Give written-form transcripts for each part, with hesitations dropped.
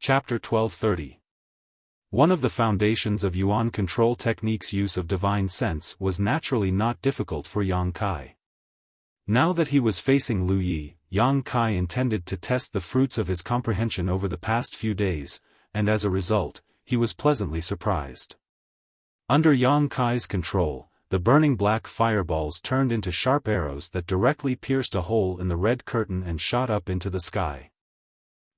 Chapter 1230. One of the foundations of Yuan control technique's use of divine sense was naturally not difficult for Yang Kai. Now that he was facing Lu Yi, Yang Kai intended to test the fruits of his comprehension over the past few days, and as a result, he was pleasantly surprised. Under Yang Kai's control, the burning black fireballs turned into sharp arrows that directly pierced a hole in the red curtain and shot up into the sky.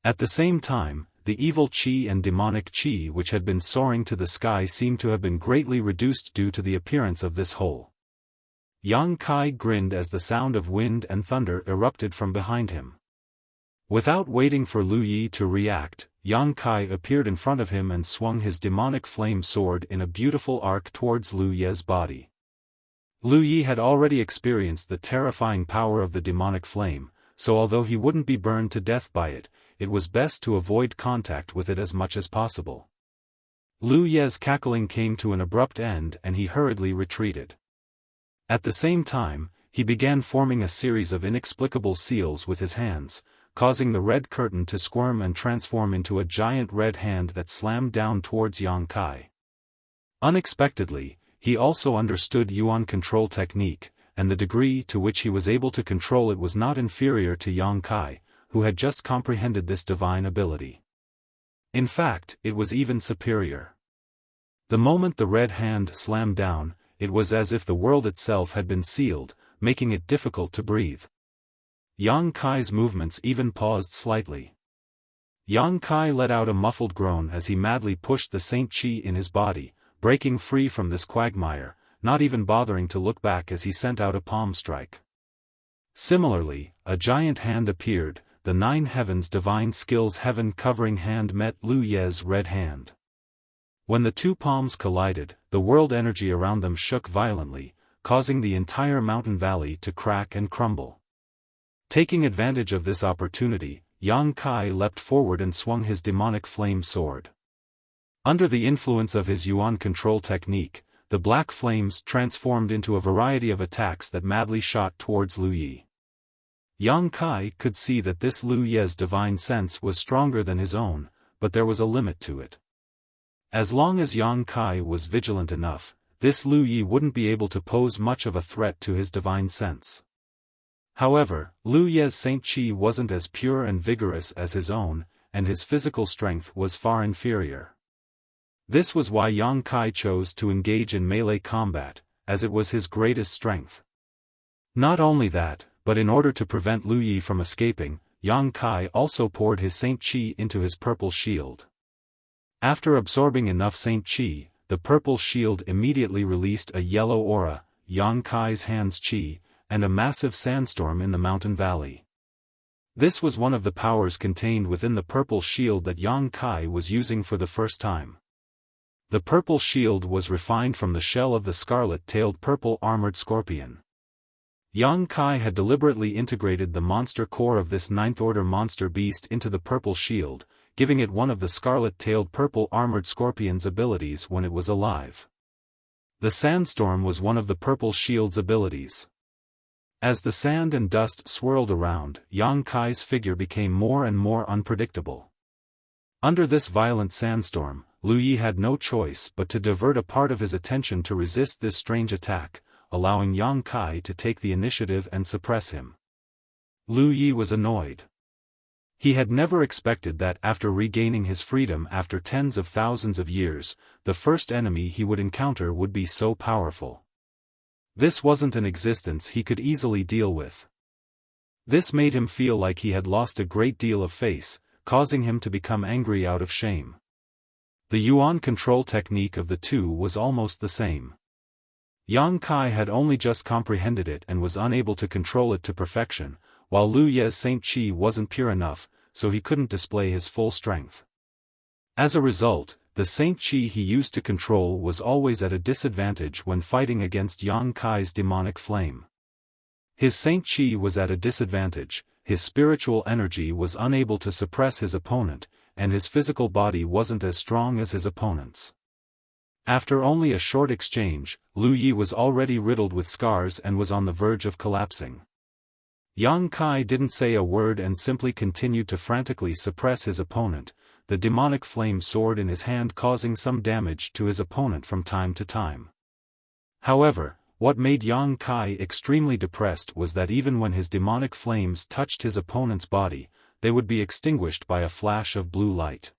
At the same time, the evil qi and demonic qi which had been soaring to the sky seemed to have been greatly reduced due to the appearance of this hole. Yang Kai grinned as the sound of wind and thunder erupted from behind him. Without waiting for Lu Yi to react, Yang Kai appeared in front of him and swung his demonic flame sword in a beautiful arc towards Lu Yi's body. Lu Yi had already experienced the terrifying power of the demonic flame, so although he wouldn't be burned to death by it, it was best to avoid contact with it as much as possible. Lu Yi's cackling came to an abrupt end and he hurriedly retreated. At the same time, he began forming a series of inexplicable seals with his hands, causing the red curtain to squirm and transform into a giant red hand that slammed down towards Yang Kai. Unexpectedly, he also understood Yuan control technique, and the degree to which he was able to control it was not inferior to Yang Kai, who had just comprehended this divine ability. In fact, it was even superior. The moment the red hand slammed down, it was as if the world itself had been sealed, making it difficult to breathe. Yang Kai's movements even paused slightly. Yang Kai let out a muffled groan as he madly pushed the Saint Qi in his body, breaking free from this quagmire, not even bothering to look back as he sent out a palm strike. Similarly, a giant hand appeared. The nine heavens divine skills heaven-covering hand met Lu Yi's red hand. When the two palms collided, the world energy around them shook violently, causing the entire mountain valley to crack and crumble. Taking advantage of this opportunity, Yang Kai leapt forward and swung his demonic flame sword. Under the influence of his Yuan control technique, the black flames transformed into a variety of attacks that madly shot towards Lu Yi. Yang Kai could see that this Lu Yi's divine sense was stronger than his own, but there was a limit to it. As long as Yang Kai was vigilant enough, this Lu Yi wouldn't be able to pose much of a threat to his divine sense. However, Lu Yi's Saint Qi wasn't as pure and vigorous as his own, and his physical strength was far inferior. This was why Yang Kai chose to engage in melee combat, as it was his greatest strength. Not only that, but in order to prevent Lu Yi from escaping, Yang Kai also poured his Saint Qi into his purple shield. After absorbing enough Saint Qi, the purple shield immediately released a yellow aura, Yang Kai's hand's Qi, and a massive sandstorm in the mountain valley. This was one of the powers contained within the purple shield that Yang Kai was using for the first time. The purple shield was refined from the shell of the scarlet-tailed purple armored scorpion. Yang Kai had deliberately integrated the monster core of this ninth-order monster beast into the purple shield, giving it one of the scarlet-tailed purple armored scorpion's abilities when it was alive. The sandstorm was one of the purple shield's abilities. As the sand and dust swirled around, Yang Kai's figure became more and more unpredictable. Under this violent sandstorm, Lu Yi had no choice but to divert a part of his attention to resist this strange attack, allowing Yang Kai to take the initiative and suppress him. Lu Yi was annoyed. He had never expected that after regaining his freedom after tens of thousands of years, the first enemy he would encounter would be so powerful. This wasn't an existence he could easily deal with. This made him feel like he had lost a great deal of face, causing him to become angry out of shame. The Yuan control technique of the two was almost the same. Yang Kai had only just comprehended it and was unable to control it to perfection, while Lu Yi's Saint Qi wasn't pure enough, so he couldn't display his full strength. As a result, the Saint Qi he used to control was always at a disadvantage when fighting against Yang Kai's demonic flame. His Saint Qi was at a disadvantage, his spiritual energy was unable to suppress his opponent, and his physical body wasn't as strong as his opponent's. After only a short exchange, Lu Yi was already riddled with scars and was on the verge of collapsing. Yang Kai didn't say a word and simply continued to frantically suppress his opponent. the demonic flame soared in his hand, causing some damage to his opponent from time to time. However, what made Yang Kai extremely depressed was that even when his demonic flames touched his opponent's body, they would be extinguished by a flash of blue light.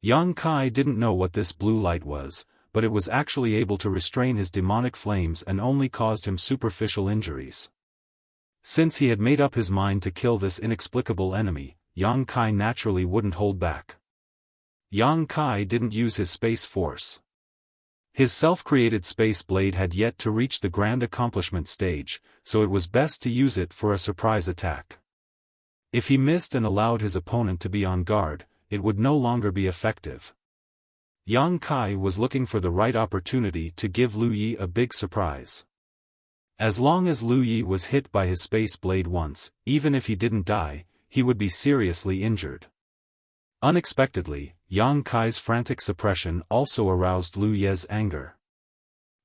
Yang Kai didn't know what this blue light was, but it was actually able to restrain his demonic flames and only caused him superficial injuries. Since he had made up his mind to kill this inexplicable enemy, Yang Kai naturally wouldn't hold back. Yang Kai didn't use his space force. His self-created space blade had yet to reach the grand accomplishment stage, so it was best to use it for a surprise attack. If he missed and allowed his opponent to be on guard, it would no longer be effective. Yang Kai was looking for the right opportunity to give Lu Yi a big surprise. As long as Lu Yi was hit by his space blade once, even if he didn't die, he would be seriously injured. Unexpectedly, Yang Kai's frantic suppression also aroused Lu Ye's anger.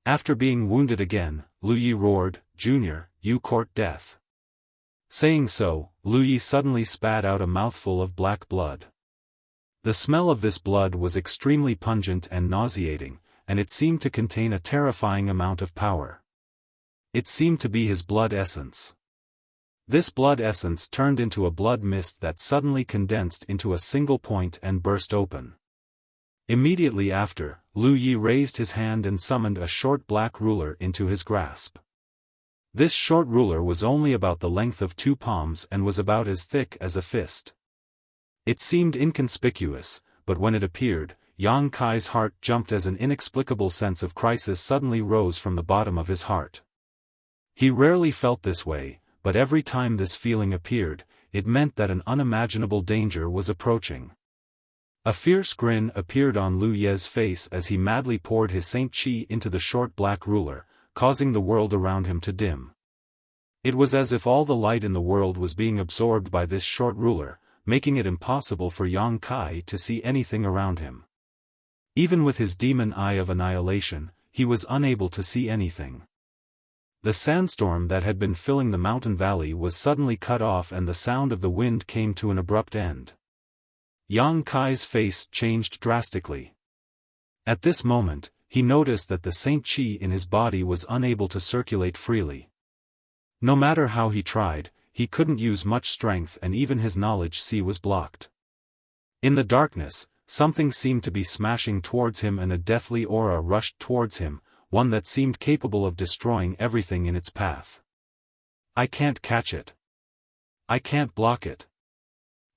After being wounded again, Lu Yi roared, "Junior, you court death." Saying so, Lu Yi suddenly spat out a mouthful of black blood. The smell of this blood was extremely pungent and nauseating, and it seemed to contain a terrifying amount of power. It seemed to be his blood essence. This blood essence turned into a blood mist that suddenly condensed into a single point and burst open. Immediately after, Lu Yi raised his hand and summoned a short black ruler into his grasp. This short ruler was only about the length of 2 palms and was about as thick as a fist. It seemed inconspicuous, but when it appeared, Yang Kai's heart jumped as an inexplicable sense of crisis suddenly rose from the bottom of his heart. He rarely felt this way, but every time this feeling appeared, it meant that an unimaginable danger was approaching. A fierce grin appeared on Lu Ye's face as he madly poured his Saint Chi into the short black ruler, causing the world around him to dim. It was as if all the light in the world was being absorbed by this short ruler, making it impossible for Yang Kai to see anything around him. Even with his demon eye of annihilation, he was unable to see anything. The sandstorm that had been filling the mountain valley was suddenly cut off and the sound of the wind came to an abrupt end. Yang Kai's face changed drastically. At this moment, he noticed that the Saint Chi in his body was unable to circulate freely. No matter how he tried, he couldn't use much strength and even his knowledge sea was blocked. In the darkness, something seemed to be smashing towards him and a deathly aura rushed towards him, one that seemed capable of destroying everything in its path. I can't catch it. I can't block it.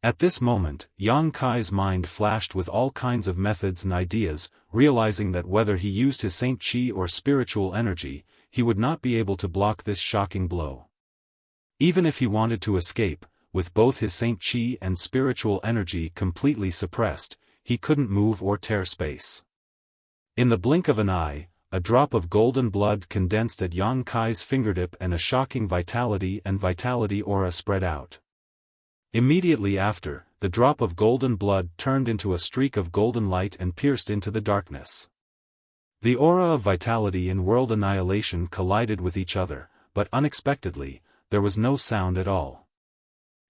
At this moment, Yang Kai's mind flashed with all kinds of methods and ideas, realizing that whether he used his Saint Chi or spiritual energy, he would not be able to block this shocking blow. Even if he wanted to escape, with both his Saint Chi and spiritual energy completely suppressed, he couldn't move or tear space. In the blink of an eye, a drop of golden blood condensed at Yang Kai's fingertip and a shocking vitality aura spread out. Immediately after, the drop of golden blood turned into a streak of golden light and pierced into the darkness. The aura of vitality and world annihilation collided with each other, but unexpectedly, there was no sound at all.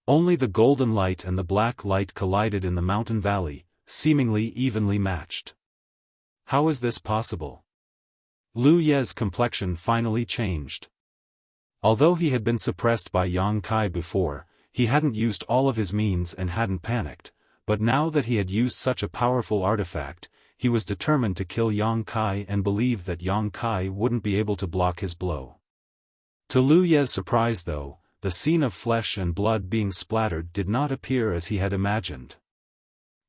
Only the golden light and the black light collided in the mountain valley, seemingly evenly matched. How is this possible? Lu Ye's complexion finally changed. Although he had been suppressed by Yang Kai before, he hadn't used all of his means and hadn't panicked, but now that he had used such a powerful artifact, he was determined to kill Yang Kai and believed that Yang Kai wouldn't be able to block his blow. To Lu Ye's surprise though, the scene of flesh and blood being splattered did not appear as he had imagined.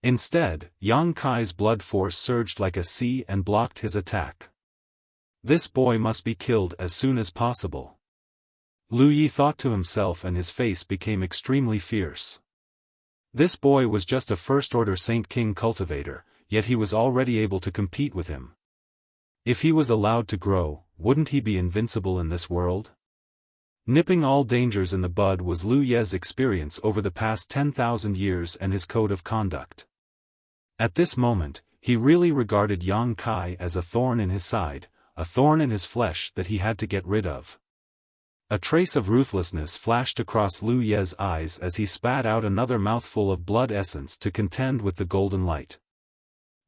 Instead, Yang Kai's blood force surged like a sea and blocked his attack. This boy must be killed as soon as possible. Lu Yi thought to himself and his face became extremely fierce. This boy was just a first-order Saint King cultivator, yet he was already able to compete with him. If he was allowed to grow, wouldn't he be invincible in this world? Nipping all dangers in the bud was Lu Ye's experience over the past 10,000 years and his code of conduct. At this moment, he really regarded Yang Kai as a thorn in his side, a thorn in his flesh that he had to get rid of. A trace of ruthlessness flashed across Lu Ye's eyes as he spat out another mouthful of blood essence to contend with the golden light.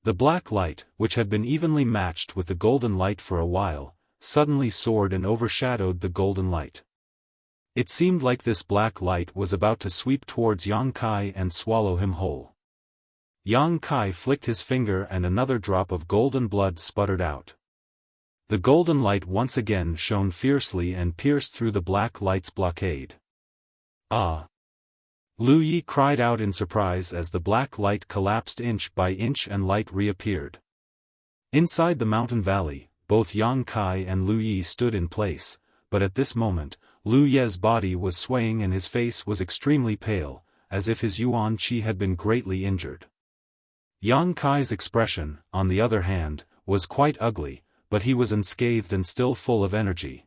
The black light, which had been evenly matched with the golden light for a while, suddenly soared and overshadowed the golden light. It seemed like this black light was about to sweep towards Yang Kai and swallow him whole. Yang Kai flicked his finger and another drop of golden blood sputtered out. The golden light once again shone fiercely and pierced through the black light's blockade. Ah! Lu Yi cried out in surprise as the black light collapsed inch by inch and light reappeared. Inside the mountain valley, both Yang Kai and Lu Yi stood in place, but at this moment, Lu Ye's body was swaying and his face was extremely pale, as if his yuan qi had been greatly injured. Yang Kai's expression, on the other hand, was quite ugly, but he was unscathed and still full of energy.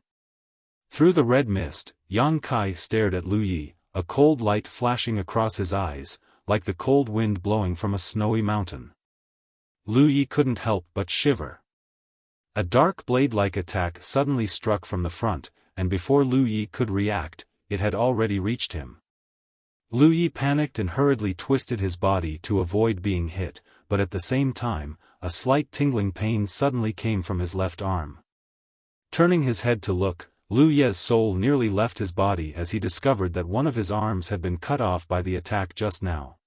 Through the red mist, Yang Kai stared at Lu Yi, a cold light flashing across his eyes, like the cold wind blowing from a snowy mountain. Lu Yi couldn't help but shiver. A dark blade-like attack suddenly struck from the front, and before Lu Yi could react, it had already reached him. Lu Yi panicked and hurriedly twisted his body to avoid being hit, but at the same time, a slight tingling pain suddenly came from his left arm. Turning his head to look, Lu Ye's soul nearly left his body as he discovered that one of his arms had been cut off by the attack just now.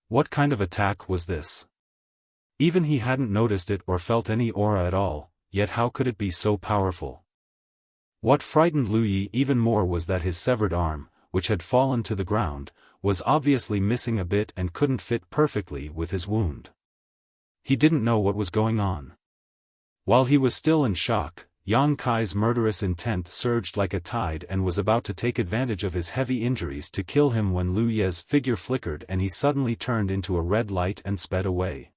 What kind of attack was this? Even he hadn't noticed it or felt any aura at all, yet how could it be so powerful? What frightened Lu Yi even more was that his severed arm, which had fallen to the ground, was obviously missing a bit and couldn't fit perfectly with his wound. He didn't know what was going on. While he was still in shock, Yang Kai's murderous intent surged like a tide and was about to take advantage of his heavy injuries to kill him when Lu Ye's figure flickered and he suddenly turned into a red light and sped away.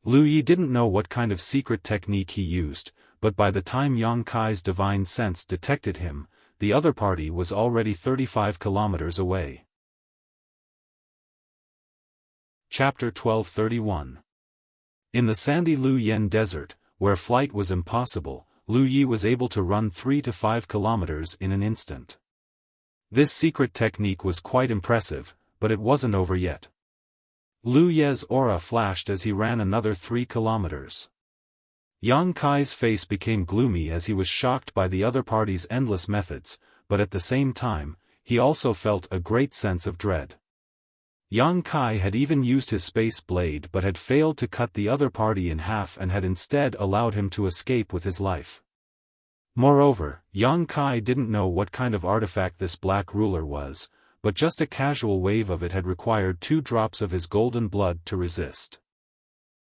Lu Yi didn't know what kind of secret technique he used, but by the time Yang Kai's divine sense detected him, the other party was already 35 kilometers away. Chapter 1231. In the sandy Lu Yen desert, where flight was impossible, Lu Yi was able to run 3 to 5 kilometers in an instant. This secret technique was quite impressive, but it wasn't over yet. Lu Ye's aura flashed as he ran another 3 kilometers. Yang Kai's face became gloomy as he was shocked by the other party's endless methods, but at the same time, he also felt a great sense of dread. Yang Kai had even used his space blade but had failed to cut the other party in half and had instead allowed him to escape with his life. Moreover, Yang Kai didn't know what kind of artifact this black ruler was, but just a casual wave of it had required 2 drops of his golden blood to resist.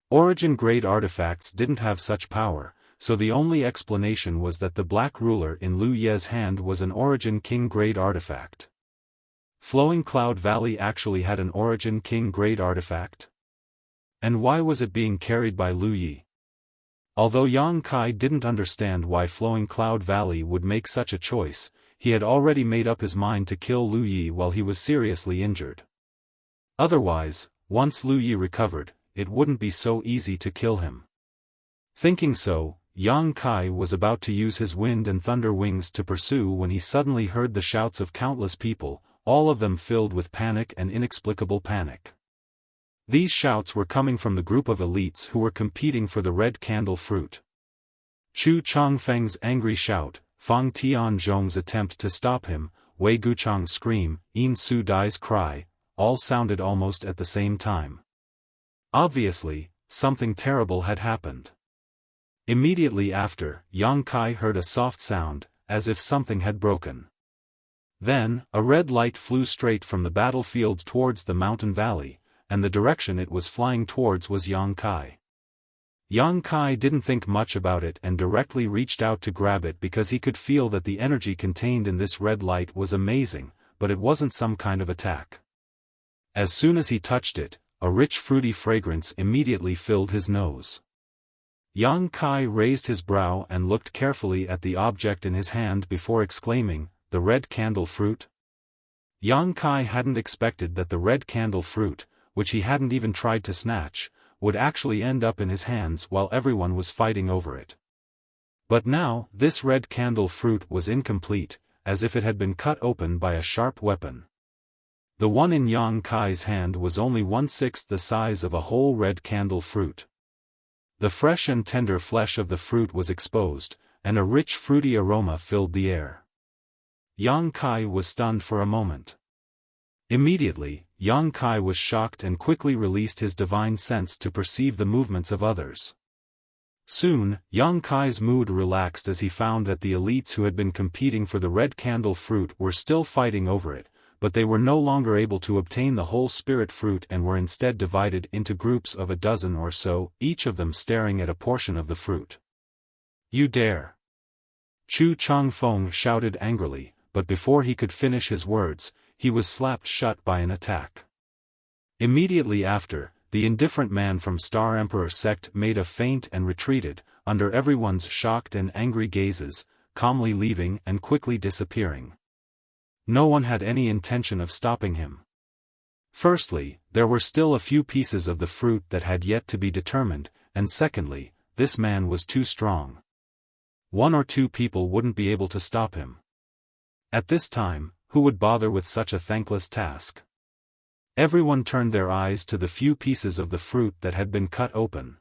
Origin-grade artifacts didn't have such power, so the only explanation was that the black ruler in Lu Ye's hand was an Origin King-grade artifact. Flowing Cloud Valley actually had an Origin King-grade artifact? And why was it being carried by Lu Yi? Although Yang Kai didn't understand why Flowing Cloud Valley would make such a choice, he had already made up his mind to kill Lu Yi while he was seriously injured. Otherwise, once Lu Yi recovered, it wouldn't be so easy to kill him. Thinking so, Yang Kai was about to use his wind and thunder wings to pursue when he suddenly heard the shouts of countless people, all of them filled with panic and inexplicable panic. These shouts were coming from the group of elites who were competing for the red candle fruit. Chu Changfeng's angry shout, Fang Tianzhong's attempt to stop him, Wei Guchang's scream, Yin Su Dai's cry, all sounded almost at the same time. Obviously, something terrible had happened. Immediately after, Yang Kai heard a soft sound, as if something had broken. Then, a red light flew straight from the battlefield towards the mountain valley, and the direction it was flying towards was Yang Kai. Yang Kai didn't think much about it and directly reached out to grab it because he could feel that the energy contained in this red light was amazing, but it wasn't some kind of attack. As soon as he touched it, a rich fruity fragrance immediately filled his nose. Yang Kai raised his brow and looked carefully at the object in his hand before exclaiming, "The red candle fruit?" Yang Kai hadn't expected that the red candle fruit, which he hadn't even tried to snatch, would actually end up in his hands while everyone was fighting over it. But now, this red candle fruit was incomplete, as if it had been cut open by a sharp weapon. The one in Yang Kai's hand was only 1/6 the size of a whole red candle fruit. The fresh and tender flesh of the fruit was exposed, and a rich fruity aroma filled the air. Yang Kai was stunned for a moment. Immediately, Yang Kai was shocked and quickly released his divine sense to perceive the movements of others. Soon, Yang Kai's mood relaxed as he found that the elites who had been competing for the red candle fruit were still fighting over it, but they were no longer able to obtain the whole spirit fruit and were instead divided into groups of a dozen or so, each of them staring at a portion of the fruit. "You dare!" Chu Changfeng shouted angrily, but before he could finish his words, he was slapped shut by an attack. Immediately after, the indifferent man from Star Emperor sect made a feint and retreated, under everyone's shocked and angry gazes, calmly leaving and quickly disappearing. No one had any intention of stopping him. Firstly, there were still a few pieces of the fruit that had yet to be determined, and secondly, this man was too strong. One or two people wouldn't be able to stop him. At this time, who would bother with such a thankless task? Everyone turned their eyes to the few pieces of the fruit that had been cut open.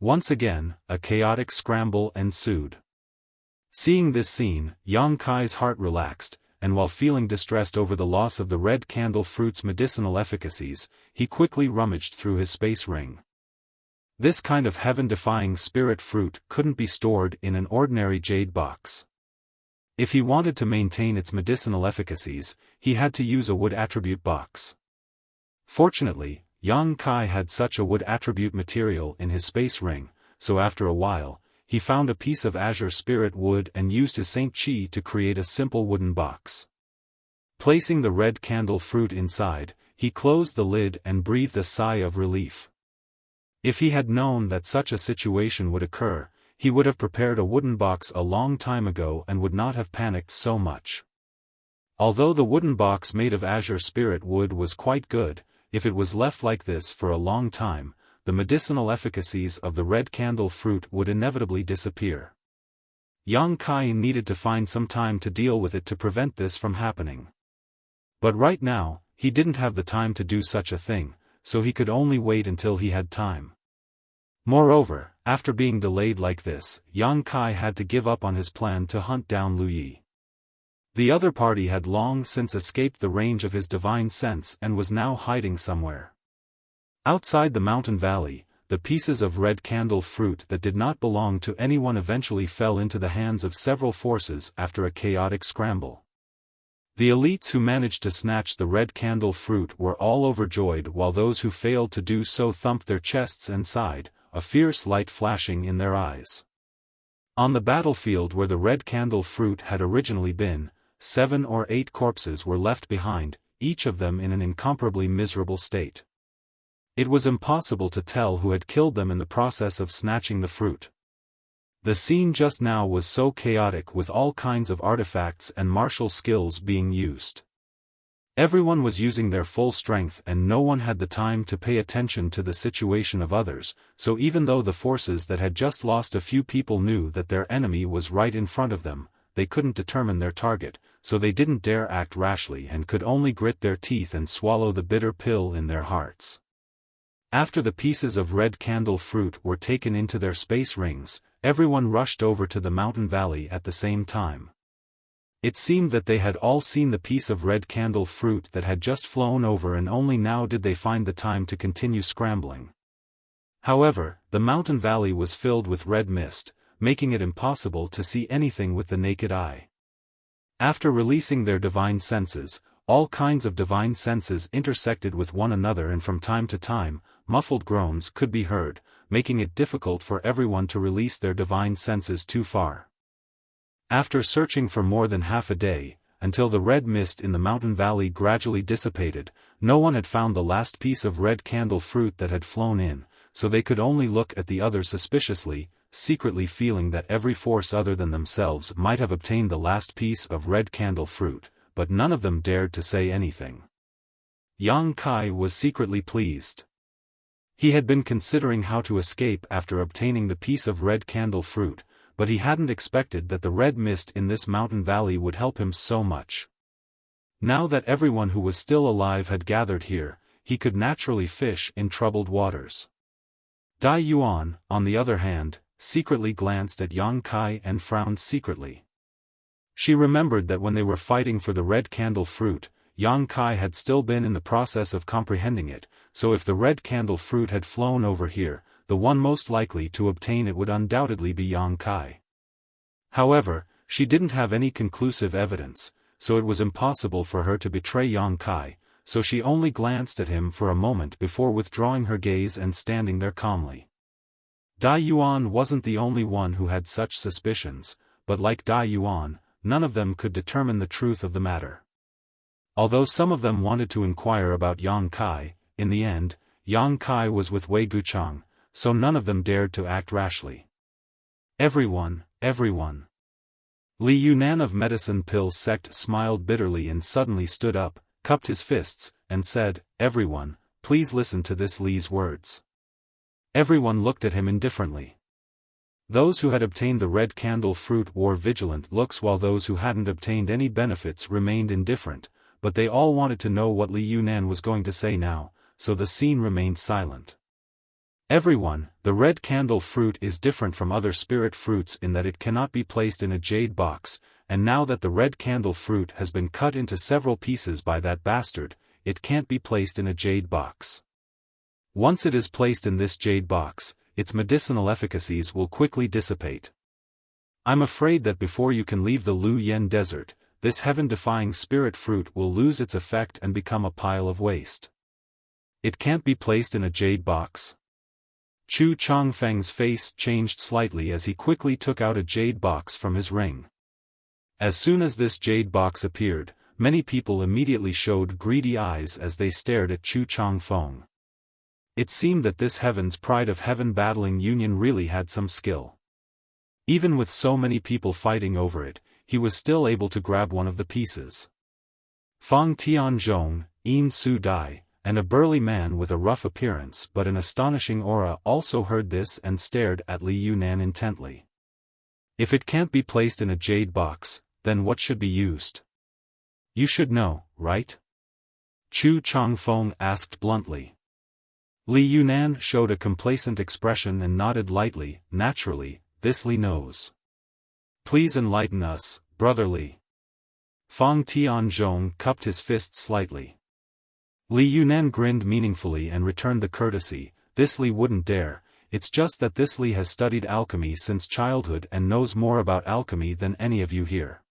Once again, a chaotic scramble ensued. Seeing this scene, Yang Kai's heart relaxed, and while feeling distressed over the loss of the red candle fruit's medicinal efficacies, he quickly rummaged through his space ring. This kind of heaven-defying spirit fruit couldn't be stored in an ordinary jade box. If he wanted to maintain its medicinal efficacies, he had to use a wood attribute box. Fortunately, Yang Kai had such a wood attribute material in his space ring, so after a while, he found a piece of azure spirit wood and used his Saint Chi to create a simple wooden box. Placing the red candle fruit inside, he closed the lid and breathed a sigh of relief. If he had known that such a situation would occur, he would have prepared a wooden box a long time ago and would not have panicked so much. Although the wooden box made of azure spirit wood was quite good, if it was left like this for a long time, the medicinal efficacies of the red candle fruit would inevitably disappear. Yang Kai needed to find some time to deal with it to prevent this from happening. But right now, he didn't have the time to do such a thing, so he could only wait until he had time. Moreover, after being delayed like this, Yang Kai had to give up on his plan to hunt down Lu Yi. The other party had long since escaped the range of his divine sense and was now hiding somewhere. Outside the mountain valley, the pieces of red candle fruit that did not belong to anyone eventually fell into the hands of several forces after a chaotic scramble. The elites who managed to snatch the red candle fruit were all overjoyed, while those who failed to do so thumped their chests and sighed, a fierce light flashing in their eyes. On the battlefield where the red candle fruit had originally been, 7 or 8 corpses were left behind, each of them in an incomparably miserable state. It was impossible to tell who had killed them in the process of snatching the fruit. The scene just now was so chaotic, with all kinds of artifacts and martial skills being used. Everyone was using their full strength and no one had the time to pay attention to the situation of others, so even though the forces that had just lost a few people knew that their enemy was right in front of them, they couldn't determine their target, so they didn't dare act rashly and could only grit their teeth and swallow the bitter pill in their hearts. After the pieces of red candle fruit were taken into their space rings, everyone rushed over to the mountain valley at the same time. It seemed that they had all seen the piece of red candle fruit that had just flown over, and only now did they find the time to continue scrambling. However, the mountain valley was filled with red mist, making it impossible to see anything with the naked eye. After releasing their divine senses, all kinds of divine senses intersected with one another, and from time to time, muffled groans could be heard, making it difficult for everyone to release their divine senses too far. After searching for more than half a day, until the red mist in the mountain valley gradually dissipated, no one had found the last piece of red candle fruit that had flown in, so they could only look at the others suspiciously, secretly feeling that every force other than themselves might have obtained the last piece of red candle fruit, but none of them dared to say anything. Yang Kai was secretly pleased. He had been considering how to escape after obtaining the piece of red candle fruit, but he hadn't expected that the red mist in this mountain valley would help him so much. Now that everyone who was still alive had gathered here, he could naturally fish in troubled waters. Dai Yuan, on the other hand, secretly glanced at Yang Kai and frowned secretly. She remembered that when they were fighting for the red candle fruit, Yang Kai had still been in the process of comprehending it, so if the red candle fruit had flown over here, the one most likely to obtain it would undoubtedly be Yang Kai. However, she didn't have any conclusive evidence, so it was impossible for her to betray Yang Kai, so she only glanced at him for a moment before withdrawing her gaze and standing there calmly. Dai Yuan wasn't the only one who had such suspicions, but like Dai Yuan, none of them could determine the truth of the matter. Although some of them wanted to inquire about Yang Kai, in the end, Yang Kai was with Wei Guchang, so none of them dared to act rashly. Everyone. Li Yunan of Medicine Pill sect smiled bitterly and suddenly stood up, cupped his fists, and said, "Everyone, please listen to this Li's words." Everyone looked at him indifferently. Those who had obtained the red candle fruit wore vigilant looks while those who hadn't obtained any benefits remained indifferent, but they all wanted to know what Li Yunan was going to say now, so the scene remained silent. "Everyone, the red candle fruit is different from other spirit fruits in that it cannot be placed in a jade box, and now that the red candle fruit has been cut into several pieces by that bastard, it can't be placed in a jade box. Once it is placed in this jade box, its medicinal efficacies will quickly dissipate. I'm afraid that before you can leave the Lu Yen desert, this heaven-defying spirit fruit will lose its effect and become a pile of waste. It can't be placed in a jade box?" Chu Changfeng's face changed slightly as he quickly took out a jade box from his ring. As soon as this jade box appeared, many people immediately showed greedy eyes as they stared at Chu Changfeng. It seemed that this heaven's pride of heaven battling union really had some skill. Even with so many people fighting over it, he was still able to grab one of the pieces. Fang Tianzhong, Yin Su Dai, and a burly man with a rough appearance but an astonishing aura also heard this and stared at Li Yunan intently. "If it can't be placed in a jade box, then what should be used? You should know, right?" Chu Changfeng asked bluntly. Li Yunan showed a complacent expression and nodded lightly. "Naturally, this Li knows. Please enlighten us, brother Li." Fang Tianzhong cupped his fist slightly. Li Yunan grinned meaningfully and returned the courtesy. "This Li wouldn't dare, it's just that this Li has studied alchemy since childhood and knows more about alchemy than any of you here.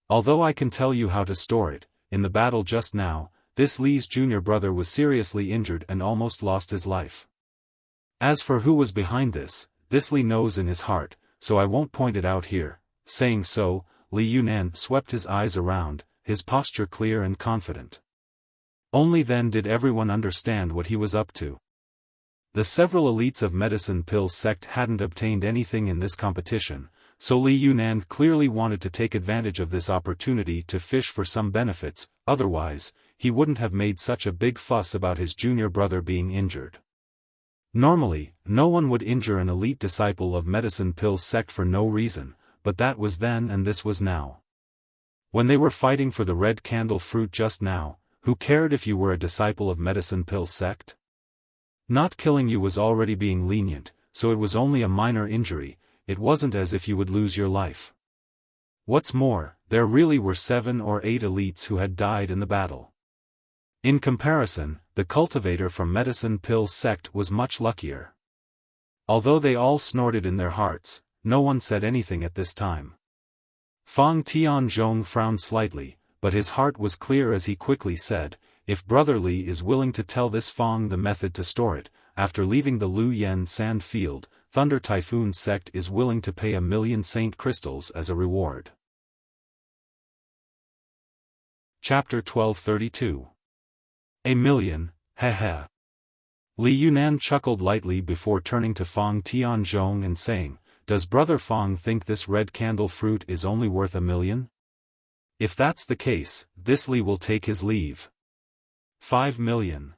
Although I can tell you how to store it, in the battle just now, this Li's junior brother was seriously injured and almost lost his life. As for who was behind this Li knows in his heart, so I won't point it out here." Saying so, Li Yunan swept his eyes around, his posture clear and confident. Only then did everyone understand what he was up to. The several elites of Medicine Pill sect hadn't obtained anything in this competition, so Li Yunan clearly wanted to take advantage of this opportunity to fish for some benefits, otherwise, he wouldn't have made such a big fuss about his junior brother being injured. Normally, no one would injure an elite disciple of Medicine Pill sect for no reason, but that was then and this was now. When they were fighting for the red candle fruit just now, who cared if you were a disciple of Medicine Pill sect? Not killing you was already being lenient, so it was only a minor injury. It wasn't as if you would lose your life. What's more, there really were 7 or 8 elites who had died in the battle. In comparison, the cultivator from Medicine Pill sect was much luckier. Although they all snorted in their hearts, no one said anything at this time. Fang Tianzhong frowned slightly, but his heart was clear as he quickly said, "If Brother Li is willing to tell this Fang the method to store it, after leaving the Lu Yen sand field, Thunder Typhoon sect is willing to pay 1,000,000 saint crystals as a reward." Chapter 1232. 1,000,000, heh. Li Yunan chuckled lightly before turning to Fang Tianzhong and saying, "Does Brother Fang think this red candle fruit is only worth 1,000,000? If that's the case, this Li will take his leave." 5,000,000.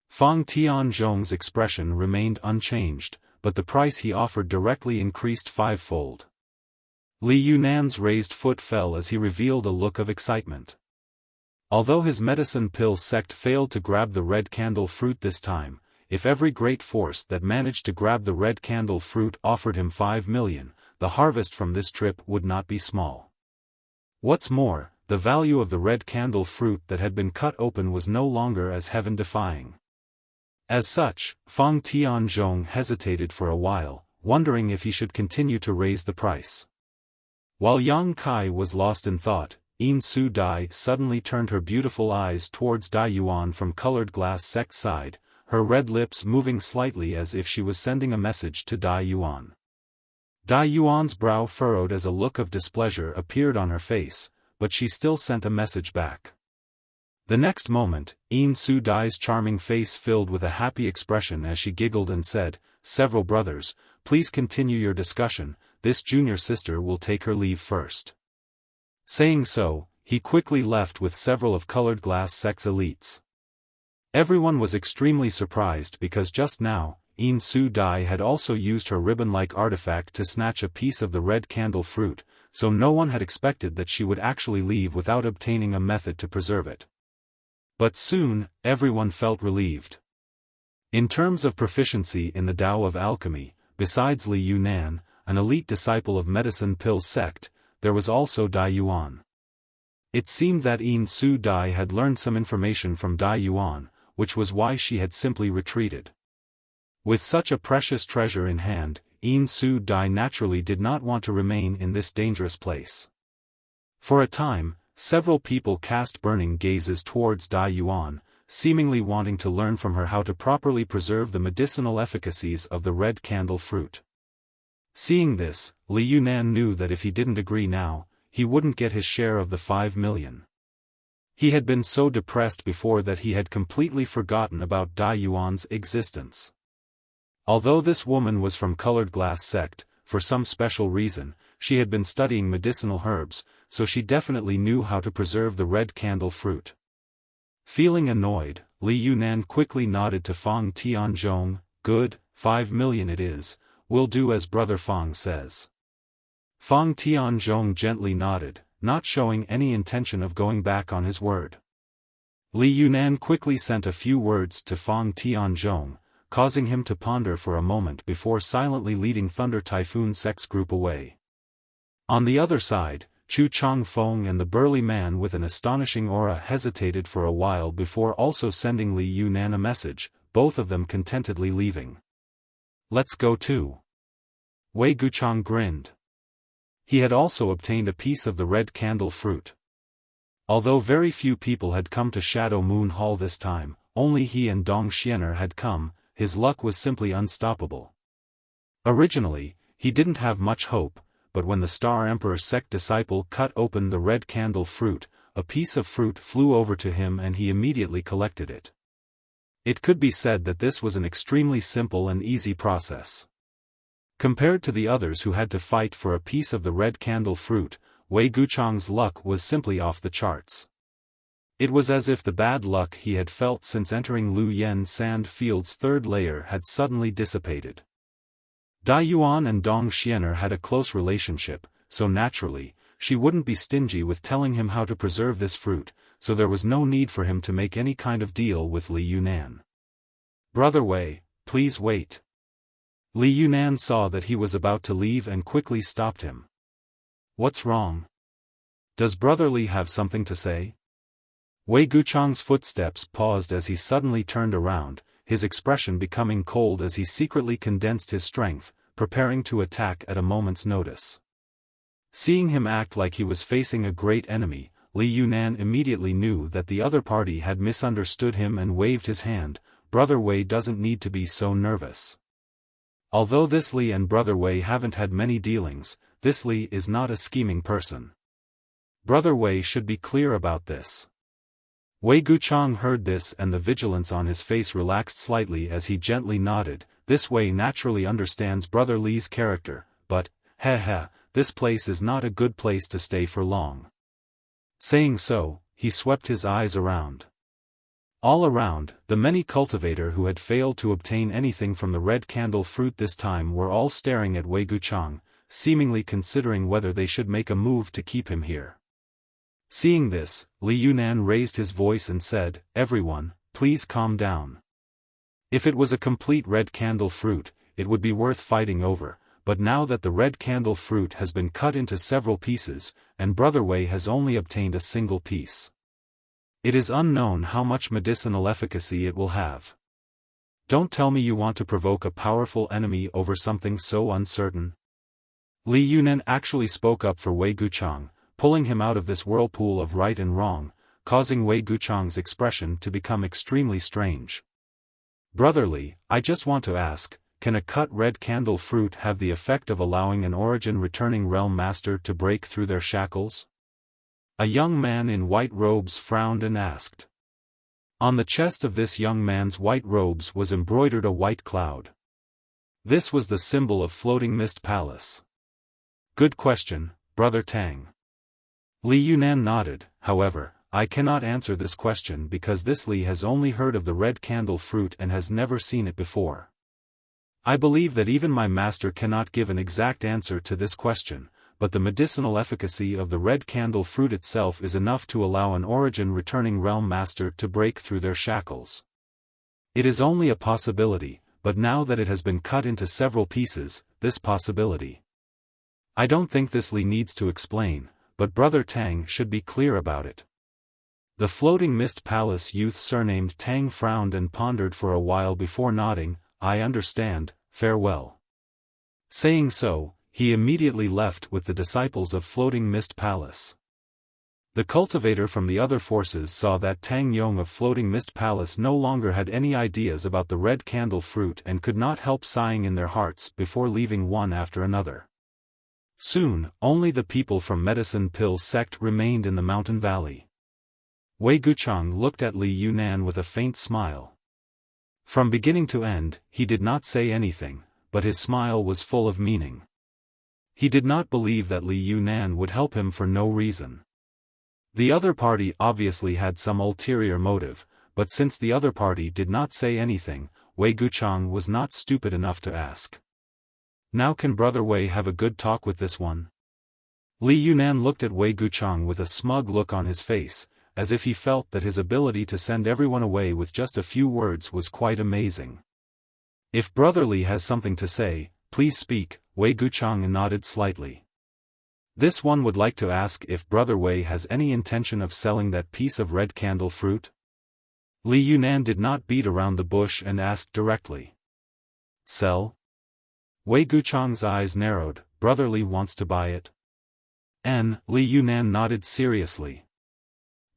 Fang Tianzhong's expression remained unchanged, but the price he offered directly increased fivefold. Li Yunan's raised foot fell as he revealed a look of excitement. Although his medicine pill sect failed to grab the red candle fruit this time, if every great force that managed to grab the red candle fruit offered him 5 million, the harvest from this trip would not be small. What's more, the value of the red candle fruit that had been cut open was no longer as heaven-defying. As such, Feng Tianzhong hesitated for a while, wondering if he should continue to raise the price. While Yang Kai was lost in thought, Yin Su Dai suddenly turned her beautiful eyes towards Dai Yuan from colored glass sect side, her red lips moving slightly as if she was sending a message to Dai Yuan. Dai Yuan's brow furrowed as a look of displeasure appeared on her face, but she still sent a message back. The next moment, Yin Su Dai's charming face filled with a happy expression as she giggled and said, "Several brothers, please continue your discussion, this junior sister will take her leave first." Saying so, he quickly left with several of colored glass sect's elites. Everyone was extremely surprised because just now, Yin Su Dai had also used her ribbon-like artifact to snatch a piece of the red candle fruit, so no one had expected that she would actually leave without obtaining a method to preserve it. But soon, everyone felt relieved. In terms of proficiency in the Tao of alchemy, besides Li Yunan, an elite disciple of medicine pill sect, there was also Dai Yuan. It seemed that Yin Su Dai had learned some information from Dai Yuan, which was why she had simply retreated. With such a precious treasure in hand, Yin Su Dai naturally did not want to remain in this dangerous place. For a time, several people cast burning gazes towards Dai Yuan, seemingly wanting to learn from her how to properly preserve the medicinal efficacies of the red candle fruit. Seeing this, Li Yunan knew that if he didn't agree now, he wouldn't get his share of the 5 million. He had been so depressed before that he had completely forgotten about Dai Yuan's existence. Although this woman was from colored glass sect, for some special reason, she had been studying medicinal herbs, so she definitely knew how to preserve the red candle fruit. Feeling annoyed, Li Yunan quickly nodded to Feng Tianzhong, "Good, 5 million it is, we'll do as Brother Feng says." Feng Tianzhong gently nodded, not showing any intention of going back on his word. Li Yunan quickly sent a few words to Feng Tianzhong, causing him to ponder for a moment before silently leading Thunder Typhoon Sect's group away. On the other side, Chu Changfeng and the burly man with an astonishing aura hesitated for a while before also sending Li Yunan a message, both of them contentedly leaving. "Let's go too." Wei Guchang grinned. He had also obtained a piece of the red candle fruit. Although very few people had come to Shadow Moon Hall this time, only he and Dong Xianer had come, his luck was simply unstoppable. Originally, he didn't have much hope, but when the Star Emperor sect disciple cut open the red candle fruit, a piece of fruit flew over to him and he immediately collected it. It could be said that this was an extremely simple and easy process. Compared to the others who had to fight for a piece of the red candle fruit, Wei Guchang's luck was simply off the charts. It was as if the bad luck he had felt since entering Lu Yen Sand Field's third layer had suddenly dissipated. Dai Yuan and Dong Xianer had a close relationship, so naturally, she wouldn't be stingy with telling him how to preserve this fruit, so there was no need for him to make any kind of deal with Li Yunan. "Brother Wei, please wait." Li Yunan saw that he was about to leave and quickly stopped him. "What's wrong? Does Brother Li have something to say?" Wei Guchang's footsteps paused as he suddenly turned around, his expression becoming cold as he secretly condensed his strength, preparing to attack at a moment's notice. Seeing him act like he was facing a great enemy, Li Yunan immediately knew that the other party had misunderstood him and waved his hand. "Brother Wei doesn't need to be so nervous. Although this Li and Brother Wei haven't had many dealings, this Li is not a scheming person. Brother Wei should be clear about this." Wei Guchang heard this and the vigilance on his face relaxed slightly as he gently nodded. "This Wei naturally understands Brother Li's character, but, this place is not a good place to stay for long." Saying so, he swept his eyes around. All around, the many cultivators who had failed to obtain anything from the red candle fruit this time were all staring at Wei Guchang, seemingly considering whether they should make a move to keep him here. Seeing this, Li Yunan raised his voice and said, "Everyone, please calm down. If it was a complete red candle fruit, it would be worth fighting over, but now that the red candle fruit has been cut into several pieces, and Brother Wei has only obtained a single piece, it is unknown how much medicinal efficacy it will have. Don't tell me you want to provoke a powerful enemy over something so uncertain." Li Yunan actually spoke up for Wei Guchang, pulling him out of this whirlpool of right and wrong, causing Wei Guchang's expression to become extremely strange. "Brother Li, I just want to ask, can a cut red candle fruit have the effect of allowing an origin-returning realm master to break through their shackles?" A young man in white robes frowned and asked. On the chest of this young man's white robes was embroidered a white cloud. This was the symbol of Floating Mist Palace. "Good question, Brother Tang." Li Yunan nodded. "However, I cannot answer this question because this Li has only heard of the red candle fruit and has never seen it before. I believe that even my master cannot give an exact answer to this question, but the medicinal efficacy of the red candle fruit itself is enough to allow an origin-returning realm master to break through their shackles. It is only a possibility, but now that it has been cut into several pieces, this possibility. I don't think this Li needs to explain, but Brother Tang should be clear about it." The Floating Mist Palace youth surnamed Tang frowned and pondered for a while before nodding. "I understand, farewell." Saying so, he immediately left with the disciples of Floating Mist Palace. The cultivator from the other forces saw that Tang Yong of Floating Mist Palace no longer had any ideas about the red candle fruit and could not help sighing in their hearts before leaving one after another. Soon, only the people from Medicine Pill sect remained in the mountain valley. Wei Guchang looked at Li Yunan with a faint smile. From beginning to end, he did not say anything, but his smile was full of meaning. He did not believe that Li Yunan would help him for no reason. The other party obviously had some ulterior motive, but since the other party did not say anything, Wei Guchang was not stupid enough to ask. "Now can Brother Wei have a good talk with this one?" Li Yunan looked at Wei Guchang with a smug look on his face, as if he felt that his ability to send everyone away with just a few words was quite amazing. "If Brother Li has something to say, please speak." Wei Guchang nodded slightly. "This one would like to ask if Brother Wei has any intention of selling that piece of red candle fruit." Li Yunan did not beat around the bush and asked directly. "Sell?" Wei Guchang's eyes narrowed. "Brother Li wants to buy it?" Li Yunan nodded seriously.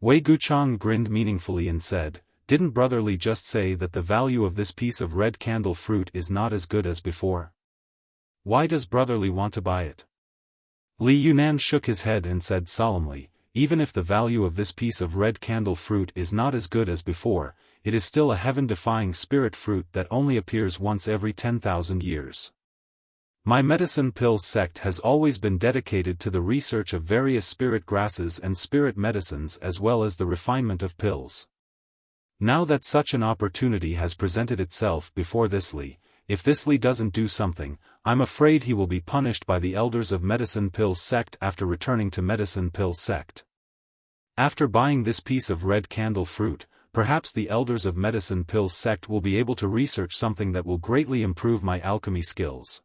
Wei Guchang grinned meaningfully and said, "Didn't Brother Li just say that the value of this piece of red candle fruit is not as good as before? Why does Brother Li want to buy it?" Li Yunan shook his head and said solemnly, "Even if the value of this piece of red candle fruit is not as good as before, it is still a heaven-defying spirit fruit that only appears once every 10,000 years. My Medicine Pill sect has always been dedicated to the research of various spirit grasses and spirit medicines as well as the refinement of pills. Now that such an opportunity has presented itself before this Li, if this Li doesn't do something, I'm afraid he will be punished by the elders of Medicine Pill sect after returning to Medicine Pill sect. After buying this piece of red candle fruit, perhaps the elders of Medicine Pill sect will be able to research something that will greatly improve my alchemy skills.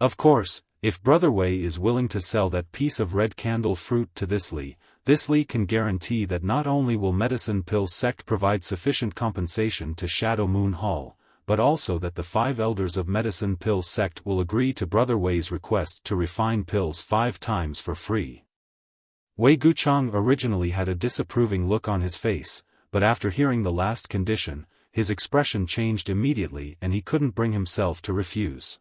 Of course, if Brother Wei is willing to sell that piece of red candle fruit to this Li can guarantee that not only will Medicine Pill sect provide sufficient compensation to Shadow Moon Hall, but also that the 5 elders of Medicine Pill sect will agree to Brother Wei's request to refine pills 5 times for free." Wei Guchang originally had a disapproving look on his face, but after hearing the last condition, his expression changed immediately and he couldn't bring himself to refuse.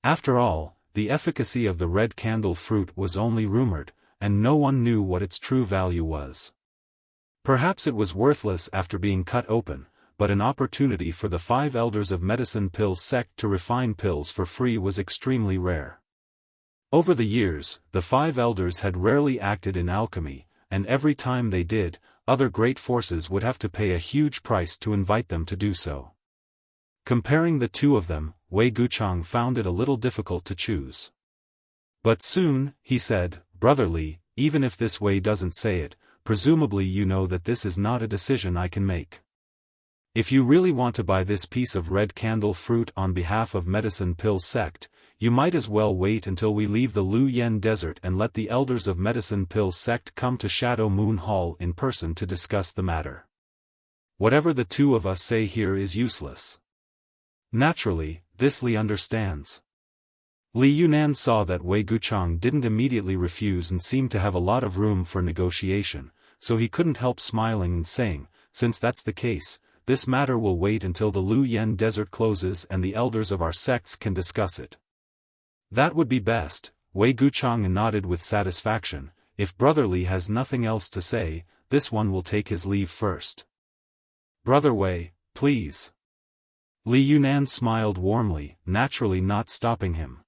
After all, the efficacy of the red candle fruit was only rumored, and no one knew what its true value was. Perhaps it was worthless after being cut open, but an opportunity for the 5 elders of Medicine Pill sect to refine pills for free was extremely rare. Over the years, the 5 elders had rarely acted in alchemy, and every time they did, other great forces would have to pay a huge price to invite them to do so. Comparing the two of them, Wei Guchang found it a little difficult to choose. But soon, he said, "Brother Li, even if this Wei doesn't say it, presumably you know that this is not a decision I can make. If you really want to buy this piece of red candle fruit on behalf of Medicine Pill Sect, you might as well wait until we leave the Lu Yen Desert and let the elders of Medicine Pill Sect come to Shadow Moon Hall in person to discuss the matter. Whatever the two of us say here is useless." Naturally, this Li understands. Li Yunan saw that Wei Guchang didn't immediately refuse and seemed to have a lot of room for negotiation, so he couldn't help smiling and saying, "Since that's the case, this matter will wait until the Lu Yen Desert closes and the elders of our sects can discuss it." "That would be best," Wei Guchang nodded with satisfaction. "If Brother Li has nothing else to say, this one will take his leave first." "Brother Wei, please." Li Yunan smiled warmly, naturally not stopping him.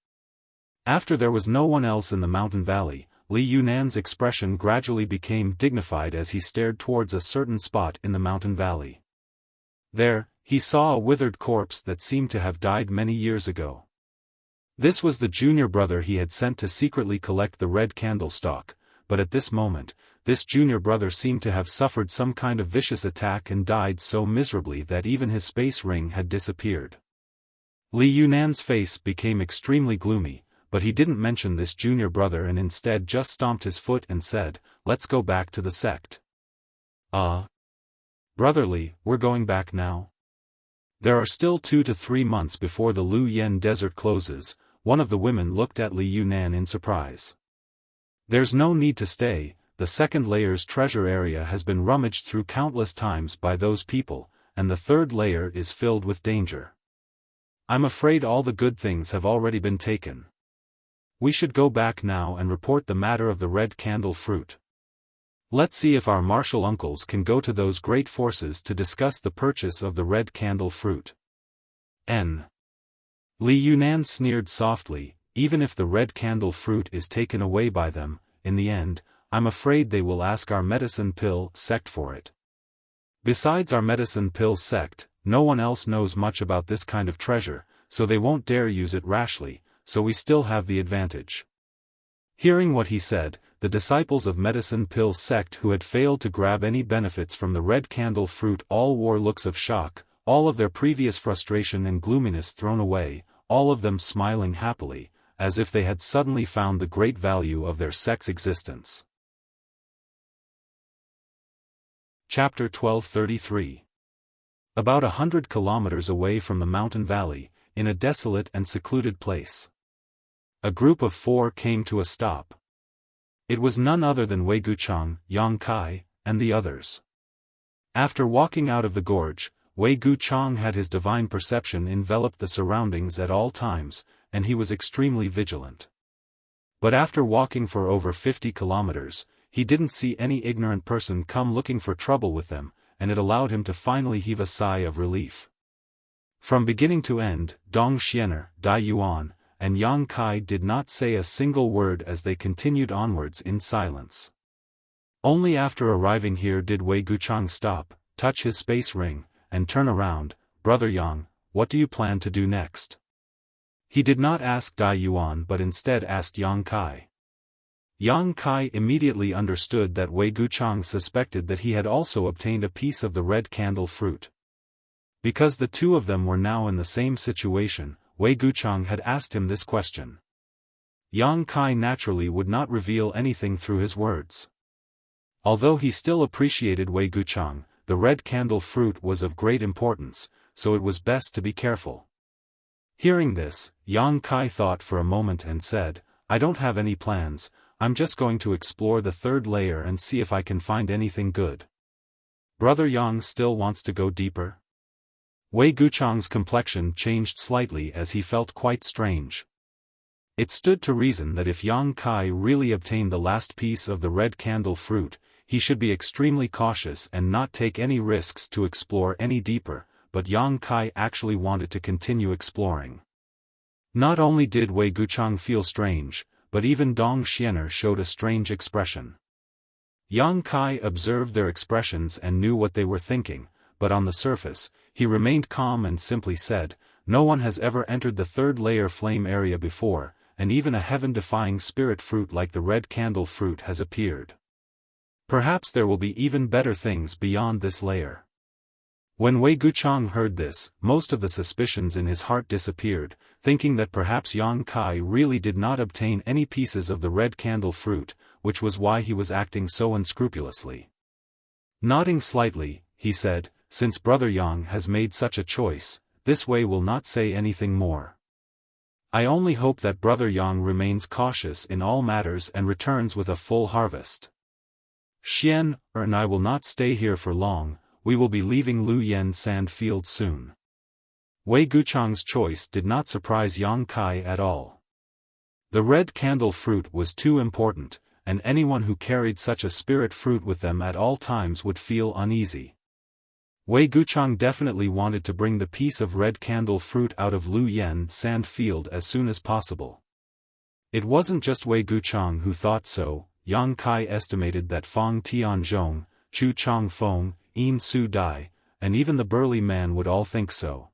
After there was no one else in the mountain valley, Li Yunan's expression gradually became dignified as he stared towards a certain spot in the mountain valley. There, he saw a withered corpse that seemed to have died many years ago. This was the junior brother he had sent to secretly collect the red candle stalk, but at this moment, this junior brother seemed to have suffered some kind of vicious attack and died so miserably that even his space ring had disappeared. Li Yunan's face became extremely gloomy, but he didn't mention this junior brother and instead just stomped his foot and said, "Let's go back to the sect." Brother Li, we're going back now? There are still 2 to 3 months before the Lu Yen Desert closes. One of the women looked at Li Yunan in surprise. "There's no need to stay, the second layer's treasure area has been rummaged through countless times by those people, and the third layer is filled with danger. I'm afraid all the good things have already been taken. We should go back now and report the matter of the red candle fruit. Let's see if our martial uncles can go to those great forces to discuss the purchase of the red candle fruit." Li Yunan sneered softly, "Even if the red candle fruit is taken away by them, in the end, I'm afraid they will ask our Medicine Pill Sect for it. Besides our Medicine Pill Sect, no one else knows much about this kind of treasure, so they won't dare use it rashly, so we still have the advantage." Hearing what he said, the disciples of Medicine Pill Sect who had failed to grab any benefits from the red candle fruit all wore looks of shock, all of their previous frustration and gloominess thrown away, all of them smiling happily, as if they had suddenly found the great value of their sect's existence. Chapter 1233. About 100 kilometers away from the mountain valley, in a desolate and secluded place, a group of 4 came to a stop. It was none other than Wei Guchang, Yang Kai, and the others. After walking out of the gorge, Wei Guchang had his divine perception envelop the surroundings at all times, and he was extremely vigilant. But after walking for over 50 kilometers, he didn't see any ignorant person come looking for trouble with them, and it allowed him to finally heave a sigh of relief. From beginning to end, Dong Xianer, Dai Yuan, and Yang Kai did not say a single word as they continued onwards in silence. Only after arriving here did Wei Guchang stop, touch his space ring, and turn around. "Brother Yang, what do you plan to do next?" He did not ask Dai Yuan but instead asked Yang Kai. Yang Kai immediately understood that Wei Guchang suspected that he had also obtained a piece of the red candle fruit. Because the two of them were now in the same situation, Wei Guchang had asked him this question. Yang Kai naturally would not reveal anything through his words. Although he still appreciated Wei Guchang, the red candle fruit was of great importance, so it was best to be careful. Hearing this, Yang Kai thought for a moment and said, "I don't have any plans, I'm just going to explore the third layer and see if I can find anything good." "Brother Yang still wants to go deeper?" Wei Guchang's complexion changed slightly as he felt quite strange. It stood to reason that if Yang Kai really obtained the last piece of the red candle fruit, he should be extremely cautious and not take any risks to explore any deeper, but Yang Kai actually wanted to continue exploring. Not only did Wei Guchang feel strange, but even Dong Xianer showed a strange expression. Yang Kai observed their expressions and knew what they were thinking, but on the surface, he remained calm and simply said, "No one has ever entered the third layer flame area before, and even a heaven-defying spirit fruit like the red candle fruit has appeared. Perhaps there will be even better things beyond this layer." When Wei Guchang heard this, most of the suspicions in his heart disappeared, thinking that perhaps Yang Kai really did not obtain any pieces of the red candle fruit, which was why he was acting so unscrupulously. Nodding slightly, he said, "Since Brother Yang has made such a choice, this Wei will not say anything more. I only hope that Brother Yang remains cautious in all matters and returns with a full harvest. Xian and I will not stay here for long. We will be leaving Luyan sand field soon." Wei Guchang's choice did not surprise Yang Kai at all. The red candle fruit was too important, and anyone who carried such a spirit fruit with them at all times would feel uneasy. Wei Guchang definitely wanted to bring the piece of red candle fruit out of Luyan sand field as soon as possible. It wasn't just Wei Guchang who thought so. Yang Kai estimated that Fang Tianzhong, Chu Changfeng, Yin Su Dai, and even the burly man would all think so.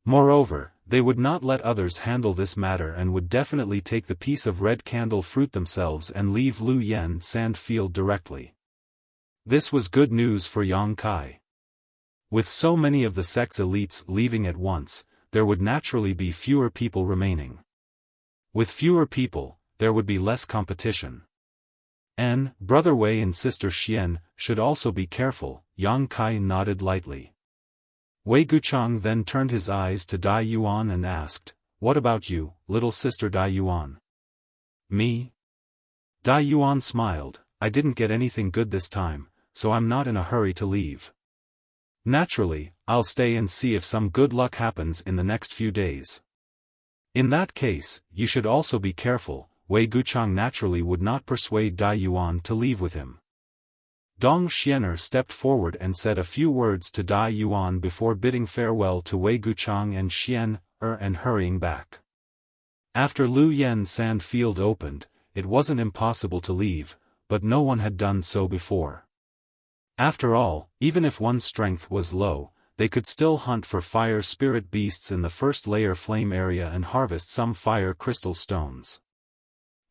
Moreover, they would not let others handle this matter and would definitely take the piece of red candle fruit themselves and leave Luyan sand field directly. This was good news for Yang Kai. With so many of the sect's elites leaving at once, there would naturally be fewer people remaining. With fewer people, there would be less competition. And Brother Wei and Sister Xian should also be careful. Yang Kai nodded lightly. Wei Guchang then turned his eyes to Dai Yuan and asked, "What about you, little sister Dai Yuan?" "Me?" Dai Yuan smiled, "I didn't get anything good this time, so I'm not in a hurry to leave. Naturally, I'll stay and see if some good luck happens in the next few days." "In that case, you should also be careful." Wei Guchang naturally would not persuade Dai Yuan to leave with him. Dong Xianer stepped forward and said a few words to Dai Yuan before bidding farewell to Wei Guchang and Xian and hurrying back. After Luyan sand field opened, it wasn't impossible to leave, but no one had done so before. After all, even if one's strength was low, they could still hunt for fire spirit beasts in the first layer flame area and harvest some fire crystal stones.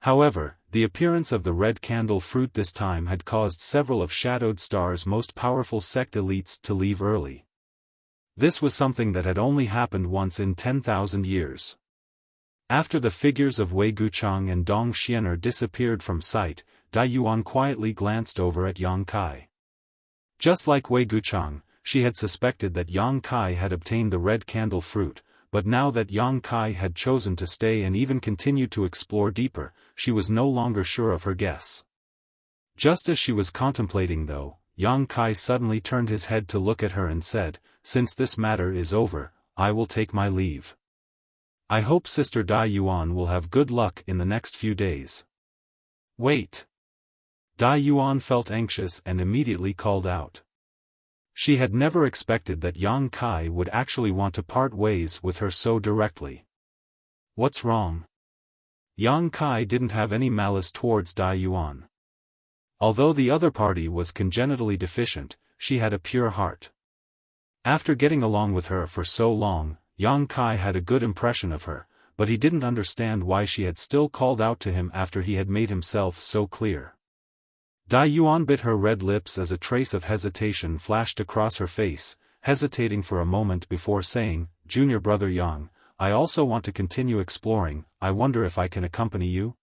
However, the appearance of the red candle fruit this time had caused several of Shadowed Star's most powerful sect elites to leave early. This was something that had only happened once in 10,000 years. After the figures of Wei Guchang and Dong Xianer disappeared from sight, Dai Yuan quietly glanced over at Yang Kai. Just like Wei Guchang, she had suspected that Yang Kai had obtained the red candle fruit, but now that Yang Kai had chosen to stay and even continue to explore deeper, she was no longer sure of her guess. Just as she was contemplating though, Yang Kai suddenly turned his head to look at her and said, "Since this matter is over, I will take my leave. I hope Sister Dai Yuan will have good luck in the next few days." "Wait." Dai Yuan felt anxious and immediately called out. She had never expected that Yang Kai would actually want to part ways with her so directly. "What's wrong?" Yang Kai didn't have any malice towards Dai Yuan. Although the other party was congenitally deficient, she had a pure heart. After getting along with her for so long, Yang Kai had a good impression of her, but he didn't understand why she had still called out to him after he had made himself so clear. Dai Yuan bit her red lips as a trace of hesitation flashed across her face, hesitating for a moment before saying, "Junior Brother Yang, I also want to continue exploring. I wonder if I can accompany you?"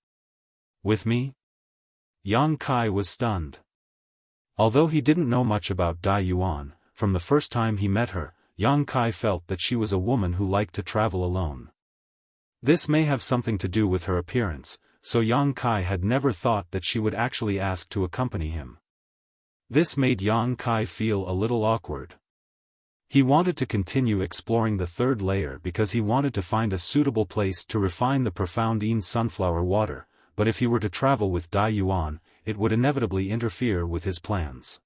"With me?" Yang Kai was stunned. Although he didn't know much about Dai Yuan, from the first time he met her, Yang Kai felt that she was a woman who liked to travel alone. This may have something to do with her appearance, so Yang Kai had never thought that she would actually ask to accompany him. This made Yang Kai feel a little awkward. He wanted to continue exploring the third layer because he wanted to find a suitable place to refine the profound Yin sunflower water, but if he were to travel with Dai Yuan, it would inevitably interfere with his plans.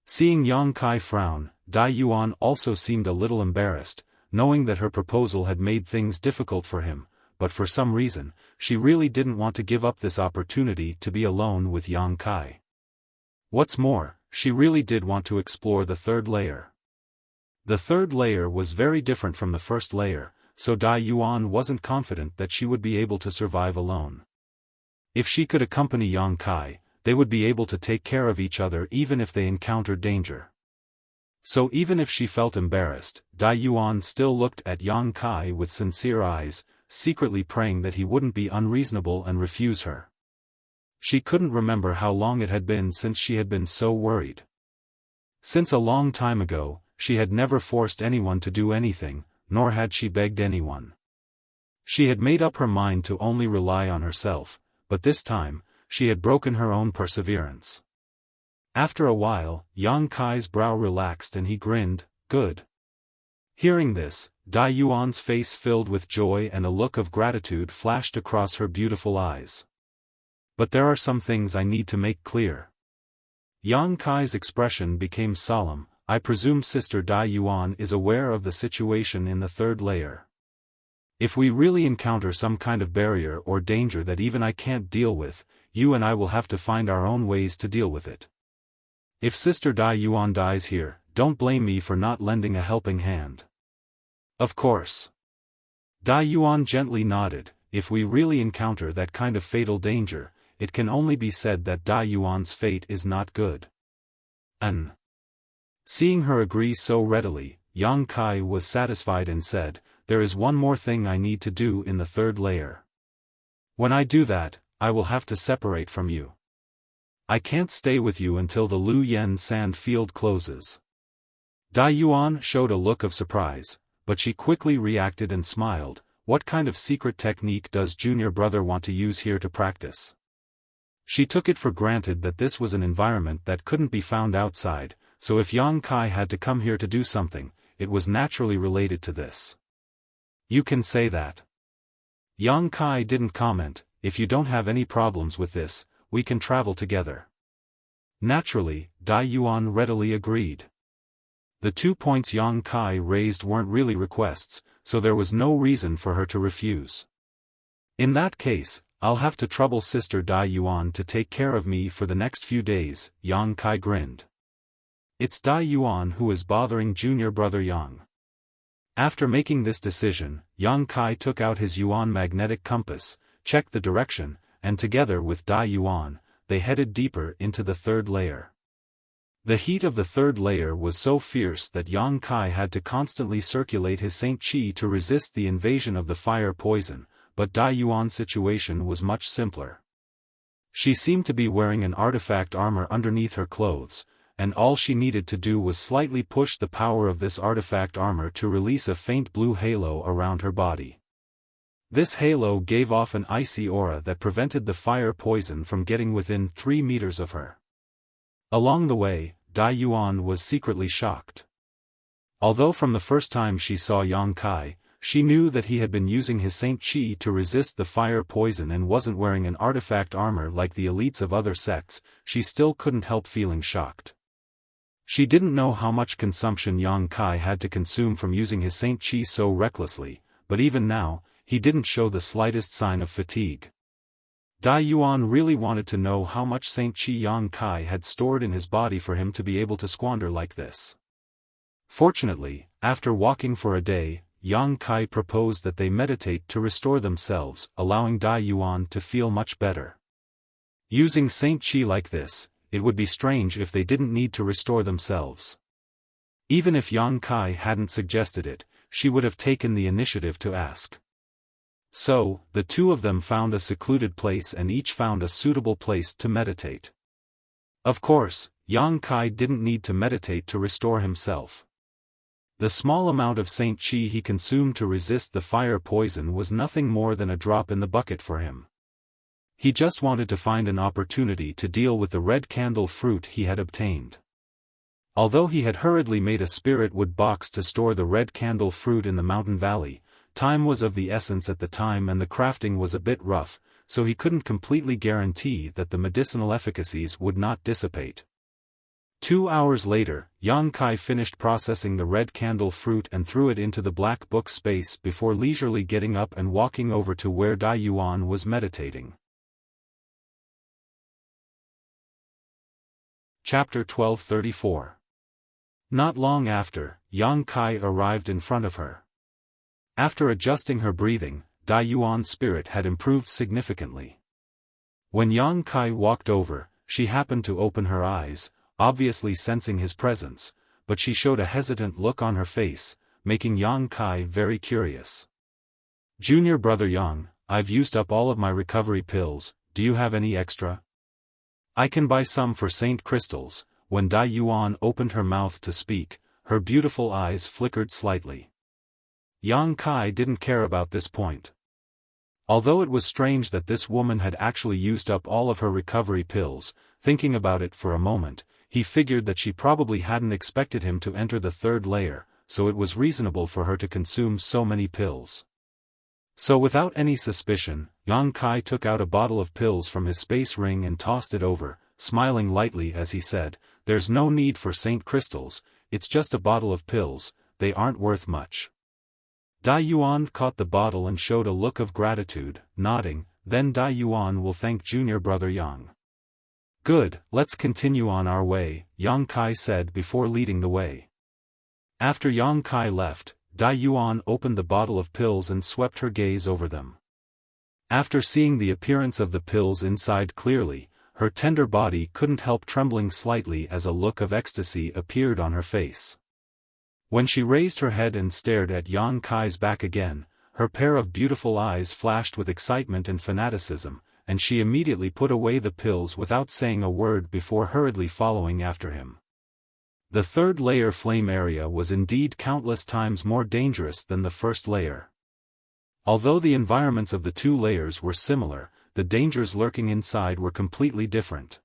Seeing Yang Kai frown, Dai Yuan also seemed a little embarrassed, knowing that her proposal had made things difficult for him, but for some reason, she really didn't want to give up this opportunity to be alone with Yang Kai. What's more, she really did want to explore the third layer. The third layer was very different from the first layer, so Dai Yuan wasn't confident that she would be able to survive alone. If she could accompany Yang Kai, they would be able to take care of each other even if they encountered danger. So even if she felt embarrassed, Dai Yuan still looked at Yang Kai with sincere eyes, secretly praying that he wouldn't be unreasonable and refuse her. She couldn't remember how long it had been since she had been so worried. Since a long time ago, she had never forced anyone to do anything, nor had she begged anyone. She had made up her mind to only rely on herself, but this time, she had broken her own perseverance. After a while, Yang Kai's brow relaxed and he grinned, "Good." Hearing this, Dai Yuan's face filled with joy and a look of gratitude flashed across her beautiful eyes. "But there are some things I need to make clear." Yang Kai's expression became solemn. "I presume Sister Dai Yuan is aware of the situation in the third layer. If we really encounter some kind of barrier or danger that even I can't deal with, you and I will have to find our own ways to deal with it. If Sister Dai Yuan dies here, don't blame me for not lending a helping hand." "Of course." Dai Yuan gently nodded. "If we really encounter that kind of fatal danger, it can only be said that Dai Yuan's fate is not good." Seeing her agree so readily, Yang Kai was satisfied and said, "There is one more thing I need to do in the third layer. When I do that, I will have to separate from you. I can't stay with you until the Lu Yen sand field closes." Dai Yuan showed a look of surprise, but she quickly reacted and smiled. What kind of secret technique does junior brother want to use here to practice? She took it for granted that this was an environment that couldn't be found outside, so if Yang Kai had to come here to do something, it was naturally related to this. "You can say that." Yang Kai didn't comment. "If you don't have any problems with this, we can travel together." Naturally, Dai Yuan readily agreed. The 2 points Yang Kai raised weren't really requests, so there was no reason for her to refuse. "In that case, I'll have to trouble Sister Dai Yuan to take care of me for the next few days," Yang Kai grinned. "It's Dai Yuan who is bothering junior brother Yang." After making this decision, Yang Kai took out his Yuan magnetic compass, checked the direction, and together with Dai Yuan, they headed deeper into the third layer. The heat of the third layer was so fierce that Yang Kai had to constantly circulate his Saint Qi to resist the invasion of the fire poison, but Dai Yuan's situation was much simpler. She seemed to be wearing an artifact armor underneath her clothes, and all she needed to do was slightly push the power of this artifact armor to release a faint blue halo around her body. This halo gave off an icy aura that prevented the fire poison from getting within 3 meters of her. Along the way, Dai Yuan was secretly shocked. Although from the first time she saw Yang Kai, she knew that he had been using his Saint Qi to resist the fire poison and wasn't wearing an artifact armor like the elites of other sects, she still couldn't help feeling shocked. She didn't know how much consumption Yang Kai had to consume from using his Saint Qi so recklessly, but even now, he didn't show the slightest sign of fatigue. Dai Yuan really wanted to know how much Saint Qi Yang Kai had stored in his body for him to be able to squander like this. Fortunately, after walking for a day, Yang Kai proposed that they meditate to restore themselves, allowing Dai Yuan to feel much better. Using Saint Qi like this, it would be strange if they didn't need to restore themselves. Even if Yang Kai hadn't suggested it, she would have taken the initiative to ask. So, the two of them found a secluded place and each found a suitable place to meditate. Of course, Yang Kai didn't need to meditate to restore himself. The small amount of Saint Qi he consumed to resist the fire poison was nothing more than a drop in the bucket for him. He just wanted to find an opportunity to deal with the red candle fruit he had obtained. Although he had hurriedly made a spirit wood box to store the red candle fruit in the mountain valley, time was of the essence at the time and the crafting was a bit rough, so he couldn't completely guarantee that the medicinal efficacies would not dissipate. 2 hours later, Yang Kai finished processing the red candle fruit and threw it into the black book space before leisurely getting up and walking over to where Dai Yuan was meditating. Chapter 1234. Not long after, Yang Kai arrived in front of her. After adjusting her breathing, Dai Yuan's spirit had improved significantly. When Yang Kai walked over, she happened to open her eyes, obviously sensing his presence, but she showed a hesitant look on her face, making Yang Kai very curious. "Junior brother Yang, I've used up all of my recovery pills, do you have any extra? I can buy some for Saint Crystals." When Dai Yuan opened her mouth to speak, her beautiful eyes flickered slightly. Yang Kai didn't care about this point. Although it was strange that this woman had actually used up all of her recovery pills, thinking about it for a moment, he figured that she probably hadn't expected him to enter the third layer, so it was reasonable for her to consume so many pills. So without any suspicion, Yang Kai took out a bottle of pills from his space ring and tossed it over, smiling lightly as he said, "There's no need for Saint Crystals, it's just a bottle of pills, they aren't worth much." Dai Yuan caught the bottle and showed a look of gratitude, nodding, "Then Dai Yuan will thank junior brother Yang." "Good, let's continue on our way," Yang Kai said before leading the way. After Yang Kai left, Dai Yuan opened the bottle of pills and swept her gaze over them. After seeing the appearance of the pills inside clearly, her tender body couldn't help trembling slightly as a look of ecstasy appeared on her face. When she raised her head and stared at Yang Kai's back again, her pair of beautiful eyes flashed with excitement and fanaticism, and she immediately put away the pills without saying a word before hurriedly following after him. The third layer flame area was indeed countless times more dangerous than the first layer. Although the environments of the two layers were similar, the dangers lurking inside were completely different.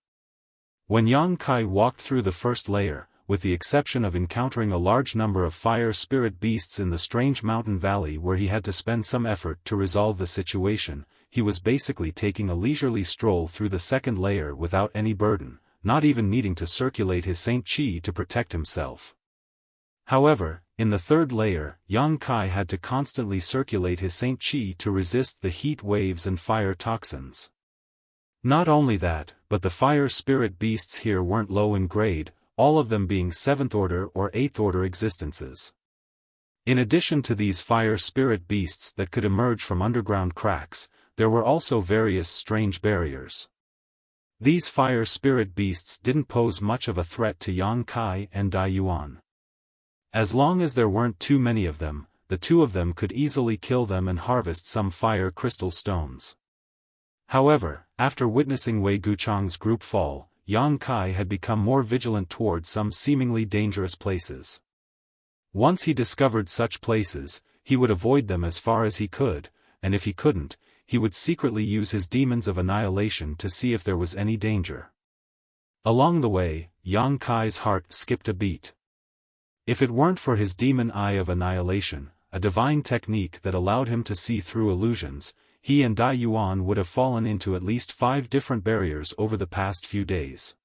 When Yang Kai walked through the first layer, with the exception of encountering a large number of fire spirit beasts in the strange mountain valley where he had to spend some effort to resolve the situation, he was basically taking a leisurely stroll through the second layer without any burden, not even needing to circulate his Saint Qi to protect himself. However, in the third layer, Yang Kai had to constantly circulate his Saint Qi to resist the heat waves and fire toxins. Not only that, but the fire spirit beasts here weren't low in grade, all of them being 7th order or 8th order existences. In addition to these fire spirit beasts that could emerge from underground cracks, there were also various strange barriers. These fire spirit beasts didn't pose much of a threat to Yang Kai and Dai Yuan. As long as there weren't too many of them, the two of them could easily kill them and harvest some fire crystal stones. However, after witnessing Wei Guchang's group fall, Yang Kai had become more vigilant towards some seemingly dangerous places. Once he discovered such places, he would avoid them as far as he could, and if he couldn't, he would secretly use his demons of annihilation to see if there was any danger. Along the way, Yang Kai's heart skipped a beat. If it weren't for his demon eye of annihilation, a divine technique that allowed him to see through illusions, he and Dai Yuan would have fallen into at least 5 different barriers over the past few days.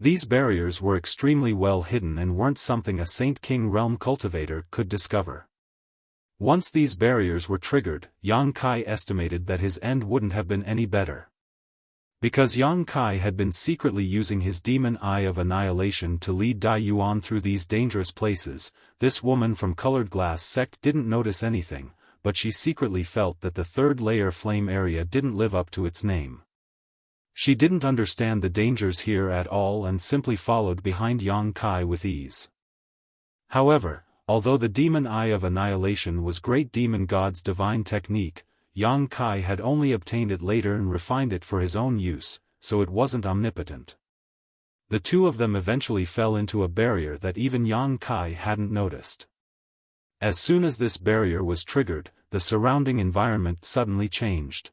These barriers were extremely well hidden and weren't something a Saint King realm cultivator could discover. Once these barriers were triggered, Yang Kai estimated that his end wouldn't have been any better. Because Yang Kai had been secretly using his demon eye of annihilation to lead Dai Yuan through these dangerous places, this woman from Colored Glass sect didn't notice anything, but she secretly felt that the third layer flame area didn't live up to its name. She didn't understand the dangers here at all and simply followed behind Yang Kai with ease. However, although the demon eye of annihilation was great demon god's divine technique, Yang Kai had only obtained it later and refined it for his own use, so it wasn't omnipotent. The two of them eventually fell into a barrier that even Yang Kai hadn't noticed. As soon as this barrier was triggered, the surrounding environment suddenly changed.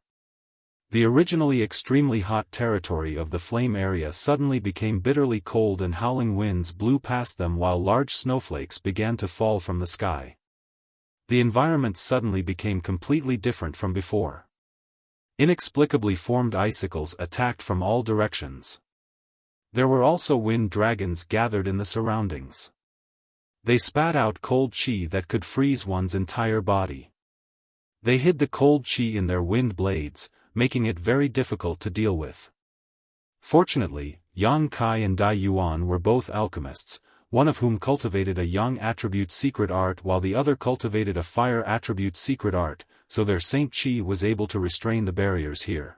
The originally extremely hot territory of the flame area suddenly became bitterly cold and howling winds blew past them while large snowflakes began to fall from the sky. The environment suddenly became completely different from before. Inexplicably formed icicles attacked from all directions. There were also wind dragons gathered in the surroundings. They spat out cold chi that could freeze one's entire body. They hid the cold chi in their wind blades, making it very difficult to deal with. Fortunately, Yang Kai and Dai Yuan were both alchemists, one of whom cultivated a yang attribute secret art while the other cultivated a fire attribute secret art, so their Saint Chi was able to restrain the barriers here.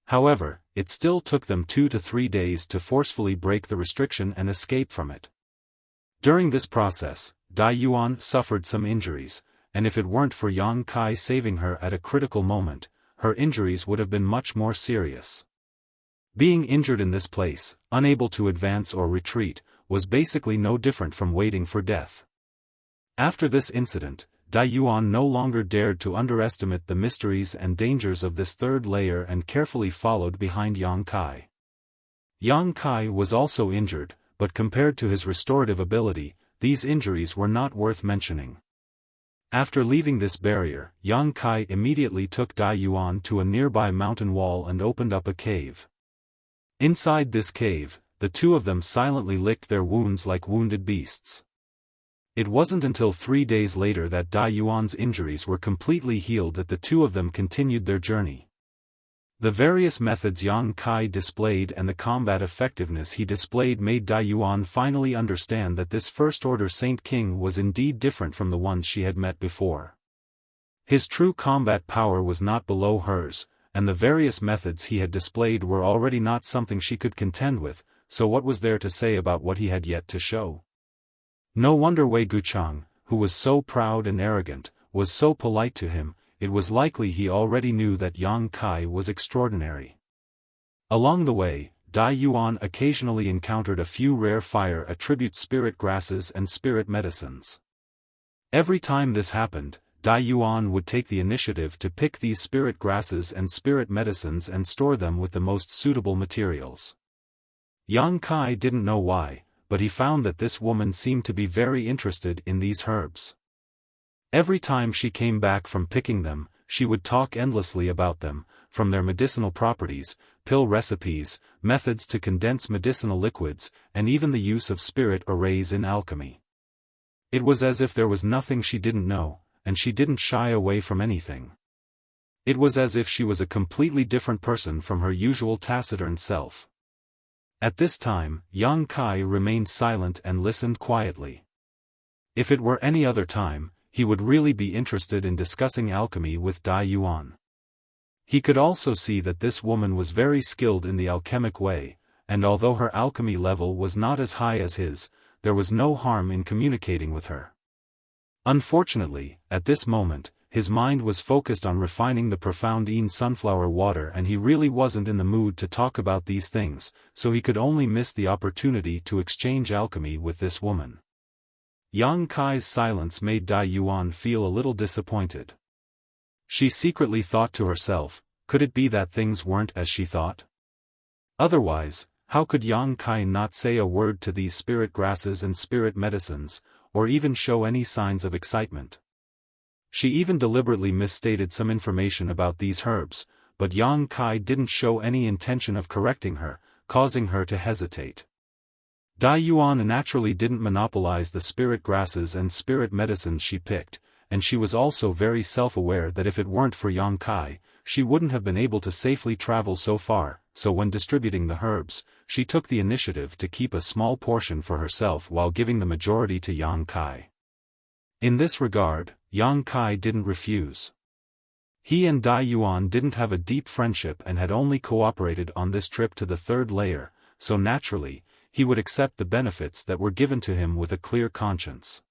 However, it still took them 2 to 3 days to forcefully break the restriction and escape from it. During this process, Dai Yuan suffered some injuries, and if it weren't for Yang Kai saving her at a critical moment, her injuries would have been much more serious. Being injured in this place, unable to advance or retreat, was basically no different from waiting for death. After this incident, Dai Yuan no longer dared to underestimate the mysteries and dangers of this third layer and carefully followed behind Yang Kai. Yang Kai was also injured, but compared to his restorative ability, these injuries were not worth mentioning. After leaving this barrier, Yang Kai immediately took Dai Yuan to a nearby mountain wall and opened up a cave. Inside this cave, the two of them silently licked their wounds like wounded beasts. It wasn't until 3 days later that Dai Yuan's injuries were completely healed that the two of them continued their journey. The various methods Yang Kai displayed and the combat effectiveness he displayed made Dai Yuan finally understand that this First-Order Saint King was indeed different from the ones she had met before. His true combat power was not below hers, and the various methods he had displayed were already not something she could contend with, so what was there to say about what he had yet to show? No wonder Wei Guchang, who was so proud and arrogant, was so polite to him. It was likely he already knew that Yang Kai was extraordinary. Along the way, Dai Yuan occasionally encountered a few rare fire attribute spirit grasses and spirit medicines. Every time this happened, Dai Yuan would take the initiative to pick these spirit grasses and spirit medicines and store them with the most suitable materials. Yang Kai didn't know why, but he found that this woman seemed to be very interested in these herbs. Every time she came back from picking them, she would talk endlessly about them, from their medicinal properties, pill recipes, methods to condense medicinal liquids, and even the use of spirit arrays in alchemy. It was as if there was nothing she didn't know, and she didn't shy away from anything. It was as if she was a completely different person from her usual taciturn self. At this time, Yang Kai remained silent and listened quietly. If it were any other time, he would really be interested in discussing alchemy with Dai Yuan. He could also see that this woman was very skilled in the alchemic way, and although her alchemy level was not as high as his, there was no harm in communicating with her. Unfortunately, at this moment, his mind was focused on refining the profound Yin sunflower water and he really wasn't in the mood to talk about these things, so he could only miss the opportunity to exchange alchemy with this woman. Yang Kai's silence made Dai Yuan feel a little disappointed. She secretly thought to herself, could it be that things weren't as she thought? Otherwise, how could Yang Kai not say a word to these spirit grasses and spirit medicines, or even show any signs of excitement? She even deliberately misstated some information about these herbs, but Yang Kai didn't show any intention of correcting her, causing her to hesitate. Dai Yuan naturally didn't monopolize the spirit grasses and spirit medicines she picked, and she was also very self-aware that if it weren't for Yang Kai, she wouldn't have been able to safely travel so far, so when distributing the herbs, she took the initiative to keep a small portion for herself while giving the majority to Yang Kai. In this regard, Yang Kai didn't refuse. He and Dai Yuan didn't have a deep friendship and had only cooperated on this trip to the third layer, so naturally, he would accept the benefits that were given to him with a clear conscience.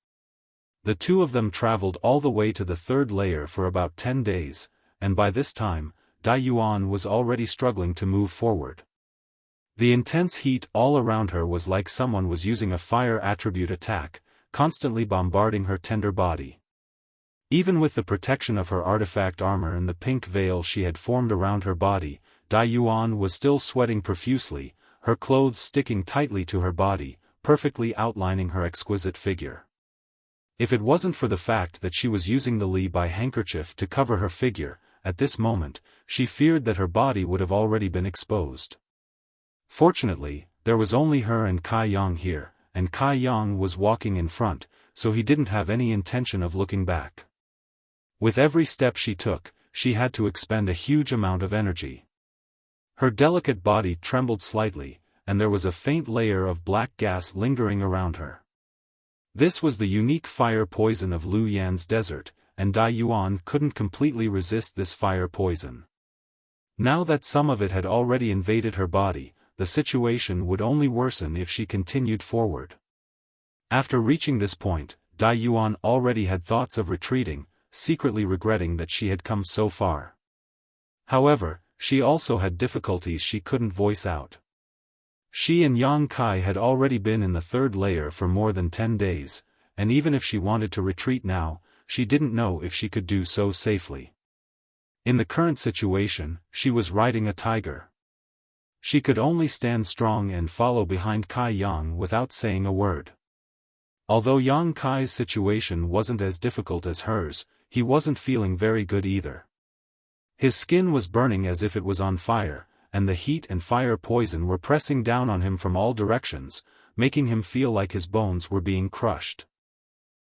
The two of them traveled all the way to the third layer for about 10 days, and by this time, Dai Yuan was already struggling to move forward. The intense heat all around her was like someone was using a fire attribute attack, constantly bombarding her tender body. Even with the protection of her artifact armor and the pink veil she had formed around her body, Dai Yuan was still sweating profusely, her clothes sticking tightly to her body, perfectly outlining her exquisite figure. If it wasn't for the fact that she was using the Li Bai handkerchief to cover her figure, at this moment, she feared that her body would have already been exposed. Fortunately, there was only her and Kai Yang here, and Kai Yang was walking in front, so he didn't have any intention of looking back. With every step she took, she had to expend a huge amount of energy. Her delicate body trembled slightly, and there was a faint layer of black gas lingering around her. This was the unique fire poison of Lu Yan's desert, and Dai Yuan couldn't completely resist this fire poison. Now that some of it had already invaded her body, the situation would only worsen if she continued forward. After reaching this point, Dai Yuan already had thoughts of retreating, secretly regretting that she had come so far. However, she also had difficulties she couldn't voice out. She and Yang Kai had already been in the third layer for more than 10 days, and even if she wanted to retreat now, she didn't know if she could do so safely. In the current situation, she was riding a tiger. She could only stand strong and follow behind Kai Yang without saying a word. Although Yang Kai's situation wasn't as difficult as hers, he wasn't feeling very good either. His skin was burning as if it was on fire, and the heat and fire poison were pressing down on him from all directions, making him feel like his bones were being crushed.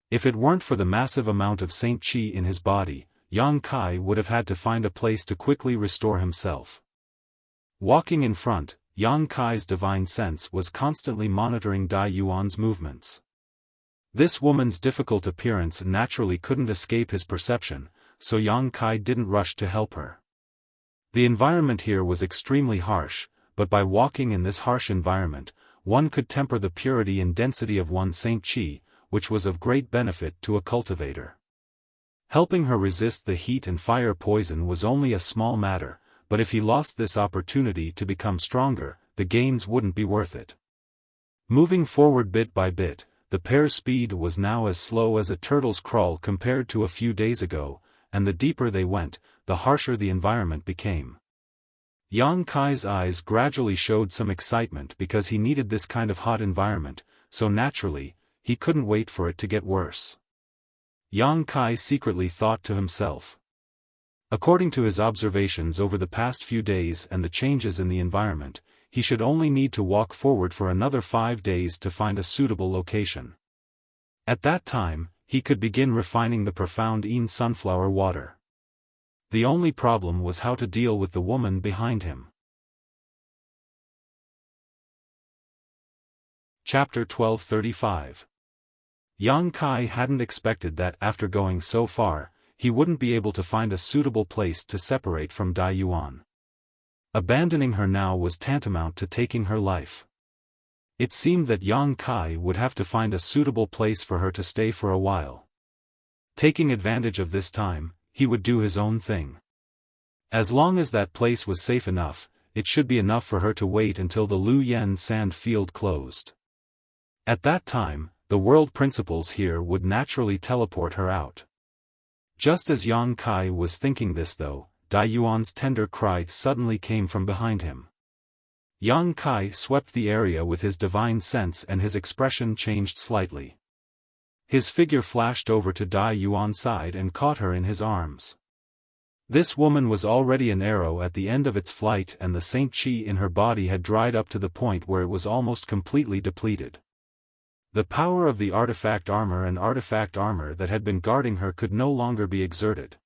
If it weren't for the massive amount of Saint Qi in his body, Yang Kai would have had to find a place to quickly restore himself. Walking in front, Yang Kai's divine sense was constantly monitoring Dai Yuan's movements. This woman's difficult appearance naturally couldn't escape his perception, so Yang Kai didn't rush to help her. The environment here was extremely harsh, but by walking in this harsh environment, one could temper the purity and density of one's Saint Qi, which was of great benefit to a cultivator. Helping her resist the heat and fire poison was only a small matter, but if he lost this opportunity to become stronger, the gains wouldn't be worth it. Moving forward bit by bit, the pair's speed was now as slow as a turtle's crawl compared to a few days ago, and the deeper they went, the harsher the environment became. Yang Kai's eyes gradually showed some excitement because he needed this kind of hot environment, so naturally, he couldn't wait for it to get worse. Yang Kai secretly thought to himself. According to his observations over the past few days and the changes in the environment, he should only need to walk forward for another 5 days to find a suitable location. At that time, he could begin refining the profound Yin sunflower water. The only problem was how to deal with the woman behind him. Chapter 1235. Yang Kai hadn't expected that after going so far, he wouldn't be able to find a suitable place to separate from Dai Yuan. Abandoning her now was tantamount to taking her life. It seemed that Yang Kai would have to find a suitable place for her to stay for a while. Taking advantage of this time, he would do his own thing. As long as that place was safe enough, it should be enough for her to wait until the Lu Yan sand field closed. At that time, the world principles here would naturally teleport her out. Just as Yang Kai was thinking this though, Dai Yuan's tender cry suddenly came from behind him. Yang Kai swept the area with his divine sense and his expression changed slightly. His figure flashed over to Dai Yuan's side and caught her in his arms. This woman was already an arrow at the end of its flight and the Saint Qi in her body had dried up to the point where it was almost completely depleted. The power of the artifact armor that had been guarding her could no longer be exerted.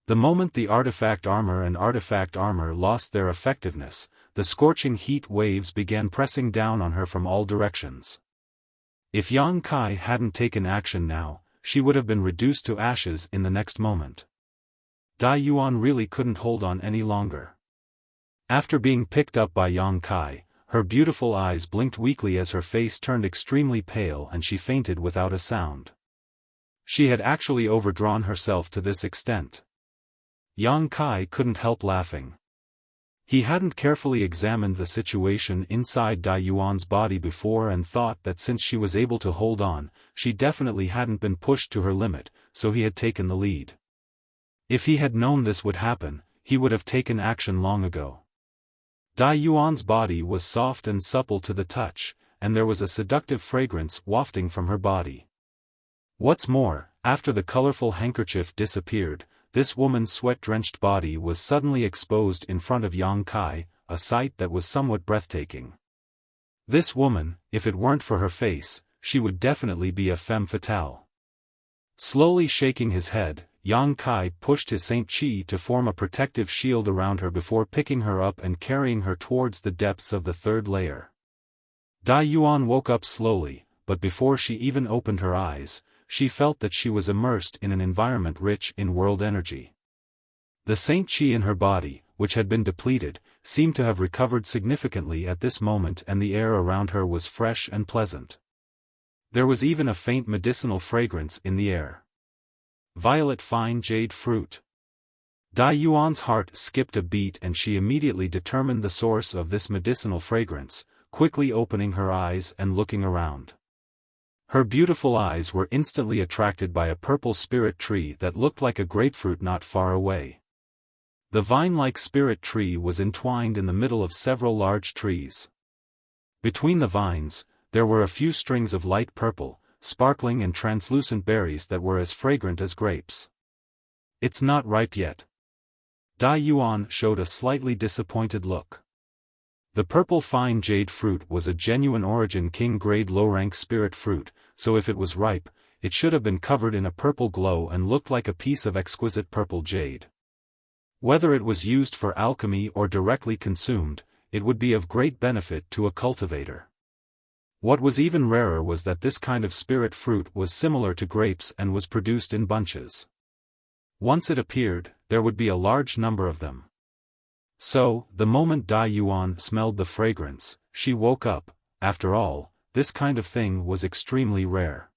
The moment the artifact armor lost their effectiveness, the scorching heat waves began pressing down on her from all directions. If Yang Kai hadn't taken action now, she would have been reduced to ashes in the next moment. Dai Yuan really couldn't hold on any longer. After being picked up by Yang Kai, her beautiful eyes blinked weakly as her face turned extremely pale and she fainted without a sound. She had actually overdrawn herself to this extent. Yang Kai couldn't help laughing. He hadn't carefully examined the situation inside Dai Yuan's body before and thought that since she was able to hold on, she definitely hadn't been pushed to her limit, so he had taken the lead. If he had known this would happen, he would have taken action long ago. Dai Yuan's body was soft and supple to the touch, and there was a seductive fragrance wafting from her body. What's more, after the colorful handkerchief disappeared, this woman's sweat-drenched body was suddenly exposed in front of Yang Kai, a sight that was somewhat breathtaking. This woman, if it weren't for her face, she would definitely be a femme fatale. Slowly shaking his head, Yang Kai pushed his Saint Qi to form a protective shield around her before picking her up and carrying her towards the depths of the third layer. Dai Yuan woke up slowly, but before she even opened her eyes, she felt that she was immersed in an environment rich in world energy. The Saint Qi in her body, which had been depleted, seemed to have recovered significantly at this moment, and the air around her was fresh and pleasant. There was even a faint medicinal fragrance in the air. Violet fine jade fruit. Dai Yuan's heart skipped a beat, and she immediately determined the source of this medicinal fragrance, quickly opening her eyes and looking around. Her beautiful eyes were instantly attracted by a purple spirit tree that looked like a grapefruit not far away. The vine-like spirit tree was entwined in the middle of several large trees. Between the vines, there were a few strings of light purple, sparkling and translucent berries that were as fragrant as grapes. "It's not ripe yet." Dai Yuan showed a slightly disappointed look. The purple fine jade fruit was a genuine origin king-grade low-rank spirit fruit, so if it was ripe, it should have been covered in a purple glow and looked like a piece of exquisite purple jade. Whether it was used for alchemy or directly consumed, it would be of great benefit to a cultivator. What was even rarer was that this kind of spirit fruit was similar to grapes and was produced in bunches. Once it appeared, there would be a large number of them. So, the moment Dai Yuan smelled the fragrance, she woke up. After all, this kind of thing was extremely rare.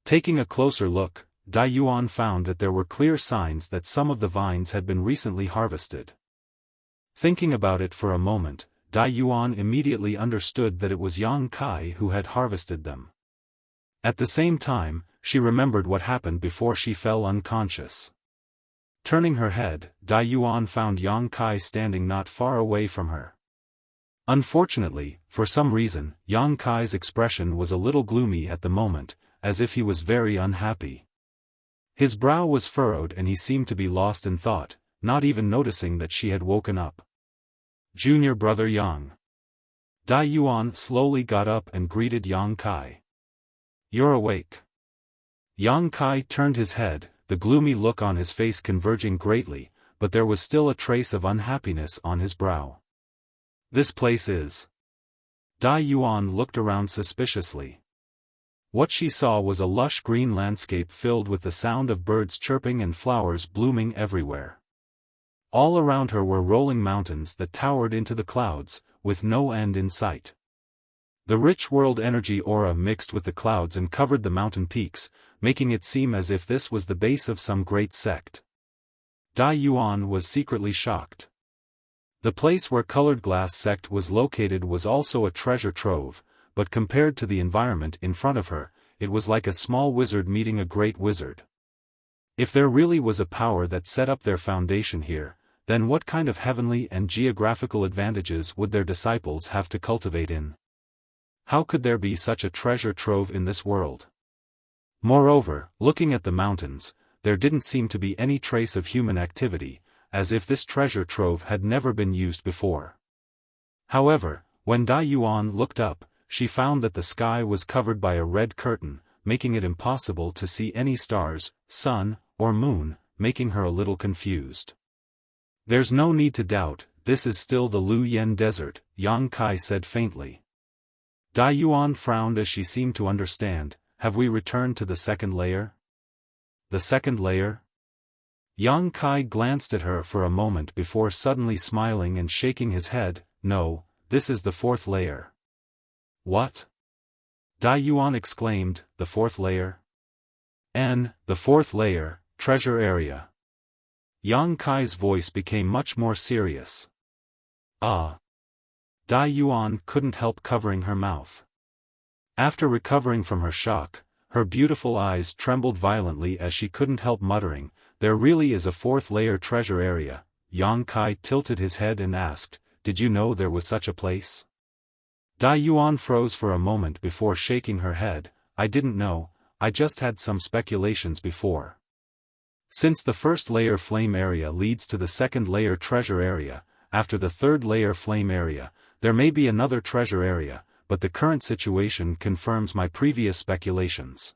Taking a closer look, Dai Yuan found that there were clear signs that some of the vines had been recently harvested. Thinking about it for a moment, Dai Yuan immediately understood that it was Yang Kai who had harvested them. At the same time, she remembered what happened before she fell unconscious. Turning her head, Dai Yuan found Yang Kai standing not far away from her. Unfortunately, for some reason, Yang Kai's expression was a little gloomy at the moment, as if he was very unhappy. His brow was furrowed and he seemed to be lost in thought, not even noticing that she had woken up. "Junior brother Yang." Dai Yuan slowly got up and greeted Yang Kai. "You're awake." Yang Kai turned his head, the gloomy look on his face converging greatly, but there was still a trace of unhappiness on his brow. "This place is..." Dai Yuan looked around suspiciously. What she saw was a lush green landscape filled with the sound of birds chirping and flowers blooming everywhere. All around her were rolling mountains that towered into the clouds, with no end in sight. The rich world energy aura mixed with the clouds and covered the mountain peaks, making it seem as if this was the base of some great sect. Dai Yuan was secretly shocked. The place where Colored Glass sect was located was also a treasure trove, but compared to the environment in front of her, it was like a small wizard meeting a great wizard. If there really was a power that set up their foundation here, then what kind of heavenly and geographical advantages would their disciples have to cultivate in? How could there be such a treasure trove in this world? Moreover, looking at the mountains, there didn't seem to be any trace of human activity, as if this treasure trove had never been used before. However, when Dai Yuan looked up, she found that the sky was covered by a red curtain, making it impossible to see any stars, sun, or moon, making her a little confused. "There's no need to doubt, this is still the Lu Yen Desert," Yang Kai said faintly. Dai Yuan frowned as she seemed to understand. "Have we returned to the second layer?" "The second layer?" Yang Kai glanced at her for a moment before suddenly smiling and shaking his head. "No, this is the fourth layer." "What?" Dai Yuan exclaimed, "The fourth layer?" The fourth layer, treasure area." Yang Kai's voice became much more serious. "Ah." Dai Yuan couldn't help covering her mouth. After recovering from her shock, her beautiful eyes trembled violently as she couldn't help muttering, "There really is a fourth layer treasure area." Yang Kai tilted his head and asked, "Did you know there was such a place?" Dai Yuan froze for a moment before shaking her head. "I didn't know, I just had some speculations before." Since the first layer flame area leads to the second layer treasure area, after the third layer flame area, there may be another treasure area, but the current situation confirms my previous speculations.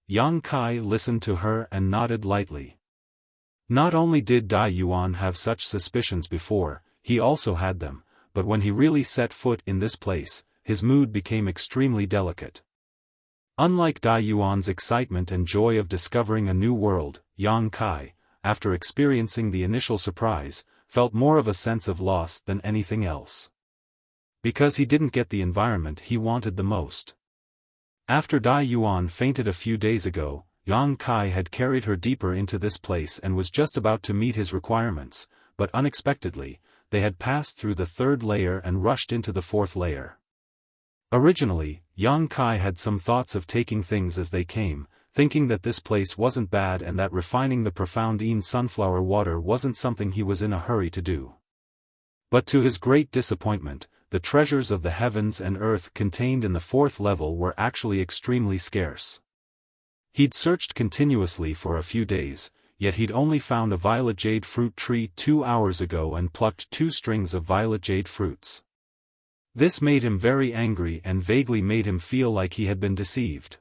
Yang Kai listened to her and nodded lightly. Not only did Dai Yuan have such suspicions before, he also had them, but when he really set foot in this place, his mood became extremely delicate. Unlike Dai Yuan's excitement and joy of discovering a new world, Yang Kai, after experiencing the initial surprise, felt more of a sense of loss than anything else. Because he didn't get the environment he wanted the most. After Dai Yuan fainted a few days ago, Yang Kai had carried her deeper into this place and was just about to meet his requirements, but unexpectedly, they had passed through the third layer and rushed into the fourth layer. Originally, Yang Kai had some thoughts of taking things as they came, thinking that this place wasn't bad and that refining the profound sunflower water wasn't something he was in a hurry to do. But to his great disappointment, the treasures of the heavens and earth contained in the fourth level were actually extremely scarce. He'd searched continuously for a few days, yet he'd only found a violet jade fruit tree 2 hours ago and plucked 2 strings of violet jade fruits. This made him very angry and vaguely made him feel like he had been deceived.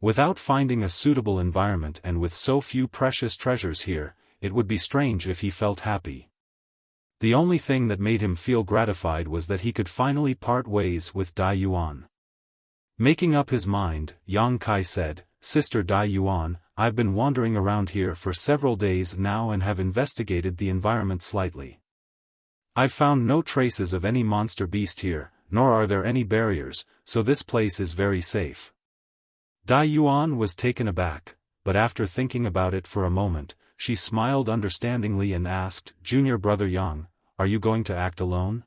Without finding a suitable environment and with so few precious treasures here, it would be strange if he felt happy. The only thing that made him feel gratified was that he could finally part ways with Dai Yuan. Making up his mind, Yang Kai said, "Sister Dai Yuan, I've been wandering around here for several days now and have investigated the environment slightly. I've found no traces of any monster beast here, nor are there any barriers, so this place is very safe." Dai Yuan was taken aback, but after thinking about it for a moment, she smiled understandingly and asked, "Junior brother Yang, are you going to act alone?"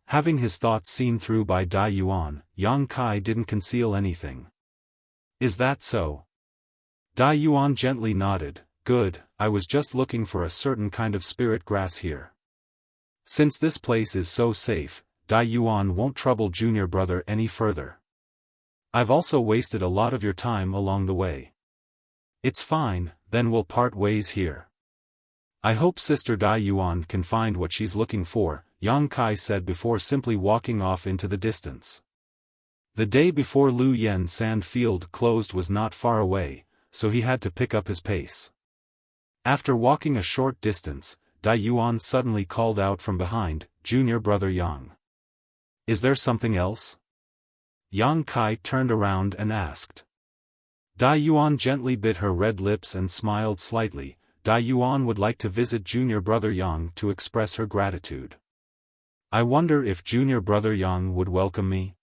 Having his thoughts seen through by Dai Yuan, Yang Kai didn't conceal anything. "Is that so?" Dai Yuan gently nodded. "Good, I was just looking for a certain kind of spirit grass here." Since this place is so safe, Dai Yuan won't trouble junior brother any further. "I've also wasted a lot of your time along the way." "It's fine, then we'll part ways here. I hope Sister Dai Yuan can find what she's looking for," Yang Kai said before simply walking off into the distance. The day before Lu Yen sand field closed was not far away, so he had to pick up his pace. After walking a short distance, Dai Yuan suddenly called out from behind, "Junior brother Yang. Is there something else?" Yang Kai turned around and asked. Dai Yuan gently bit her red lips and smiled slightly. Dai Yuan would like to visit junior brother Yang to express her gratitude. "I wonder if junior brother Yang would welcome me?"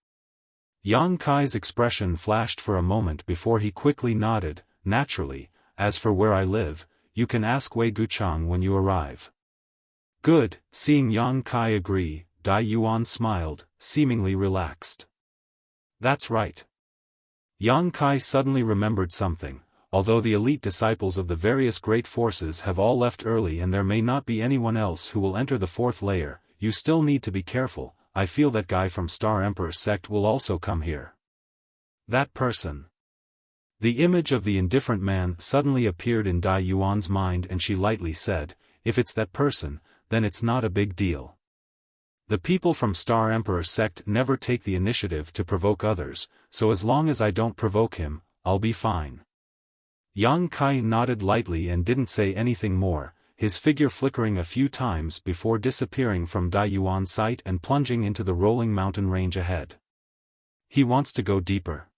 Yang Kai's expression flashed for a moment before he quickly nodded. "Naturally, as for where I live, you can ask Wei Guchang when you arrive." "Good." Seeing Yang Kai agree, Dai Yuan smiled, seemingly relaxed. "That's right." Yang Kai suddenly remembered something. Although the elite disciples of the various great forces have all left early and there may not be anyone else who will enter the fourth layer, you still need to be careful. I feel that guy from Star Emperor sect will also come here. That person. The image of the indifferent man suddenly appeared in Dai Yuan's mind and she lightly said, "If it's that person, then it's not a big deal. The people from Star Emperor sect never take the initiative to provoke others, so as long as I don't provoke him, I'll be fine." Yang Kai nodded lightly and didn't say anything more, his figure flickering a few times before disappearing from Dai Yuan's sight and plunging into the rolling mountain range ahead. "He wants to go deeper."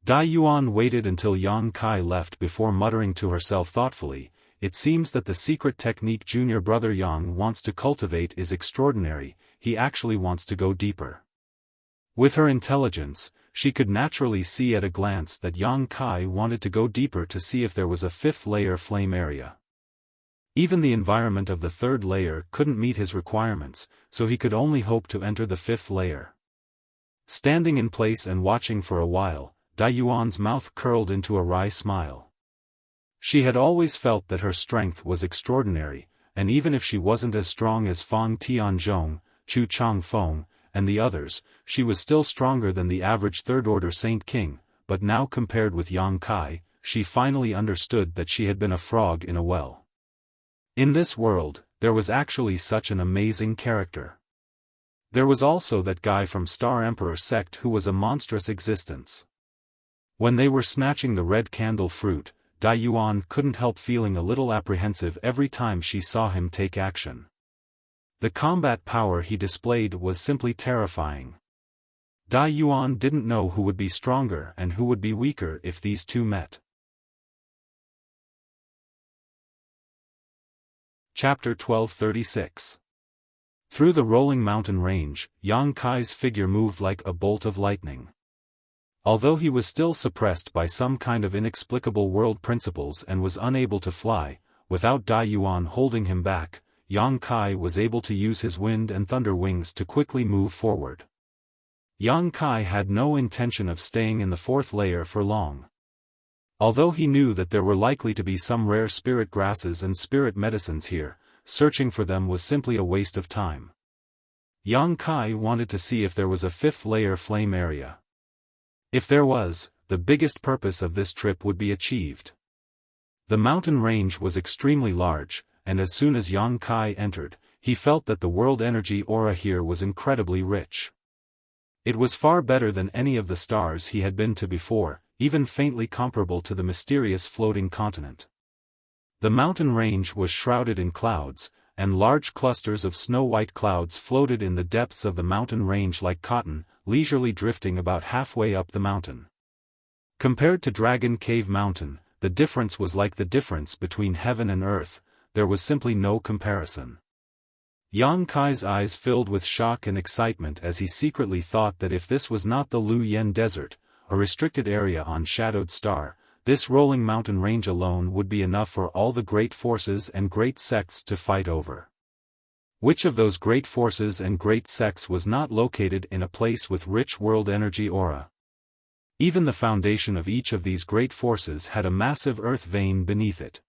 Dai Yuan waited until Yang Kai left before muttering to herself thoughtfully, "It seems that the secret technique junior brother Yang wants to cultivate is extraordinary, he actually wants to go deeper." With her intelligence, she could naturally see at a glance that Yang Kai wanted to go deeper to see if there was a fifth layer flame area. Even the environment of the third layer couldn't meet his requirements, so he could only hope to enter the fifth layer. Standing in place and watching for a while, Dai Yuan's mouth curled into a wry smile. She had always felt that her strength was extraordinary, and even if she wasn't as strong as Fang Tianzhong, Chu Changfeng, and the others, she was still stronger than the average third-order Saint King, but now compared with Yang Kai, she finally understood that she had been a frog in a well. In this world, there was actually such an amazing character. There was also that guy from Star Emperor sect who was a monstrous existence. When they were snatching the red candle fruit, Dai Yuan couldn't help feeling a little apprehensive every time she saw him take action. The combat power he displayed was simply terrifying. Dai Yuan didn't know who would be stronger and who would be weaker if these two met. Chapter 1236. Through the rolling mountain range, Yang Kai's figure moved like a bolt of lightning. Although he was still suppressed by some kind of inexplicable world principles and was unable to fly, without Dai Yuan holding him back, Yang Kai was able to use his wind and thunder wings to quickly move forward. Yang Kai had no intention of staying in the fourth layer for long. Although he knew that there were likely to be some rare spirit grasses and spirit medicines here, searching for them was simply a waste of time. Yang Kai wanted to see if there was a fifth layer flame area. If there was, the biggest purpose of this trip would be achieved. The mountain range was extremely large, and as soon as Yang Kai entered, he felt that the world energy aura here was incredibly rich. It was far better than any of the stars he had been to before, even faintly comparable to the mysterious floating continent. The mountain range was shrouded in clouds, and large clusters of snow-white clouds floated in the depths of the mountain range like cotton, leisurely drifting about halfway up the mountain. Compared to Dragon Cave Mountain, the difference was like the difference between heaven and earth. There was simply no comparison. Yang Kai's eyes filled with shock and excitement as he secretly thought that if this was not the Lu Yen Desert, a restricted area on Shadowed Star, this rolling mountain range alone would be enough for all the great forces and great sects to fight over. Which of those great forces and great sects was not located in a place with rich world energy aura? Even the foundation of each of these great forces had a massive earth vein beneath it.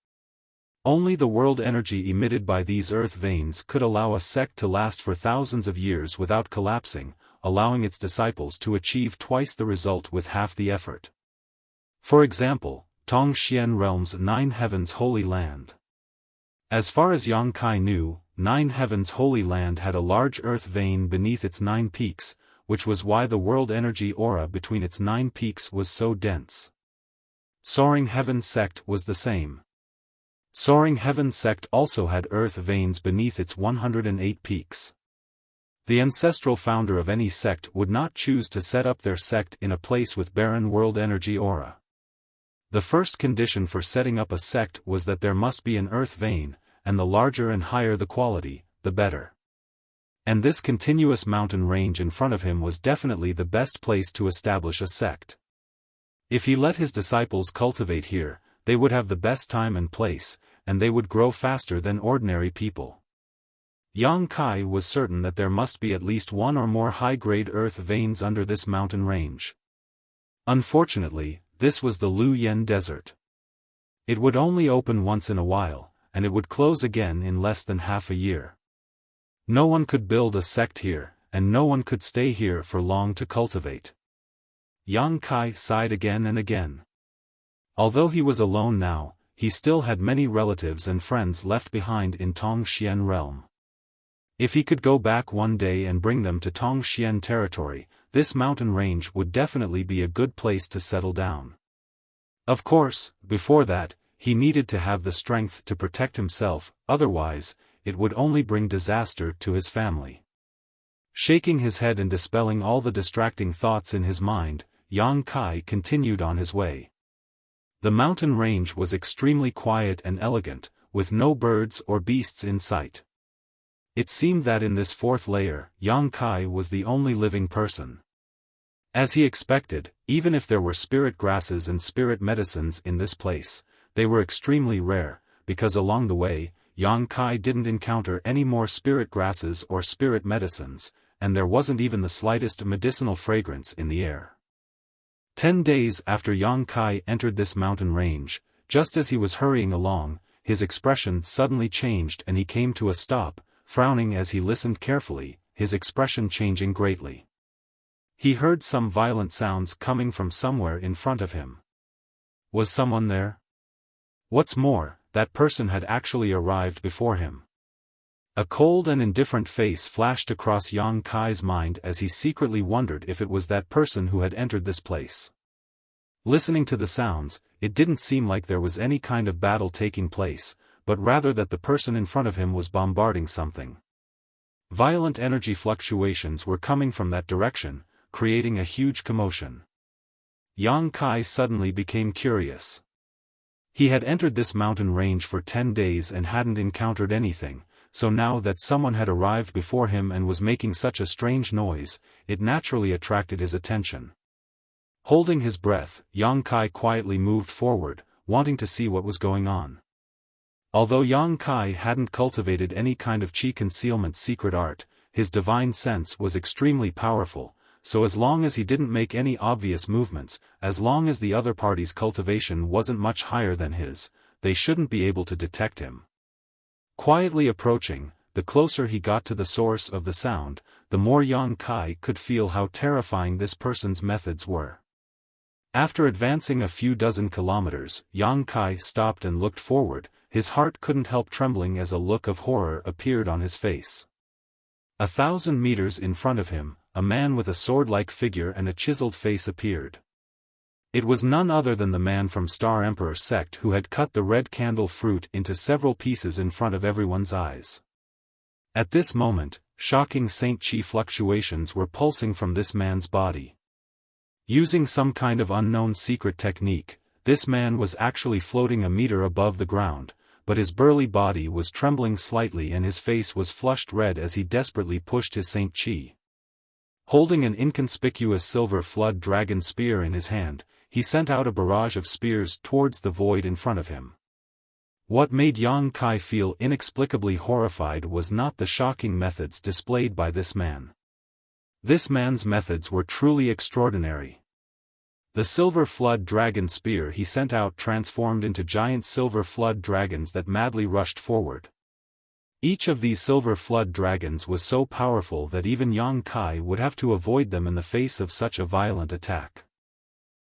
Only the world energy emitted by these earth veins could allow a sect to last for thousands of years without collapsing, allowing its disciples to achieve twice the result with half the effort. For example, Tongxian Realm's Nine Heavens Holy Land. As far as Yang Kai knew, Nine Heavens Holy Land had a large earth vein beneath its 9 peaks, which was why the world energy aura between its 9 peaks was so dense. Soaring Heaven Sect was the same. Soaring Heaven Sect also had earth veins beneath its 108 peaks. The ancestral founder of any sect would not choose to set up their sect in a place with barren world energy aura. The first condition for setting up a sect was that there must be an earth vein, and the larger and higher the quality, the better. And this continuous mountain range in front of him was definitely the best place to establish a sect. If he let his disciples cultivate here, they would have the best time and place, and they would grow faster than ordinary people. Yang Kai was certain that there must be at least one or more high-grade earth veins under this mountain range. Unfortunately, this was the Lu Yen Desert. It would only open once in a while, and it would close again in less than half a year. No one could build a sect here, and no one could stay here for long to cultivate. Yang Kai sighed again and again. Although he was alone now, he still had many relatives and friends left behind in Tongxian Realm. If he could go back one day and bring them to Tongxian territory, this mountain range would definitely be a good place to settle down. Of course, before that, he needed to have the strength to protect himself, otherwise, it would only bring disaster to his family. Shaking his head and dispelling all the distracting thoughts in his mind, Yang Kai continued on his way. The mountain range was extremely quiet and elegant, with no birds or beasts in sight. It seemed that in this fourth layer, Yang Kai was the only living person. As he expected, even if there were spirit grasses and spirit medicines in this place, they were extremely rare, because along the way, Yang Kai didn't encounter any more spirit grasses or spirit medicines, and there wasn't even the slightest medicinal fragrance in the air. 10 days after Yang Kai entered this mountain range, just as he was hurrying along, his expression suddenly changed and he came to a stop, frowning as he listened carefully, his expression changing greatly. He heard some violent sounds coming from somewhere in front of him. Was someone there? What's more, that person had actually arrived before him. A cold and indifferent face flashed across Yang Kai's mind as he secretly wondered if it was that person who had entered this place. Listening to the sounds, it didn't seem like there was any kind of battle taking place, but rather that the person in front of him was bombarding something. Violent energy fluctuations were coming from that direction, creating a huge commotion. Yang Kai suddenly became curious. He had entered this mountain range for 10 days and hadn't encountered anything, so now that someone had arrived before him and was making such a strange noise, it naturally attracted his attention. Holding his breath, Yang Kai quietly moved forward, wanting to see what was going on. Although Yang Kai hadn't cultivated any kind of qi concealment secret art, his divine sense was extremely powerful, so as long as he didn't make any obvious movements, as long as the other party's cultivation wasn't much higher than his, they shouldn't be able to detect him. Quietly approaching, the closer he got to the source of the sound, the more Yang Kai could feel how terrifying this person's methods were. After advancing a few dozen kilometers, Yang Kai stopped and looked forward. His heart couldn't help trembling as a look of horror appeared on his face. 1,000 meters in front of him, a man with a sword-like figure and a chiseled face appeared. It was none other than the man from Star Emperor sect who had cut the red candle fruit into several pieces in front of everyone's eyes. At this moment, shocking Saint Qi fluctuations were pulsing from this man's body. Using some kind of unknown secret technique, this man was actually floating a meter above the ground, but his burly body was trembling slightly and his face was flushed red as he desperately pushed his Saint Qi. Holding an inconspicuous silver flood dragon spear in his hand, he sent out a barrage of spears towards the void in front of him. What made Yang Kai feel inexplicably horrified was not the shocking methods displayed by this man. This man's methods were truly extraordinary. The silver flood dragon spear he sent out transformed into giant silver flood dragons that madly rushed forward. Each of these silver flood dragons was so powerful that even Yang Kai would have to avoid them in the face of such a violent attack.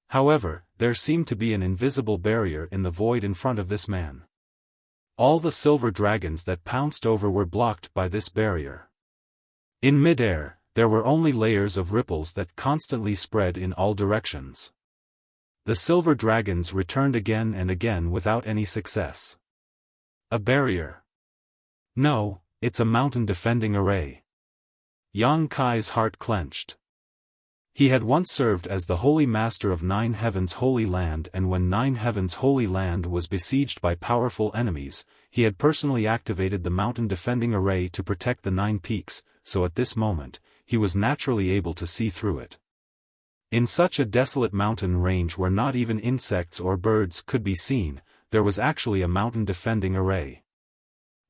However, there seemed to be an invisible barrier in the void in front of this man. All the silver dragons that pounced over were blocked by this barrier. In mid-air, there were only layers of ripples that constantly spread in all directions. The silver dragons returned again and again without any success. A barrier. No, it's a mountain defending array. Yang Kai's heart clenched. He had once served as the Holy Master of Nine Heavens' Holy Land, and when Nine Heavens' Holy Land was besieged by powerful enemies, he had personally activated the mountain defending array to protect the 9 peaks, so at this moment, he was naturally able to see through it. In such a desolate mountain range where not even insects or birds could be seen, there was actually a mountain defending array.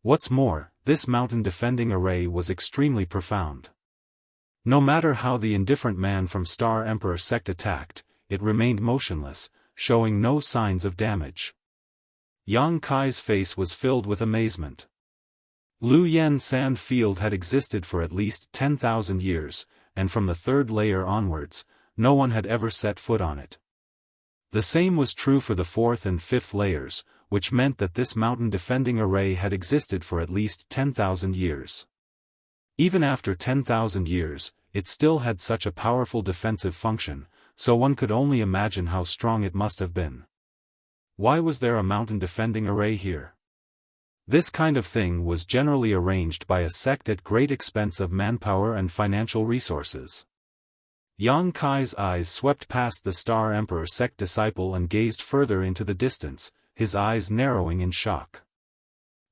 What's more, this mountain defending array was extremely profound. No matter how the indifferent man from Star Emperor sect attacked, it remained motionless, showing no signs of damage. Yang Kai's face was filled with amazement. Lu Yen Sand Field had existed for at least 10,000 years, and from the 3rd layer onwards, no one had ever set foot on it. The same was true for the 4th and 5th layers, which meant that this mountain defending array had existed for at least 10,000 years. Even after 10,000 years, it still had such a powerful defensive function, so one could only imagine how strong it must have been. Why was there a mountain defending array here? This kind of thing was generally arranged by a sect at great expense of manpower and financial resources. Yang Kai's eyes swept past the Star Emperor sect disciple and gazed further into the distance, his eyes narrowing in shock.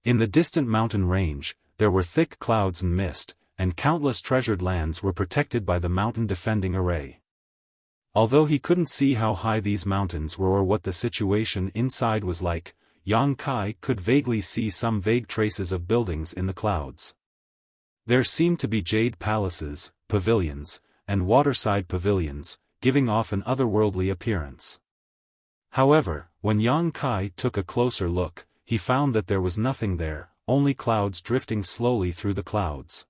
In the distant mountain range, there were thick clouds and mist, and countless treasured lands were protected by the mountain defending array. Although he couldn't see how high these mountains were or what the situation inside was like, Yang Kai could vaguely see some vague traces of buildings in the clouds. There seemed to be jade palaces, pavilions, and waterside pavilions, giving off an otherworldly appearance. However, when Yang Kai took a closer look, he found that there was nothing there, only clouds drifting slowly through the clouds.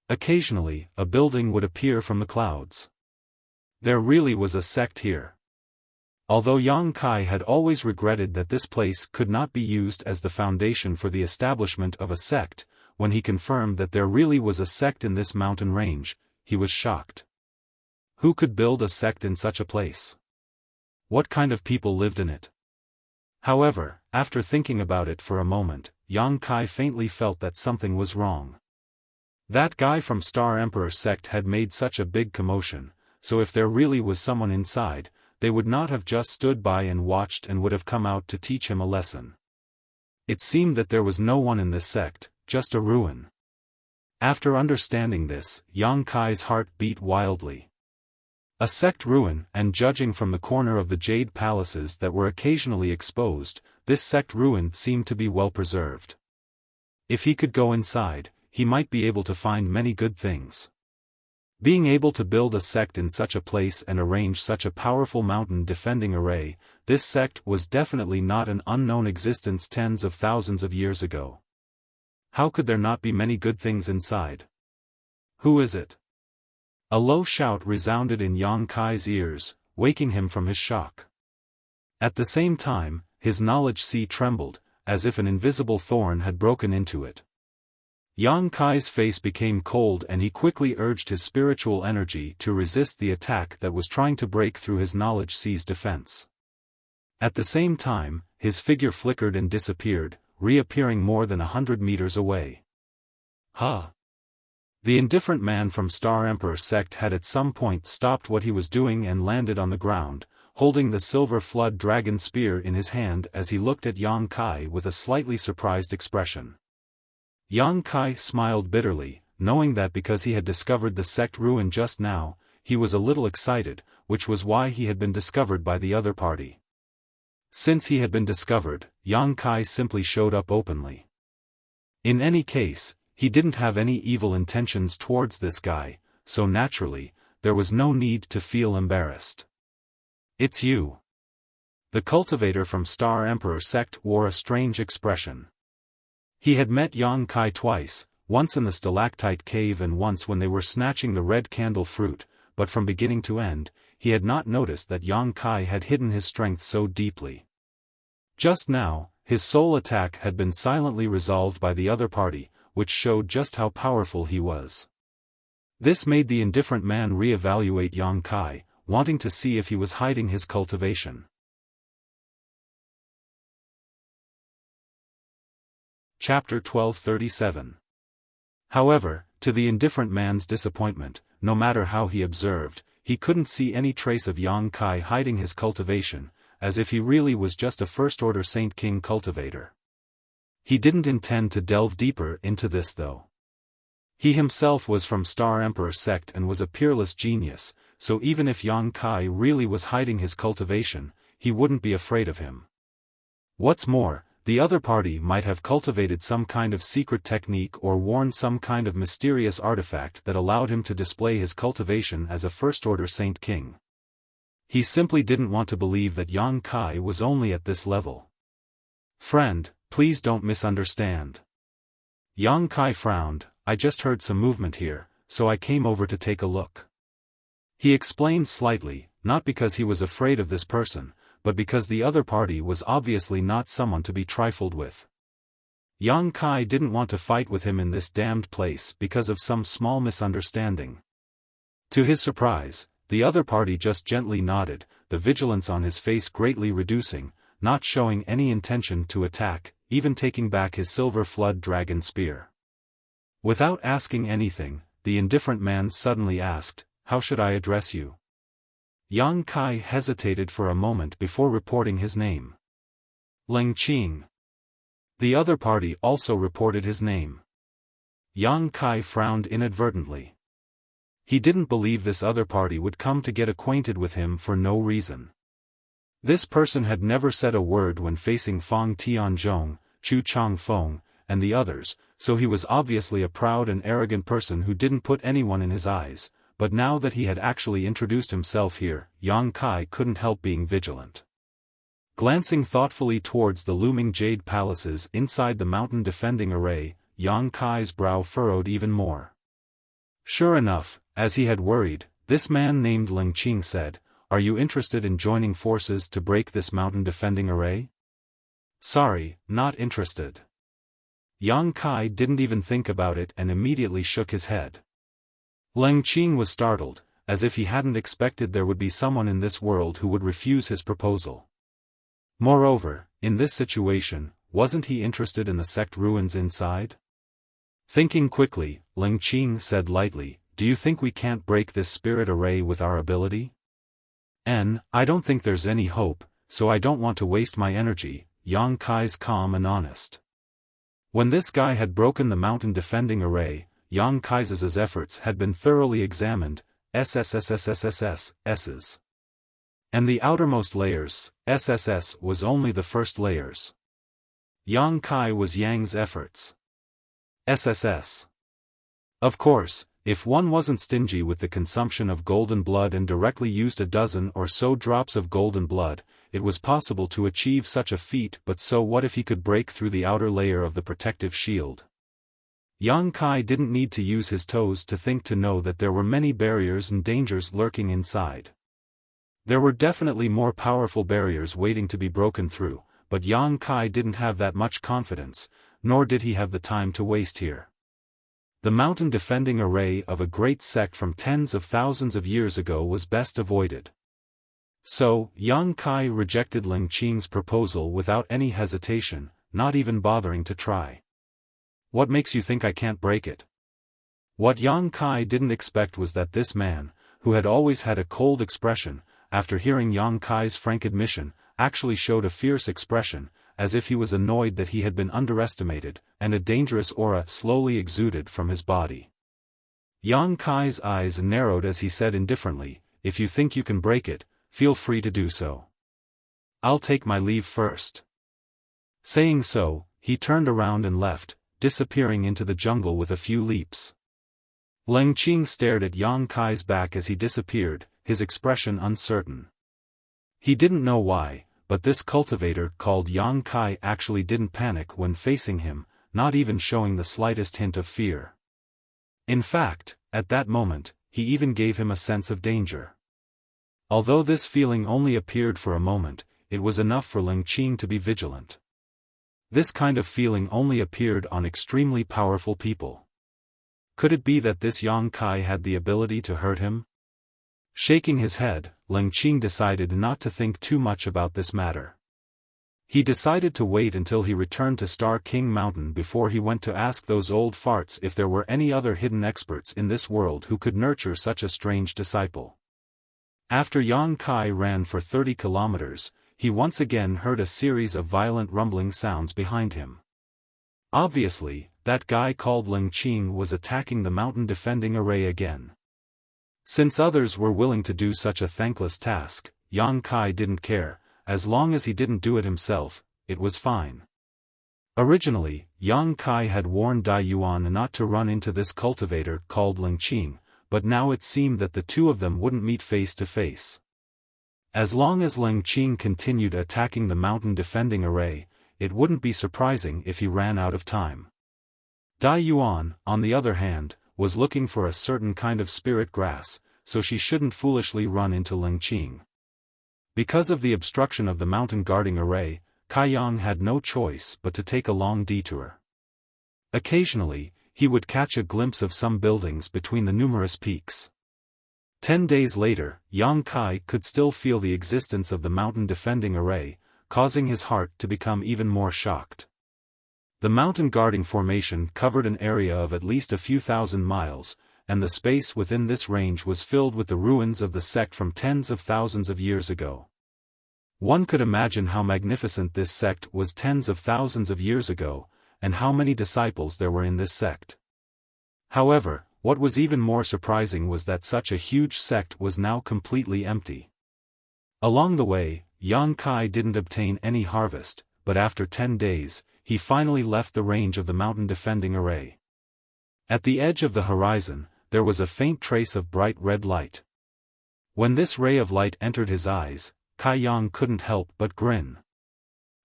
Occasionally, a building would appear from the clouds. There really was a sect here. Although Yang Kai had always regretted that this place could not be used as the foundation for the establishment of a sect, when he confirmed that there really was a sect in this mountain range, he was shocked. Who could build a sect in such a place? What kind of people lived in it? However, after thinking about it for a moment, Yang Kai faintly felt that something was wrong. That guy from Star Emperor sect had made such a big commotion, so if there really was someone inside, they would not have just stood by and watched and would have come out to teach him a lesson. It seemed that there was no one in this sect, just a ruin. After understanding this, Yang Kai's heart beat wildly. A sect ruin, and judging from the corner of the jade palaces that were occasionally exposed, this sect ruin seemed to be well preserved. If he could go inside, he might be able to find many good things. Being able to build a sect in such a place and arrange such a powerful mountain defending array, this sect was definitely not an unknown existence tens of thousands of years ago. How could there not be many good things inside? Who is it? A low shout resounded in Yang Kai's ears, waking him from his shock. At the same time, his knowledge sea trembled, as if an invisible thorn had broken into it. Yang Kai's face became cold and he quickly urged his spiritual energy to resist the attack that was trying to break through his knowledge sea's defense. At the same time, his figure flickered and disappeared, reappearing more than 100 meters away. Huh! The indifferent man from Star Emperor sect had at some point stopped what he was doing and landed on the ground, holding the silver flood dragon spear in his hand as he looked at Yang Kai with a slightly surprised expression. Yang Kai smiled bitterly, knowing that because he had discovered the sect ruin just now, he was a little excited, which was why he had been discovered by the other party. Since he had been discovered, Yang Kai simply showed up openly. In any case, he didn't have any evil intentions towards this guy, so naturally, there was no need to feel embarrassed. It's you. The cultivator from Star Emperor sect wore a strange expression. He had met Yang Kai twice, once in the stalactite cave and once when they were snatching the red candle fruit, but from beginning to end, he had not noticed that Yang Kai had hidden his strength so deeply. Just now, his soul attack had been silently resolved by the other party, which showed just how powerful he was. This made the indifferent man re-evaluate Yang Kai, wanting to see if he was hiding his cultivation. Chapter 1237. However, to the indifferent man's disappointment, no matter how he observed, he couldn't see any trace of Yang Kai hiding his cultivation, as if he really was just a first-order Saint King cultivator. He didn't intend to delve deeper into this though. He himself was from Star Emperor sect and was a peerless genius, so even if Yang Kai really was hiding his cultivation, he wouldn't be afraid of him. What's more, the other party might have cultivated some kind of secret technique or worn some kind of mysterious artifact that allowed him to display his cultivation as a first-order Saint King. He simply didn't want to believe that Yang Kai was only at this level. Friend, please don't misunderstand. Yang Kai frowned. I just heard some movement here, so I came over to take a look. He explained slightly, not because he was afraid of this person, but because the other party was obviously not someone to be trifled with. Yang Kai didn't want to fight with him in this damned place because of some small misunderstanding. To his surprise, the other party just gently nodded, the vigilance on his face greatly reducing, not showing any intention to attack, even taking back his silver flood dragon spear. Without asking anything, the indifferent man suddenly asked, "How should I address you?" Yang Kai hesitated for a moment before reporting his name. Ling Qing. The other party also reported his name. Yang Kai frowned inadvertently. He didn't believe this other party would come to get acquainted with him for no reason. This person had never said a word when facing Fang Tianzhong, Chu Changfeng, and the others, so he was obviously a proud and arrogant person who didn't put anyone in his eyes, but now that he had actually introduced himself here, Yang Kai couldn't help being vigilant. Glancing thoughtfully towards the looming jade palaces inside the mountain defending array, Yang Kai's brow furrowed even more. Sure enough, as he had worried, this man named Ling Qing said, "Are you interested in joining forces to break this mountain defending array?" "Sorry, not interested." Yang Kai didn't even think about it and immediately shook his head. Ling Qing was startled, as if he hadn't expected there would be someone in this world who would refuse his proposal. Moreover, in this situation, wasn't he interested in the sect ruins inside? Thinking quickly, Ling Qing said lightly, do you think we can't break this spirit array with our ability? I don't think there's any hope, so I don't want to waste my energy, Yang Kai's calm and honest. When this guy had broken the mountain defending array, Yang Kai's efforts had been thoroughly examined, SSSSSSS's. And the outermost layers, SSS, was only the first layers. Yang Kai was Yang's efforts. SSS. Of course, if one wasn't stingy with the consumption of golden blood and directly used a dozen or so drops of golden blood, it was possible to achieve such a feat, but so what if he could break through the outer layer of the protective shield? Yang Kai didn't need to use his toes to think to know that there were many barriers and dangers lurking inside. There were definitely more powerful barriers waiting to be broken through, but Yang Kai didn't have that much confidence, nor did he have the time to waste here. The mountain defending array of a great sect from tens of thousands of years ago was best avoided. So, Yang Kai rejected Ling Qing's proposal without any hesitation, not even bothering to try. What makes you think I can't break it? What Yang Kai didn't expect was that this man, who had always had a cold expression, after hearing Yang Kai's frank admission, actually showed a fierce expression, as if he was annoyed that he had been underestimated, and a dangerous aura slowly exuded from his body. Yang Kai's eyes narrowed as he said indifferently, if you think you can break it, feel free to do so. I'll take my leave first. Saying so, he turned around and left, disappearing into the jungle with a few leaps. Ling Qing stared at Yang Kai's back as he disappeared, his expression uncertain. He didn't know why, but this cultivator called Yang Kai actually didn't panic when facing him, not even showing the slightest hint of fear. In fact, at that moment, he even gave him a sense of danger. Although this feeling only appeared for a moment, it was enough for Ling Qing to be vigilant. This kind of feeling only appeared on extremely powerful people. Could it be that this Yang Kai had the ability to hurt him? Shaking his head, Ling Qing decided not to think too much about this matter. He decided to wait until he returned to Star King Mountain before he went to ask those old farts if there were any other hidden experts in this world who could nurture such a strange disciple. After Yang Kai ran for 30 kilometers, he once again heard a series of violent rumbling sounds behind him. Obviously, that guy called Ling Qing was attacking the mountain defending array again. Since others were willing to do such a thankless task, Yang Kai didn't care, as long as he didn't do it himself, it was fine. Originally, Yang Kai had warned Dai Yuan not to run into this cultivator called Ling Qing, but now it seemed that the two of them wouldn't meet face to face. As long as Ling Qing continued attacking the mountain defending array, it wouldn't be surprising if he ran out of time. Dai Yuan, on the other hand, was looking for a certain kind of spirit grass, so she shouldn't foolishly run into Ling Qing. Because of the obstruction of the mountain guarding array, Kai Yang had no choice but to take a long detour. Occasionally, he would catch a glimpse of some buildings between the numerous peaks. 10 days later, Yang Kai could still feel the existence of the mountain defending array, causing his heart to become even more shocked. The mountain guarding formation covered an area of at least a few thousand miles, and the space within this range was filled with the ruins of the sect from tens of thousands of years ago. One could imagine how magnificent this sect was tens of thousands of years ago, and how many disciples there were in this sect. However, what was even more surprising was that such a huge sect was now completely empty. Along the way, Yang Kai didn't obtain any harvest, but after 10 days, he finally left the range of the mountain defending array. At the edge of the horizon, there was a faint trace of bright red light. When this ray of light entered his eyes, Kai Yang couldn't help but grin.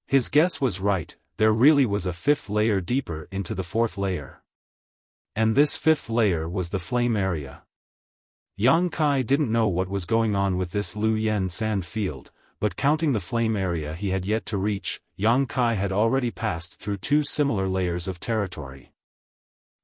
His guess was right, there really was a fifth layer deeper into the fourth layer. And this fifth layer was the flame area. Yang Kai didn't know what was going on with this Lu Yen sand field, but counting the flame area he had yet to reach, Yang Kai had already passed through 2 similar layers of territory.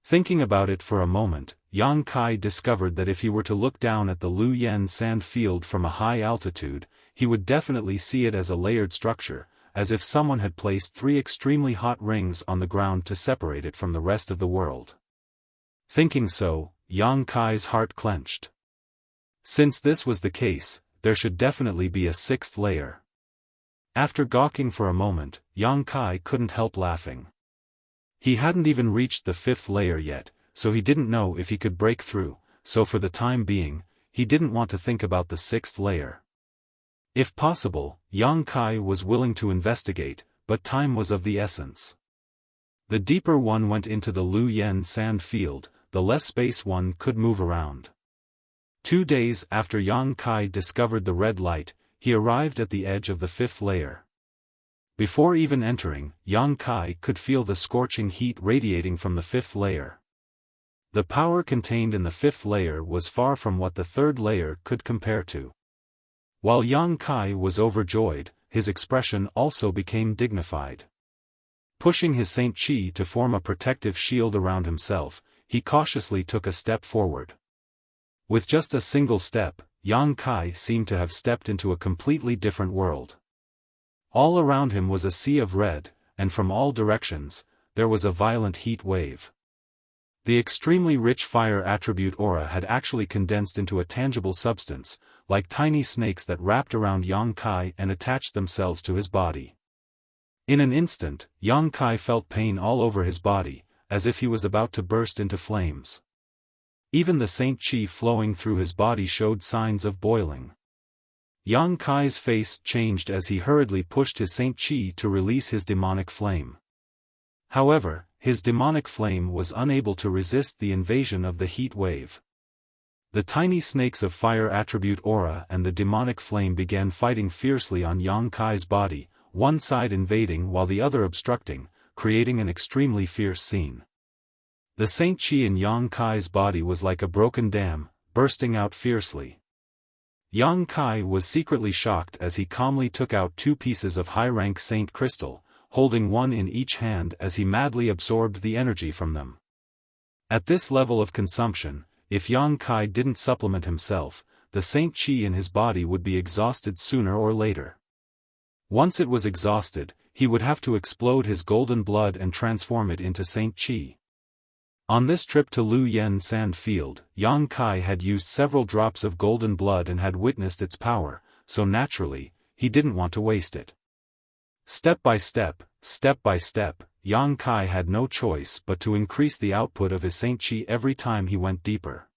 Thinking about it for a moment, Yang Kai discovered that if he were to look down at the Lu Yen sand field from a high altitude, he would definitely see it as a layered structure, as if someone had placed 3 extremely hot rings on the ground to separate it from the rest of the world. Thinking so, Yang Kai's heart clenched. Since this was the case, there should definitely be a sixth layer. After gawking for a moment, Yang Kai couldn't help laughing. He hadn't even reached the fifth layer yet, so he didn't know if he could break through, so for the time being, he didn't want to think about the sixth layer. If possible, Yang Kai was willing to investigate, but time was of the essence. The deeper one went into the Lu Yen sand field, the less space one could move around. 2 days after Yang Kai discovered the red light, he arrived at the edge of the fifth layer. Before even entering, Yang Kai could feel the scorching heat radiating from the fifth layer. The power contained in the fifth layer was far from what the third layer could compare to. While Yang Kai was overjoyed, his expression also became dignified. Pushing his Saint Chi to form a protective shield around himself, he cautiously took a step forward. With just a single step, Yang Kai seemed to have stepped into a completely different world. All around him was a sea of red, and from all directions, there was a violent heat wave. The extremely rich fire attribute aura had actually condensed into a tangible substance, like tiny snakes that wrapped around Yang Kai and attached themselves to his body. In an instant, Yang Kai felt pain all over his body, as if he was about to burst into flames. Even the Saint Chi flowing through his body showed signs of boiling. Yang Kai's face changed as he hurriedly pushed his Saint Chi to release his demonic flame. However, his demonic flame was unable to resist the invasion of the heat wave. The tiny snakes of fire attribute aura and the demonic flame began fighting fiercely on Yang Kai's body, one side invading while the other obstructing, creating an extremely fierce scene. The Saint Chi in Yang Kai's body was like a broken dam, bursting out fiercely. Yang Kai was secretly shocked as he calmly took out 2 pieces of high-rank Saint Crystal, holding one in each hand as he madly absorbed the energy from them. At this level of consumption, if Yang Kai didn't supplement himself, the Saint Chi in his body would be exhausted sooner or later. Once it was exhausted, he would have to explode his golden blood and transform it into Saint Chi. On this trip to Lu Yen sand field, Yang Kai had used several drops of golden blood and had witnessed its power, so naturally, he didn't want to waste it. Step by step, Yang Kai had no choice but to increase the output of his Saint Chi every time he went deeper.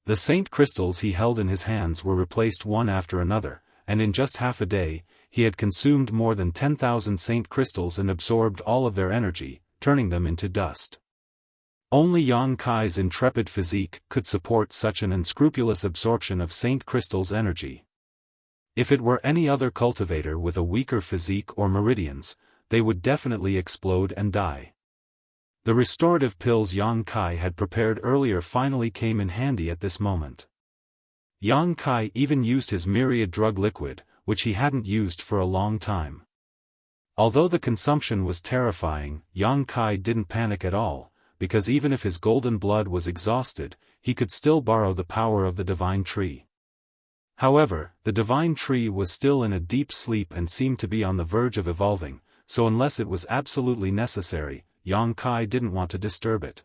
The Saint Crystals he held in his hands were replaced one after another, and in just half a day, he had consumed more than 10,000 Saint Crystals and absorbed all of their energy, turning them into dust. Only Yang Kai's intrepid physique could support such an unscrupulous absorption of Saint Crystal's energy. If it were any other cultivator with a weaker physique or meridians, they would definitely explode and die. The restorative pills Yang Kai had prepared earlier finally came in handy at this moment. Yang Kai even used his myriad drug liquid, which he hadn't used for a long time. Although the consumption was terrifying, Yang Kai didn't panic at all, because even if his golden blood was exhausted, he could still borrow the power of the divine tree. However, the divine tree was still in a deep sleep and seemed to be on the verge of evolving, so unless it was absolutely necessary, Yang Kai didn't want to disturb it.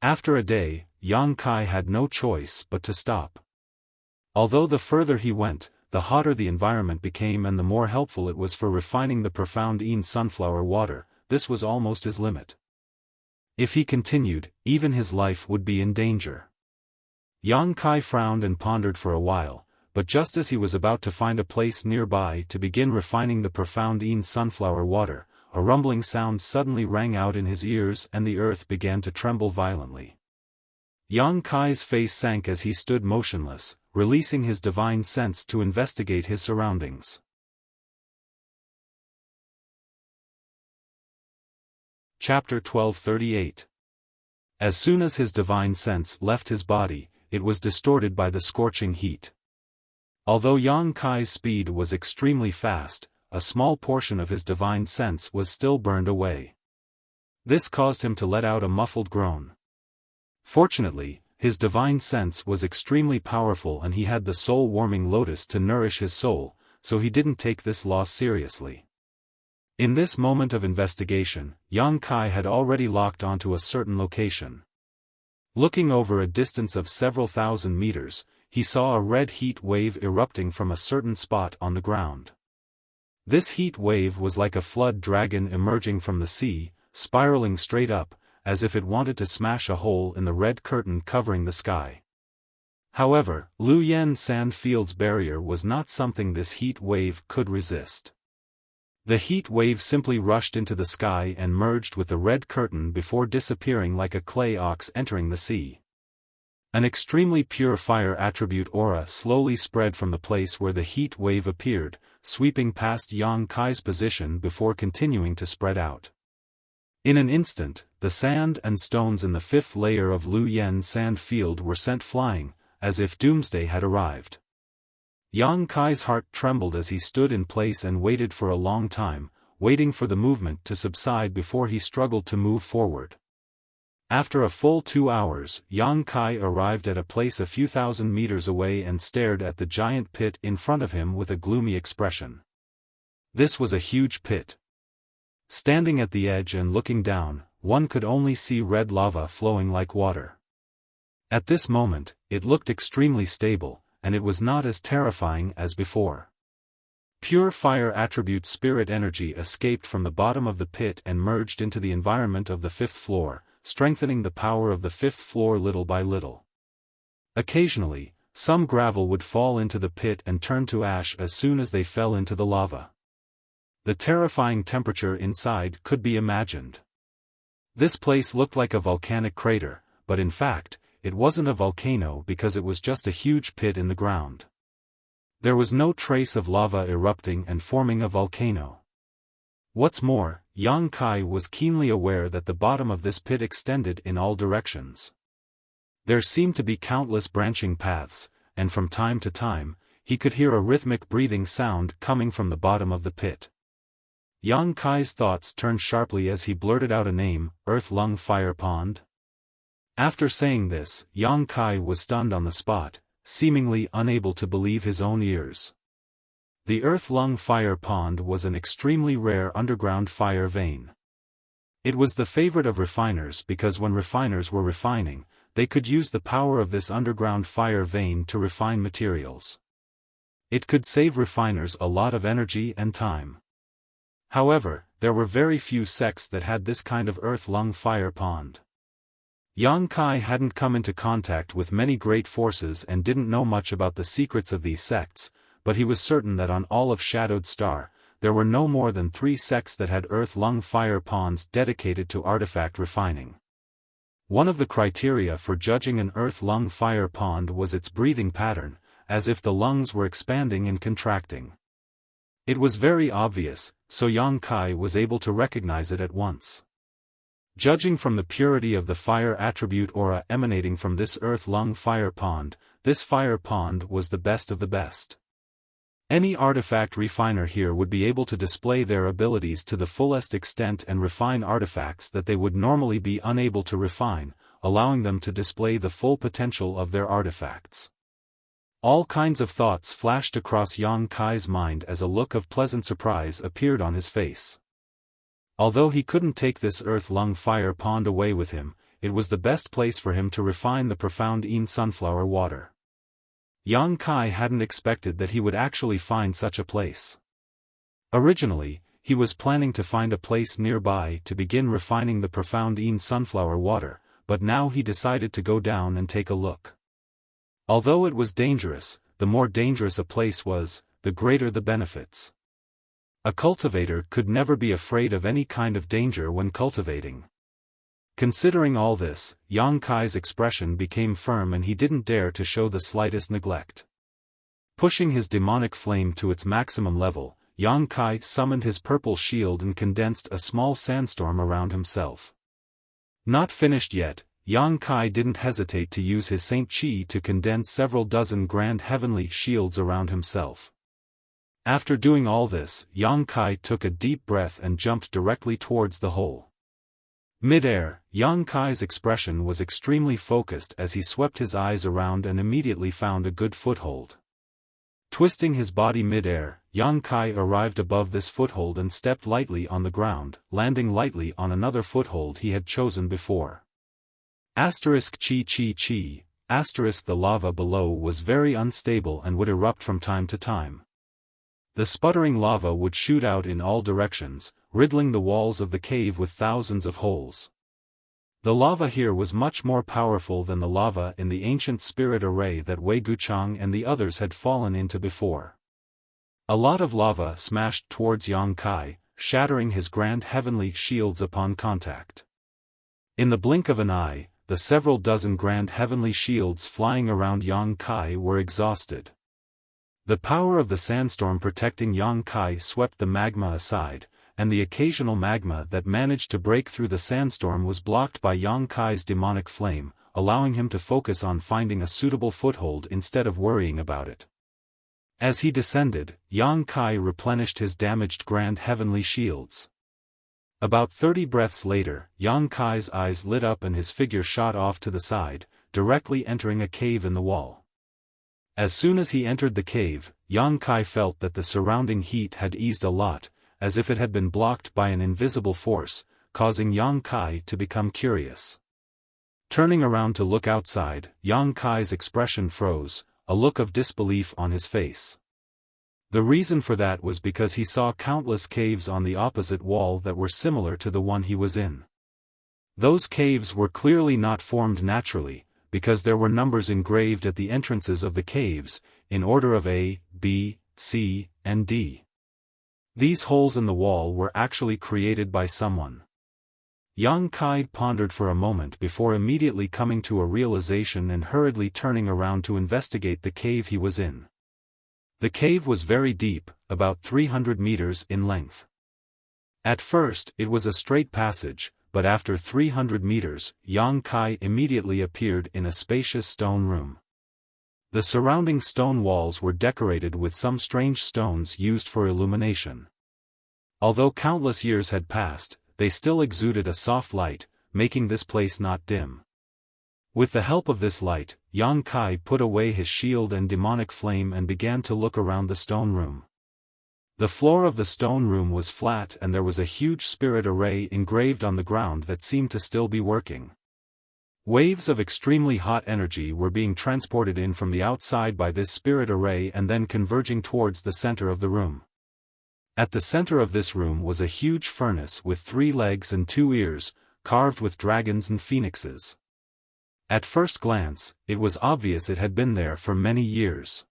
After a day, Yang Kai had no choice but to stop. Although the further he went, the hotter the environment became and the more helpful it was for refining the profound Yin sunflower water, this was almost his limit. If he continued, even his life would be in danger. Yang Kai frowned and pondered for a while, but just as he was about to find a place nearby to begin refining the profound Yin sunflower water, a rumbling sound suddenly rang out in his ears and the earth began to tremble violently. Yang Kai's face sank as he stood motionless, releasing his divine sense to investigate his surroundings. Chapter 1238. As soon as his divine sense left his body, it was distorted by the scorching heat. Although Yang Kai's speed was extremely fast, a small portion of his divine sense was still burned away. This caused him to let out a muffled groan. Fortunately, his divine sense was extremely powerful and he had the soul-warming lotus to nourish his soul, so he didn't take this loss seriously. In this moment of investigation, Yang Kai had already locked onto a certain location. Looking over a distance of several thousand meters, he saw a red heat wave erupting from a certain spot on the ground. This heat wave was like a flood dragon emerging from the sea, spiraling straight up, as if it wanted to smash a hole in the red curtain covering the sky. However, Luoyang sand field's barrier was not something this heat wave could resist. The heat wave simply rushed into the sky and merged with the red curtain before disappearing like a clay ox entering the sea. An extremely pure fire attribute aura slowly spread from the place where the heat wave appeared, sweeping past Yang Kai's position before continuing to spread out. In an instant, the sand and stones in the fifth layer of Luoyang sand field were sent flying, as if doomsday had arrived. Yang Kai's heart trembled as he stood in place and waited for a long time, waiting for the movement to subside before he struggled to move forward. After a full 2 hours, Yang Kai arrived at a place a few thousand meters away and stared at the giant pit in front of him with a gloomy expression. This was a huge pit. Standing at the edge and looking down, one could only see red lava flowing like water. At this moment, it looked extremely stable, and it was not as terrifying as before. Pure fire attribute spirit energy escaped from the bottom of the pit and merged into the environment of the fifth floor, strengthening the power of the fifth floor little by little. Occasionally, some gravel would fall into the pit and turn to ash as soon as they fell into the lava. The terrifying temperature inside could be imagined. This place looked like a volcanic crater, but in fact, it wasn't a volcano because it was just a huge pit in the ground. There was no trace of lava erupting and forming a volcano. What's more, Yang Kai was keenly aware that the bottom of this pit extended in all directions. There seemed to be countless branching paths, and from time to time, he could hear a rhythmic breathing sound coming from the bottom of the pit. Yang Kai's thoughts turned sharply as he blurted out a name, Earth Lung Fire Pond. After saying this, Yang Kai was stunned on the spot, seemingly unable to believe his own ears. The Earth Lung Fire Pond was an extremely rare underground fire vein. It was the favorite of refiners because when refiners were refining, they could use the power of this underground fire vein to refine materials. It could save refiners a lot of energy and time. However, there were very few sects that had this kind of Earth Lung Fire Pond. Yang Kai hadn't come into contact with many great forces and didn't know much about the secrets of these sects, but he was certain that on all of Shadowed Star, there were no more than 3 sects that had Earth Lung Fire Ponds dedicated to artifact refining. One of the criteria for judging an Earth Lung Fire Pond was its breathing pattern, as if the lungs were expanding and contracting. It was very obvious, so Yang Kai was able to recognize it at once. Judging from the purity of the fire attribute aura emanating from this Earth Lung Fire Pond, this fire pond was the best of the best. Any artifact refiner here would be able to display their abilities to the fullest extent and refine artifacts that they would normally be unable to refine, allowing them to display the full potential of their artifacts. All kinds of thoughts flashed across Yang Kai's mind as a look of pleasant surprise appeared on his face. Although he couldn't take this Earth Lung Fire Pond away with him, it was the best place for him to refine the profound Yin sunflower water. Yang Kai hadn't expected that he would actually find such a place. Originally, he was planning to find a place nearby to begin refining the profound Yin sunflower water, but now he decided to go down and take a look. Although it was dangerous, the more dangerous a place was, the greater the benefits. A cultivator could never be afraid of any kind of danger when cultivating. Considering all this, Yang Kai's expression became firm and he didn't dare to show the slightest neglect. Pushing his demonic flame to its maximum level, Yang Kai summoned his purple shield and condensed a small sandstorm around himself. Not finished yet, Yang Kai didn't hesitate to use his Saint Chi to condense several dozen grand heavenly shields around himself. After doing all this, Yang Kai took a deep breath and jumped directly towards the hole. Mid-air, Yang Kai's expression was extremely focused as he swept his eyes around and immediately found a good foothold. Twisting his body mid-air, Yang Kai arrived above this foothold and stepped lightly on the ground, landing lightly on another foothold he had chosen before. Asterisk chi chi chi, asterisk the lava below was very unstable and would erupt from time to time. The sputtering lava would shoot out in all directions, riddling the walls of the cave with thousands of holes. The lava here was much more powerful than the lava in the ancient spirit array that Wei Guchang and the others had fallen into before. A lot of lava smashed towards Yang Kai, shattering his grand heavenly shields upon contact. In the blink of an eye, the several dozen grand heavenly shields flying around Yang Kai were exhausted. The power of the sandstorm protecting Yang Kai swept the magma aside, and the occasional magma that managed to break through the sandstorm was blocked by Yang Kai's demonic flame, allowing him to focus on finding a suitable foothold instead of worrying about it. As he descended, Yang Kai replenished his damaged grand heavenly shields. About 30 breaths later, Yang Kai's eyes lit up and his figure shot off to the side, directly entering a cave in the wall. As soon as he entered the cave, Yang Kai felt that the surrounding heat had eased a lot, as if it had been blocked by an invisible force, causing Yang Kai to become curious. Turning around to look outside, Yang Kai's expression froze, a look of disbelief on his face. The reason for that was because he saw countless caves on the opposite wall that were similar to the one he was in. Those caves were clearly not formed naturally, because there were numbers engraved at the entrances of the caves, in order of A, B, C, and D. These holes in the wall were actually created by someone. Yang Kai pondered for a moment before immediately coming to a realization and hurriedly turning around to investigate the cave he was in. The cave was very deep, about 300 meters in length. At first, it was a straight passage, but after 300 meters, Yang Kai immediately appeared in a spacious stone room. The surrounding stone walls were decorated with some strange stones used for illumination. Although countless years had passed, they still exuded a soft light, making this place not dim. With the help of this light, Yang Kai put away his shield and demonic flame and began to look around the stone room. The floor of the stone room was flat and there was a huge spirit array engraved on the ground that seemed to still be working. Waves of extremely hot energy were being transported in from the outside by this spirit array and then converging towards the center of the room. At the center of this room was a huge furnace with 3 legs and 2 ears, carved with dragons and phoenixes. At first glance, it was obvious it had been there for many years.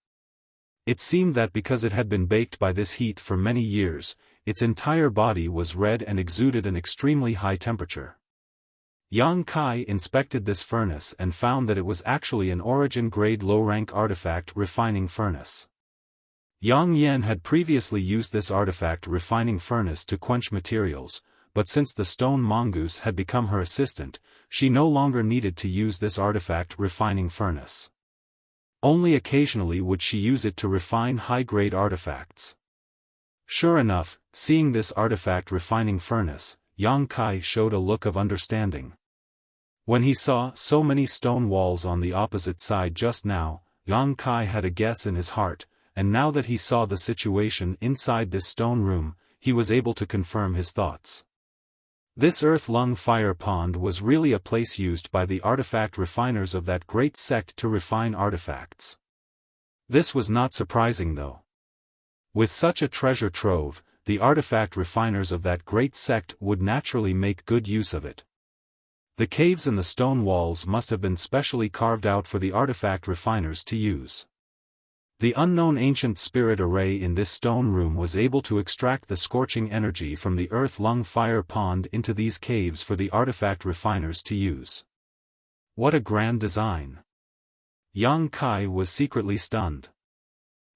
It seemed that because it had been baked by this heat for many years, its entire body was red and exuded an extremely high temperature. Yang Kai inspected this furnace and found that it was actually an origin-grade low-rank artifact refining furnace. Yang Yan had previously used this artifact refining furnace to quench materials, but since the stone mongoose had become her assistant, she no longer needed to use this artifact refining furnace. Only occasionally would she use it to refine high-grade artifacts. Sure enough, seeing this artifact refining furnace, Yang Kai showed a look of understanding. When he saw so many stone walls on the opposite side just now, Yang Kai had a guess in his heart, and now that he saw the situation inside this stone room, he was able to confirm his thoughts. This earth-lung fire pond was really a place used by the artifact refiners of that great sect to refine artifacts. This was not surprising though. With such a treasure trove, the artifact refiners of that great sect would naturally make good use of it. The caves in the stone walls must have been specially carved out for the artifact refiners to use. The unknown ancient spirit array in this stone room was able to extract the scorching energy from the earth-lung fire pond into these caves for the artifact refiners to use. What a grand design! Yang Kai was secretly stunned.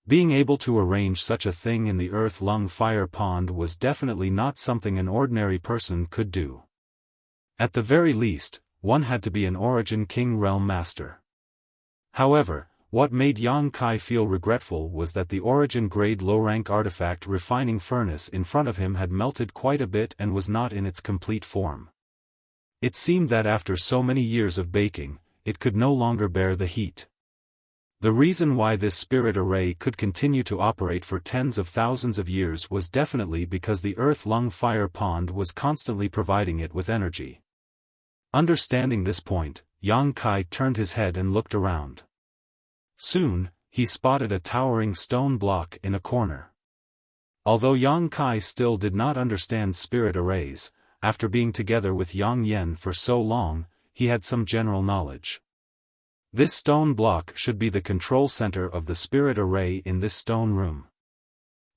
Being able to arrange such a thing in the earth-lung fire pond was definitely not something an ordinary person could do. At the very least, one had to be an Origin King Realm Master. However, what made Yang Kai feel regretful was that the Origin-grade low-rank artifact refining furnace in front of him had melted quite a bit and was not in its complete form. It seemed that after so many years of baking, it could no longer bear the heat. The reason why this spirit array could continue to operate for tens of thousands of years was definitely because the earth-lung fire pond was constantly providing it with energy. Understanding this point, Yang Kai turned his head and looked around. Soon, he spotted a towering stone block in a corner. Although Yang Kai still did not understand spirit arrays, after being together with Yang Yen for so long, he had some general knowledge. This stone block should be the control center of the spirit array in this stone room.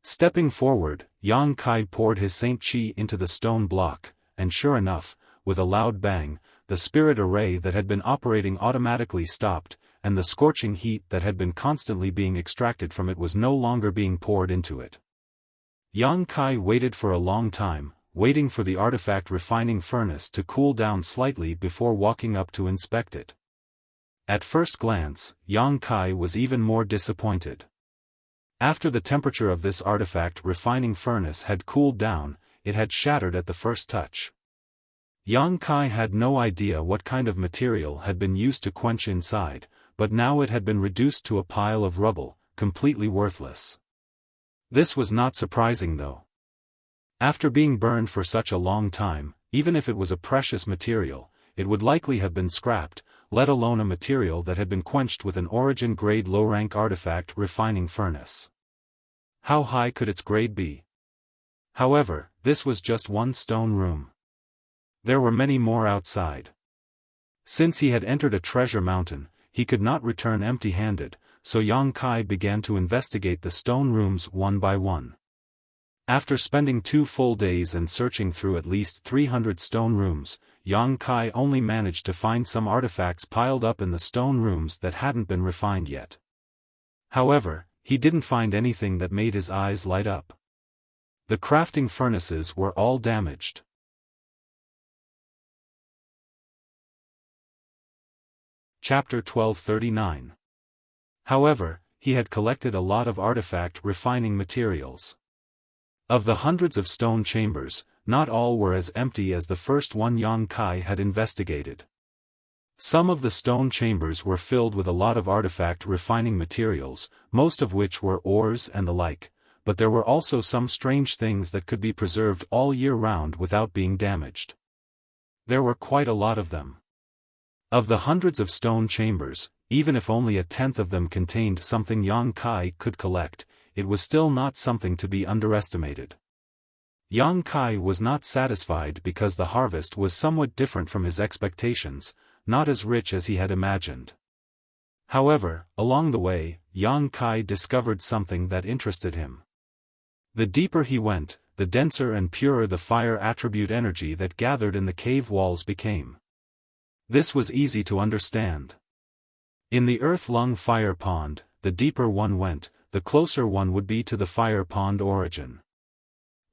Stepping forward, Yang Kai poured his Saint Qi into the stone block, and sure enough, with a loud bang, the spirit array that had been operating automatically stopped, and the scorching heat that had been constantly being extracted from it was no longer being poured into it. Yang Kai waited for a long time, waiting for the artifact refining furnace to cool down slightly before walking up to inspect it. At first glance, Yang Kai was even more disappointed. After the temperature of this artifact refining furnace had cooled down, it had shattered at the first touch. Yang Kai had no idea what kind of material had been used to quench inside, but now it had been reduced to a pile of rubble, completely worthless. This was not surprising though. After being burned for such a long time, even if it was a precious material, it would likely have been scrapped, let alone a material that had been quenched with an origin-grade low-rank artifact refining furnace. How high could its grade be? However, this was just one stone room. There were many more outside. Since he had entered a treasure mountain, he could not return empty-handed, so Yang Kai began to investigate the stone rooms one by one. After spending 2 full days and searching through at least 300 stone rooms, Yang Kai only managed to find some artifacts piled up in the stone rooms that hadn't been refined yet. However, he didn't find anything that made his eyes light up. The crafting furnaces were all damaged. Chapter 1239. However, he had collected a lot of artifact refining materials. Of the hundreds of stone chambers, not all were as empty as the first one Yang Kai had investigated. Some of the stone chambers were filled with a lot of artifact refining materials, most of which were ores and the like, but there were also some strange things that could be preserved all year round without being damaged. There were quite a lot of them. Of the hundreds of stone chambers, even if only a tenth of them contained something Yang Kai could collect, it was still not something to be underestimated. Yang Kai was not satisfied because the harvest was somewhat different from his expectations, not as rich as he had imagined. However, along the way, Yang Kai discovered something that interested him. The deeper he went, the denser and purer the fire attribute energy that gathered in the cave walls became. This was easy to understand. In the earth-lung fire pond, the deeper one went, the closer one would be to the fire pond origin.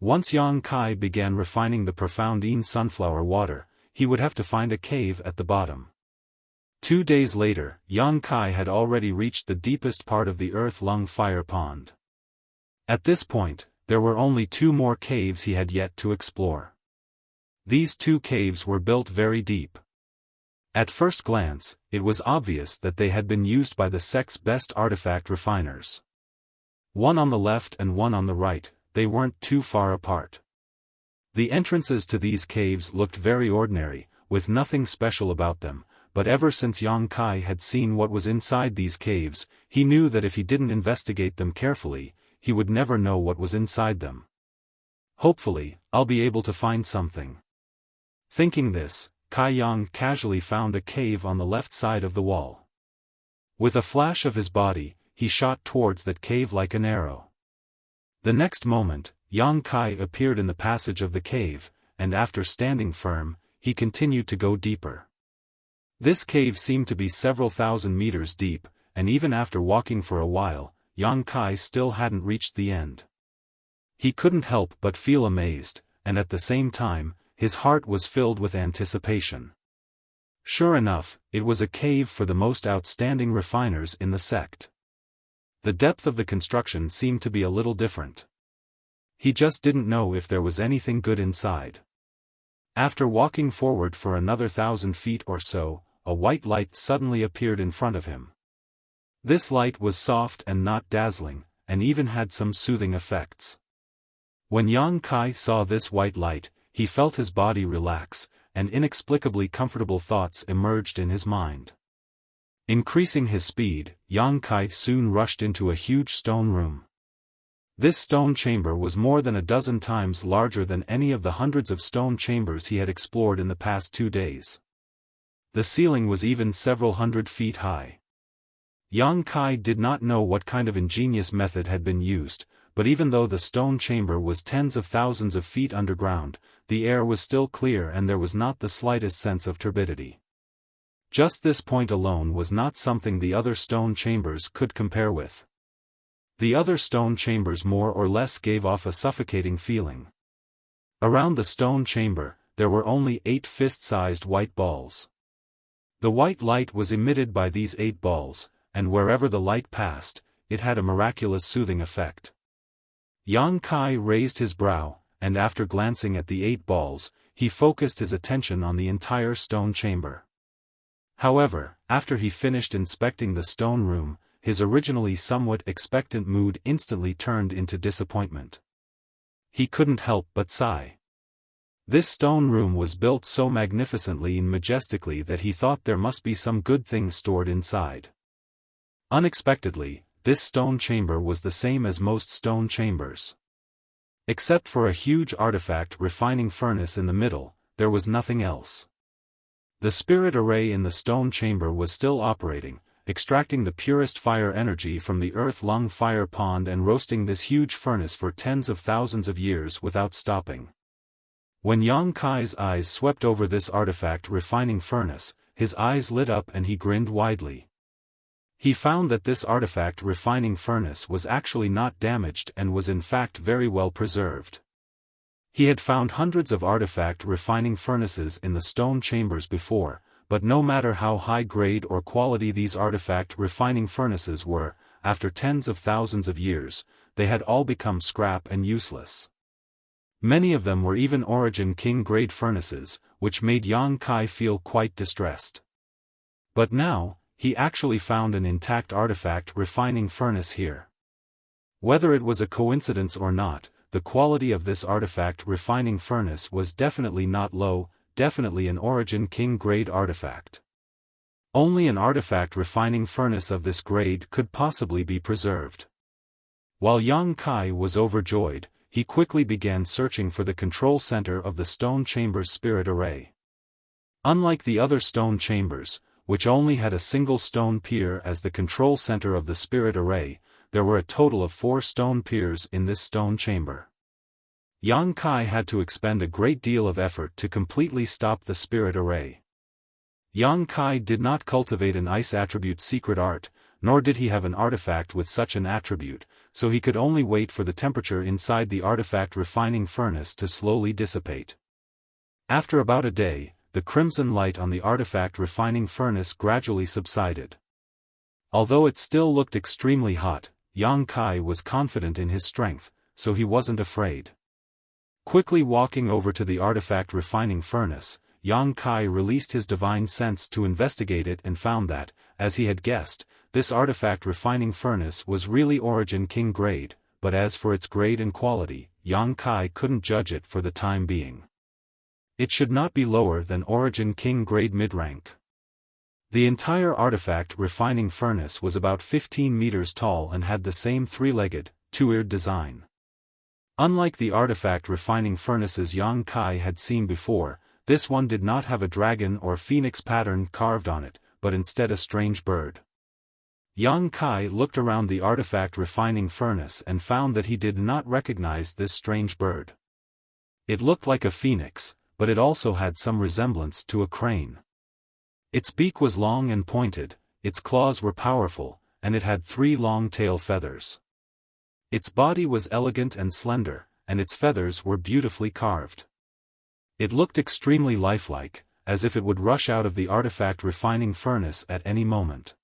Once Yang Kai began refining the profound Yin sunflower water, he would have to find a cave at the bottom. 2 days later, Yang Kai had already reached the deepest part of the earth-lung fire pond. At this point, there were only 2 more caves he had yet to explore. These 2 caves were built very deep. At first glance, it was obvious that they had been used by the sect's best artifact refiners. One on the left and one on the right, they weren't too far apart. The entrances to these caves looked very ordinary, with nothing special about them, but ever since Yang Kai had seen what was inside these caves, he knew that if he didn't investigate them carefully, he would never know what was inside them. Hopefully, I'll be able to find something. Thinking this, Kai Yang casually found a cave on the left side of the wall. With a flash of his body, he shot towards that cave like an arrow. The next moment, Yang Kai appeared in the passage of the cave, and after standing firm, he continued to go deeper. This cave seemed to be several thousand meters deep, and even after walking for a while, Yang Kai still hadn't reached the end. He couldn't help but feel amazed, and at the same time, his heart was filled with anticipation. Sure enough, it was a cave for the most outstanding refiners in the sect. The depth of the construction seemed to be a little different. He just didn't know if there was anything good inside. After walking forward for another 1,000 feet or so, a white light suddenly appeared in front of him. This light was soft and not dazzling, and even had some soothing effects. When Yang Kai saw this white light, he felt his body relax, and inexplicably comfortable thoughts emerged in his mind. Increasing his speed, Yang Kai soon rushed into a huge stone room. This stone chamber was more than a dozen times larger than any of the hundreds of stone chambers he had explored in the past 2 days. The ceiling was even several hundred feet high. Yang Kai did not know what kind of ingenious method had been used, but even though the stone chamber was tens of thousands of feet underground, the air was still clear and there was not the slightest sense of turbidity. Just this point alone was not something the other stone chambers could compare with. The other stone chambers more or less gave off a suffocating feeling. Around the stone chamber, there were only 8 fist-sized white balls. The white light was emitted by these 8 balls, and wherever the light passed, it had a miraculous soothing effect. Yang Kai raised his brow, and after glancing at the 8 balls, he focused his attention on the entire stone chamber. However, after he finished inspecting the stone room, his originally somewhat expectant mood instantly turned into disappointment. He couldn't help but sigh. This stone room was built so magnificently and majestically that he thought there must be some good things stored inside. Unexpectedly, this stone chamber was the same as most stone chambers. Except for a huge artifact refining furnace in the middle, there was nothing else. The spirit array in the stone chamber was still operating, extracting the purest fire energy from the earth-lung fire pond and roasting this huge furnace for tens of thousands of years without stopping. When Yang Kai's eyes swept over this artifact refining furnace, his eyes lit up and he grinned widely. He found that this artifact refining furnace was actually not damaged and was in fact very well preserved. He had found hundreds of artifact refining furnaces in the stone chambers before, but no matter how high grade or quality these artifact refining furnaces were, after tens of thousands of years, they had all become scrap and useless. Many of them were even Origin King grade furnaces, which made Yang Kai feel quite distressed. But now, he actually found an intact artifact refining furnace here. Whether it was a coincidence or not, the quality of this artifact refining furnace was definitely not low, definitely an Origin King grade artifact. Only an artifact refining furnace of this grade could possibly be preserved. While Yang Kai was overjoyed, he quickly began searching for the control center of the stone chamber's spirit array. Unlike the other stone chambers, which only had a single stone pier as the control center of the spirit array, there were a total of 4 stone piers in this stone chamber. Yang Kai had to expend a great deal of effort to completely stop the spirit array. Yang Kai did not cultivate an ice attribute secret art, nor did he have an artifact with such an attribute, so he could only wait for the temperature inside the artifact refining furnace to slowly dissipate. After about a day, the crimson light on the artifact refining furnace gradually subsided. Although it still looked extremely hot, Yang Kai was confident in his strength, so he wasn't afraid. Quickly walking over to the artifact refining furnace, Yang Kai released his divine sense to investigate it and found that, as he had guessed, this artifact refining furnace was really Origin King grade, but as for its grade and quality, Yang Kai couldn't judge it for the time being. It should not be lower than Origin King grade mid-rank. The entire artifact refining furnace was about 15 meters tall and had the same 3-legged, 2-eared design. Unlike the artifact refining furnaces Yang Kai had seen before, this one did not have a dragon or phoenix pattern carved on it, but instead a strange bird. Yang Kai looked around the artifact refining furnace and found that he did not recognize this strange bird. It looked like a phoenix, but it also had some resemblance to a crane. Its beak was long and pointed, its claws were powerful, and it had 3 long tail feathers. Its body was elegant and slender, and its feathers were beautifully carved. It looked extremely lifelike, as if it would rush out of the artifact refining furnace at any moment.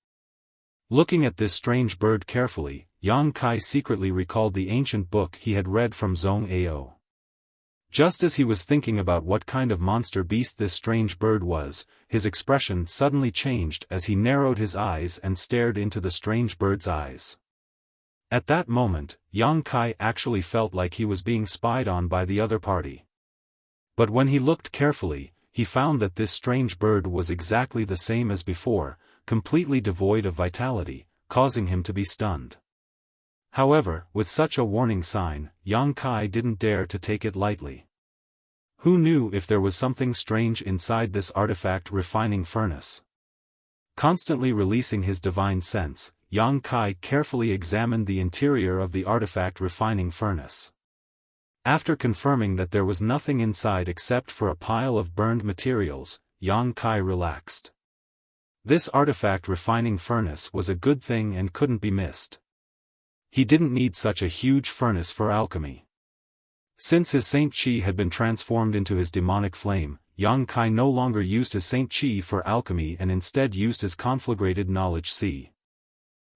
Looking at this strange bird carefully, Yang Kai secretly recalled the ancient book he had read from Zhong Ao. Just as he was thinking about what kind of monster beast this strange bird was, his expression suddenly changed as he narrowed his eyes and stared into the strange bird's eyes. At that moment, Yang Kai actually felt like he was being spied on by the other party. But when he looked carefully, he found that this strange bird was exactly the same as before, completely devoid of vitality, causing him to be stunned. However, with such a warning sign, Yang Kai didn't dare to take it lightly. Who knew if there was something strange inside this artifact refining furnace? Constantly releasing his divine sense, Yang Kai carefully examined the interior of the artifact refining furnace. After confirming that there was nothing inside except for a pile of burned materials, Yang Kai relaxed. This artifact refining furnace was a good thing and couldn't be missed. He didn't need such a huge furnace for alchemy. Since his Saint Chi had been transformed into his demonic flame, Yang Kai no longer used his Saint Chi for alchemy and instead used his conflagrated knowledge Ci.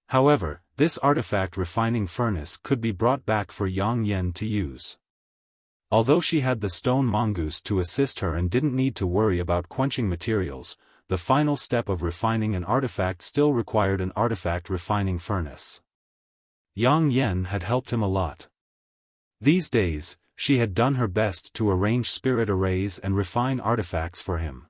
However, this artifact refining furnace could be brought back for Yang Yan to use. Although she had the stone mongoose to assist her and didn't need to worry about quenching materials, the final step of refining an artifact still required an artifact refining furnace. Yang Yan had helped him a lot. These days, she had done her best to arrange spirit arrays and refine artifacts for him.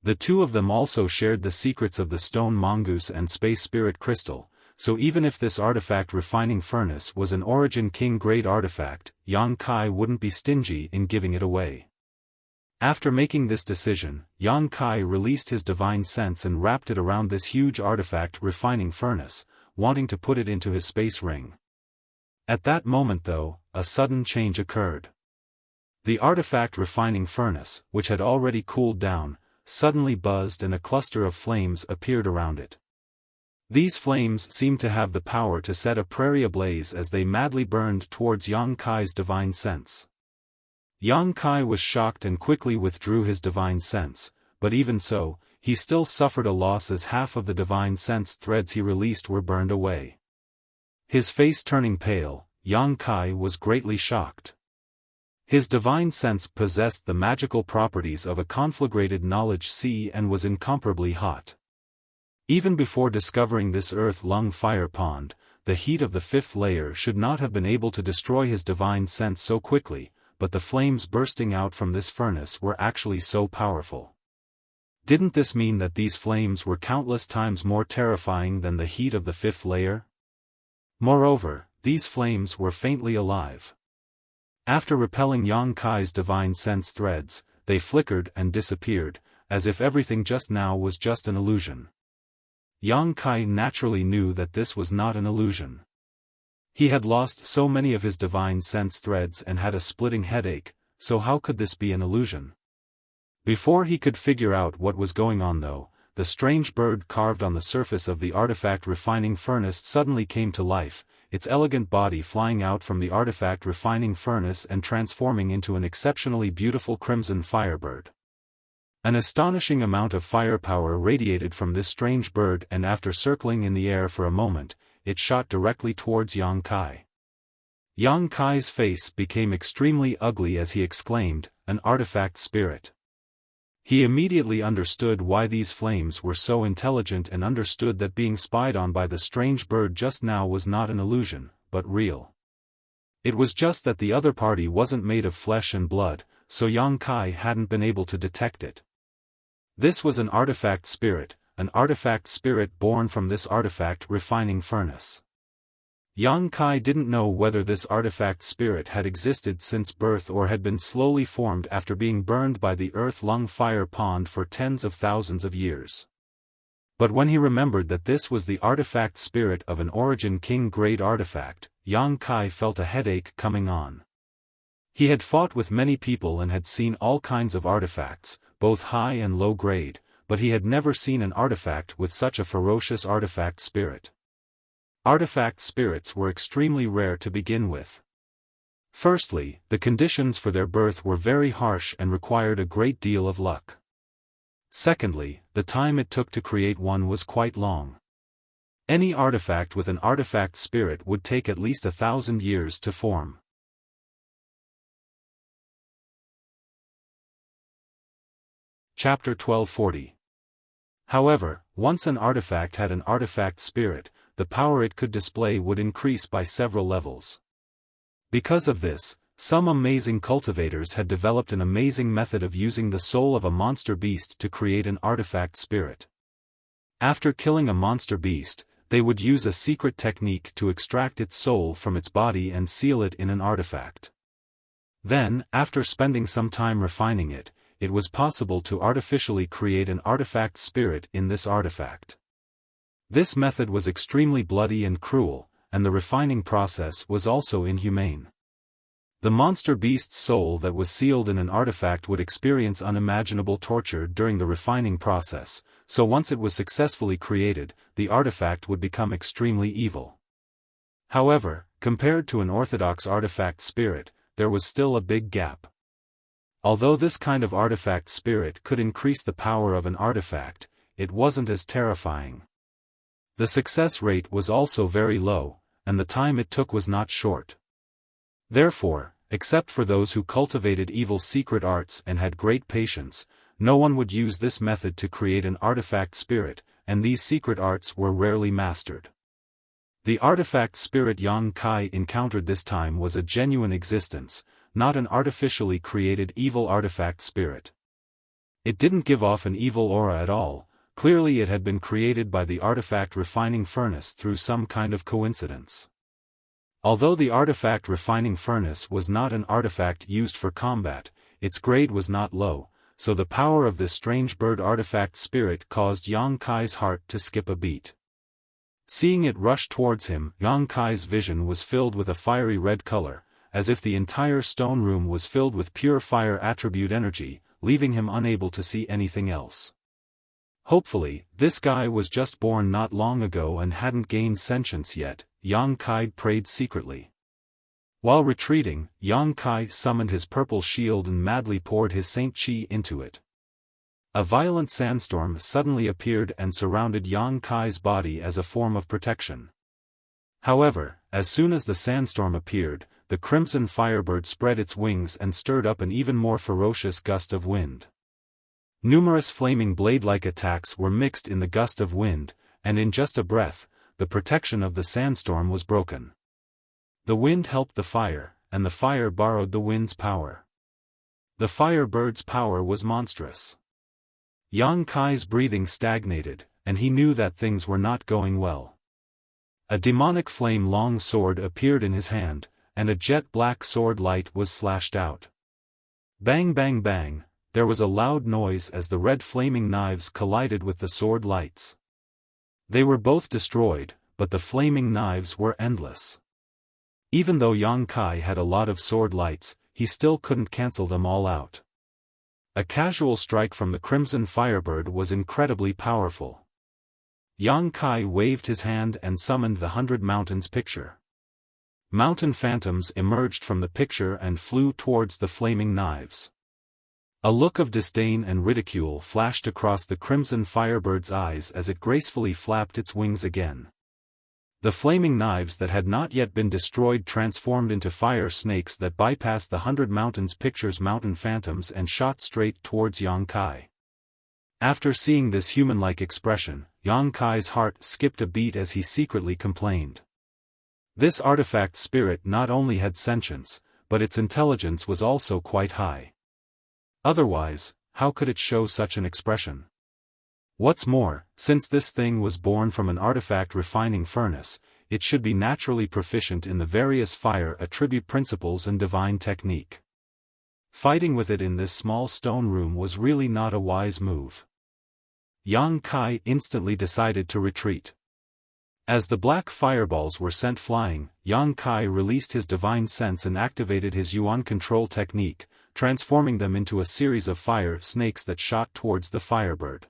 The two of them also shared the secrets of the stone mongoose and space spirit crystal, so even if this artifact refining furnace was an Origin King grade artifact, Yang Kai wouldn't be stingy in giving it away. After making this decision, Yang Kai released his divine sense and wrapped it around this huge artifact refining furnace, wanting to put it into his space ring. At that moment though, a sudden change occurred. The artifact refining furnace, which had already cooled down, suddenly buzzed and a cluster of flames appeared around it. These flames seemed to have the power to set a prairie ablaze as they madly burned towards Yang Kai's divine sense. Yang Kai was shocked and quickly withdrew his divine sense, but even so, he still suffered a loss as half of the divine sense threads he released were burned away. His face turning pale, Yang Kai was greatly shocked. His divine sense possessed the magical properties of a conflagrated knowledge Ci and was incomparably hot. Even before discovering this earth-lung fire pond, the heat of the fifth layer should not have been able to destroy his divine sense so quickly, but the flames bursting out from this furnace were actually so powerful. Didn't this mean that these flames were countless times more terrifying than the heat of the fifth layer? Moreover, these flames were faintly alive. After repelling Yang Kai's divine sense threads, they flickered and disappeared, as if everything just now was just an illusion. Yang Kai naturally knew that this was not an illusion. He had lost so many of his divine sense threads and had a splitting headache, so how could this be an illusion? Before he could figure out what was going on though, the strange bird carved on the surface of the artifact refining furnace suddenly came to life, its elegant body flying out from the artifact refining furnace and transforming into an exceptionally beautiful crimson firebird. An astonishing amount of firepower radiated from this strange bird, and after circling in the air for a moment, it shot directly towards Yang Kai. Yang Kai's face became extremely ugly as he exclaimed, "An artifact spirit." He immediately understood why these flames were so intelligent and understood that being spied on by the strange bird just now was not an illusion, but real. It was just that the other party wasn't made of flesh and blood, so Yang Kai hadn't been able to detect it. This was an artifact spirit born from this artifact refining furnace. Yang Kai didn't know whether this artifact spirit had existed since birth or had been slowly formed after being burned by the earth-lung fire pond for tens of thousands of years. But when he remembered that this was the artifact spirit of an Origin King grade artifact, Yang Kai felt a headache coming on. He had fought with many people and had seen all kinds of artifacts, both high and low grade, but he had never seen an artifact with such a ferocious artifact spirit. Artifact spirits were extremely rare to begin with. Firstly, the conditions for their birth were very harsh and required a great deal of luck. Secondly, the time it took to create one was quite long. Any artifact with an artifact spirit would take at least 1,000 years to form. Chapter 1240. However, once an artifact had an artifact spirit, the power it could display would increase by several levels. Because of this, some amazing cultivators had developed an amazing method of using the soul of a monster beast to create an artifact spirit. After killing a monster beast, they would use a secret technique to extract its soul from its body and seal it in an artifact. Then, after spending some time refining it, it was possible to artificially create an artifact spirit in this artifact. This method was extremely bloody and cruel, and the refining process was also inhumane. The monster beast's soul that was sealed in an artifact would experience unimaginable torture during the refining process, so once it was successfully created, the artifact would become extremely evil. However, compared to an orthodox artifact spirit, there was still a big gap. Although this kind of artifact spirit could increase the power of an artifact, it wasn't as terrifying. The success rate was also very low, and the time it took was not short. Therefore, except for those who cultivated evil secret arts and had great patience, no one would use this method to create an artifact spirit, and these secret arts were rarely mastered. The artifact spirit Yang Kai encountered this time was a genuine existence, not an artificially created evil artifact spirit. It didn't give off an evil aura at all. Clearly it had been created by the artifact refining furnace through some kind of coincidence. Although the artifact refining furnace was not an artifact used for combat, its grade was not low, so the power of this strange bird artifact spirit caused Yang Kai's heart to skip a beat. Seeing it rush towards him, Yang Kai's vision was filled with a fiery red color, as if the entire stone room was filled with pure fire attribute energy, leaving him unable to see anything else. Hopefully, this guy was just born not long ago and hadn't gained sentience yet, Yang Kai prayed secretly. While retreating, Yang Kai summoned his purple shield and madly poured his Saint Chi into it. A violent sandstorm suddenly appeared and surrounded Yang Kai's body as a form of protection. However, as soon as the sandstorm appeared, the crimson firebird spread its wings and stirred up an even more ferocious gust of wind. Numerous flaming blade-like attacks were mixed in the gust of wind, and in just a breath, the protection of the sandstorm was broken. The wind helped the fire, and the fire borrowed the wind's power. The firebird's power was monstrous. Yang Kai's breathing stagnated, and he knew that things were not going well. A demonic flame-long sword appeared in his hand, and a jet-black sword light was slashed out. Bang bang bang, there was a loud noise as the red flaming knives collided with the sword lights. They were both destroyed, but the flaming knives were endless. Even though Yang Kai had a lot of sword lights, he still couldn't cancel them all out. A casual strike from the Crimson Firebird was incredibly powerful. Yang Kai waved his hand and summoned the 100 Mountains picture. Mountain phantoms emerged from the picture and flew towards the flaming knives. A look of disdain and ridicule flashed across the Crimson Firebird's eyes as it gracefully flapped its wings again. The flaming knives that had not yet been destroyed transformed into fire snakes that bypassed the 100 Mountains picture's mountain phantoms and shot straight towards Yang Kai. After seeing this human-like expression, Yang Kai's heart skipped a beat as he secretly complained. This artifact spirit not only had sentience, but its intelligence was also quite high. Otherwise, how could it show such an expression? What's more, since this thing was born from an artifact refining furnace, it should be naturally proficient in the various fire attribute principles and divine technique. Fighting with it in this small stone room was really not a wise move. Yang Kai instantly decided to retreat. As the black fireballs were sent flying, Yang Kai released his divine sense and activated his Yuan control technique, transforming them into a series of fire snakes that shot towards the firebird.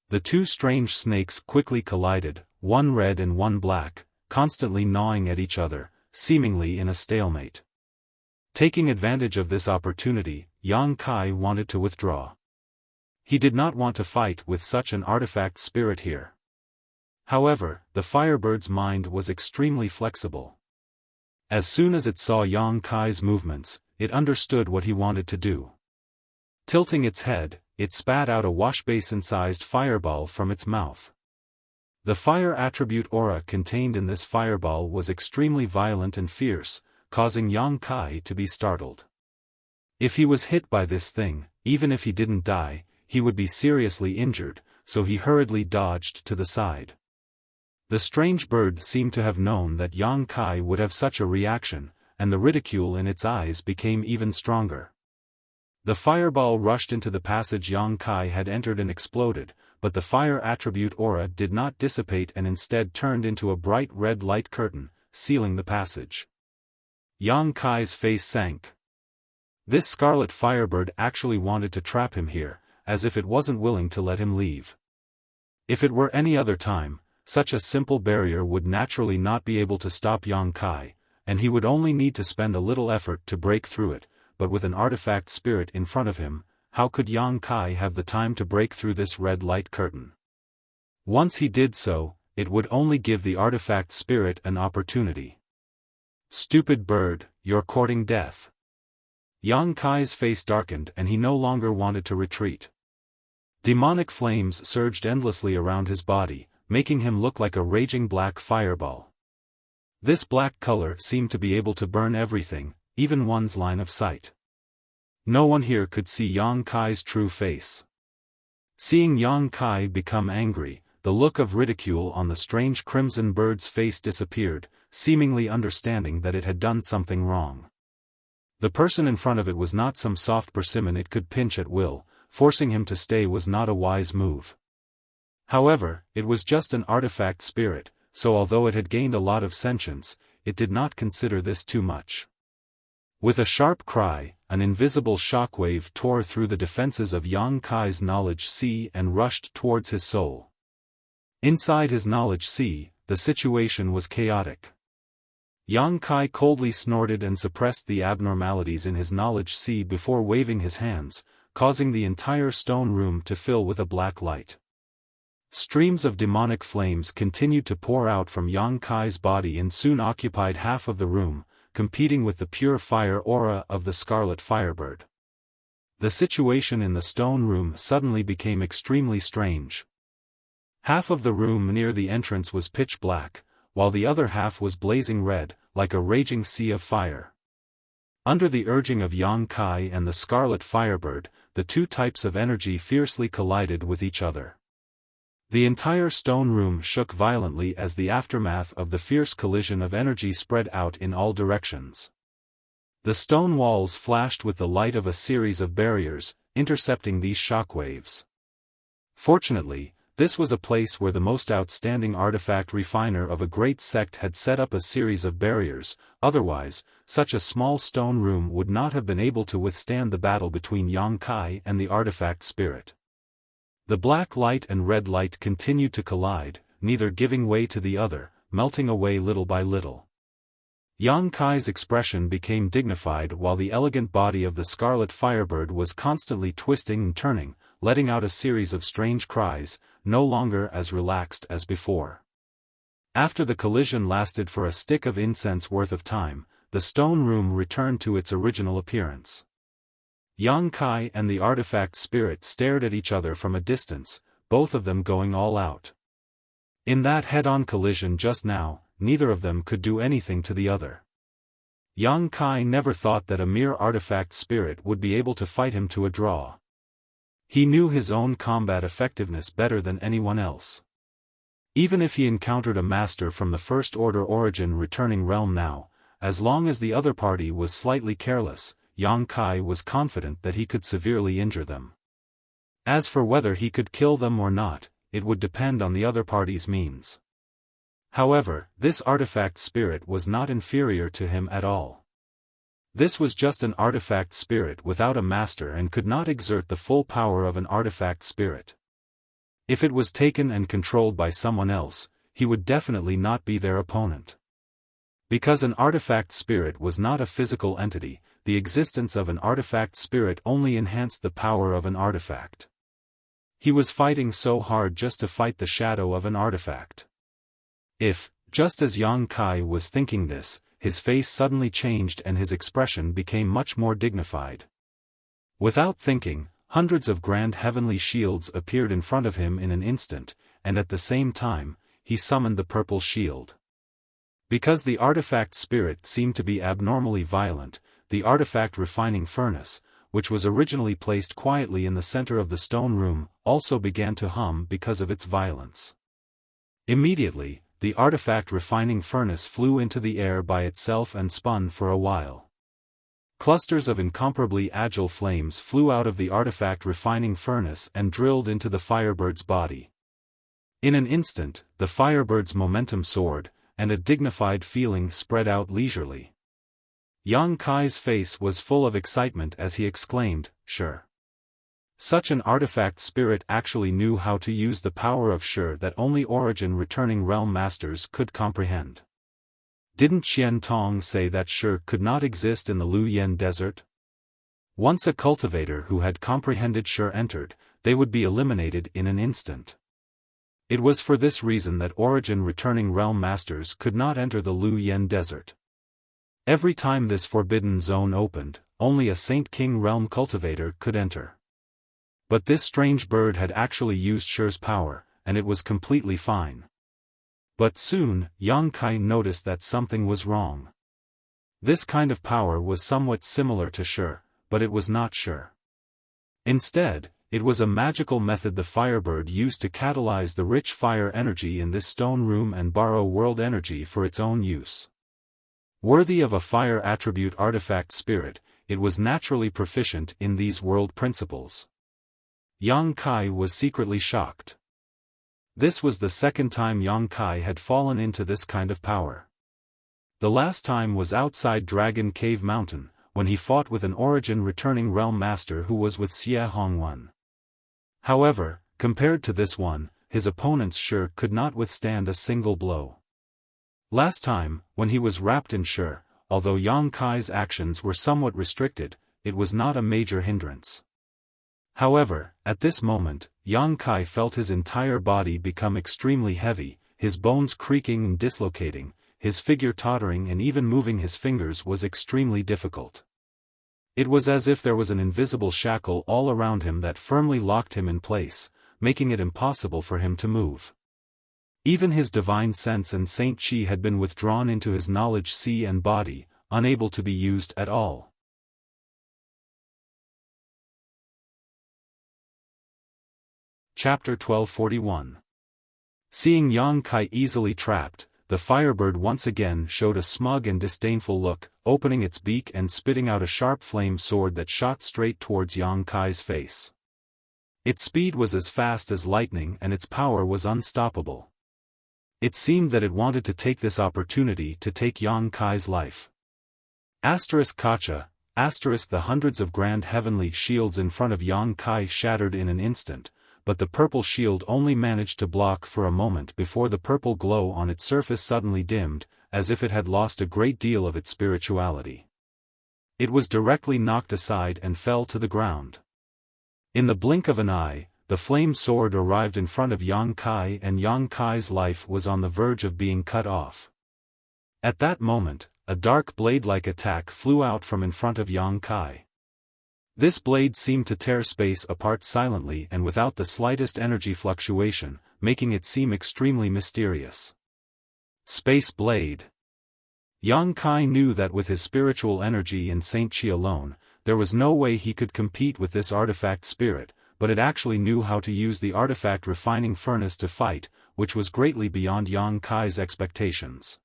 The two strange snakes quickly collided, one red and one black, constantly gnawing at each other, seemingly in a stalemate. Taking advantage of this opportunity, Yang Kai wanted to withdraw. He did not want to fight with such an artifact spirit here. However, the firebird's mind was extremely flexible. As soon as it saw Yang Kai's movements, it understood what he wanted to do. Tilting its head, it spat out a washbasin-sized fireball from its mouth. The fire attribute aura contained in this fireball was extremely violent and fierce, causing Yang Kai to be startled. If he was hit by this thing, even if he didn't die, he would be seriously injured, so he hurriedly dodged to the side. The strange bird seemed to have known that Yang Kai would have such a reaction, and the ridicule in its eyes became even stronger. The fireball rushed into the passage Yang Kai had entered and exploded, but the fire attribute aura did not dissipate and instead turned into a bright red light curtain, sealing the passage. Yang Kai's face sank. This scarlet firebird actually wanted to trap him here, as if it wasn't willing to let him leave. If it were any other time, such a simple barrier would naturally not be able to stop Yang Kai, and he would only need to spend a little effort to break through it, but with an artifact spirit in front of him, how could Yang Kai have the time to break through this red light curtain? Once he did so, it would only give the artifact spirit an opportunity. Stupid bird, you're courting death. Yang Kai's face darkened and he no longer wanted to retreat. Demonic flames surged endlessly around his body, making him look like a raging black fireball. This black color seemed to be able to burn everything, even one's line of sight. No one here could see Yang Kai's true face. Seeing Yang Kai become angry, the look of ridicule on the strange crimson bird's face disappeared, seemingly understanding that it had done something wrong. The person in front of it was not some soft persimmon it could pinch at will, forcing him to stay was not a wise move. However, it was just an artifact spirit, so although it had gained a lot of sentience, it did not consider this too much. With a sharp cry, an invisible shockwave tore through the defenses of Yang Kai's knowledge sea and rushed towards his soul. Inside his knowledge sea, the situation was chaotic. Yang Kai coldly snorted and suppressed the abnormalities in his knowledge sea before waving his hands, causing the entire stone room to fill with a black light. Streams of demonic flames continued to pour out from Yang Kai's body and soon occupied half of the room, competing with the pure fire aura of the scarlet firebird. The situation in the stone room suddenly became extremely strange. Half of the room near the entrance was pitch black, while the other half was blazing red, like a raging sea of fire. Under the urging of Yang Kai and the scarlet firebird, the two types of energy fiercely collided with each other. The entire stone room shook violently as the aftermath of the fierce collision of energy spread out in all directions. The stone walls flashed with the light of a series of barriers, intercepting these shockwaves. Fortunately, this was a place where the most outstanding artifact refiner of a great sect had set up a series of barriers, otherwise, such a small stone room would not have been able to withstand the battle between Yang Kai and the artifact spirit. The black light and red light continued to collide, neither giving way to the other, melting away little by little. Yang Kai's expression became dignified while the elegant body of the scarlet firebird was constantly twisting and turning, letting out a series of strange cries, no longer as relaxed as before. After the collision lasted for a stick of incense worth of time, the stone room returned to its original appearance. Yang Kai and the artifact spirit stared at each other from a distance, both of them going all out. In that head-on collision just now, neither of them could do anything to the other. Yang Kai never thought that a mere artifact spirit would be able to fight him to a draw. He knew his own combat effectiveness better than anyone else. Even if he encountered a master from the First Order origin returning realm now, as long as the other party was slightly careless, Yang Kai was confident that he could severely injure them. As for whether he could kill them or not, it would depend on the other party's means. However, this artifact spirit was not inferior to him at all. This was just an artifact spirit without a master and could not exert the full power of an artifact spirit. If it was taken and controlled by someone else, he would definitely not be their opponent. Because an artifact spirit was not a physical entity, the existence of an artifact spirit only enhanced the power of an artifact. He was fighting so hard just to fight the shadow of an artifact. If, just as Yang Kai was thinking this, his face suddenly changed and his expression became much more dignified. Without thinking, hundreds of grand heavenly shields appeared in front of him in an instant, and at the same time, he summoned the purple shield. Because the artifact spirit seemed to be abnormally violent, the artifact refining furnace, which was originally placed quietly in the center of the stone room, also began to hum because of its violence. Immediately, the artifact refining furnace flew into the air by itself and spun for a while. Clusters of incomparably agile flames flew out of the artifact refining furnace and drilled into the Firebird's body. In an instant, the Firebird's momentum soared, and a dignified feeling spread out leisurely. Yang Kai's face was full of excitement as he exclaimed, "Sure." Such an artifact spirit actually knew how to use the power of Sure that only origin-returning realm masters could comprehend. Didn't Xian Tong say that Sure could not exist in the Luoyan desert? Once a cultivator who had comprehended Sure entered, they would be eliminated in an instant. It was for this reason that origin-returning realm masters could not enter the Luoyan desert. Every time this forbidden zone opened, only a Saint King realm cultivator could enter. But this strange bird had actually used Sure's power, and it was completely fine. But soon, Yang Kai noticed that something was wrong. This kind of power was somewhat similar to Sure, but it was not Sure. Instead, it was a magical method the Firebird used to catalyze the rich fire energy in this stone room and borrow world energy for its own use. Worthy of a fire attribute artifact spirit, it was naturally proficient in these world principles. Yang Kai was secretly shocked. This was the second time Yang Kai had fallen into this kind of power. The last time was outside Dragon Cave Mountain, when he fought with an origin-returning realm master who was with Xie Hongwan. However, compared to this one, his opponent's Sure could not withstand a single blow. Last time, when he was wrapped in Sure, although Yang Kai's actions were somewhat restricted, it was not a major hindrance. However, at this moment, Yang Kai felt his entire body become extremely heavy, his bones creaking and dislocating, his figure tottering, and even moving his fingers was extremely difficult. It was as if there was an invisible shackle all around him that firmly locked him in place, making it impossible for him to move. Even his divine sense and Saint Chi had been withdrawn into his knowledge sea and body, unable to be used at all. Chapter 1241. Seeing Yang Kai easily trapped, the Firebird once again showed a smug and disdainful look, opening its beak and spitting out a sharp flame sword that shot straight towards Yang Kai's face. Its speed was as fast as lightning and its power was unstoppable. It seemed that it wanted to take this opportunity to take Yang Kai's life. Kacha, the hundreds of grand heavenly shields in front of Yang Kai shattered in an instant, but the purple shield only managed to block for a moment before the purple glow on its surface suddenly dimmed, as if it had lost a great deal of its spirituality. It was directly knocked aside and fell to the ground. In the blink of an eye, the flame sword arrived in front of Yang Kai and Yang Kai's life was on the verge of being cut off. At that moment, a dark blade-like attack flew out from in front of Yang Kai. This blade seemed to tear space apart silently and without the slightest energy fluctuation, making it seem extremely mysterious. Space Blade. Yang Kai knew that with his spiritual energy and Saint Chi alone, there was no way he could compete with this artifact spirit, but it actually knew how to use the artifact refining furnace to fight, which was greatly beyond Yang Kai's expectations.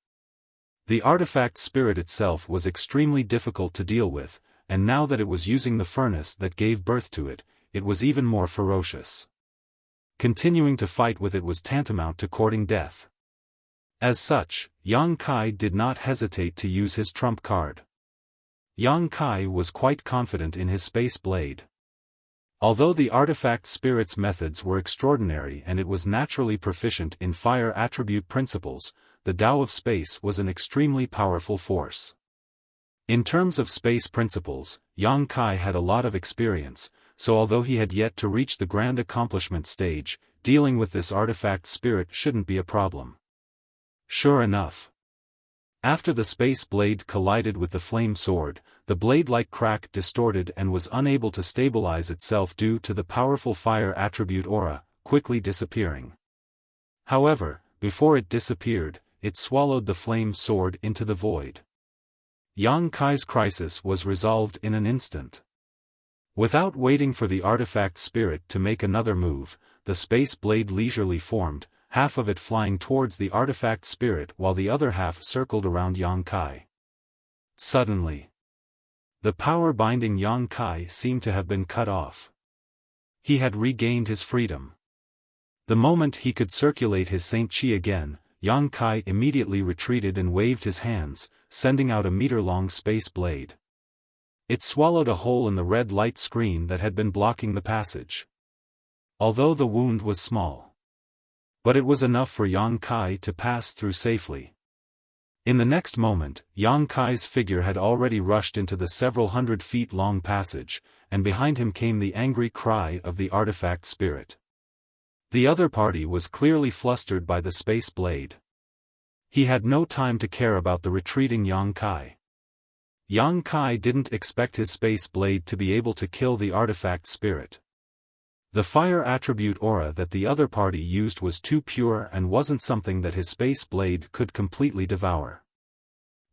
The artifact spirit itself was extremely difficult to deal with, and now that it was using the furnace that gave birth to it, it was even more ferocious. Continuing to fight with it was tantamount to courting death. As such, Yang Kai did not hesitate to use his trump card. Yang Kai was quite confident in his space blade. Although the artifact spirit's methods were extraordinary and it was naturally proficient in fire attribute principles, the Tao of space was an extremely powerful force. In terms of space principles, Yang Kai had a lot of experience, so although he had yet to reach the grand accomplishment stage, dealing with this artifact spirit shouldn't be a problem. Sure enough. After the space blade collided with the flame sword, the blade-like crack distorted and was unable to stabilize itself due to the powerful fire attribute aura, quickly disappearing. However, before it disappeared, it swallowed the flame sword into the void. Yang Kai's crisis was resolved in an instant. Without waiting for the artifact spirit to make another move, the space blade leisurely formed, half of it flying towards the artifact spirit while the other half circled around Yang Kai. Suddenly, the power binding Yang Kai seemed to have been cut off. He had regained his freedom. The moment he could circulate his Saint Chi again, Yang Kai immediately retreated and waved his hands, sending out a meter-long space blade. It swallowed a hole in the red light screen that had been blocking the passage. Although the wound was small, but it was enough for Yang Kai to pass through safely. In the next moment, Yang Kai's figure had already rushed into the several hundred feet long passage, and behind him came the angry cry of the artifact spirit. The other party was clearly flustered by the space blade. He had no time to care about the retreating Yang Kai. Yang Kai didn't expect his space blade to be able to kill the artifact spirit. The fire attribute aura that the other party used was too pure and wasn't something that his space blade could completely devour.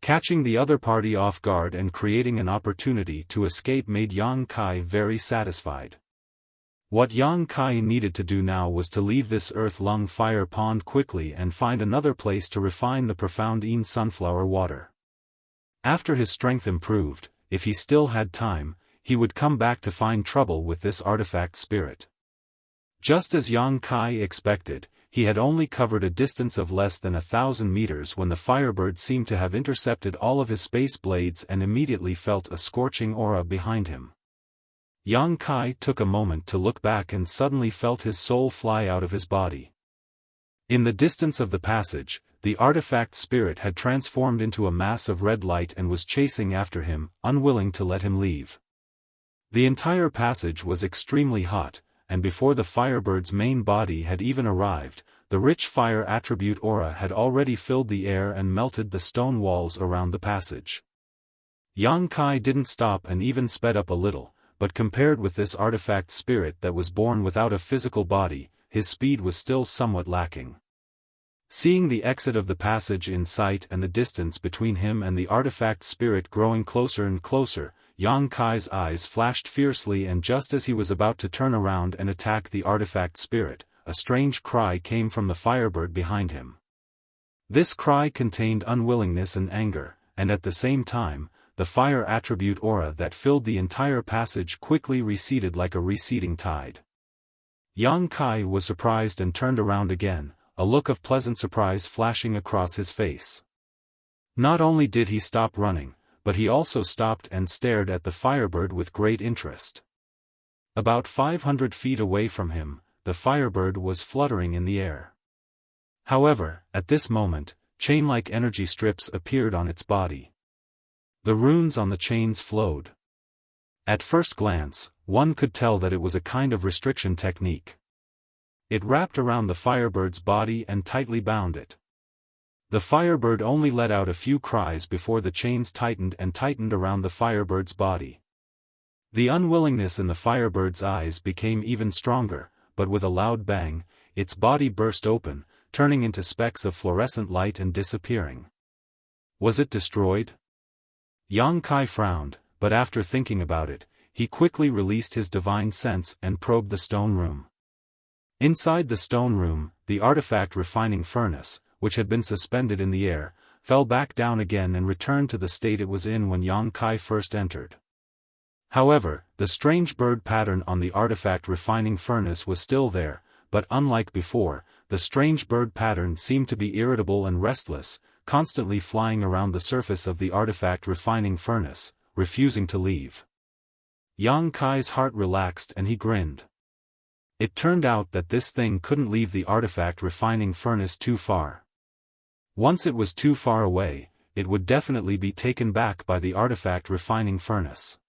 Catching the other party off guard and creating an opportunity to escape made Yang Kai very satisfied. What Yang Kai needed to do now was to leave this earth-lung fire pond quickly and find another place to refine the profound Yin sunflower water. After his strength improved, if he still had time, he would come back to find trouble with this artifact spirit. Just as Yang Kai expected, he had only covered a distance of less than 1,000 meters when the firebird seemed to have intercepted all of his space blades and immediately felt a scorching aura behind him. Yang Kai took a moment to look back and suddenly felt his soul fly out of his body. In the distance of the passage, the artifact spirit had transformed into a mass of red light and was chasing after him, unwilling to let him leave. The entire passage was extremely hot, and before the firebird's main body had even arrived, the rich fire attribute aura had already filled the air and melted the stone walls around the passage. Yang Kai didn't stop and even sped up a little, but compared with this artifact spirit that was born without a physical body, his speed was still somewhat lacking. Seeing the exit of the passage in sight and the distance between him and the artifact spirit growing closer and closer, Yang Kai's eyes flashed fiercely, and just as he was about to turn around and attack the artifact spirit, a strange cry came from the firebird behind him. This cry contained unwillingness and anger, and at the same time, the fire attribute aura that filled the entire passage quickly receded like a receding tide. Yang Kai was surprised and turned around again, a look of pleasant surprise flashing across his face. Not only did he stop running, but he also stopped and stared at the firebird with great interest. About 500 feet away from him, the firebird was fluttering in the air. However, at this moment, chain-like energy strips appeared on its body. The runes on the chains flowed. At first glance, one could tell that it was a kind of restriction technique. It wrapped around the firebird's body and tightly bound it. The firebird only let out a few cries before the chains tightened and tightened around the firebird's body. The unwillingness in the firebird's eyes became even stronger, but with a loud bang, its body burst open, turning into specks of fluorescent light and disappearing. Was it destroyed? Yang Kai frowned, but after thinking about it, he quickly released his divine sense and probed the stone room. Inside the stone room, the artifact refining furnace, which had been suspended in the air, fell back down again and returned to the state it was in when Yang Kai first entered. However, the strange bird pattern on the artifact refining furnace was still there, but unlike before, the strange bird pattern seemed to be irritable and restless, constantly flying around the surface of the artifact refining furnace, refusing to leave. Yang Kai's heart relaxed and he grinned. It turned out that this thing couldn't leave the artifact refining furnace too far. Once it was too far away, it would definitely be taken back by the artifact refining furnace.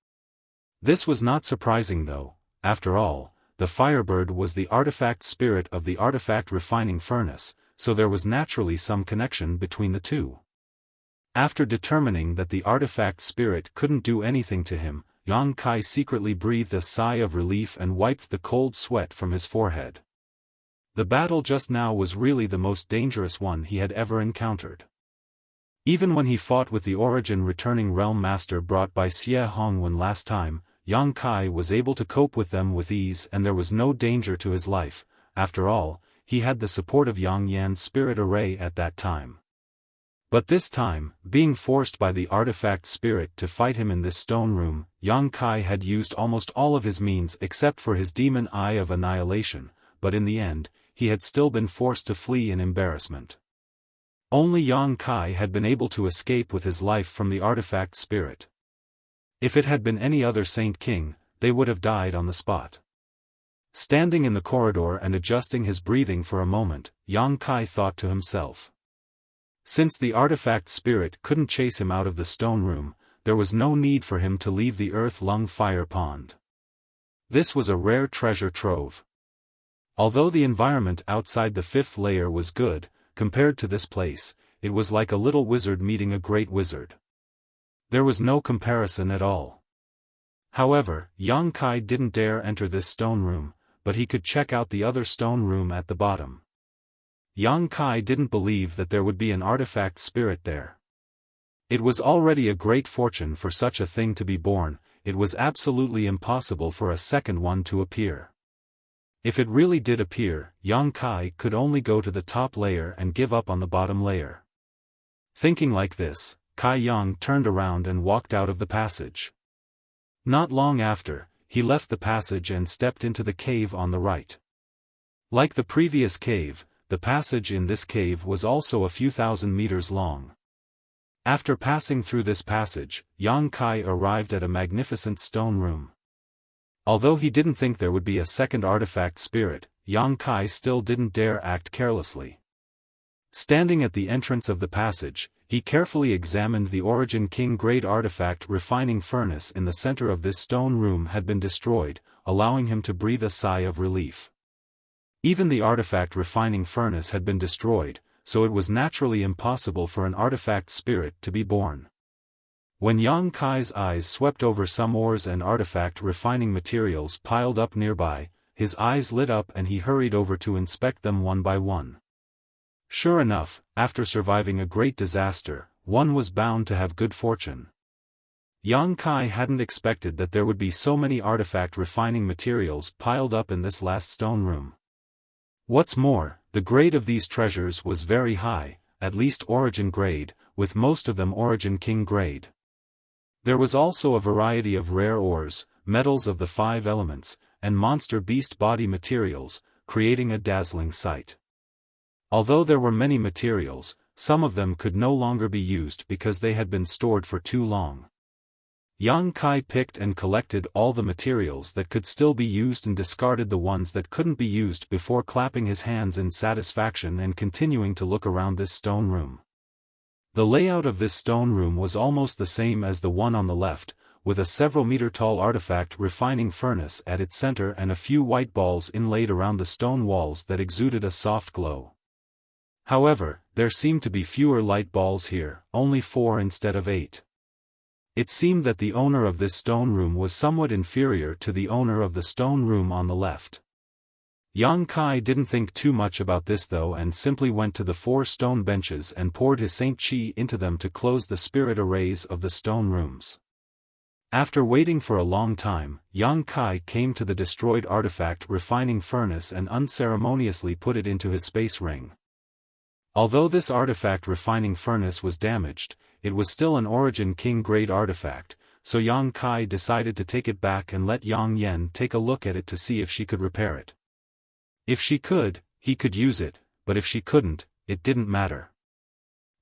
This was not surprising though. After all, the firebird was the artifact spirit of the artifact refining furnace, so there was naturally some connection between the two. After determining that the artifact spirit couldn't do anything to him, Yang Kai secretly breathed a sigh of relief and wiped the cold sweat from his forehead. The battle just now was really the most dangerous one he had ever encountered. Even when he fought with the origin returning realm master brought by Xie Hongwen last time, Yang Kai was able to cope with them with ease and there was no danger to his life. After all, he had the support of Yang Yan's spirit array at that time. But this time, being forced by the artifact spirit to fight him in this stone room, Yang Kai had used almost all of his means except for his demon eye of annihilation, but in the end, he had still been forced to flee in embarrassment. Only Yang Kai had been able to escape with his life from the artifact spirit. If it had been any other Saint King, they would have died on the spot. Standing in the corridor and adjusting his breathing for a moment, Yang Kai thought to himself. Since the artifact spirit couldn't chase him out of the stone room, there was no need for him to leave the earth-lung fire pond. This was a rare treasure trove. Although the environment outside the fifth layer was good, compared to this place, it was like a little wizard meeting a great wizard. There was no comparison at all. However, Yang Kai didn't dare enter this stone room, but he could check out the other stone room at the bottom. Yang Kai didn't believe that there would be an artifact spirit there. It was already a great fortune for such a thing to be born, it was absolutely impossible for a second one to appear. If it really did appear, Yang Kai could only go to the top layer and give up on the bottom layer. Thinking like this, Kai Yang turned around and walked out of the passage. Not long after, he left the passage and stepped into the cave on the right. Like the previous cave, the passage in this cave was also a few thousand meters long. After passing through this passage, Yang Kai arrived at a magnificent stone room. Although he didn't think there would be a second artifact spirit, Yang Kai still didn't dare act carelessly. Standing at the entrance of the passage, he carefully examined the Origin King Grade artifact refining furnace in the center of this stone room had been destroyed, allowing him to breathe a sigh of relief. Even the artifact refining furnace had been destroyed, so it was naturally impossible for an artifact spirit to be born. When Yang Kai's eyes swept over some ores and artifact refining materials piled up nearby, his eyes lit up and he hurried over to inspect them one by one. Sure enough, after surviving a great disaster, one was bound to have good fortune. Yang Kai hadn't expected that there would be so many artifact refining materials piled up in this last stone room. What's more, the grade of these treasures was very high, at least Origin grade, with most of them Origin King grade. There was also a variety of rare ores, metals of the 5 elements, and monster beast body materials, creating a dazzling sight. Although there were many materials, some of them could no longer be used because they had been stored for too long. Yang Kai picked and collected all the materials that could still be used and discarded the ones that couldn't be used before clapping his hands in satisfaction and continuing to look around this stone room. The layout of this stone room was almost the same as the one on the left, with a several-meter-tall artifact refining furnace at its center and a few white balls inlaid around the stone walls that exuded a soft glow. However, there seemed to be fewer light balls here, only 4 instead of 8. It seemed that the owner of this stone room was somewhat inferior to the owner of the stone room on the left. Yang Kai didn't think too much about this though and simply went to the 4 stone benches and poured his Saint Chi into them to close the spirit arrays of the stone rooms. After waiting for a long time, Yang Kai came to the destroyed artifact refining furnace and unceremoniously put it into his space ring. Although this artifact refining furnace was damaged, it was still an Origin King grade artifact, so Yang Kai decided to take it back and let Yang Yan take a look at it to see if she could repair it. If she could, he could use it, but if she couldn't, it didn't matter.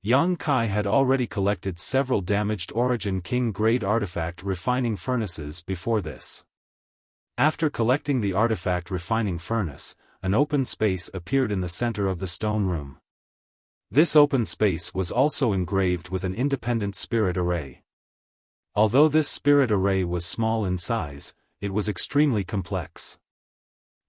Yang Kai had already collected several damaged Origin King grade artifact refining furnaces before this. After collecting the artifact refining furnace, an open space appeared in the center of the stone room. This open space was also engraved with an independent spirit array. Although this spirit array was small in size, it was extremely complex.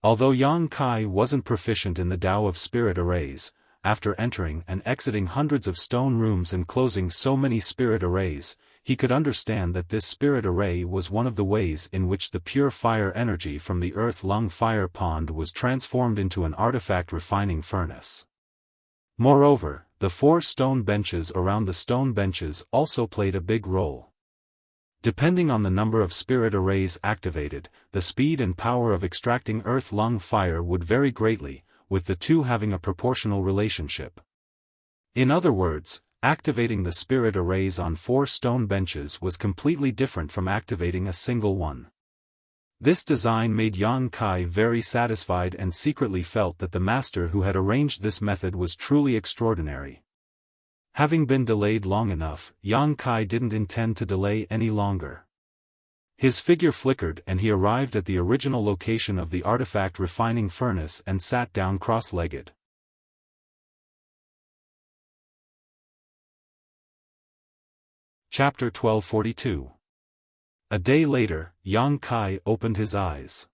Although Yang Kai wasn't proficient in the Tao of spirit arrays, after entering and exiting hundreds of stone rooms and closing so many spirit arrays, he could understand that this spirit array was one of the ways in which the pure fire energy from the earth-lung fire pond was transformed into an artifact refining furnace. Moreover, the 4 stone benches around the stone benches also played a big role. Depending on the number of spirit arrays activated, the speed and power of extracting earth-lung fire would vary greatly, with the two having a proportional relationship. In other words, activating the spirit arrays on 4 stone benches was completely different from activating a single one. This design made Yang Kai very satisfied and secretly felt that the master who had arranged this method was truly extraordinary. Having been delayed long enough, Yang Kai didn't intend to delay any longer. His figure flickered and he arrived at the original location of the artifact refining furnace and sat down cross-legged. Chapter 1242. A day later, Yang Kai opened his eyes.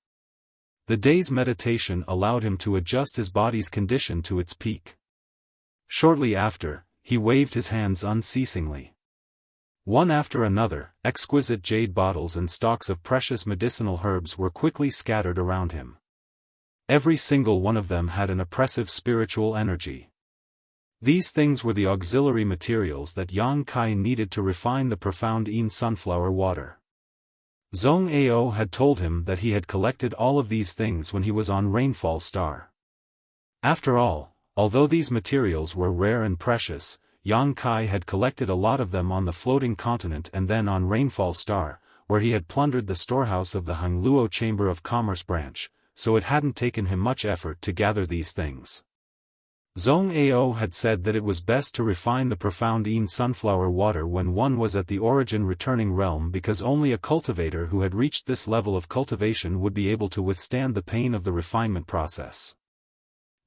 The day's meditation allowed him to adjust his body's condition to its peak. Shortly after, he waved his hands unceasingly. One after another, exquisite jade bottles and stalks of precious medicinal herbs were quickly scattered around him. Every single one of them had an oppressive spiritual energy. These things were the auxiliary materials that Yang Kai needed to refine the profound Yin sunflower water. Zhong Ao had told him that he had collected all of these things when he was on Rainfall Star. After all, although these materials were rare and precious, Yang Kai had collected a lot of them on the floating continent and then on Rainfall Star, where he had plundered the storehouse of the Hangluo Chamber of Commerce branch, so it hadn't taken him much effort to gather these things. Zhong Ao had said that it was best to refine the profound Yin sunflower water when one was at the origin returning realm because only a cultivator who had reached this level of cultivation would be able to withstand the pain of the refinement process.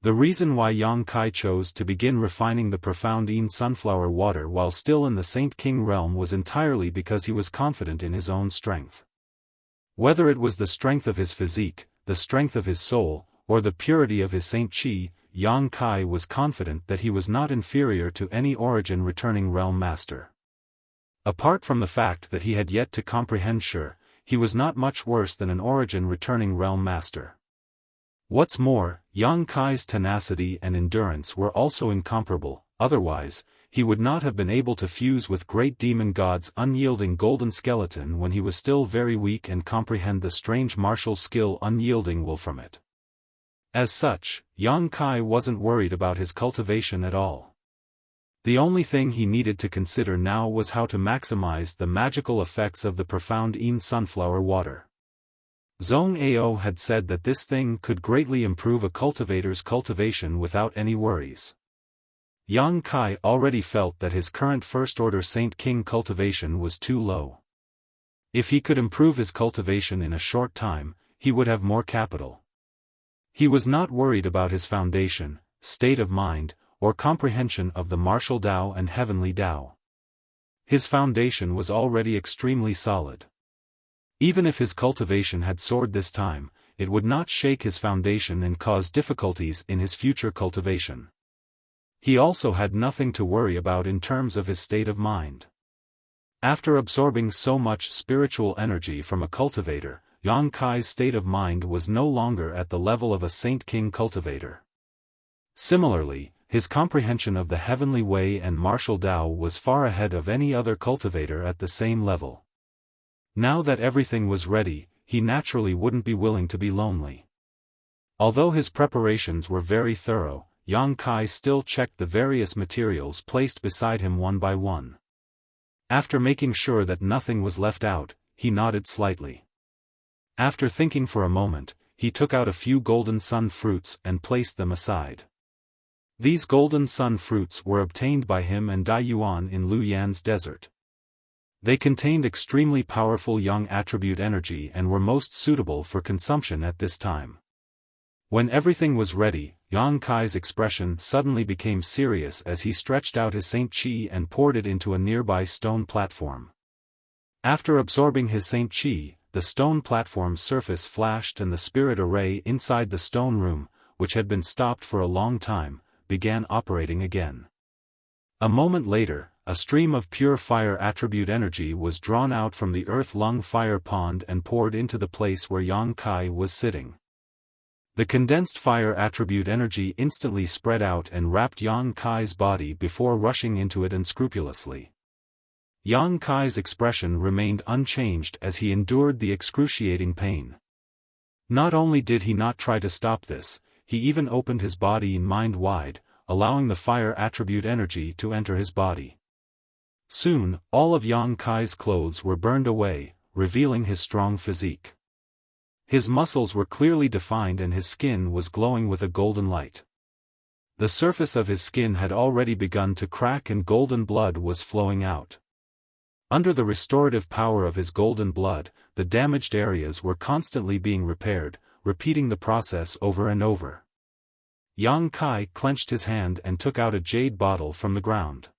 The reason why Yang Kai chose to begin refining the profound Yin sunflower water while still in the Saint King realm was entirely because he was confident in his own strength. Whether it was the strength of his physique, the strength of his soul, or the purity of his Saint Qi, Yang Kai was confident that he was not inferior to any origin returning realm master. Apart from the fact that he had yet to comprehend Shi, he was not much worse than an origin returning realm master. What's more, Yang Kai's tenacity and endurance were also incomparable, otherwise, he would not have been able to fuse with great demon god's unyielding golden skeleton when he was still very weak and comprehend the strange martial skill unyielding will from it. As such, Yang Kai wasn't worried about his cultivation at all. The only thing he needed to consider now was how to maximize the magical effects of the profound Yin sunflower water. Zhong Ao had said that this thing could greatly improve a cultivator's cultivation without any worries. Yang Kai already felt that his current first-order Saint King cultivation was too low. If he could improve his cultivation in a short time, he would have more capital. He was not worried about his foundation, state of mind, or comprehension of the martial Tao and heavenly Tao. His foundation was already extremely solid. Even if his cultivation had soared this time, it would not shake his foundation and cause difficulties in his future cultivation. He also had nothing to worry about in terms of his state of mind. After absorbing so much spiritual energy from a cultivator, Yang Kai's state of mind was no longer at the level of a Saint King cultivator. Similarly, his comprehension of the heavenly way and martial Tao was far ahead of any other cultivator at the same level. Now that everything was ready, he naturally wouldn't be willing to be lonely. Although his preparations were very thorough, Yang Kai still checked the various materials placed beside him one by one. After making sure that nothing was left out, he nodded slightly. After thinking for a moment, he took out a few golden sun fruits and placed them aside. These golden sun fruits were obtained by him and Dai Yuan in Luyan's desert. They contained extremely powerful yang attribute energy and were most suitable for consumption at this time. When everything was ready, Yang Kai's expression suddenly became serious as he stretched out his Saint Qi and poured it into a nearby stone platform. After absorbing his Saint Qi, the stone platform's surface flashed and the spirit array inside the stone room, which had been stopped for a long time, began operating again. A moment later, a stream of pure fire attribute energy was drawn out from the earth-lung fire pond and poured into the place where Yang Kai was sitting. The condensed fire attribute energy instantly spread out and wrapped Yang Kai's body before rushing into it unscrupulously. Yang Kai's expression remained unchanged as he endured the excruciating pain. Not only did he not try to stop this, he even opened his body and mind wide, allowing the fire attribute energy to enter his body. Soon, all of Yang Kai's clothes were burned away, revealing his strong physique. His muscles were clearly defined and his skin was glowing with a golden light. The surface of his skin had already begun to crack and golden blood was flowing out. Under the restorative power of his golden blood, the damaged areas were constantly being repaired, repeating the process over and over. Yang Kai clenched his hand and took out a jade bottle from the ground.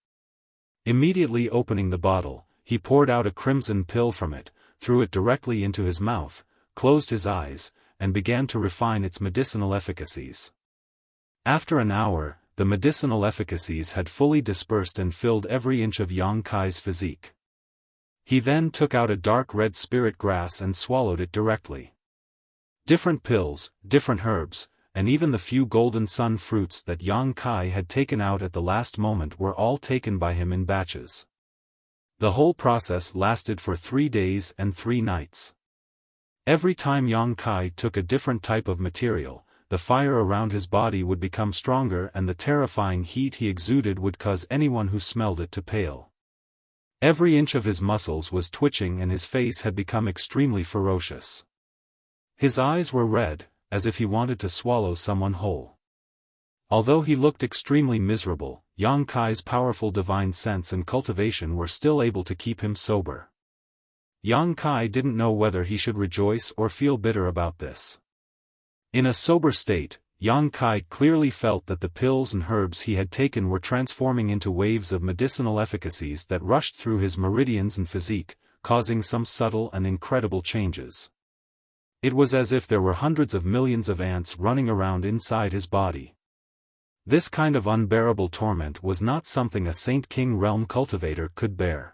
Immediately opening the bottle, he poured out a crimson pill from it, threw it directly into his mouth, closed his eyes, and began to refine its medicinal efficacies. After an hour, the medicinal efficacies had fully dispersed and filled every inch of Yang Kai's physique. He then took out a dark red spirit grass and swallowed it directly. Different pills, different herbs, and even the few golden sun fruits that Yang Kai had taken out at the last moment were all taken by him in batches. The whole process lasted for 3 days and 3 nights. Every time Yang Kai took a different type of material, the fire around his body would become stronger and the terrifying heat he exuded would cause anyone who smelled it to pale. Every inch of his muscles was twitching and his face had become extremely ferocious. His eyes were red, as if he wanted to swallow someone whole. Although he looked extremely miserable, Yang Kai's powerful divine sense and cultivation were still able to keep him sober. Yang Kai didn't know whether he should rejoice or feel bitter about this. In a sober state, Yang Kai clearly felt that the pills and herbs he had taken were transforming into waves of medicinal efficacies that rushed through his meridians and physique, causing some subtle and incredible changes. It was as if there were hundreds of millions of ants running around inside his body. This kind of unbearable torment was not something a Saint King realm cultivator could bear.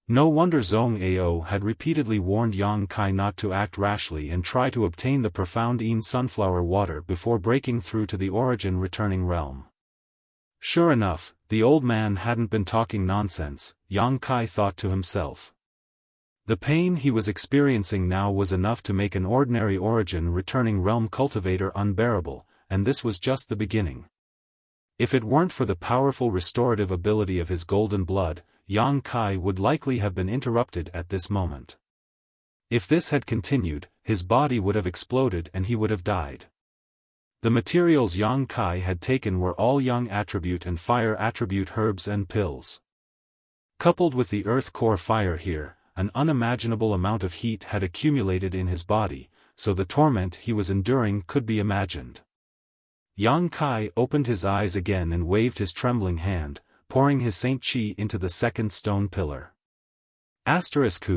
No wonder Zhong Ao had repeatedly warned Yang Kai not to act rashly and try to obtain the profound Yin sunflower water before breaking through to the origin returning realm. Sure enough, the old man hadn't been talking nonsense, Yang Kai thought to himself. The pain he was experiencing now was enough to make an ordinary origin returning realm cultivator unbearable, and this was just the beginning. If it weren't for the powerful restorative ability of his golden blood, Yang Kai would likely have been interrupted at this moment. If this had continued, his body would have exploded and he would have died. The materials Yang Kai had taken were all Yang attribute and fire attribute herbs and pills. Coupled with the earth core fire here, an unimaginable amount of heat had accumulated in his body, so the torment he was enduring could be imagined. Yang Kai opened his eyes again and waved his trembling hand, pouring his Saint Chi into the second stone pillar. Asterisk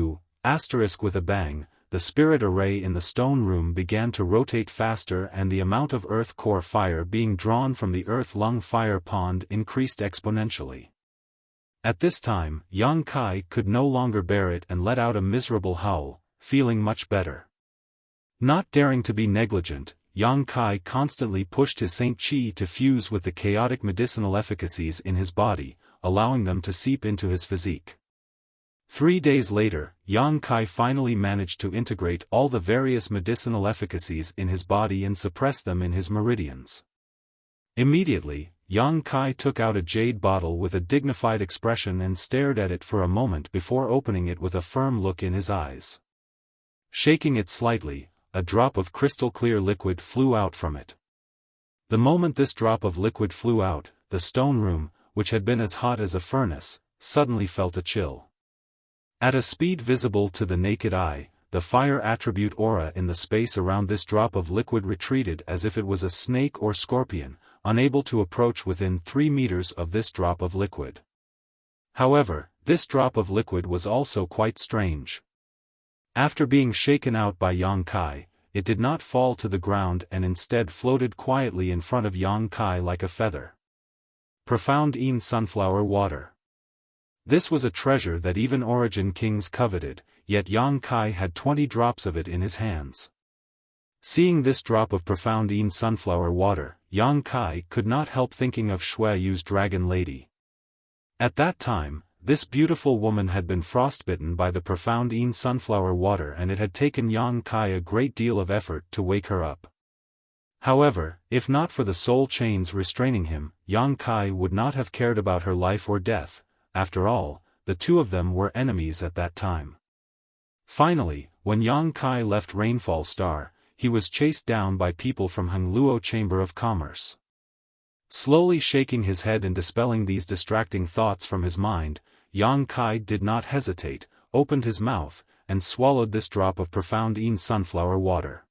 with a bang, the spirit array in the stone room began to rotate faster and the amount of earth core fire being drawn from the earth lung fire pond increased exponentially. At this time, Yang Kai could no longer bear it and let out a miserable howl, feeling much better. Not daring to be negligent, Yang Kai constantly pushed his Saint Chi to fuse with the chaotic medicinal efficacies in his body, allowing them to seep into his physique. 3 days later, Yang Kai finally managed to integrate all the various medicinal efficacies in his body and suppress them in his meridians. Immediately, Yang Kai took out a jade bottle with a dignified expression and stared at it for a moment before opening it with a firm look in his eyes. Shaking it slightly, a drop of crystal-clear liquid flew out from it. The moment this drop of liquid flew out, the stone room, which had been as hot as a furnace, suddenly felt a chill. At a speed visible to the naked eye, the fire attribute aura in the space around this drop of liquid retreated as if it was a snake or scorpion, unable to approach within 3 meters of this drop of liquid. However, this drop of liquid was also quite strange. After being shaken out by Yang Kai, it did not fall to the ground and instead floated quietly in front of Yang Kai like a feather. Profound Yin sunflower water. This was a treasure that even origin kings coveted, yet Yang Kai had 20 drops of it in his hands. Seeing this drop of profound Yin sunflower water, Yang Kai could not help thinking of Shui Yu's dragon lady. At that time, this beautiful woman had been frostbitten by the profound Yin sunflower water, and it had taken Yang Kai a great deal of effort to wake her up. However, if not for the soul chains restraining him, Yang Kai would not have cared about her life or death. After all, the two of them were enemies at that time. Finally, when Yang Kai left Rainfall Star, he was chased down by people from Hongluo Chamber of Commerce. Slowly shaking his head and dispelling these distracting thoughts from his mind, Yang Kai did not hesitate, opened his mouth, and swallowed this drop of profound Yin sunflower water.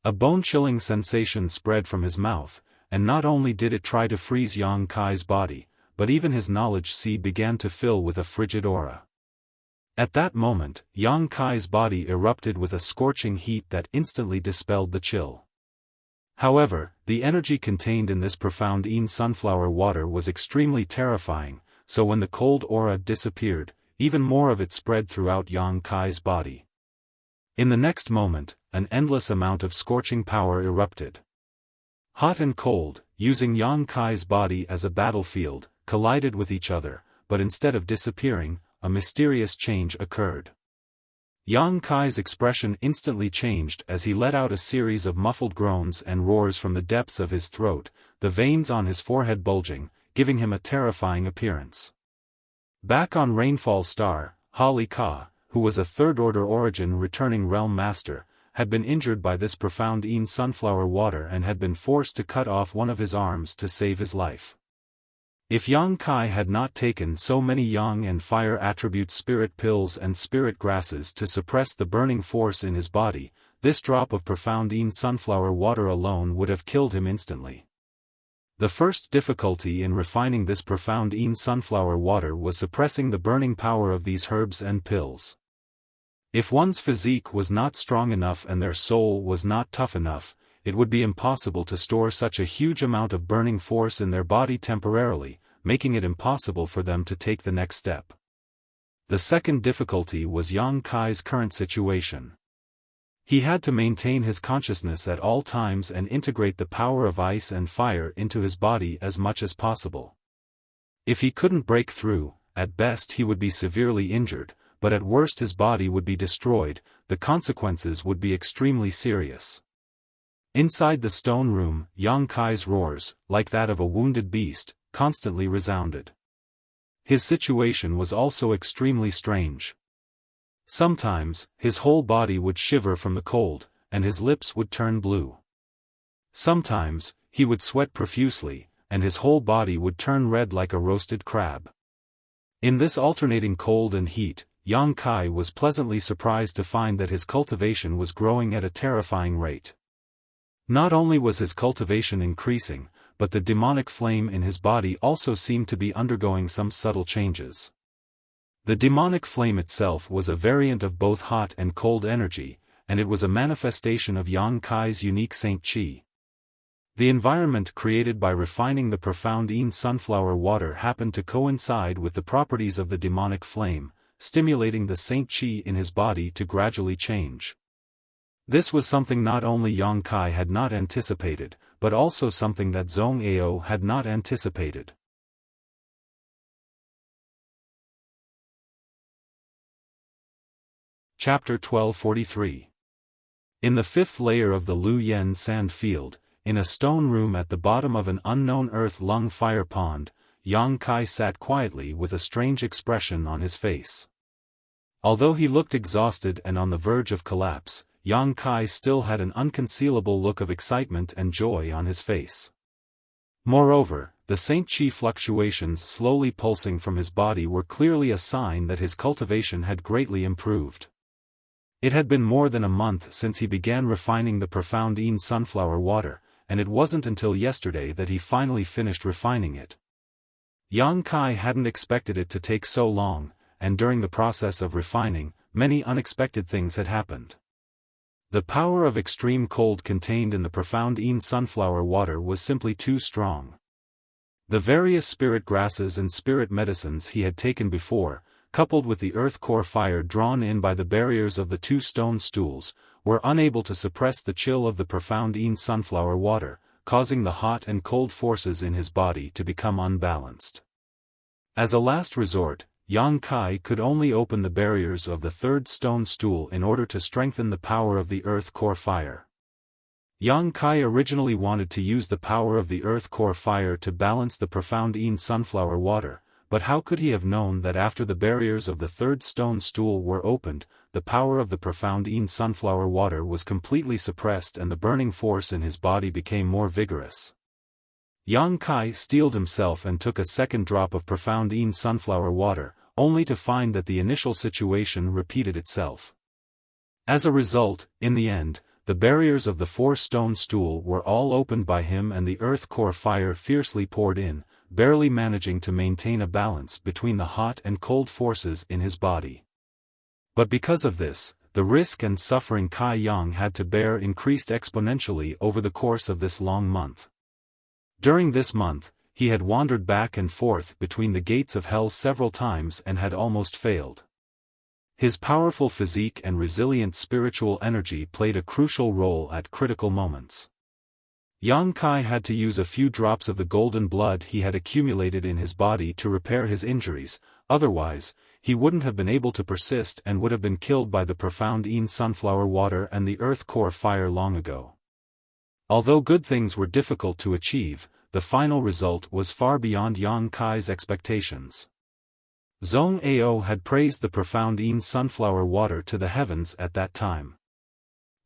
A bone-chilling sensation spread from his mouth, and not only did it try to freeze Yang Kai's body, but even his knowledge sea began to fill with a frigid aura. At that moment, Yang Kai's body erupted with a scorching heat that instantly dispelled the chill. However, the energy contained in this profound Yin sunflower water was extremely terrifying, so when the cold aura disappeared, even more of it spread throughout Yang Kai's body. In the next moment, an endless amount of scorching power erupted. Hot and cold, using Yang Kai's body as a battlefield, collided with each other, but instead of disappearing, a mysterious change occurred. Yang Kai's expression instantly changed as he let out a series of muffled groans and roars from the depths of his throat, the veins on his forehead bulging, giving him a terrifying appearance. Back on Rainfall Star, Holly Ka, who was a third-order origin returning realm master, had been injured by this profound Yin sunflower water and had been forced to cut off one of his arms to save his life. If Yang Kai had not taken so many yang and fire attribute spirit pills and spirit grasses to suppress the burning force in his body, this drop of profound Yin sunflower water alone would have killed him instantly. The first difficulty in refining this profound Yin sunflower water was suppressing the burning power of these herbs and pills. If one's physique was not strong enough and their soul was not tough enough, it would be impossible to store such a huge amount of burning force in their body temporarily, making it impossible for them to take the next step. The second difficulty was Yang Kai's current situation. He had to maintain his consciousness at all times and integrate the power of ice and fire into his body as much as possible. If he couldn't break through, at best he would be severely injured, but at worst his body would be destroyed. The consequences would be extremely serious. Inside the stone room, Yang Kai's roars, like that of a wounded beast, constantly resounded. His situation was also extremely strange. Sometimes, his whole body would shiver from the cold, and his lips would turn blue. Sometimes, he would sweat profusely, and his whole body would turn red like a roasted crab. In this alternating cold and heat, Yang Kai was pleasantly surprised to find that his cultivation was growing at a terrifying rate. Not only was his cultivation increasing, but the demonic flame in his body also seemed to be undergoing some subtle changes. The demonic flame itself was a variant of both hot and cold energy, and it was a manifestation of Yang Kai's unique Saint Qi. The environment created by refining the profound Yin sunflower water happened to coincide with the properties of the demonic flame, stimulating the Saint Qi in his body to gradually change. This was something not only Yang Kai had not anticipated, but also something that Zhong Ao had not anticipated. Chapter 1243. In the fifth layer of the Lu Yen sand field, in a stone room at the bottom of an unknown earth lung fire pond, Yang Kai sat quietly with a strange expression on his face. Although he looked exhausted and on the verge of collapse, Yang Kai still had an unconcealable look of excitement and joy on his face. Moreover, the Saint Qi fluctuations slowly pulsing from his body were clearly a sign that his cultivation had greatly improved. It had been more than a month since he began refining the profound Yin sunflower water, and it wasn't until yesterday that he finally finished refining it. Yang Kai hadn't expected it to take so long, and during the process of refining, many unexpected things had happened. The power of extreme cold contained in the profound Yin sunflower water was simply too strong. The various spirit grasses and spirit medicines he had taken before, coupled with the earth core fire drawn in by the barriers of the 2 stone stools, were unable to suppress the chill of the profound sunflower water, causing the hot and cold forces in his body to become unbalanced. As a last resort, Yang Kai could only open the barriers of the 3rd stone stool in order to strengthen the power of the earth core fire. Yang Kai originally wanted to use the power of the earth core fire to balance the profound sunflower water, but how could he have known that after the barriers of the 3rd stone stool were opened, the power of the profound sunflower water was completely suppressed and the burning force in his body became more vigorous. Yang Kai steeled himself and took a second drop of profound sunflower water, only to find that the initial situation repeated itself. As a result, in the end, the barriers of the 4-stone stool were all opened by him and the earth core fire fiercely poured in, barely managing to maintain a balance between the hot and cold forces in his body. But because of this, the risk and suffering Kai Yang had to bear increased exponentially over the course of this long month. During this month, he had wandered back and forth between the gates of hell several times and had almost failed. His powerful physique and resilient spiritual energy played a crucial role at critical moments. Yang Kai had to use a few drops of the golden blood he had accumulated in his body to repair his injuries, otherwise, he wouldn't have been able to persist and would have been killed by the profound sunflower water and the earth core fire long ago. Although good things were difficult to achieve, the final result was far beyond Yang Kai's expectations. Zhong Ao had praised the profound sunflower water to the heavens at that time.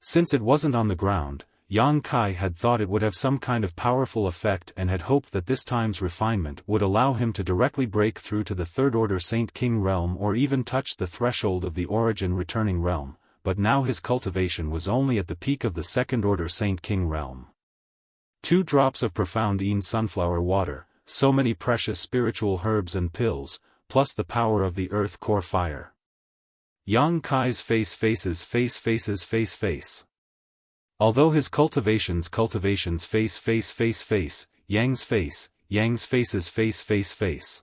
Since it wasn't on the ground, Yang Kai had thought it would have some kind of powerful effect and had hoped that this time's refinement would allow him to directly break through to the 3rd order Saint King realm or even touch the threshold of the origin returning realm, but now his cultivation was only at the peak of the 2nd order Saint King realm. 2 drops of profound sunflower water, so many precious spiritual herbs and pills, plus the power of the earth core fire. Yang Kai's face. Although his cultivations face, Yang's face's face.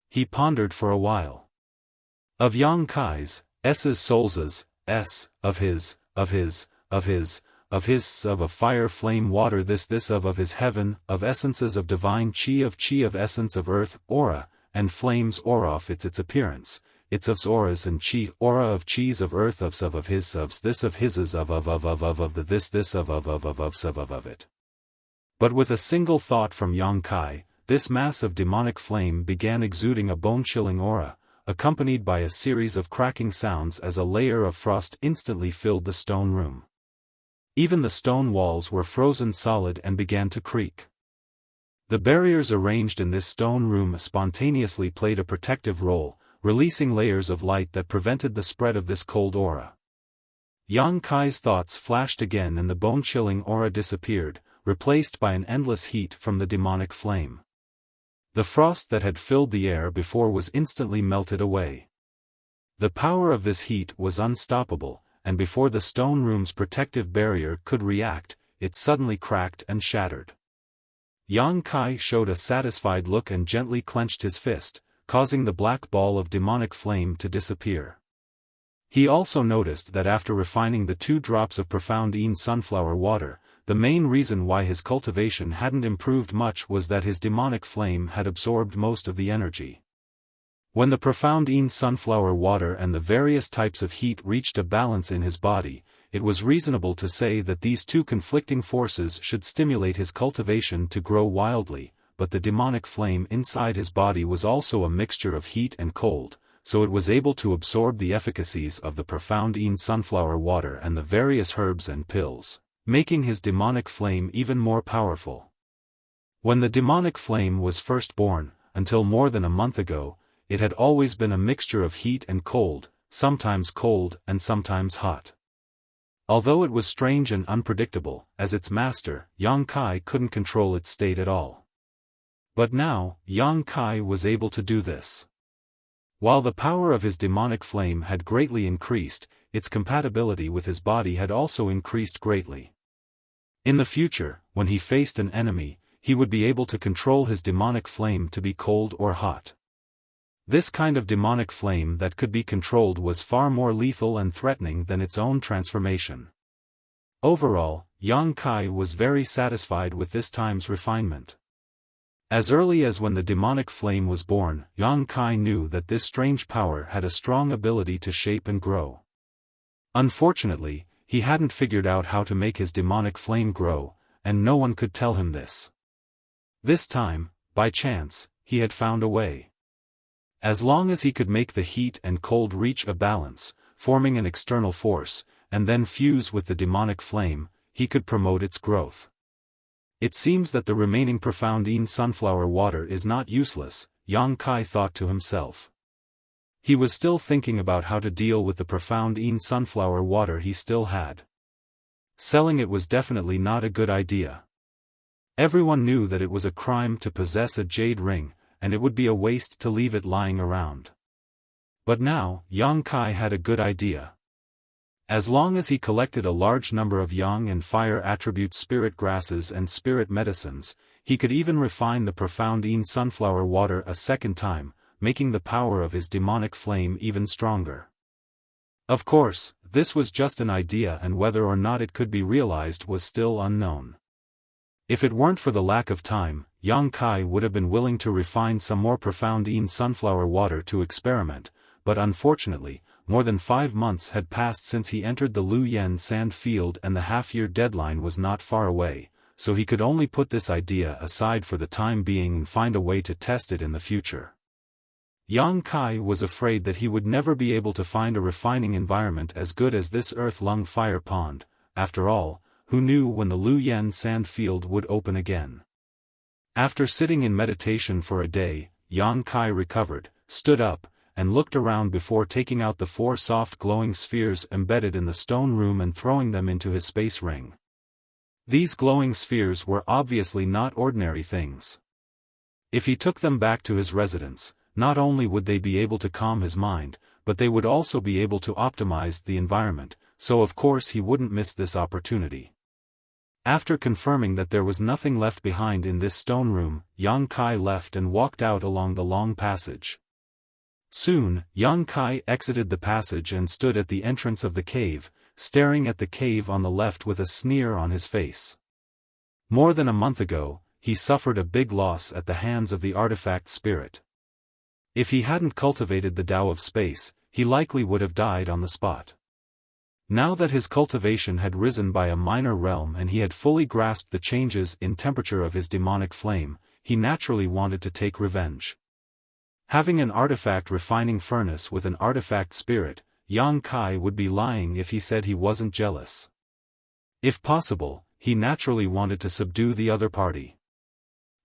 He pondered for a while. Of Yang Kai's, S's soul's, S, of his, of a fire flame water this of his heaven, of essences of divine chi of essence of earth, aura, and flames aura of its appearance. It's of auras and chi, aura of chis of earth of his this of his's of the this of it. But with a single thought from Yang Kai, this mass of demonic flame began exuding a bone-chilling aura, accompanied by a series of cracking sounds as a layer of frost instantly filled the stone room. Even the stone walls were frozen solid and began to creak. The barriers arranged in this stone room spontaneously played a protective role, releasing layers of light that prevented the spread of this cold aura. Yang Kai's thoughts flashed again and the bone-chilling aura disappeared, replaced by an endless heat from the demonic flame. The frost that had filled the air before was instantly melted away. The power of this heat was unstoppable, and before the stone room's protective barrier could react, it suddenly cracked and shattered. Yang Kai showed a satisfied look and gently clenched his fist, causing the black ball of demonic flame to disappear. He also noticed that after refining the 2 drops of profound sunflower water, the main reason why his cultivation hadn't improved much was that his demonic flame had absorbed most of the energy. When the profound sunflower water and the various types of heat reached a balance in his body, it was reasonable to say that these 2 conflicting forces should stimulate his cultivation to grow wildly, but the demonic flame inside his body was also a mixture of heat and cold, so it was able to absorb the efficacies of the profound sunflower water and the various herbs and pills, making his demonic flame even more powerful. When the demonic flame was first born, until more than a month ago, it had always been a mixture of heat and cold, sometimes cold and sometimes hot. Although it was strange and unpredictable, as its master, Yang Kai couldn't control its state at all. But now, Yang Kai was able to do this. While the power of his demonic flame had greatly increased, its compatibility with his body had also increased greatly. In the future, when he faced an enemy, he would be able to control his demonic flame to be cold or hot. This kind of demonic flame that could be controlled was far more lethal and threatening than its own transformation. Overall, Yang Kai was very satisfied with this time's refinement. As early as when the demonic flame was born, Yang Kai knew that this strange power had a strong ability to shape and grow. Unfortunately, he hadn't figured out how to make his demonic flame grow, and no one could tell him this. This time, by chance, he had found a way. As long as he could make the heat and cold reach a balance, forming an external force, and then fuse with the demonic flame, he could promote its growth. It seems that the remaining profound sunflower water is not useless, Yang Kai thought to himself. He was still thinking about how to deal with the profound sunflower water he still had. Selling it was definitely not a good idea. Everyone knew that it was a crime to possess a jade ring, and it would be a waste to leave it lying around. But now, Yang Kai had a good idea. As long as he collected a large number of yang and fire attribute spirit grasses and spirit medicines, he could even refine the profound sunflower water a second time, making the power of his demonic flame even stronger. Of course, this was just an idea, and whether or not it could be realized was still unknown. If it weren't for the lack of time, Yang Kai would have been willing to refine some more profound sunflower water to experiment, but unfortunately, more than 5 months had passed since he entered the Luyan sand field and the half-year deadline was not far away, so he could only put this idea aside for the time being and find a way to test it in the future. Yang Kai was afraid that he would never be able to find a refining environment as good as this earth-lung fire pond. After all, who knew when the Luyan sand field would open again? After sitting in meditation for a day, Yang Kai recovered, stood up, and looked around before taking out the 4 soft glowing spheres embedded in the stone room and throwing them into his space ring. These glowing spheres were obviously not ordinary things. If he took them back to his residence, not only would they be able to calm his mind, but they would also be able to optimize the environment, so of course he wouldn't miss this opportunity. After confirming that there was nothing left behind in this stone room, Yang Kai left and walked out along the long passage. Soon, Yang Kai exited the passage and stood at the entrance of the cave, staring at the cave on the left with a sneer on his face. More than a month ago, he suffered a big loss at the hands of the artifact spirit. If he hadn't cultivated the Tao of space, he likely would have died on the spot. Now that his cultivation had risen by a minor realm and he had fully grasped the changes in temperature of his demonic flame, he naturally wanted to take revenge. Having an artifact refining furnace with an artifact spirit, Yang Kai would be lying if he said he wasn't jealous. If possible, he naturally wanted to subdue the other party.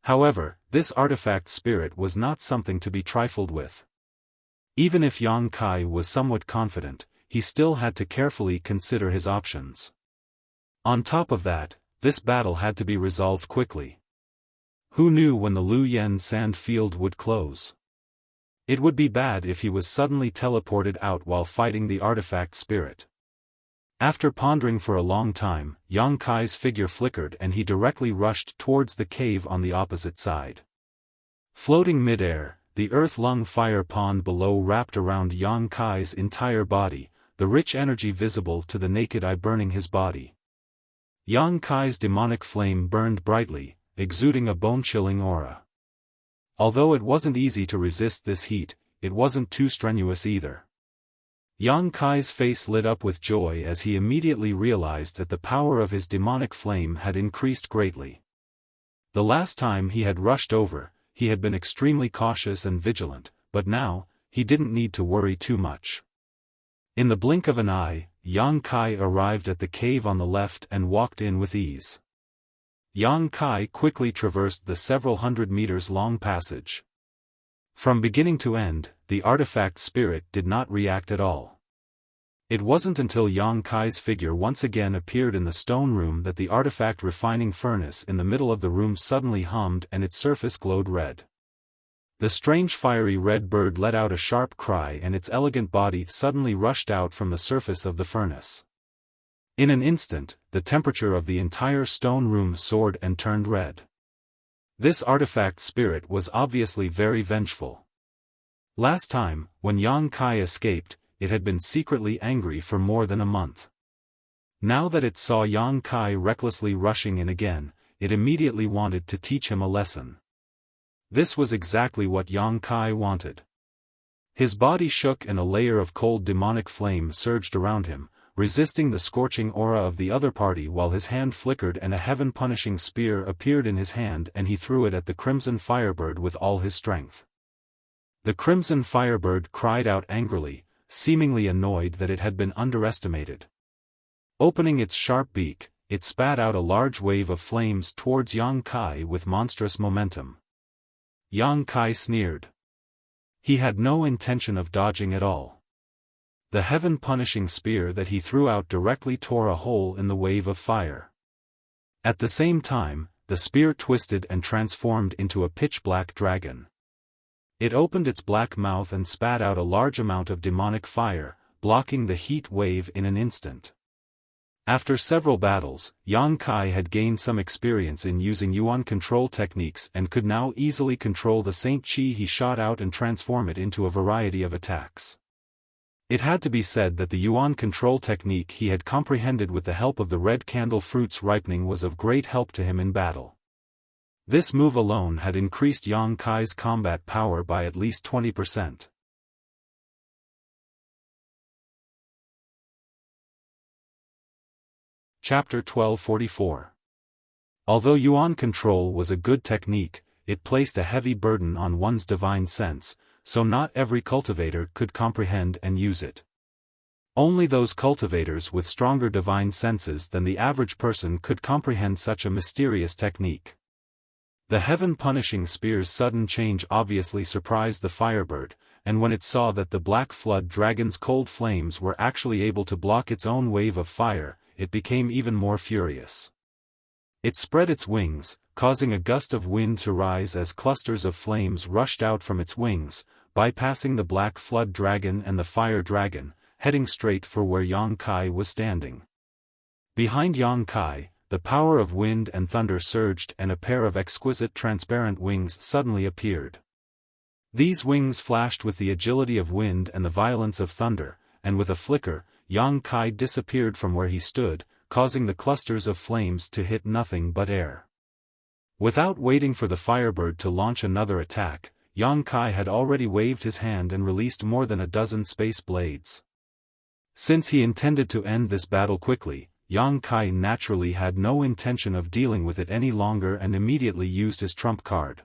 However, this artifact spirit was not something to be trifled with. Even if Yang Kai was somewhat confident, he still had to carefully consider his options. On top of that, this battle had to be resolved quickly. Who knew when the Luyan sand field would close? It would be bad if he was suddenly teleported out while fighting the artifact spirit. After pondering for a long time, Yang Kai's figure flickered and he directly rushed towards the cave on the opposite side. Floating mid-air, the earth-lung fire pond below wrapped around Yang Kai's entire body, the rich energy visible to the naked eye burning his body. Yang Kai's demonic flame burned brightly, exuding a bone-chilling aura. Although it wasn't easy to resist this heat, it wasn't too strenuous either. Yang Kai's face lit up with joy as he immediately realized that the power of his demonic flame had increased greatly. The last time he had rushed over, he had been extremely cautious and vigilant, but now, he didn't need to worry too much. In the blink of an eye, Yang Kai arrived at the cave on the left and walked in with ease. Yang Kai quickly traversed the several hundred meters long passage. From beginning to end, the artifact spirit did not react at all. It wasn't until Yang Kai's figure once again appeared in the stone room that the artifact refining furnace in the middle of the room suddenly hummed and its surface glowed red. The strange fiery red bird let out a sharp cry and its elegant body suddenly rushed out from the surface of the furnace. In an instant, the temperature of the entire stone room soared and turned red. This artifact spirit was obviously very vengeful. Last time, when Yang Kai escaped, it had been secretly angry for more than a month. Now that it saw Yang Kai recklessly rushing in again, it immediately wanted to teach him a lesson. This was exactly what Yang Kai wanted. His body shook and a layer of cold demonic flame surged around him, resisting the scorching aura of the other party, while his hand flickered and a heaven-punishing spear appeared in his hand and he threw it at the Crimson Firebird with all his strength. The Crimson Firebird cried out angrily, seemingly annoyed that it had been underestimated. Opening its sharp beak, it spat out a large wave of flames towards Yang Kai with monstrous momentum. Yang Kai sneered. He had no intention of dodging at all. The heaven-punishing spear that he threw out directly tore a hole in the wave of fire. At the same time, the spear twisted and transformed into a pitch-black dragon. It opened its black mouth and spat out a large amount of demonic fire, blocking the heat wave in an instant. After several battles, Yang Kai had gained some experience in using Yuan control techniques and could now easily control the Saint Chi he shot out and transform it into a variety of attacks. It had to be said that the Yuan control technique he had comprehended with the help of the red candle fruits ripening was of great help to him in battle. This move alone had increased Yang Kai's combat power by at least 20%. Chapter 1244. Although Yuan control was a good technique, it placed a heavy burden on one's divine sense, so not every cultivator could comprehend and use it. Only those cultivators with stronger divine senses than the average person could comprehend such a mysterious technique. The heaven-punishing spear's sudden change obviously surprised the Firebird, and when it saw that the Black Flood Dragon's cold flames were actually able to block its own wave of fire, it became even more furious. It spread its wings, causing a gust of wind to rise as clusters of flames rushed out from its wings, bypassing the Black Flood Dragon and the Fire Dragon, heading straight for where Yang Kai was standing. Behind Yang Kai, the power of wind and thunder surged and a pair of exquisite transparent wings suddenly appeared. These wings flashed with the agility of wind and the violence of thunder, and with a flicker, Yang Kai disappeared from where he stood, causing the clusters of flames to hit nothing but air. Without waiting for the Firebird to launch another attack, Yang Kai had already waved his hand and released more than a dozen space blades. Since he intended to end this battle quickly, Yang Kai naturally had no intention of dealing with it any longer and immediately used his trump card.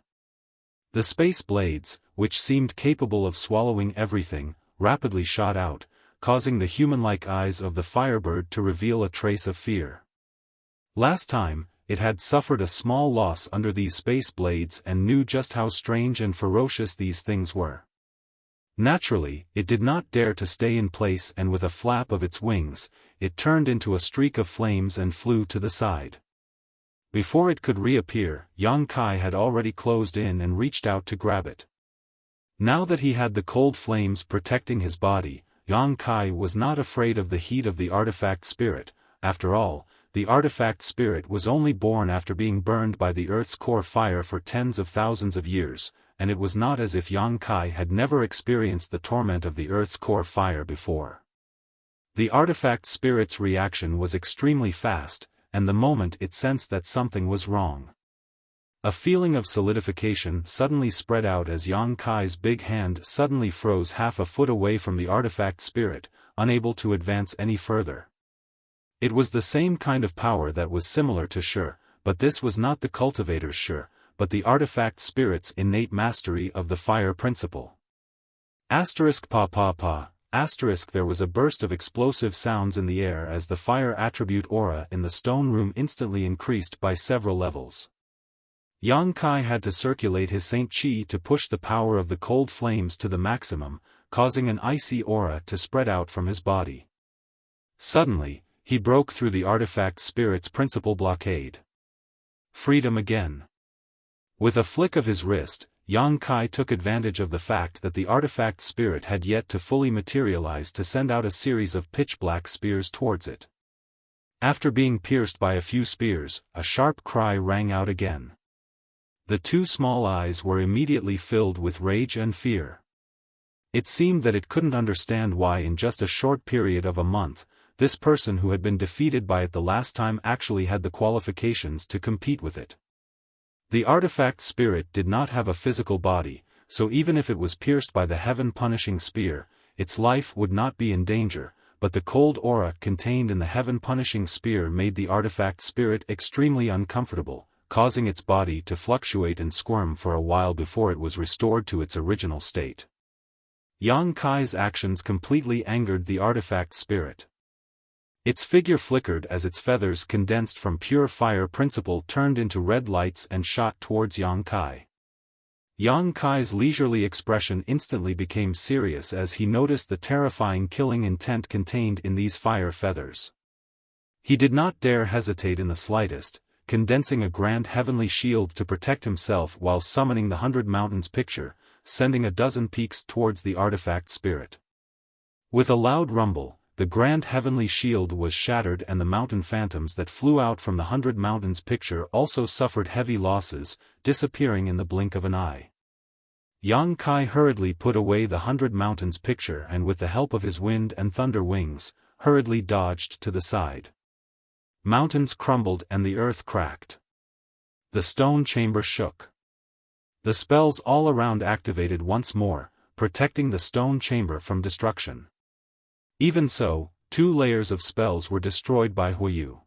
The space blades, which seemed capable of swallowing everything, rapidly shot out, causing the human-like eyes of the Firebird to reveal a trace of fear. Last time, it had suffered a small loss under these space blades and knew just how strange and ferocious these things were. Naturally, it did not dare to stay in place, and with a flap of its wings, it turned into a streak of flames and flew to the side. Before it could reappear, Yang Kai had already closed in and reached out to grab it. Now that he had the cold flames protecting his body, Yang Kai was not afraid of the heat of the artifact spirit. After all, the artifact spirit was only born after being burned by the Earth's core fire for tens of thousands of years, and it was not as if Yang Kai had never experienced the torment of the Earth's core fire before. The artifact spirit's reaction was extremely fast, and the moment it sensed that something was wrong. A feeling of solidification suddenly spread out as Yang Kai's big hand suddenly froze half a foot away from the artifact spirit, unable to advance any further. It was the same kind of power that was similar to Shi, but this was not the cultivator's Shi, but the artifact spirit's innate mastery of the fire principle. Asterisk pa pa pa, asterisk. There was a burst of explosive sounds in the air as the fire attribute aura in the stone room instantly increased by several levels. Yang Kai had to circulate his Saint Chi to push the power of the cold flames to the maximum, causing an icy aura to spread out from his body. Suddenly, he broke through the artifact spirit's principal blockade. Freedom again. With a flick of his wrist, Yang Kai took advantage of the fact that the artifact spirit had yet to fully materialize to send out a series of pitch-black spears towards it. After being pierced by a few spears, a sharp cry rang out again. The two small eyes were immediately filled with rage and fear. It seemed that it couldn't understand why in just a short period of a month, this person who had been defeated by it the last time actually had the qualifications to compete with it. The artifact spirit did not have a physical body, so even if it was pierced by the heaven-punishing spear, its life would not be in danger, but the cold aura contained in the heaven-punishing spear made the artifact spirit extremely uncomfortable, causing its body to fluctuate and squirm for a while before it was restored to its original state. Yang Kai's actions completely angered the artifact spirit. Its figure flickered as its feathers condensed from pure fire principle turned into red lights and shot towards Yang Kai. Yang Kai's leisurely expression instantly became serious as he noticed the terrifying killing intent contained in these fire feathers. He did not dare hesitate in the slightest, condensing a grand heavenly shield to protect himself while summoning the 100 Mountains picture, sending a dozen peaks towards the artifact spirit. With a loud rumble, the grand heavenly shield was shattered and the mountain phantoms that flew out from the 100 Mountains picture also suffered heavy losses, disappearing in the blink of an eye. Yang Kai hurriedly put away the 100 Mountains picture and with the help of his wind and thunder wings, hurriedly dodged to the side. Mountains crumbled and the earth cracked. The stone chamber shook. The spells all around activated once more, protecting the stone chamber from destruction. Even so, 2 layers of spells were destroyed by Huiyu.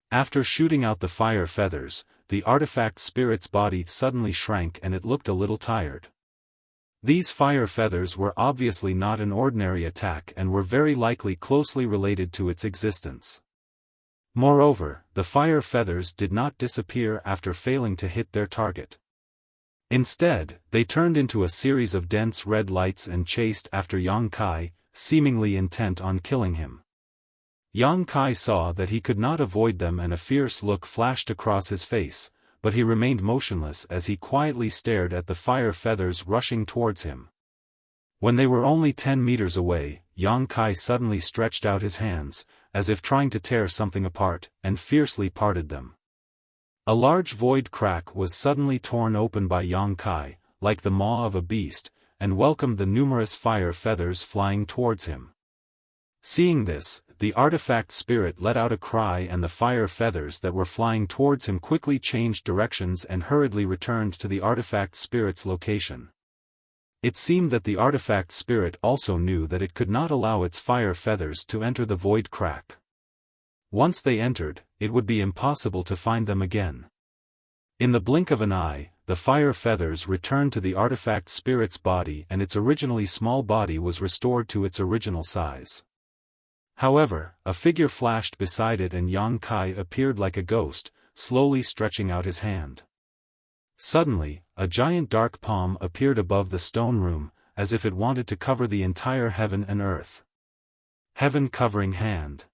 After shooting out the fire feathers, the artifact spirit's body suddenly shrank and it looked a little tired. These fire feathers were obviously not an ordinary attack and were very likely closely related to its existence. Moreover, the fire feathers did not disappear after failing to hit their target. Instead, they turned into a series of dense red lights and chased after Yang Kai, seemingly intent on killing him. Yang Kai saw that he could not avoid them and a fierce look flashed across his face, but he remained motionless as he quietly stared at the fire feathers rushing towards him. When they were only 10 meters away, Yang Kai suddenly stretched out his hands, as if trying to tear something apart, and fiercely parted them. A large void crack was suddenly torn open by Yang Kai, like the maw of a beast, and welcomed the numerous fire feathers flying towards him. Seeing this, the artifact spirit let out a cry and the fire feathers that were flying towards him quickly changed directions and hurriedly returned to the artifact spirit's location. It seemed that the artifact spirit also knew that it could not allow its fire feathers to enter the void crack. Once they entered, it would be impossible to find them again. In the blink of an eye, the fire feathers returned to the artifact spirit's body and its originally small body was restored to its original size. However, a figure flashed beside it and Yang Kai appeared like a ghost, slowly stretching out his hand. Suddenly, a giant dark palm appeared above the stone room, as if it wanted to cover the entire heaven and earth. Heaven-covering hand.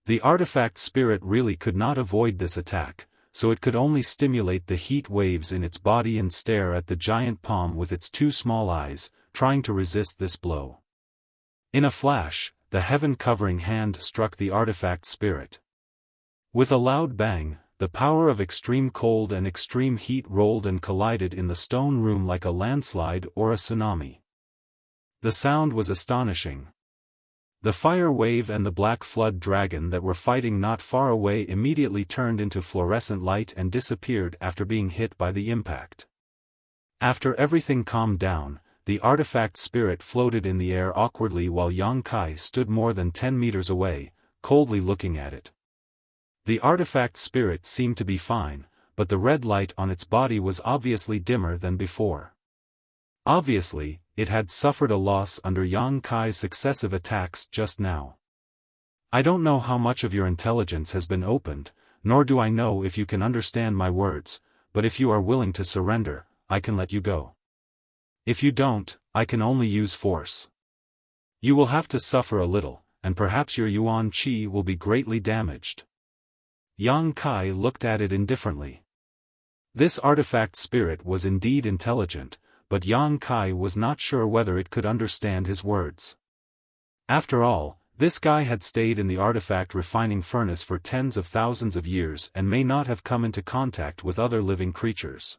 The artifact spirit really could not avoid this attack, so it could only stimulate the heat waves in its body and stare at the giant palm with its 2 small eyes, trying to resist this blow. In a flash, the heaven-covering hand struck the artifact spirit. With a loud bang, the power of extreme cold and extreme heat rolled and collided in the stone room like a landslide or a tsunami. The sound was astonishing. The fire wave and the black flood dragon that were fighting not far away immediately turned into fluorescent light and disappeared after being hit by the impact. After everything calmed down, the artifact spirit floated in the air awkwardly while Yang Kai stood more than 10 meters away, coldly looking at it. The artifact spirit seemed to be fine, but the red light on its body was obviously dimmer than before. Obviously, it had suffered a loss under Yang Kai's successive attacks just now. I don't know how much of your intelligence has been opened, nor do I know if you can understand my words, but if you are willing to surrender, I can let you go. If you don't, I can only use force. You will have to suffer a little, and perhaps your Yuan Qi will be greatly damaged. Yang Kai looked at it indifferently. This artifact spirit was indeed intelligent, but Yang Kai was not sure whether it could understand his words. After all, This guy had stayed in the artifact refining furnace for tens of thousands of years and may not have come into contact with other living creatures.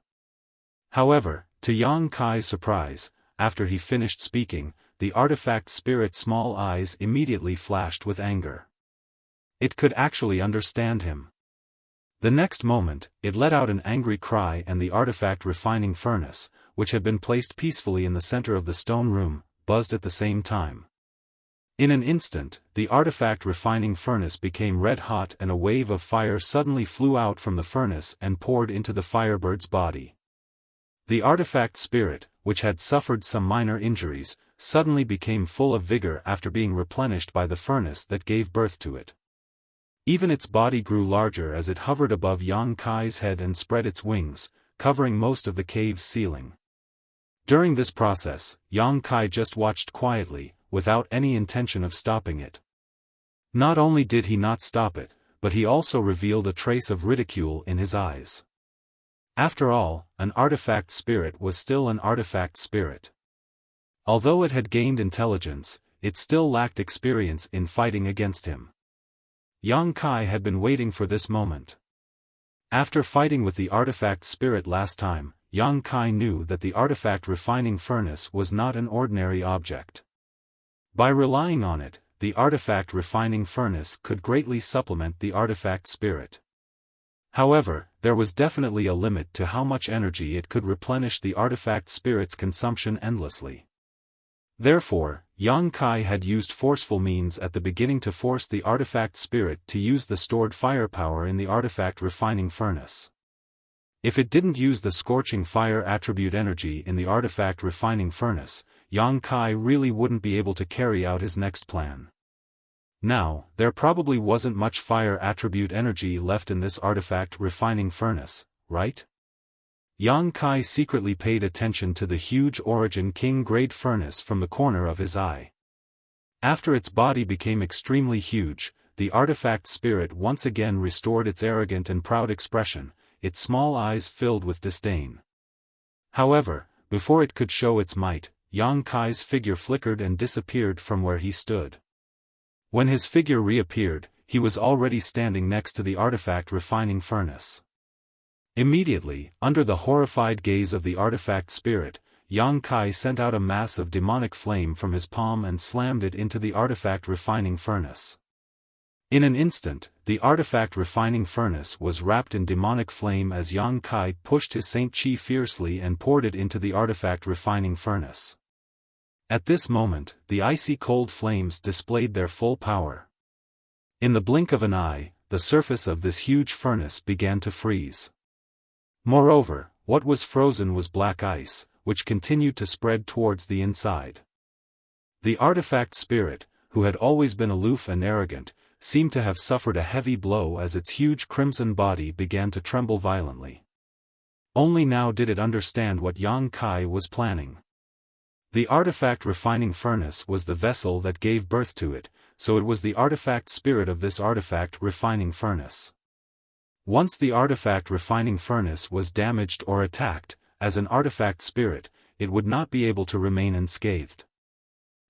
However, to Yang Kai's surprise, after he finished speaking, the artifact spirit's small eyes immediately flashed with anger. It could actually understand him. The next moment, it let out an angry cry and the artifact refining furnace, which had been placed peacefully in the center of the stone room, buzzed at the same time. In an instant, the artifact refining furnace became red hot and a wave of fire suddenly flew out from the furnace and poured into the firebird's body. The artifact spirit, which had suffered some minor injuries, suddenly became full of vigor after being replenished by the furnace that gave birth to it. Even its body grew larger as it hovered above Yang Kai's head and spread its wings, covering most of the cave's ceiling. During this process, Yang Kai just watched quietly, without any intention of stopping it. Not only did he not stop it, but he also revealed a trace of ridicule in his eyes. After all, an artifact spirit was still an artifact spirit. Although it had gained intelligence, it still lacked experience in fighting against him. Yang Kai had been waiting for this moment. After fighting with the artifact spirit last time, Yang Kai knew that the artifact refining furnace was not an ordinary object. By relying on it, the artifact refining furnace could greatly supplement the artifact spirit. However, there was definitely a limit to how much energy it could replenish the artifact spirit's consumption endlessly. Therefore, Yang Kai had used forceful means at the beginning to force the artifact spirit to use the stored firepower in the artifact refining furnace. If it didn't use the scorching fire attribute energy in the artifact refining furnace, Yang Kai really wouldn't be able to carry out his next plan. Now, there probably wasn't much fire attribute energy left in this artifact refining furnace, right? Yang Kai secretly paid attention to the huge Origin King-grade furnace from the corner of his eye. After its body became extremely huge, the artifact spirit once again restored its arrogant and proud expression, its small eyes filled with disdain. However, before it could show its might, Yang Kai's figure flickered and disappeared from where he stood. When his figure reappeared, he was already standing next to the artifact refining furnace. Immediately, under the horrified gaze of the artifact spirit, Yang Kai sent out a mass of demonic flame from his palm and slammed it into the artifact refining furnace. In an instant, the artifact refining furnace was wrapped in demonic flame as Yang Kai pushed his Saint Chi fiercely and poured it into the artifact refining furnace. At this moment, the icy cold flames displayed their full power. In the blink of an eye, the surface of this huge furnace began to freeze. Moreover, what was frozen was black ice, which continued to spread towards the inside. The artifact spirit, who had always been aloof and arrogant, seemed to have suffered a heavy blow as its huge crimson body began to tremble violently. Only now did it understand what Yang Kai was planning. The artifact refining furnace was the vessel that gave birth to it, so it was the artifact spirit of this artifact refining furnace. Once the artifact refining furnace was damaged or attacked, as an artifact spirit, it would not be able to remain unscathed.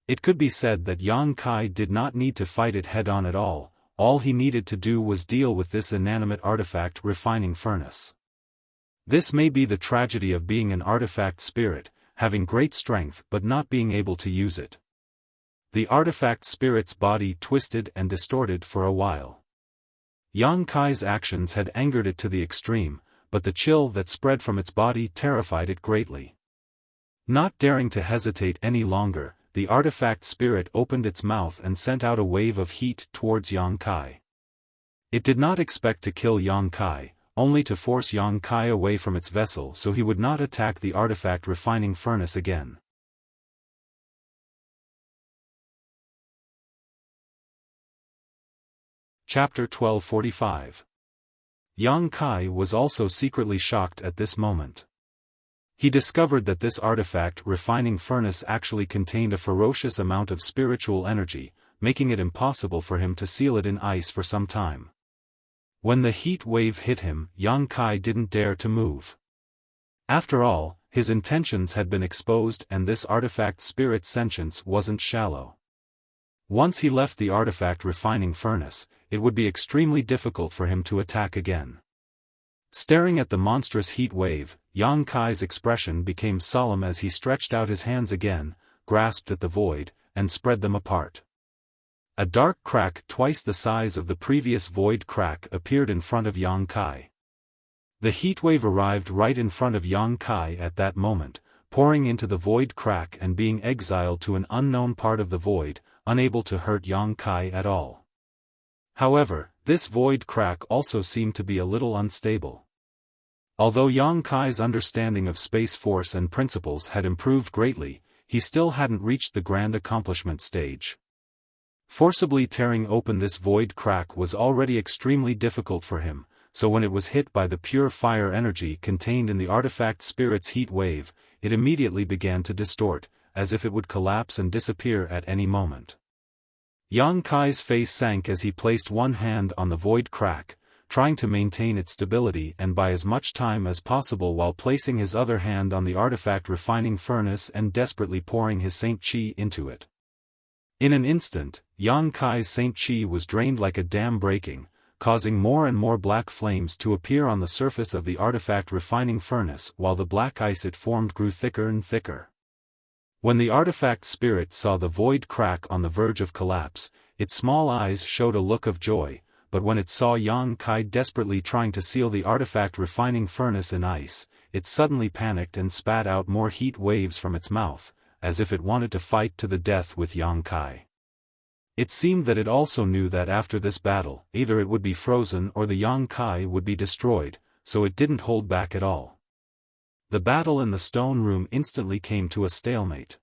It could be said that Yang Kai did not need to fight it head-on at all he needed to do was deal with this inanimate artifact refining furnace. This may be the tragedy of being an artifact spirit, having great strength but not being able to use it. The artifact spirit's body twisted and distorted for a while. Yang Kai's actions had angered it to the extreme, but the chill that spread from its body terrified it greatly. Not daring to hesitate any longer, the artifact spirit opened its mouth and sent out a wave of heat towards Yang Kai. It did not expect to kill Yang Kai, only to force Yang Kai away from its vessel so he would not attack the artifact refining furnace again. Chapter 1245. Yang Kai was also secretly shocked at this moment. He discovered that this artifact refining furnace actually contained a ferocious amount of spiritual energy, making it impossible for him to seal it in ice for some time. When the heat wave hit him, Yang Kai didn't dare to move. After all, his intentions had been exposed and this artifact spirit's sentience wasn't shallow. Once he left the artifact refining furnace, it would be extremely difficult for him to attack again. Staring at the monstrous heat wave, Yang Kai's expression became solemn as he stretched out his hands again, grasped at the void, and spread them apart. A dark crack twice the size of the previous void crack appeared in front of Yang Kai. The heat wave arrived right in front of Yang Kai at that moment, pouring into the void crack and being exiled to an unknown part of the void, unable to hurt Yang Kai at all. However, this void crack also seemed to be a little unstable. Although Yang Kai's understanding of space force and principles had improved greatly, he still hadn't reached the grand accomplishment stage. Forcibly tearing open this void crack was already extremely difficult for him, so when it was hit by the pure fire energy contained in the artifact spirit's heat wave, it immediately began to distort, as if it would collapse and disappear at any moment. Yang Kai's face sank as he placed one hand on the void crack, trying to maintain its stability and buy as much time as possible while placing his other hand on the artifact refining furnace and desperately pouring his Saint Chi into it. In an instant, Yang Kai's Saint Chi was drained like a dam breaking, causing more and more black flames to appear on the surface of the artifact refining furnace while the black ice it formed grew thicker and thicker. When the artifact spirit saw the void crack on the verge of collapse, its small eyes showed a look of joy, but when it saw Yang Kai desperately trying to seal the artifact refining furnace in ice, it suddenly panicked and spat out more heat waves from its mouth, as if it wanted to fight to the death with Yang Kai. It seemed that it also knew that after this battle, either it would be frozen or the Yang Kai would be destroyed, so it didn't hold back at all. The battle in the stone room instantly came to a stalemate.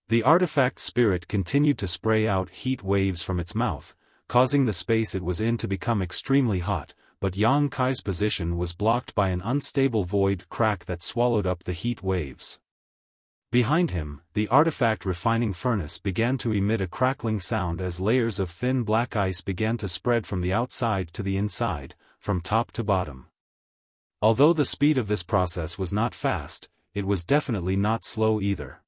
The artifact spirit continued to spray out heat waves from its mouth, causing the space it was in to become extremely hot, but Yang Kai's position was blocked by an unstable void crack that swallowed up the heat waves. Behind him, the artifact refining furnace began to emit a crackling sound as layers of thin black ice began to spread from the outside to the inside, from top to bottom. Although the speed of this process was not fast, it was definitely not slow either.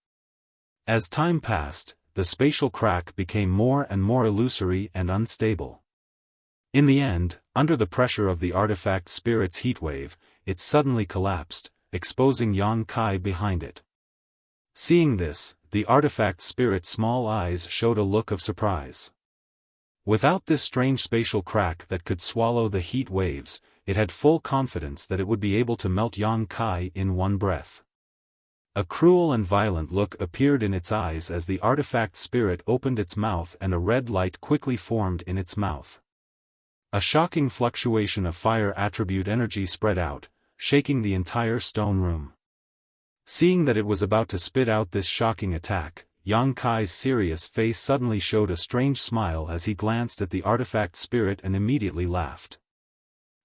As time passed, the spatial crack became more and more illusory and unstable. In the end, under the pressure of the artifact spirit's heatwave, it suddenly collapsed, exposing Yang Kai behind it. Seeing this, the artifact spirit's small eyes showed a look of surprise. Without this strange spatial crack that could swallow the heat waves, it had full confidence that it would be able to melt Yang Kai in one breath. A cruel and violent look appeared in its eyes as the artifact spirit opened its mouth and a red light quickly formed in its mouth. A shocking fluctuation of fire attribute energy spread out, shaking the entire stone room. Seeing that it was about to spit out this shocking attack, Yang Kai's serious face suddenly showed a strange smile as he glanced at the artifact spirit and immediately laughed.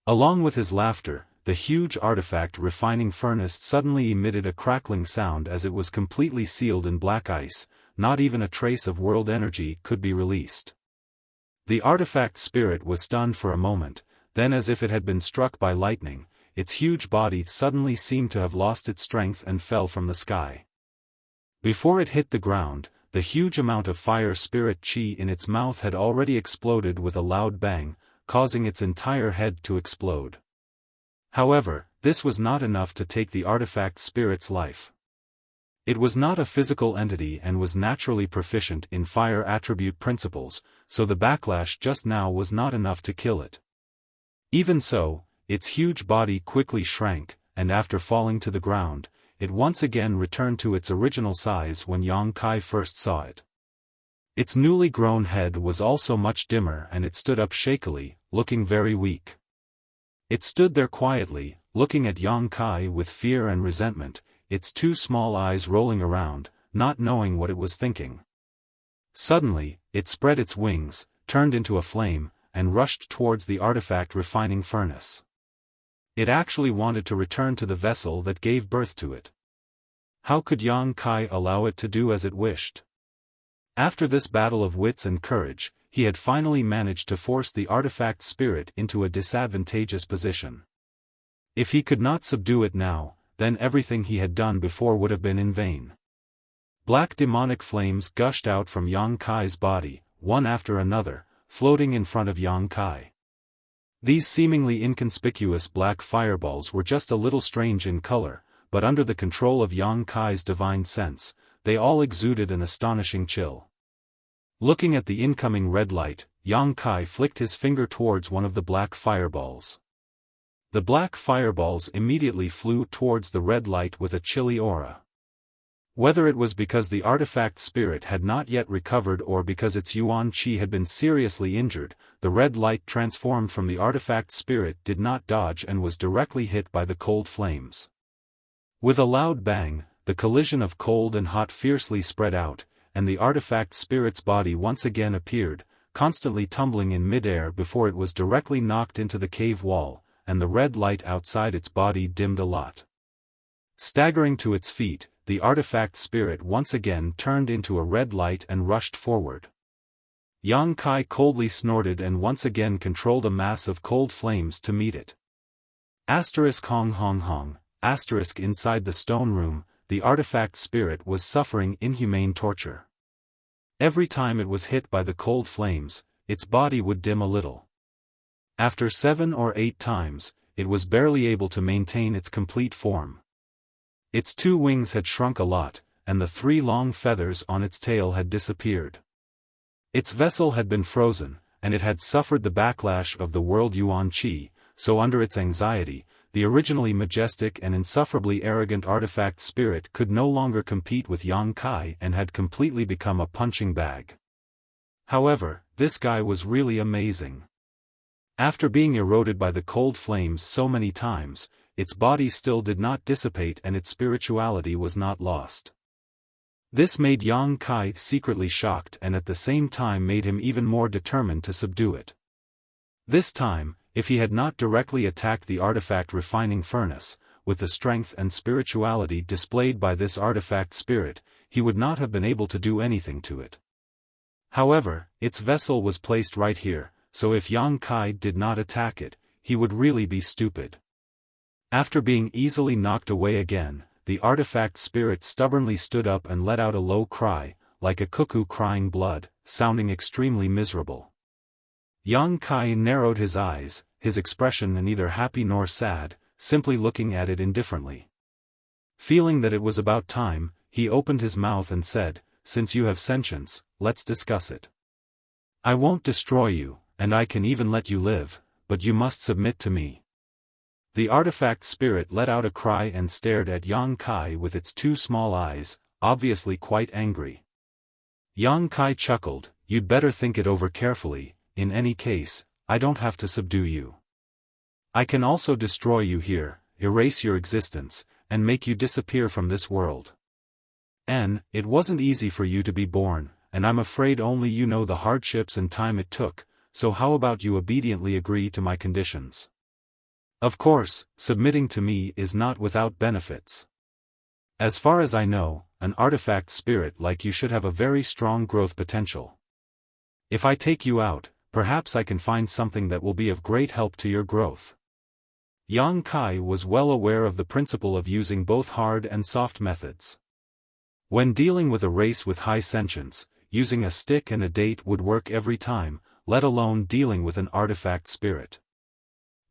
Along with his laughter, the huge artifact refining furnace suddenly emitted a crackling sound as it was completely sealed in black ice, not even a trace of world energy could be released. The artifact spirit was stunned for a moment, then as if it had been struck by lightning, its huge body suddenly seemed to have lost its strength and fell from the sky. Before it hit the ground, the huge amount of fire spirit chi in its mouth had already exploded with a loud bang, causing its entire head to explode. However, this was not enough to take the artifact spirit's life. It was not a physical entity and was naturally proficient in fire attribute principles, so the backlash just now was not enough to kill it. Even so, its huge body quickly shrank, and after falling to the ground, it once again returned to its original size when Yang Kai first saw it. Its newly grown head was also much dimmer and it stood up shakily, looking very weak. It stood there quietly, looking at Yang Kai with fear and resentment, its two small eyes rolling around, not knowing what it was thinking. Suddenly, it spread its wings, turned into a flame, and rushed towards the artifact refining furnace. It actually wanted to return to the vessel that gave birth to it. How could Yang Kai allow it to do as it wished? After this battle of wits and courage, he had finally managed to force the artifact spirit into a disadvantageous position. If he could not subdue it now, then everything he had done before would have been in vain. Black demonic flames gushed out from Yang Kai's body, one after another, floating in front of Yang Kai. These seemingly inconspicuous black fireballs were just a little strange in color, but under the control of Yang Kai's divine sense, they all exuded an astonishing chill. Looking at the incoming red light, Yang Kai flicked his finger towards one of the black fireballs. The black fireballs immediately flew towards the red light with a chilly aura. Whether it was because the artifact spirit had not yet recovered or because its yuan qi had been seriously injured, the red light transformed from the artifact spirit did not dodge and was directly hit by the cold flames. With a loud bang, the collision of cold and hot fiercely spread out, and the artifact spirit's body once again appeared, constantly tumbling in midair before it was directly knocked into the cave wall, and the red light outside its body dimmed a lot. Staggering to its feet, the artifact spirit once again turned into a red light and rushed forward. Yang Kai coldly snorted and once again controlled a mass of cold flames to meet it. Hong hong hong, inside the stone room, the artifact spirit was suffering inhumane torture. Every time it was hit by the cold flames, its body would dim a little. After 7 or 8 times, it was barely able to maintain its complete form. Its 2 wings had shrunk a lot, and the 3 long feathers on its tail had disappeared. Its vessel had been frozen, and it had suffered the backlash of the world yuan qi, so under its anxiety, the originally majestic and insufferably arrogant artifact spirit could no longer compete with Yang Kai and had completely become a punching bag. However, this guy was really amazing. After being eroded by the cold flames so many times, its body still did not dissipate and its spirituality was not lost. This made Yang Kai secretly shocked and at the same time made him even more determined to subdue it. This time, if he had not directly attacked the artifact refining furnace, with the strength and spirituality displayed by this artifact spirit, he would not have been able to do anything to it. However, its vessel was placed right here, so if Yang Kai did not attack it, he would really be stupid. After being easily knocked away again, the artifact spirit stubbornly stood up and let out a low cry, like a cuckoo crying blood, sounding extremely miserable. Yang Kai narrowed his eyes, his expression neither happy nor sad, simply looking at it indifferently. Feeling that it was about time, he opened his mouth and said, "Since you have sentience, let's discuss it. I won't destroy you, and I can even let you live, but you must submit to me." The artifact spirit let out a cry and stared at Yang Kai with its 2 small eyes, obviously quite angry. Yang Kai chuckled, "You'd better think it over carefully. In any case, I don't have to subdue you. I can also destroy you here, erase your existence, and make you disappear from this world. It wasn't easy for you to be born, and I'm afraid only you know the hardships and time it took, so how about you obediently agree to my conditions? Of course, submitting to me is not without benefits. As far as I know, an artifact spirit like you should have a very strong growth potential. If I take you out, perhaps I can find something that will be of great help to your growth." Yang Kai was well aware of the principle of using both hard and soft methods. When dealing with a race with high sentience, using a stick and a date would work every time, let alone dealing with an artifact spirit.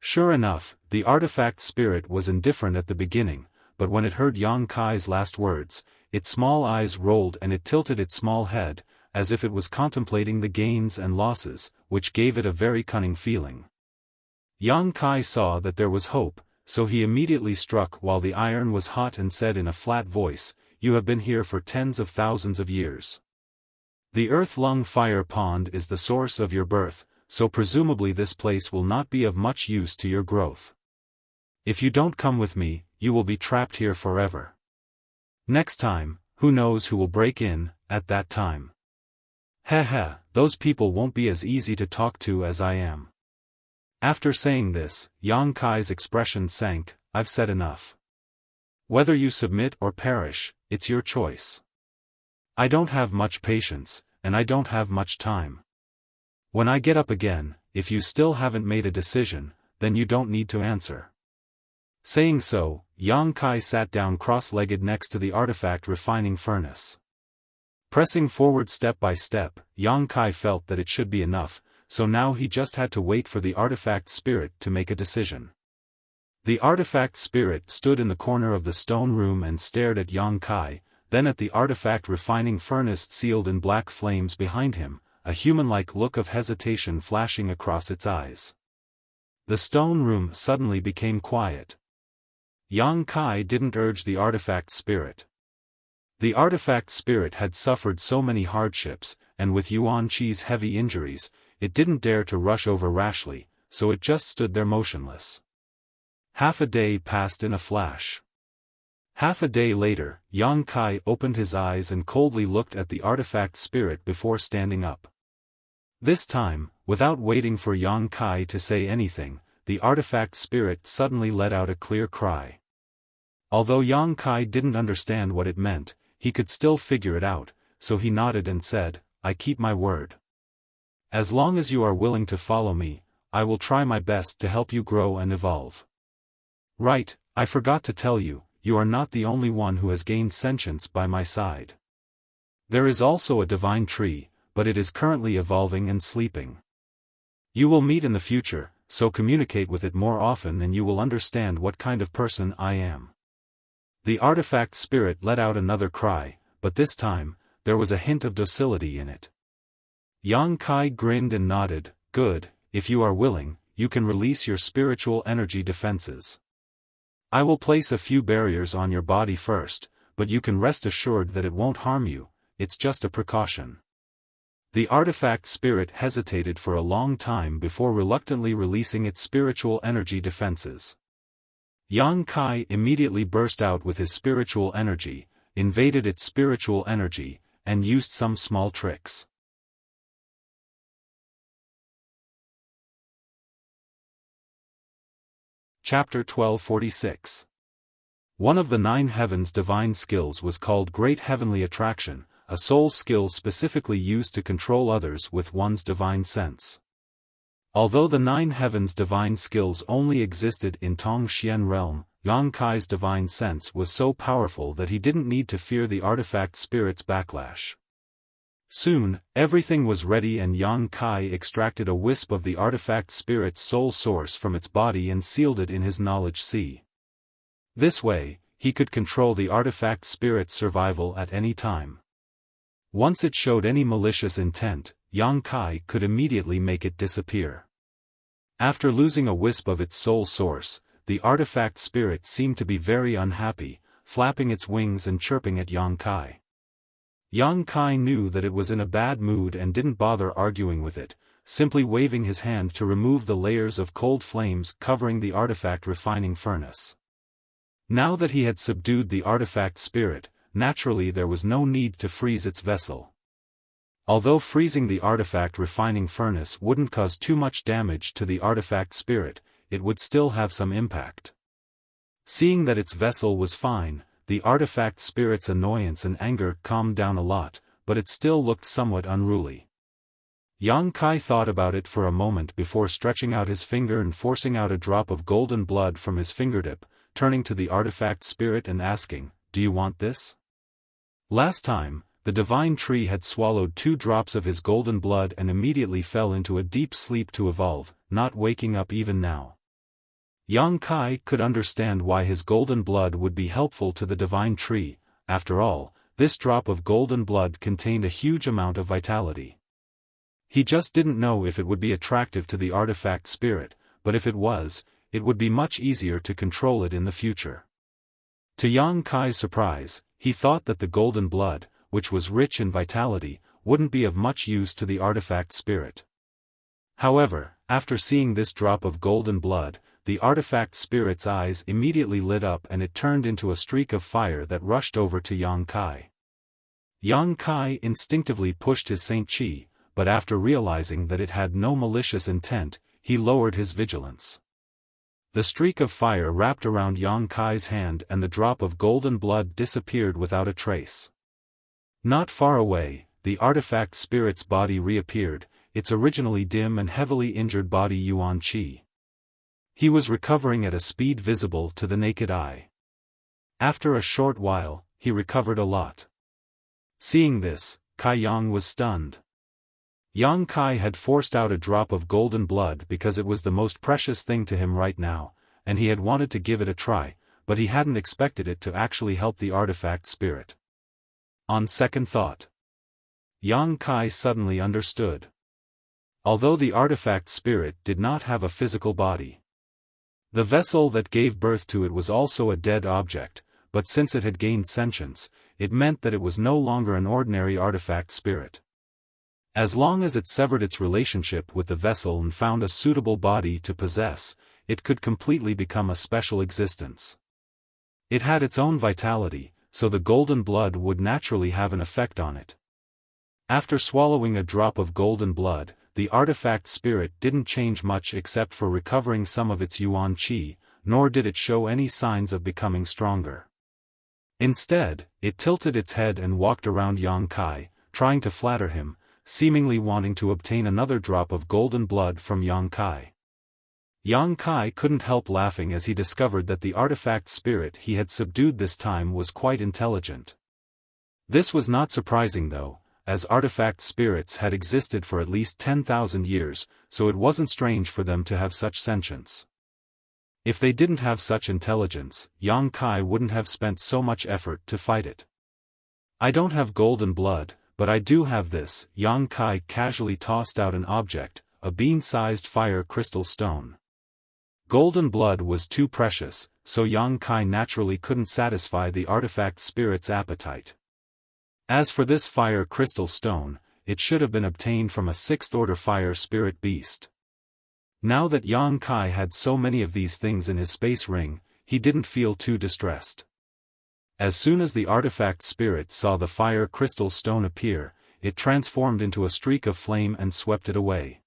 Sure enough, the artifact spirit was indifferent at the beginning, but when it heard Yang Kai's last words, its small eyes rolled and it tilted its small head, as if it was contemplating the gains and losses, which gave it a very cunning feeling. Yang Kai saw that there was hope, so he immediately struck while the iron was hot and said in a flat voice, "You have been here for tens of thousands of years. The earth-lung fire pond is the source of your birth, so presumably this place will not be of much use to your growth. If you don't come with me, you will be trapped here forever. Next time, who knows who will break in, at that time. Heh, those people won't be as easy to talk to as I am." After saying this, Yang Kai's expression sank. "I've said enough. Whether you submit or perish, it's your choice. I don't have much patience, and I don't have much time. When I get up again, if you still haven't made a decision, then you don't need to answer." Saying so, Yang Kai sat down cross-legged next to the artifact refining furnace. Pressing forward step by step, Yang Kai felt that it should be enough, so now he just had to wait for the artifact spirit to make a decision. The artifact spirit stood in the corner of the stone room and stared at Yang Kai, then at the artifact refining furnace sealed in black flames behind him, a human-like look of hesitation flashing across its eyes. The stone room suddenly became quiet. Yang Kai didn't urge the artifact spirit. The artifact spirit had suffered so many hardships, and with Yuan Qi's heavy injuries, it didn't dare to rush over rashly, so it just stood there motionless. Half a day passed in a flash. Half a day later, Yang Kai opened his eyes and coldly looked at the artifact spirit before standing up. This time, without waiting for Yang Kai to say anything, the artifact spirit suddenly let out a clear cry. Although Yang Kai didn't understand what it meant, he could still figure it out, so he nodded and said, "I keep my word. As long as you are willing to follow me, I will try my best to help you grow and evolve." Right, I forgot to tell you, you are not the only one who has gained sentience by my side. There is also a divine tree, but it is currently evolving and sleeping. You will meet in the future, so communicate with it more often and you will understand what kind of person I am. The artifact spirit let out another cry, but this time, there was a hint of docility in it. Yang Kai grinned and nodded, "Good, if you are willing, you can release your spiritual energy defenses. I will place a few barriers on your body first, but you can rest assured that it won't harm you, it's just a precaution." The artifact spirit hesitated for a long time before reluctantly releasing its spiritual energy defenses. Yang Kai immediately burst out with his spiritual energy, invaded its spiritual energy, and used some small tricks. Chapter 1246. One of the 9 heavens' divine skills was called Great Heavenly Attraction, a soul skill specifically used to control others with one's divine sense. Although the 9 heavens' divine skills only existed in Tongxian realm, Yang Kai's divine sense was so powerful that he didn't need to fear the artifact spirit's backlash. Soon, everything was ready and Yang Kai extracted a wisp of the artifact spirit's soul source from its body and sealed it in his knowledge sea. This way, he could control the artifact spirit's survival at any time. Once it showed any malicious intent, Yang Kai could immediately make it disappear. After losing a wisp of its soul source, the artifact spirit seemed to be very unhappy, flapping its wings and chirping at Yang Kai. Yang Kai knew that it was in a bad mood and didn't bother arguing with it, simply waving his hand to remove the layers of cold flames covering the artifact refining furnace. Now that he had subdued the artifact spirit, naturally there was no need to freeze its vessel. Although freezing the artifact refining furnace wouldn't cause too much damage to the artifact spirit, it would still have some impact. Seeing that its vessel was fine, the artifact spirit's annoyance and anger calmed down a lot, but it still looked somewhat unruly. Yang Kai thought about it for a moment before stretching out his finger and forcing out a drop of golden blood from his fingertip, turning to the artifact spirit and asking, "Do you want this?" Last time, the divine tree had swallowed 2 drops of his golden blood and immediately fell into a deep sleep to evolve, not waking up even now. Yang Kai could understand why his golden blood would be helpful to the divine tree. After all, this drop of golden blood contained a huge amount of vitality. He just didn't know if it would be attractive to the artifact spirit, but if it was, it would be much easier to control it in the future. To Yang Kai's surprise, he thought that the golden blood, which was rich in vitality, wouldn't be of much use to the artifact spirit. However, after seeing this drop of golden blood, the artifact spirit's eyes immediately lit up and it turned into a streak of fire that rushed over to Yang Kai. Yang Kai instinctively pushed his Saint Chi, but after realizing that it had no malicious intent, he lowered his vigilance. The streak of fire wrapped around Yang Kai's hand and the drop of golden blood disappeared without a trace. Not far away, the artifact spirit's body reappeared, its originally dim and heavily injured body Yuan Qi. He was recovering at a speed visible to the naked eye. After a short while, he recovered a lot. Seeing this, Kai Yang was stunned. Yang Kai had forced out a drop of golden blood because it was the most precious thing to him right now, and he had wanted to give it a try, but he hadn't expected it to actually help the artifact spirit. On second thought, Yang Kai suddenly understood. Although the artifact spirit did not have a physical body, the vessel that gave birth to it was also a dead object, but since it had gained sentience, it meant that it was no longer an ordinary artifact spirit. As long as it severed its relationship with the vessel and found a suitable body to possess, it could completely become a special existence. It had its own vitality, so the golden blood would naturally have an effect on it. After swallowing a drop of golden blood, the artifact spirit didn't change much except for recovering some of its yuan qi, nor did it show any signs of becoming stronger. Instead, it tilted its head and walked around Yang Kai, trying to flatter him, seemingly wanting to obtain another drop of golden blood from Yang Kai. Yang Kai couldn't help laughing as he discovered that the artifact spirit he had subdued this time was quite intelligent. This was not surprising though, as artifact spirits had existed for at least 10,000 years, so it wasn't strange for them to have such sentience. If they didn't have such intelligence, Yang Kai wouldn't have spent so much effort to fight it. I don't have golden blood, but I do have this. Yang Kai casually tossed out an object, a bean-sized fire crystal stone. Golden blood was too precious, so Yang Kai naturally couldn't satisfy the artifact spirit's appetite. As for this fire crystal stone, it should have been obtained from a sixth-order fire spirit beast. Now that Yang Kai had so many of these things in his space ring, he didn't feel too distressed. As soon as the artifact spirit saw the fire crystal stone appear, it transformed into a streak of flame and swept it away.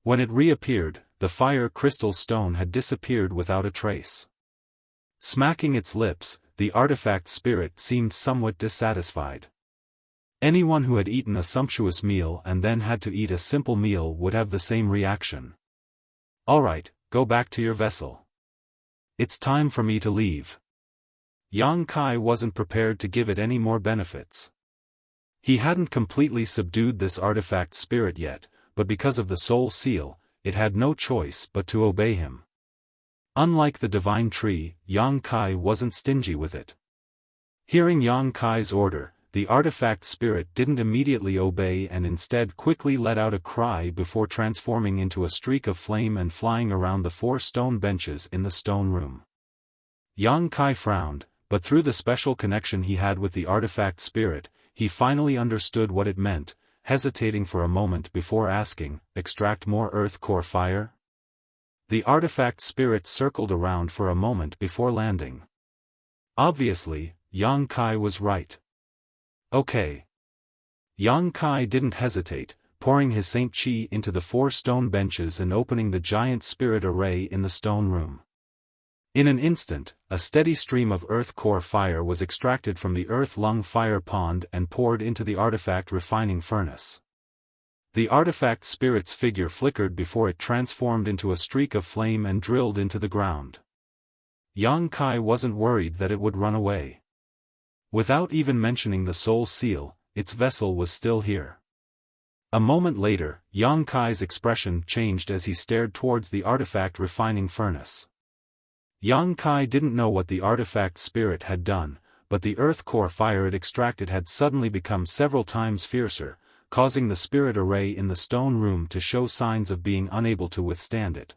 When it reappeared, the fire crystal stone had disappeared without a trace. Smacking its lips, the artifact spirit seemed somewhat dissatisfied. Anyone who had eaten a sumptuous meal and then had to eat a simple meal would have the same reaction. Alright, go back to your vessel. It's time for me to leave. Yang Kai wasn't prepared to give it any more benefits. He hadn't completely subdued this artifact spirit yet, but because of the soul seal, it had no choice but to obey him. Unlike the divine tree, Yang Kai wasn't stingy with it. Hearing Yang Kai's order, the artifact spirit didn't immediately obey and instead quickly let out a cry before transforming into a streak of flame and flying around the 4 stone benches in the stone room. Yang Kai frowned, but through the special connection he had with the artifact spirit, he finally understood what it meant, hesitating for a moment before asking, "Extract more earth core fire?" The artifact spirit circled around for a moment before landing. Obviously, Yang Kai was right. Okay. Yang Kai didn't hesitate, pouring his Saint Chi into the 4 stone benches and opening the giant spirit array in the stone room. In an instant, a steady stream of earth core fire was extracted from the earth lung fire pond and poured into the artifact refining furnace. The artifact spirit's figure flickered before it transformed into a streak of flame and drilled into the ground. Yang Kai wasn't worried that it would run away. Without even mentioning the soul seal, its vessel was still here. A moment later, Yang Kai's expression changed as he stared towards the artifact refining furnace. Yang Kai didn't know what the artifact spirit had done, but the earth core fire it extracted had suddenly become several times fiercer, causing the spirit array in the stone room to show signs of being unable to withstand it.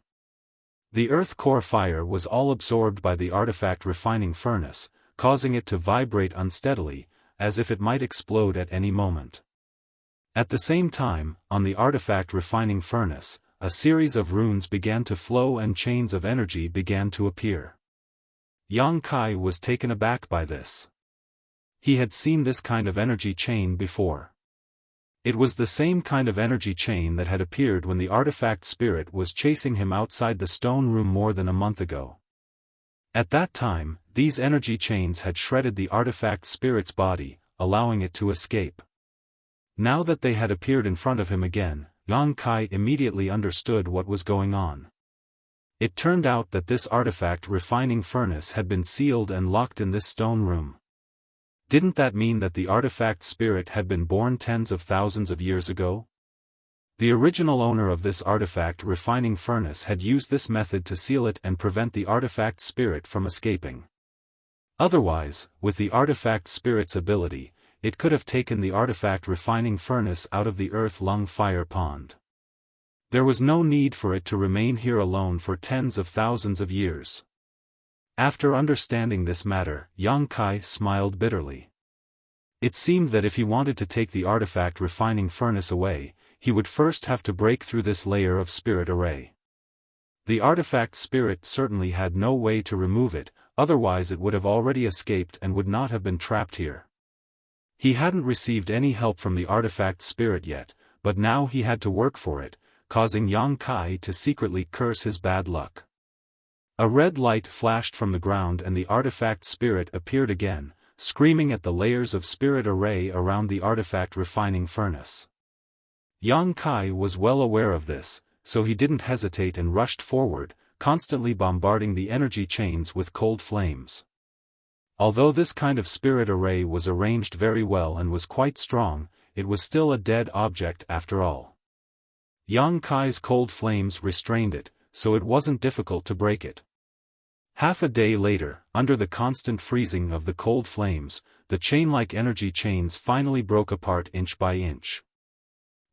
The earth core fire was all absorbed by the artifact refining furnace, causing it to vibrate unsteadily, as if it might explode at any moment. At the same time, on the artifact refining furnace, a series of runes began to flow and chains of energy began to appear. Yang Kai was taken aback by this. He had seen this kind of energy chain before. It was the same kind of energy chain that had appeared when the artifact spirit was chasing him outside the stone room more than a month ago. At that time, these energy chains had shredded the artifact spirit's body, allowing it to escape. Now that they had appeared in front of him again, Yang Kai immediately understood what was going on. It turned out that this artifact refining furnace had been sealed and locked in this stone room. Didn't that mean that the artifact spirit had been born tens of thousands of years ago? The original owner of this artifact refining furnace had used this method to seal it and prevent the artifact spirit from escaping. Otherwise, with the artifact spirit's ability, it could have taken the artifact refining furnace out of the earth-lung fire pond. There was no need for it to remain here alone for tens of thousands of years. After understanding this matter, Yang Kai smiled bitterly. It seemed that if he wanted to take the artifact refining furnace away, he would first have to break through this layer of spirit array. The artifact spirit certainly had no way to remove it, otherwise it would have already escaped and would not have been trapped here. He hadn't received any help from the artifact spirit yet, but now he had to work for it, causing Yang Kai to secretly curse his bad luck. A red light flashed from the ground and the artifact spirit appeared again, screaming at the layers of spirit array around the artifact refining furnace. Yang Kai was well aware of this, so he didn't hesitate and rushed forward, constantly bombarding the energy chains with cold flames. Although this kind of spirit array was arranged very well and was quite strong, it was still a dead object after all. Yang Kai's cold flames restrained it, so it wasn't difficult to break it. Half a day later, under the constant freezing of the cold flames, the chain-like energy chains finally broke apart inch by inch.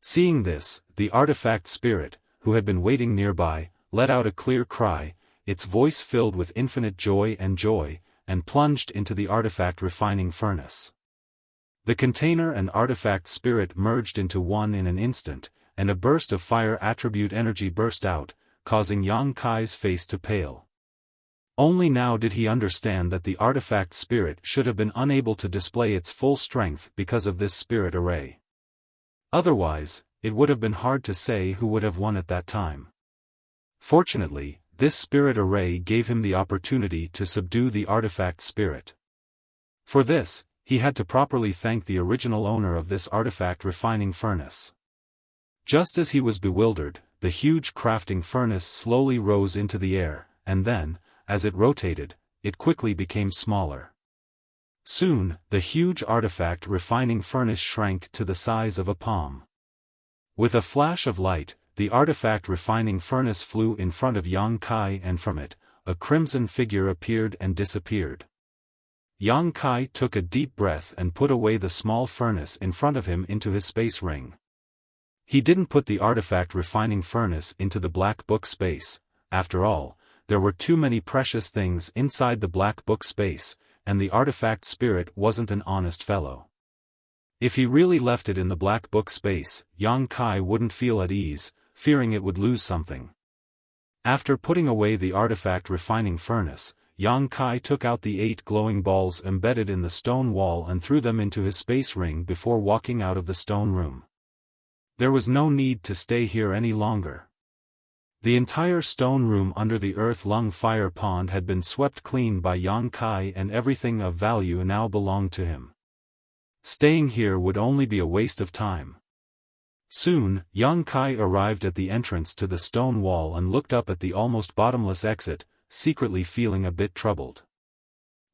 Seeing this, the artifact spirit, who had been waiting nearby, let out a clear cry, its voice filled with infinite joy, and plunged into the artifact refining furnace. The container and artifact spirit merged into one in an instant, and a burst of fire attribute energy burst out, causing Yang Kai's face to pale. Only now did he understand that the artifact spirit should have been unable to display its full strength because of this spirit array. Otherwise, it would have been hard to say who would have won at that time. Fortunately, this spirit array gave him the opportunity to subdue the artifact spirit. For this, he had to properly thank the original owner of this artifact refining furnace. Just as he was bewildered, the huge crafting furnace slowly rose into the air, and then, as it rotated, it quickly became smaller. Soon, the huge artifact refining furnace shrank to the size of a palm. With a flash of light, the artifact refining furnace flew in front of Yang Kai and from it, a crimson figure appeared and disappeared. Yang Kai took a deep breath and put away the small furnace in front of him into his space ring. He didn't put the artifact refining furnace into the black book space. After all, there were too many precious things inside the black book space, and the artifact spirit wasn't an honest fellow. If he really left it in the black book space, Yang Kai wouldn't feel at ease, fearing it would lose something. After putting away the artifact refining furnace, Yang Kai took out the 8 glowing balls embedded in the stone wall and threw them into his space ring before walking out of the stone room. There was no need to stay here any longer. The entire stone room under the earth-lung fire pond had been swept clean by Yang Kai and everything of value now belonged to him. Staying here would only be a waste of time. Soon, Yang Kai arrived at the entrance to the stone wall and looked up at the almost bottomless exit, secretly feeling a bit troubled.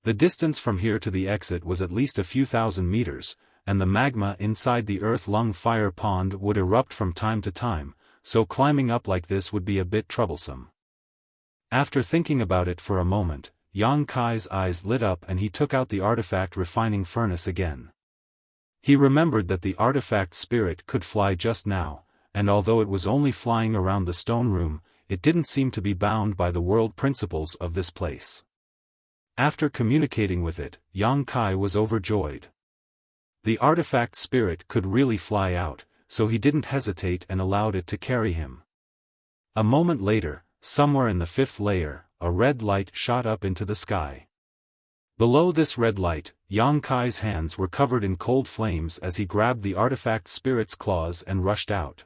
The distance from here to the exit was at least a few thousand meters, and the magma inside the earth-lung fire pond would erupt from time to time, so climbing up like this would be a bit troublesome. After thinking about it for a moment, Yang Kai's eyes lit up and he took out the artifact refining furnace again. He remembered that the artifact spirit could fly just now, and although it was only flying around the stone room, it didn't seem to be bound by the world principles of this place. After communicating with it, Yang Kai was overjoyed. The artifact spirit could really fly out, so he didn't hesitate and allowed it to carry him. A moment later, somewhere in the 5th layer, a red light shot up into the sky. Below this red light, Yang Kai's hands were covered in cold flames as he grabbed the artifact spirit's claws and rushed out.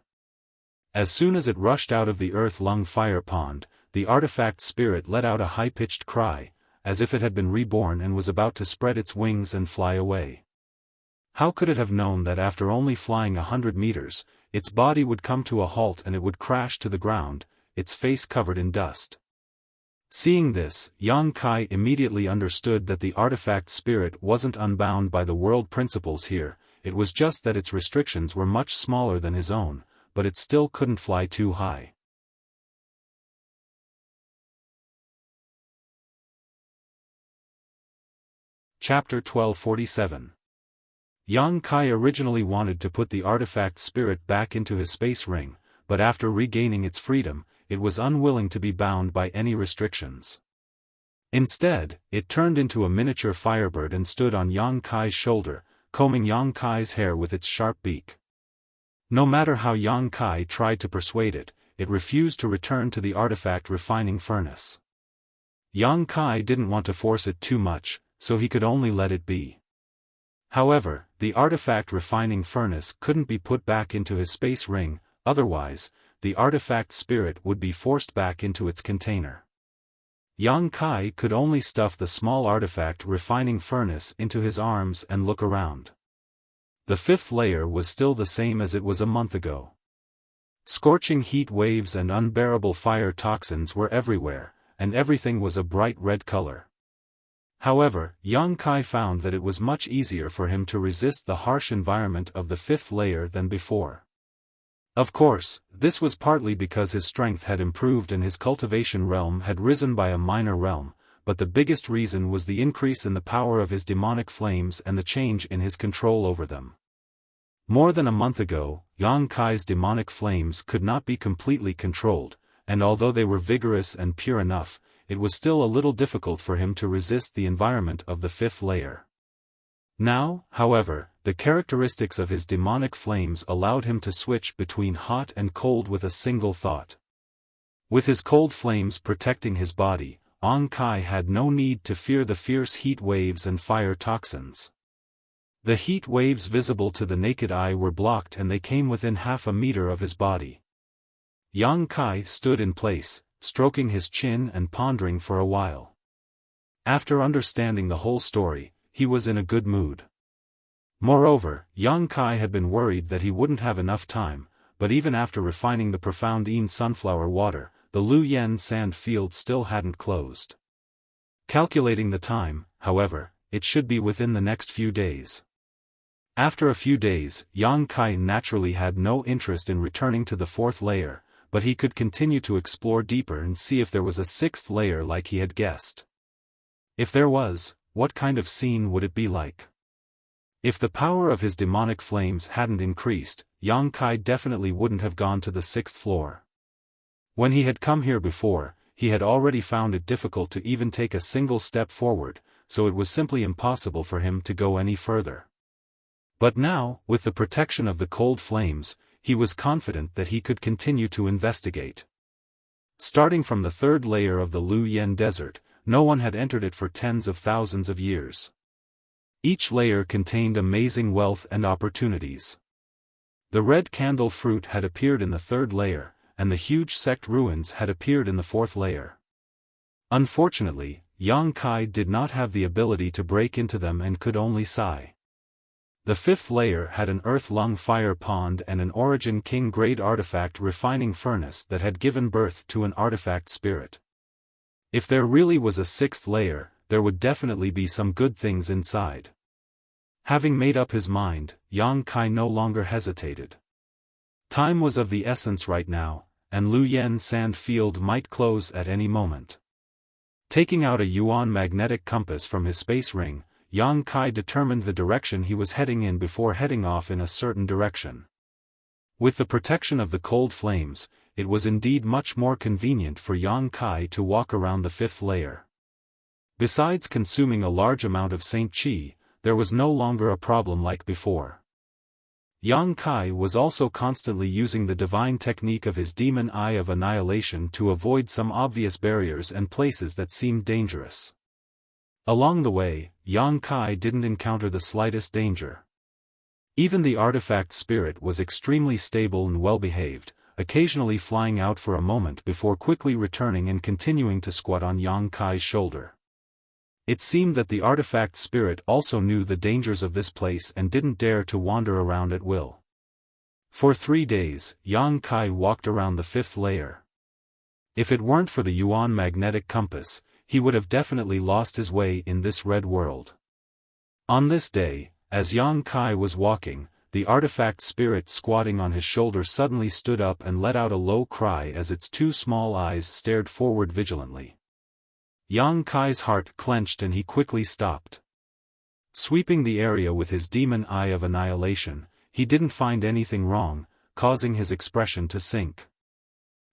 As soon as it rushed out of the earth-lung fire pond, the artifact spirit let out a high-pitched cry, as if it had been reborn and was about to spread its wings and fly away. How could it have known that after only flying 100 meters, its body would come to a halt and it would crash to the ground, its face covered in dust? Seeing this, Yang Kai immediately understood that the artifact spirit wasn't unbound by the world principles here, it was just that its restrictions were much smaller than his own, but it still couldn't fly too high. Chapter 1247. Yang Kai originally wanted to put the artifact spirit back into his space ring, but after regaining its freedom, it was unwilling to be bound by any restrictions. Instead, it turned into a miniature firebird and stood on Yang Kai's shoulder, combing Yang Kai's hair with its sharp beak. No matter how Yang Kai tried to persuade it, it refused to return to the artifact refining furnace. Yang Kai didn't want to force it too much, so he could only let it be. However, the artifact refining furnace couldn't be put back into his space ring, otherwise, the artifact spirit would be forced back into its container. Yang Kai could only stuff the small artifact refining furnace into his arms and look around. The fifth layer was still the same as it was a month ago. Scorching heat waves and unbearable fire toxins were everywhere, and everything was a bright red color. However, Yang Kai found that it was much easier for him to resist the harsh environment of the fifth layer than before. Of course, this was partly because his strength had improved and his cultivation realm had risen by a minor realm, but the biggest reason was the increase in the power of his demonic flames and the change in his control over them. More than a month ago, Yang Kai's demonic flames could not be completely controlled, and although they were vigorous and pure enough, it was still a little difficult for him to resist the environment of the fifth layer. Now, however, the characteristics of his demonic flames allowed him to switch between hot and cold with a single thought. With his cold flames protecting his body, Yang Kai had no need to fear the fierce heat waves and fire toxins. The heat waves visible to the naked eye were blocked and they came within half a meter of his body. Yang Kai stood in place, stroking his chin and pondering for a while. After understanding the whole story, he was in a good mood. Moreover, Yang Kai had been worried that he wouldn't have enough time, but even after refining the profound Yin sunflower water, the Lu Yen sand field still hadn't closed. Calculating the time, however, it should be within the next few days. After a few days, Yang Kai naturally had no interest in returning to the fourth layer, but he could continue to explore deeper and see if there was a sixth layer like he had guessed. If there was, what kind of scene would it be like? If the power of his demonic flames hadn't increased, Yang Kai definitely wouldn't have gone to the sixth floor. When he had come here before, he had already found it difficult to even take a single step forward, so it was simply impossible for him to go any further. But now, with the protection of the cold flames, he was confident that he could continue to investigate. Starting from the third layer of the Lu Yen desert, no one had entered it for tens of thousands of years. Each layer contained amazing wealth and opportunities. The red candle fruit had appeared in the third layer, and the huge sect ruins had appeared in the fourth layer. Unfortunately, Yang Kai did not have the ability to break into them and could only sigh. The fifth layer had an earth lung fire pond and an origin king grade artifact refining furnace that had given birth to an artifact spirit. If there really was a sixth layer, there would definitely be some good things inside. Having made up his mind, Yang Kai no longer hesitated. Time was of the essence right now, and Lu Yen sand field might close at any moment. Taking out a Yuan magnetic compass from his space ring, Yang Kai determined the direction he was heading in before heading off in a certain direction. With the protection of the cold flames, it was indeed much more convenient for Yang Kai to walk around the fifth layer. Besides consuming a large amount of Saint Qi, there was no longer a problem like before. Yang Kai was also constantly using the divine technique of his demon eye of annihilation to avoid some obvious barriers and places that seemed dangerous. Along the way, Yang Kai didn't encounter the slightest danger. Even the artifact spirit was extremely stable and well-behaved, occasionally flying out for a moment before quickly returning and continuing to squat on Yang Kai's shoulder. It seemed that the artifact spirit also knew the dangers of this place and didn't dare to wander around at will. For 3 days, Yang Kai walked around the fifth layer. If it weren't for the Yuan magnetic compass, he would have definitely lost his way in this red world. On this day, as Yang Kai was walking, the artifact spirit squatting on his shoulder suddenly stood up and let out a low cry as its two small eyes stared forward vigilantly. Yang Kai's heart clenched and he quickly stopped. Sweeping the area with his demon eye of annihilation, he didn't find anything wrong, causing his expression to sink.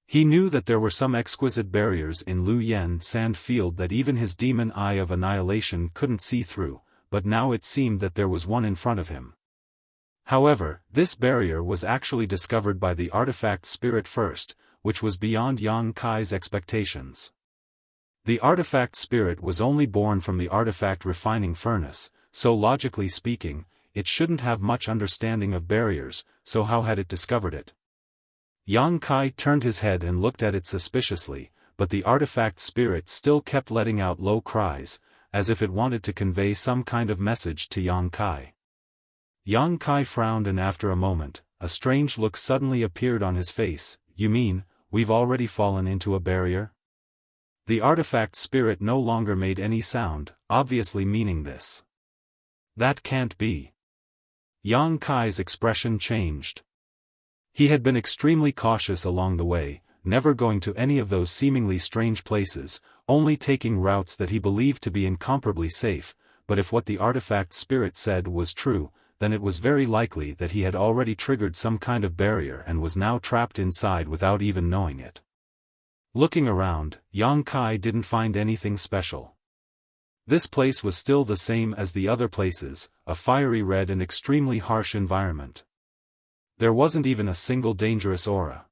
He knew that there were some exquisite barriers in Lu Yen sand field that even his demon eye of annihilation couldn't see through, but now it seemed that there was one in front of him. However, this barrier was actually discovered by the artifact spirit first, which was beyond Yang Kai's expectations. The artifact spirit was only born from the artifact refining furnace, so logically speaking, it shouldn't have much understanding of barriers, so how had it discovered it? Yang Kai turned his head and looked at it suspiciously, but the artifact spirit still kept letting out low cries, as if it wanted to convey some kind of message to Yang Kai. Yang Kai frowned and after a moment, a strange look suddenly appeared on his face. You mean, we've already fallen into a barrier? The artifact spirit no longer made any sound, obviously meaning this. That can't be. Yang Kai's expression changed. He had been extremely cautious along the way, never going to any of those seemingly strange places, only taking routes that he believed to be incomparably safe, but if what the artifact spirit said was true, then it was very likely that he had already triggered some kind of barrier and was now trapped inside without even knowing it. Looking around, Yang Kai didn't find anything special. This place was still the same as the other places, a fiery red and extremely harsh environment. There wasn't even a single dangerous aura.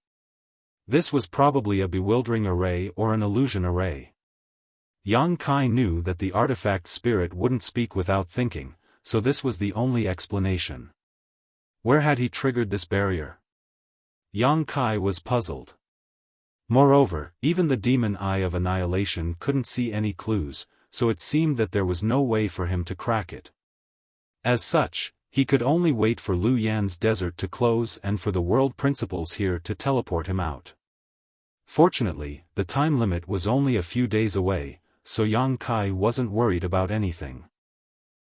This was probably a bewildering array or an illusion array. Yang Kai knew that the artifact spirit wouldn't speak without thinking, so this was the only explanation. Where had he triggered this barrier? Yang Kai was puzzled. Moreover, even the demon eye of annihilation couldn't see any clues, so it seemed that there was no way for him to crack it. As such, he could only wait for Lu Yan's desert to close and for the world principles here to teleport him out. Fortunately, the time limit was only a few days away, so Yang Kai wasn't worried about anything.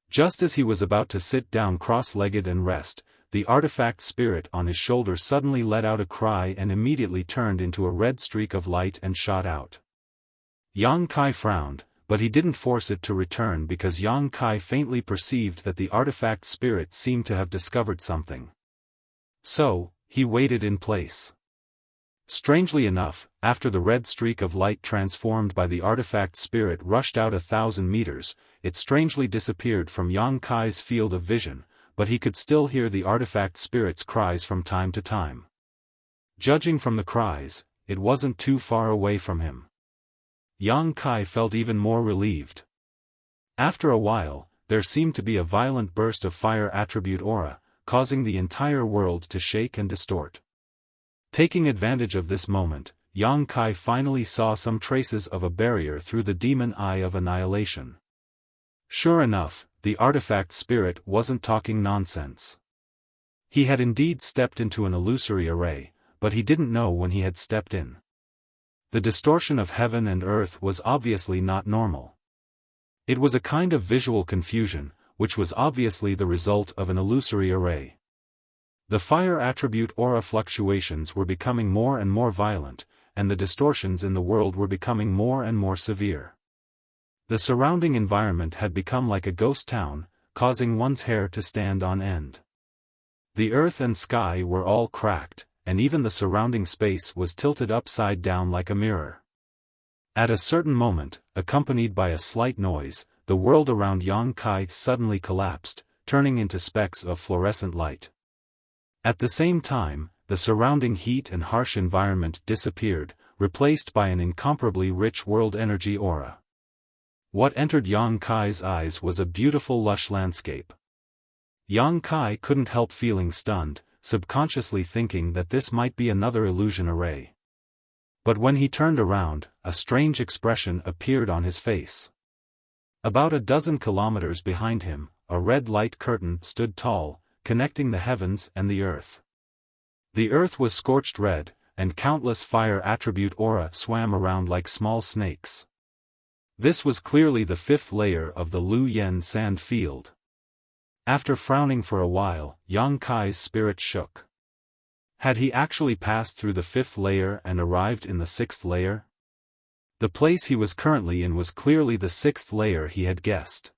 Just as he was about to sit down cross-legged and rest, the artifact spirit on his shoulder suddenly let out a cry and immediately turned into a red streak of light and shot out. Yang Kai frowned, but he didn't force it to return because Yang Kai faintly perceived that the artifact spirit seemed to have discovered something. So, he waited in place. Strangely enough, after the red streak of light transformed by the artifact spirit rushed out 1,000 meters, it strangely disappeared from Yang Kai's field of vision, but he could still hear the artifact spirit's cries from time to time. Judging from the cries, it wasn't too far away from him. Yang Kai felt even more relieved. After a while, there seemed to be a violent burst of fire attribute aura, causing the entire world to shake and distort. Taking advantage of this moment, Yang Kai finally saw some traces of a barrier through the demon eye of annihilation. Sure enough, the artifact spirit wasn't talking nonsense. He had indeed stepped into an illusory array, but he didn't know when he had stepped in. The distortion of heaven and earth was obviously not normal. It was a kind of visual confusion, which was obviously the result of an illusory array. The fire attribute aura fluctuations were becoming more and more violent, and the distortions in the world were becoming more and more severe. The surrounding environment had become like a ghost town, causing one's hair to stand on end. The earth and sky were all cracked, and even the surrounding space was tilted upside down like a mirror. At a certain moment, accompanied by a slight noise, the world around Yang Kai suddenly collapsed, turning into specks of fluorescent light. At the same time, the surrounding heat and harsh environment disappeared, replaced by an incomparably rich world energy aura. What entered Yang Kai's eyes was a beautiful lush landscape. Yang Kai couldn't help feeling stunned, subconsciously thinking that this might be another illusion array. But when he turned around, a strange expression appeared on his face. About a dozen kilometers behind him, a red light curtain stood tall, connecting the heavens and the earth. The earth was scorched red, and countless fire attribute aura swam around like small snakes. This was clearly the fifth layer of the Lu Yen sand field. After frowning for a while, Yang Kai's spirit shook. Had he actually passed through the fifth layer and arrived in the sixth layer? The place he was currently in was clearly the sixth layer he had guessed.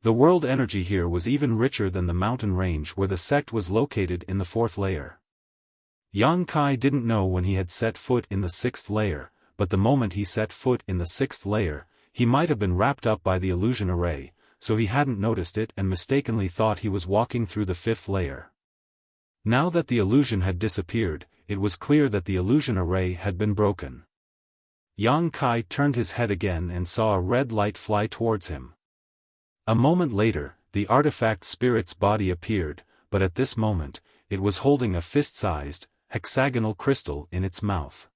The world energy here was even richer than the mountain range where the sect was located in the fourth layer. Yang Kai didn't know when he had set foot in the sixth layer, but the moment he set foot in the sixth layer, he might have been wrapped up by the illusion array, so he hadn't noticed it and mistakenly thought he was walking through the fifth layer. Now that the illusion had disappeared, it was clear that the illusion array had been broken. Yang Kai turned his head again and saw a red light fly towards him. A moment later, the artifact spirit's body appeared, but at this moment, it was holding a fist-sized, hexagonal crystal in its mouth.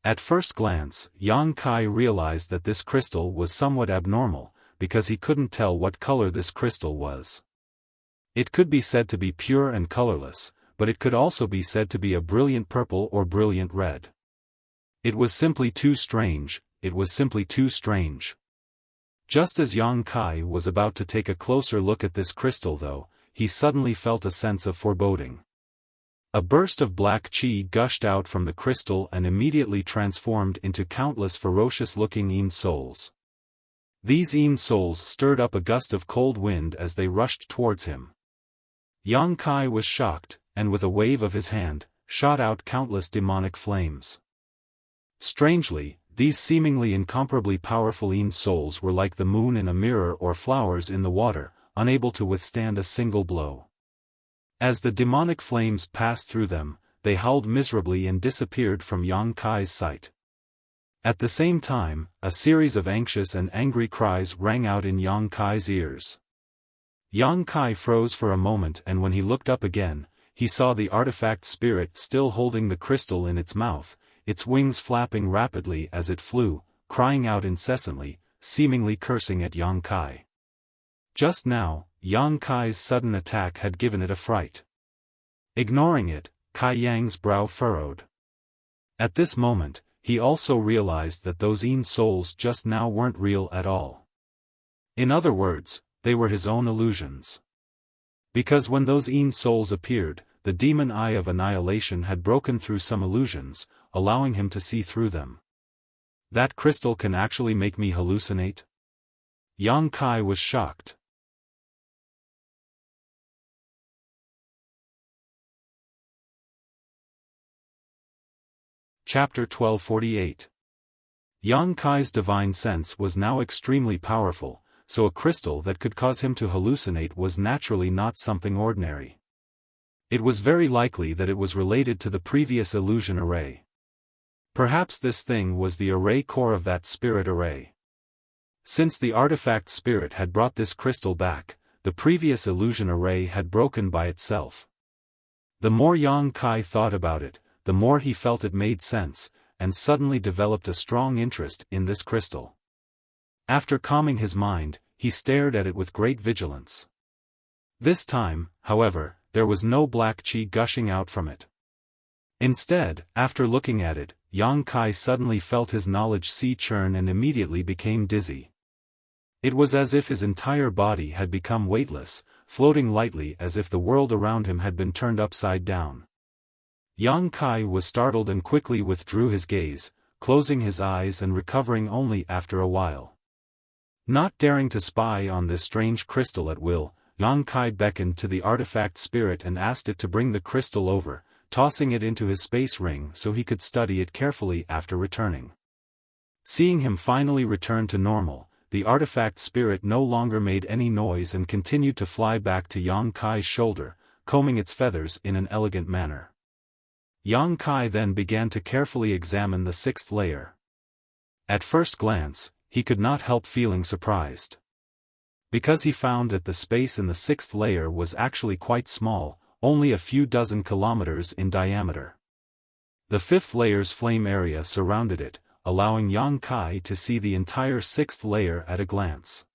At first glance, Yang Kai realized that this crystal was somewhat abnormal, because he couldn't tell what color this crystal was. It could be said to be pure and colorless, but it could also be said to be a brilliant purple or brilliant red. It was simply too strange, Just as Yang Kai was about to take a closer look at this crystal though, he suddenly felt a sense of foreboding. A burst of black qi gushed out from the crystal and immediately transformed into countless ferocious-looking Yin souls. These Yin souls stirred up a gust of cold wind as they rushed towards him. Yang Kai was shocked, and with a wave of his hand, shot out countless demonic flames. Strangely, these seemingly incomparably powerful Yin souls were like the moon in a mirror or flowers in the water, unable to withstand a single blow. As the demonic flames passed through them, they howled miserably and disappeared from Yang Kai's sight. At the same time, a series of anxious and angry cries rang out in Yang Kai's ears. Yang Kai froze for a moment, and when he looked up again, he saw the artifact spirit still holding the crystal in its mouth, its wings flapping rapidly as it flew, crying out incessantly, seemingly cursing at Yang Kai. Just now, Yang Kai's sudden attack had given it a fright. Ignoring it, Kai Yang's brow furrowed. At this moment, he also realized that those Yin souls just now weren't real at all. In other words, they were his own illusions. Because when those Yin souls appeared, the demon eye of annihilation had broken through some illusions, allowing him to see through them. That crystal can actually make me hallucinate? Yang Kai was shocked. Chapter 1248. Yang Kai's divine sense was now extremely powerful, so a crystal that could cause him to hallucinate was naturally not something ordinary. It was very likely that it was related to the previous illusion array. Perhaps this thing was the array core of that spirit array. Since the artifact spirit had brought this crystal back, the previous illusion array had broken by itself. The more Yang Kai thought about it, the more he felt it made sense, and suddenly developed a strong interest in this crystal. After calming his mind, he stared at it with great vigilance. This time, however, there was no black qi gushing out from it. Instead, after looking at it, Yang Kai suddenly felt his knowledge sea churn and immediately became dizzy. It was as if his entire body had become weightless, floating lightly as if the world around him had been turned upside down. Yang Kai was startled and quickly withdrew his gaze, closing his eyes and recovering only after a while. Not daring to spy on this strange crystal at will, Yang Kai beckoned to the artifact spirit and asked it to bring the crystal over, tossing it into his space ring so he could study it carefully after returning. Seeing him finally return to normal, the artifact spirit no longer made any noise and continued to fly back to Yang Kai's shoulder, combing its feathers in an elegant manner. Yang Kai then began to carefully examine the sixth layer. At first glance, he could not help feeling surprised. Because he found that the space in the sixth layer was actually quite small, only a few dozen kilometers in diameter. The fifth layer's flame area surrounded it, allowing Yang Kai to see the entire sixth layer at a glance.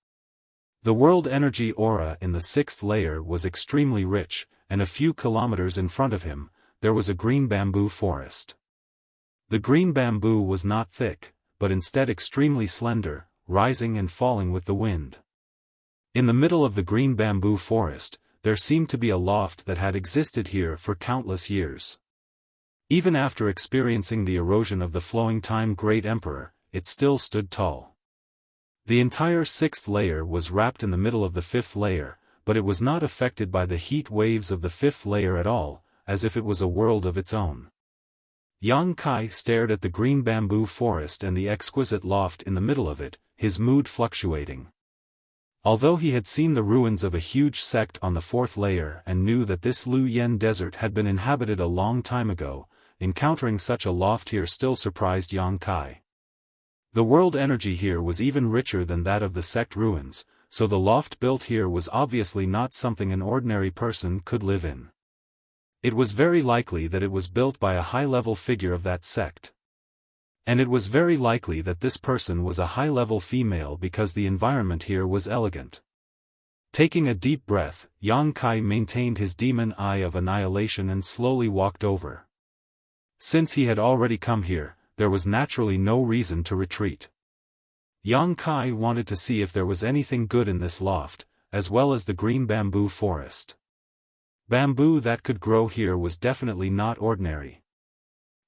The world energy aura in the sixth layer was extremely rich, and a few kilometers in front of him, there was a green bamboo forest. The green bamboo was not thick, but instead extremely slender, rising and falling with the wind. In the middle of the green bamboo forest, there seemed to be a loft that had existed here for countless years. Even after experiencing the erosion of the flowing time Great Emperor, it still stood tall. The entire 6th layer was wrapped in the middle of the 5th layer, but it was not affected by the heat waves of the 5th layer at all, as if it was a world of its own. Yang Kai stared at the green bamboo forest and the exquisite loft in the middle of it, his mood fluctuating. Although he had seen the ruins of a huge sect on the 4th layer and knew that this Lu Yen desert had been inhabited a long time ago, encountering such a loft here still surprised Yang Kai. The world energy here was even richer than that of the sect ruins, so the loft built here was obviously not something an ordinary person could live in. It was very likely that it was built by a high-level figure of that sect. And it was very likely that this person was a high-level female because the environment here was elegant. Taking a deep breath, Yang Kai maintained his demon eye of annihilation and slowly walked over. Since he had already come here, there was naturally no reason to retreat. Yang Kai wanted to see if there was anything good in this loft, as well as the green bamboo forest. Bamboo that could grow here was definitely not ordinary.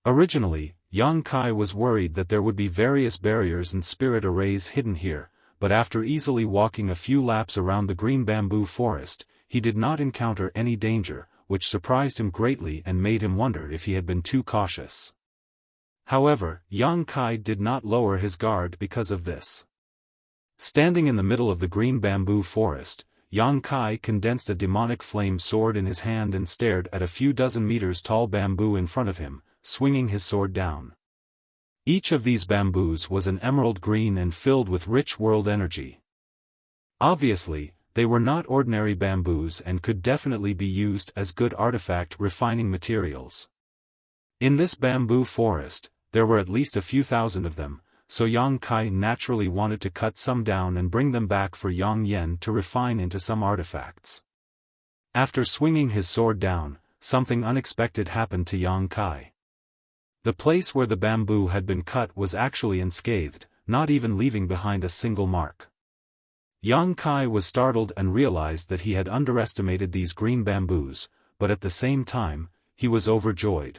Originally, Yang Kai was worried that there would be various barriers and spirit arrays hidden here, but after easily walking a few laps around the green bamboo forest, he did not encounter any danger, which surprised him greatly and made him wonder if he had been too cautious. However, Yang Kai did not lower his guard because of this. Standing in the middle of the green bamboo forest, Yang Kai condensed a demonic flame sword in his hand and stared at a few dozen meters tall bamboo in front of him, swinging his sword down. Each of these bamboos was an emerald green and filled with rich world energy. Obviously, they were not ordinary bamboos and could definitely be used as good artifact refining materials. In this bamboo forest, there were at least a few thousand of them, so Yang Kai naturally wanted to cut some down and bring them back for Yang Yen to refine into some artifacts. After swinging his sword down, something unexpected happened to Yang Kai. The place where the bamboo had been cut was actually unscathed, not even leaving behind a single mark. Yang Kai was startled and realized that he had underestimated these green bamboos, but at the same time, he was overjoyed.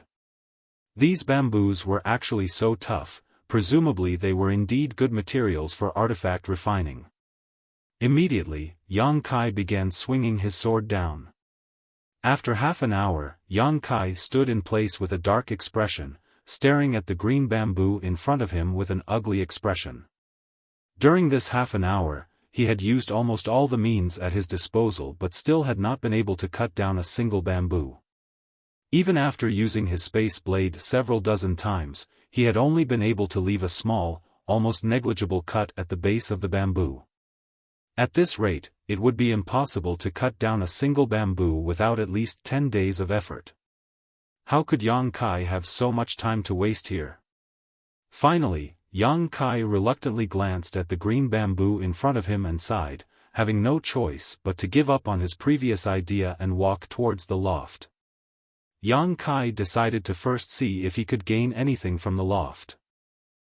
These bamboos were actually so tough, presumably they were indeed good materials for artifact refining. Immediately, Yang Kai began swinging his sword down. After half an hour, Yang Kai stood in place with a dark expression, staring at the green bamboo in front of him with an ugly expression. During this half an hour, he had used almost all the means at his disposal but still had not been able to cut down a single bamboo. Even after using his space blade several dozen times, he had only been able to leave a small, almost negligible cut at the base of the bamboo. At this rate, it would be impossible to cut down a single bamboo without at least 10 days of effort. How could Yang Kai have so much time to waste here? Finally, Yang Kai reluctantly glanced at the green bamboo in front of him and sighed, having no choice but to give up on his previous idea and walk towards the loft. Yang Kai decided to first see if he could gain anything from the loft.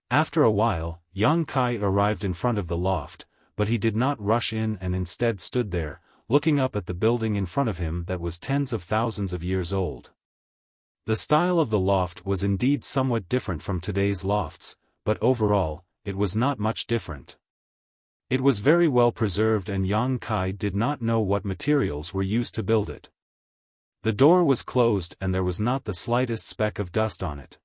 After a while, Yang Kai arrived in front of the loft, but he did not rush in and instead stood there, looking up at the building in front of him that was tens of thousands of years old. The style of the loft was indeed somewhat different from today's lofts, but overall, it was not much different. It was very well preserved and Yang Kai did not know what materials were used to build it. The door was closed and there was not the slightest speck of dust on it.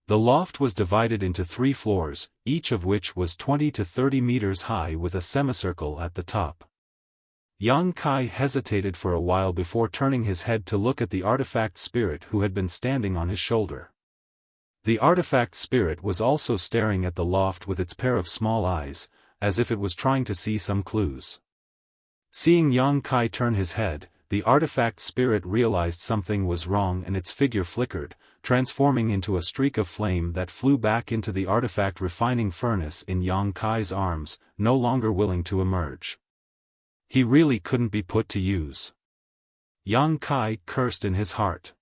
The loft was divided into 3 floors, each of which was 20 to 30 meters high with a semicircle at the top. Yang Kai hesitated for a while before turning his head to look at the artifact spirit who had been standing on his shoulder. The artifact spirit was also staring at the loft with its pair of small eyes, as if it was trying to see some clues. Seeing Yang Kai turn his head, the artifact spirit realized something was wrong and its figure flickered, transforming into a streak of flame that flew back into the artifact refining furnace in Yang Kai's arms, no longer willing to emerge. He really couldn't be put to use. Yang Kai cursed in his heart.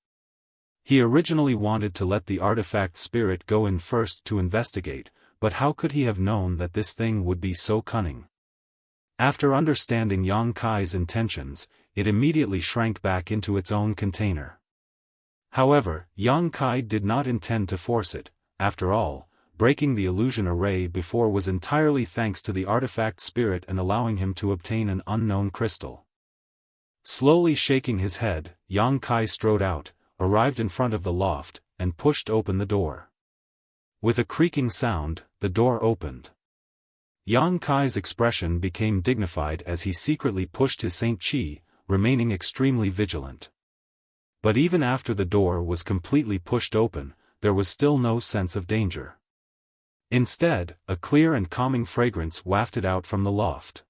He originally wanted to let the artifact spirit go in first to investigate, but how could he have known that this thing would be so cunning? After understanding Yang Kai's intentions, it immediately shrank back into its own container. However, Yang Kai did not intend to force it. After all, breaking the illusion array before was entirely thanks to the artifact spirit and allowing him to obtain an unknown crystal. Slowly shaking his head, Yang Kai strode out, arrived in front of the loft, and pushed open the door. With a creaking sound, the door opened. Yang Kai's expression became dignified as he secretly pushed his Saint Chi, remaining extremely vigilant. But even after the door was completely pushed open, there was still no sense of danger. Instead, a clear and calming fragrance wafted out from the loft.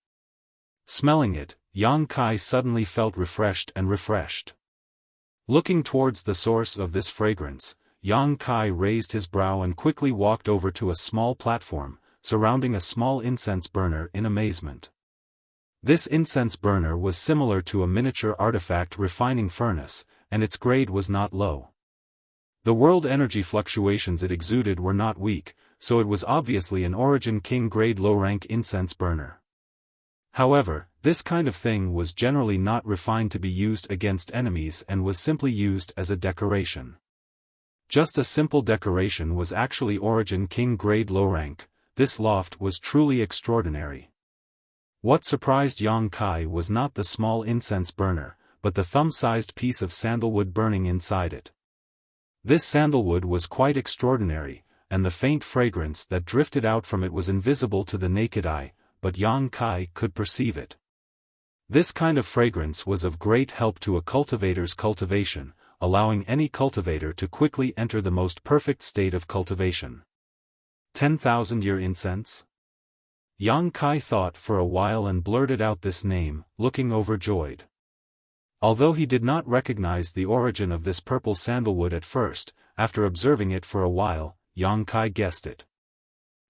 Smelling it, Yang Kai suddenly felt refreshed. Looking towards the source of this fragrance, Yang Kai raised his brow and quickly walked over to a small platform, surrounding a small incense burner in amazement. This incense burner was similar to a miniature artifact refining furnace, and its grade was not low. The world energy fluctuations it exuded were not weak, so it was obviously an Origin King grade low-rank incense burner. However, this kind of thing was generally not refined to be used against enemies and was simply used as a decoration. Just a simple decoration was actually Origin King grade low rank. This loft was truly extraordinary. What surprised Yang Kai was not the small incense burner, but the thumb-sized piece of sandalwood burning inside it. This sandalwood was quite extraordinary, and the faint fragrance that drifted out from it was invisible to the naked eye, but Yang Kai could perceive it. This kind of fragrance was of great help to a cultivator's cultivation, allowing any cultivator to quickly enter the most perfect state of cultivation. 10,000-year incense? Yang Kai thought for a while and blurted out this name, looking overjoyed. Although he did not recognize the origin of this purple sandalwood at first, after observing it for a while, Yang Kai guessed it.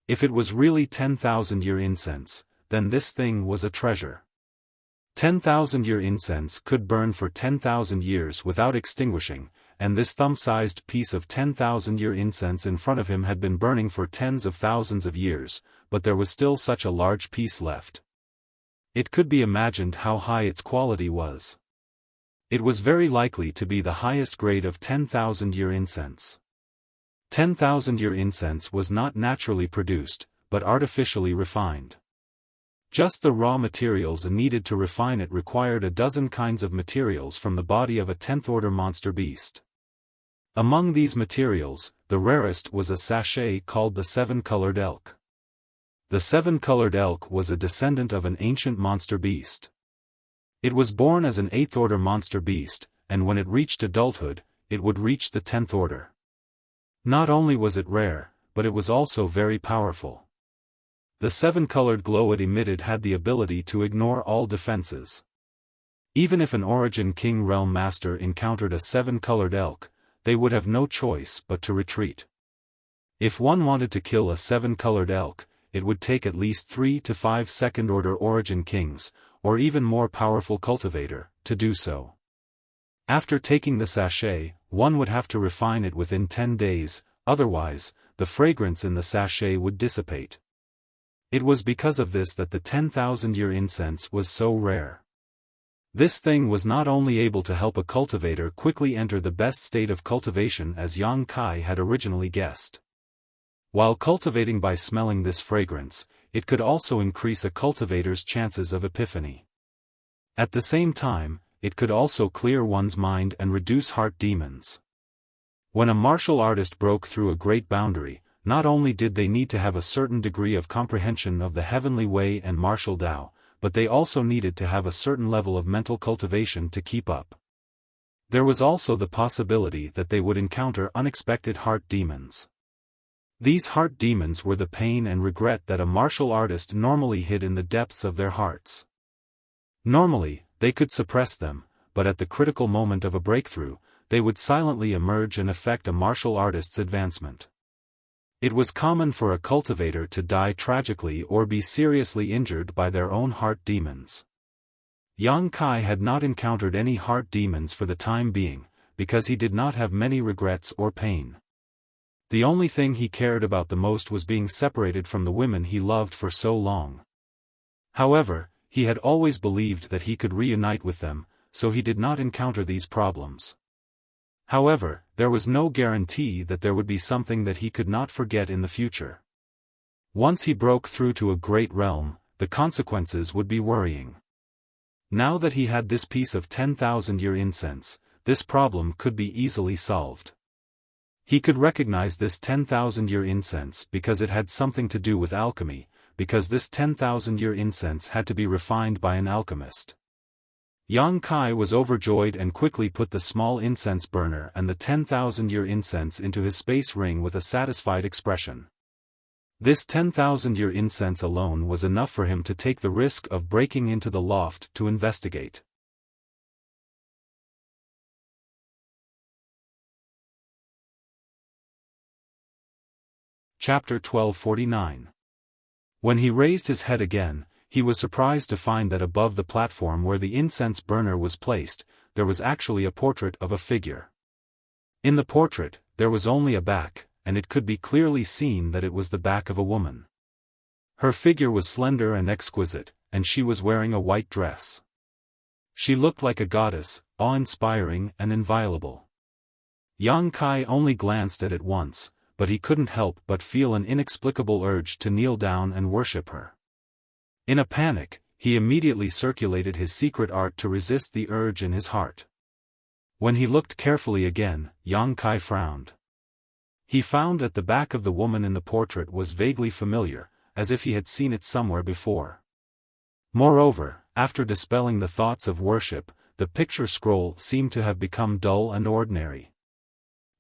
If it was really 10,000-year incense, then this thing was a treasure. 10,000-year incense could burn for 10,000 years without extinguishing, and this thumb-sized piece of 10,000-year incense in front of him had been burning for tens of thousands of years, but there was still such a large piece left. It could be imagined how high its quality was. It was very likely to be the highest grade of 10,000-year incense. 10,000-year incense was not naturally produced, but artificially refined. Just the raw materials needed to refine it required a dozen kinds of materials from the body of a 10th-order monster beast. Among these materials, the rarest was a sachet called the Seven-Colored Elk. The Seven-Colored Elk was a descendant of an ancient monster beast. It was born as an 8th-order monster beast, and when it reached adulthood, it would reach the 10th order. Not only was it rare, but it was also very powerful. The seven-colored glow it emitted had the ability to ignore all defenses. Even if an Origin King Realm Master encountered a seven-colored elk, they would have no choice but to retreat. If one wanted to kill a seven-colored elk, it would take at least 3 to 5 second-order Origin Kings, or even more powerful cultivator, to do so. After taking the sachet, one would have to refine it within 10 days, otherwise, the fragrance in the sachet would dissipate. It was because of this that the 10,000-year incense was so rare. This thing was not only able to help a cultivator quickly enter the best state of cultivation as Yang Kai had originally guessed. While cultivating by smelling this fragrance, it could also increase a cultivator's chances of epiphany. At the same time, it could also clear one's mind and reduce heart demons. When a martial artist broke through a great boundary, not only did they need to have a certain degree of comprehension of the heavenly way and martial Tao, but they also needed to have a certain level of mental cultivation to keep up. There was also the possibility that they would encounter unexpected heart demons. These heart demons were the pain and regret that a martial artist normally hid in the depths of their hearts. Normally, they could suppress them, but at the critical moment of a breakthrough, they would silently emerge and affect a martial artist's advancement. It was common for a cultivator to die tragically or be seriously injured by their own heart demons. Yang Kai had not encountered any heart demons for the time being, because he did not have many regrets or pain. The only thing he cared about the most was being separated from the women he loved for so long. However, he had always believed that he could reunite with them, so he did not encounter these problems. However, there was no guarantee that there would be something that he could not forget in the future. Once he broke through to a great realm, the consequences would be worrying. Now that he had this piece of 10,000-year incense, this problem could be easily solved. He could recognize this 10,000-year incense because it had something to do with alchemy, because this 10,000-year incense had to be refined by an alchemist. Yang Kai was overjoyed and quickly put the small incense burner and the 10,000-year incense into his space ring with a satisfied expression. This 10,000-year incense alone was enough for him to take the risk of breaking into the loft to investigate. Chapter 1249. When he raised his head again, he was surprised to find that above the platform where the incense burner was placed, there was actually a portrait of a figure. In the portrait, there was only a back, and it could be clearly seen that it was the back of a woman. Her figure was slender and exquisite, and she was wearing a white dress. She looked like a goddess, awe-inspiring and inviolable. Yang Kai only glanced at it once, but he couldn't help but feel an inexplicable urge to kneel down and worship her. In a panic, he immediately circulated his secret art to resist the urge in his heart. When he looked carefully again, Yang Kai frowned. He found that the back of the woman in the portrait was vaguely familiar, as if he had seen it somewhere before. Moreover, after dispelling the thoughts of worship, the picture scroll seemed to have become dull and ordinary.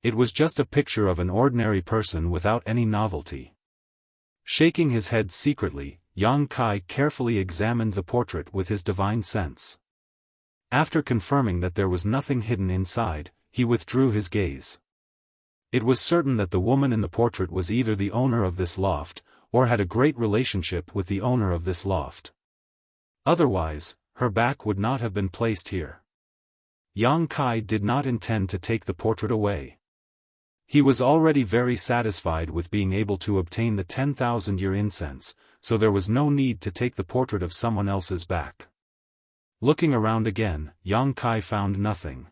It was just a picture of an ordinary person without any novelty. Shaking his head secretly, Yang Kai carefully examined the portrait with his divine sense. After confirming that there was nothing hidden inside, he withdrew his gaze. It was certain that the woman in the portrait was either the owner of this loft, or had a great relationship with the owner of this loft. Otherwise, her back would not have been placed here. Yang Kai did not intend to take the portrait away. He was already very satisfied with being able to obtain the 10,000-year incense, so there was no need to take the portrait of someone else's back. Looking around again, Yang Kai found nothing.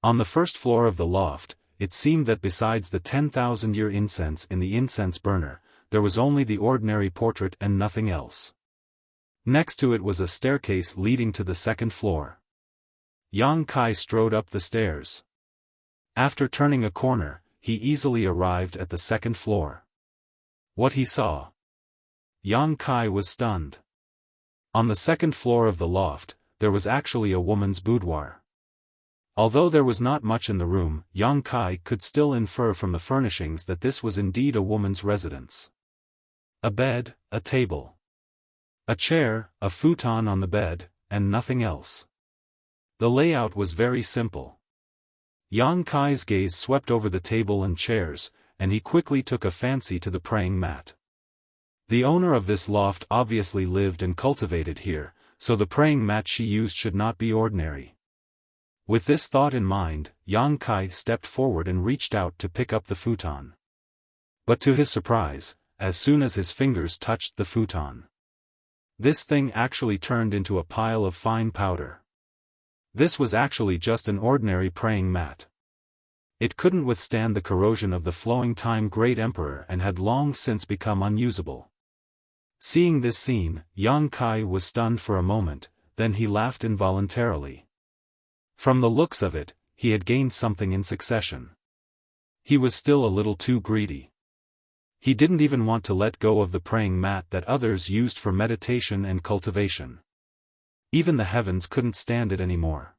On the first floor of the loft, it seemed that besides the 10,000-year incense in the incense burner, there was only the ordinary portrait and nothing else. Next to it was a staircase leading to the second floor. Yang Kai strode up the stairs. After turning a corner, he easily arrived at the second floor. What he saw. Yang Kai was stunned. On the second floor of the loft, there was actually a woman's boudoir. Although there was not much in the room, Yang Kai could still infer from the furnishings that this was indeed a woman's residence. A bed, a table, a chair, a futon on the bed, and nothing else. The layout was very simple. Yang Kai's gaze swept over the table and chairs, and he quickly took a fancy to the praying mat. The owner of this loft obviously lived and cultivated here, so the praying mat she used should not be ordinary. With this thought in mind, Yang Kai stepped forward and reached out to pick up the futon. But to his surprise, as soon as his fingers touched the futon, this thing actually turned into a pile of fine powder. This was actually just an ordinary praying mat. It couldn't withstand the corrosion of the flowing time great emperor and had long since become unusable. Seeing this scene, Yang Kai was stunned for a moment, then he laughed involuntarily. From the looks of it, he had gained something in succession. He was still a little too greedy. He didn't even want to let go of the praying mat that others used for meditation and cultivation. Even the heavens couldn't stand it anymore.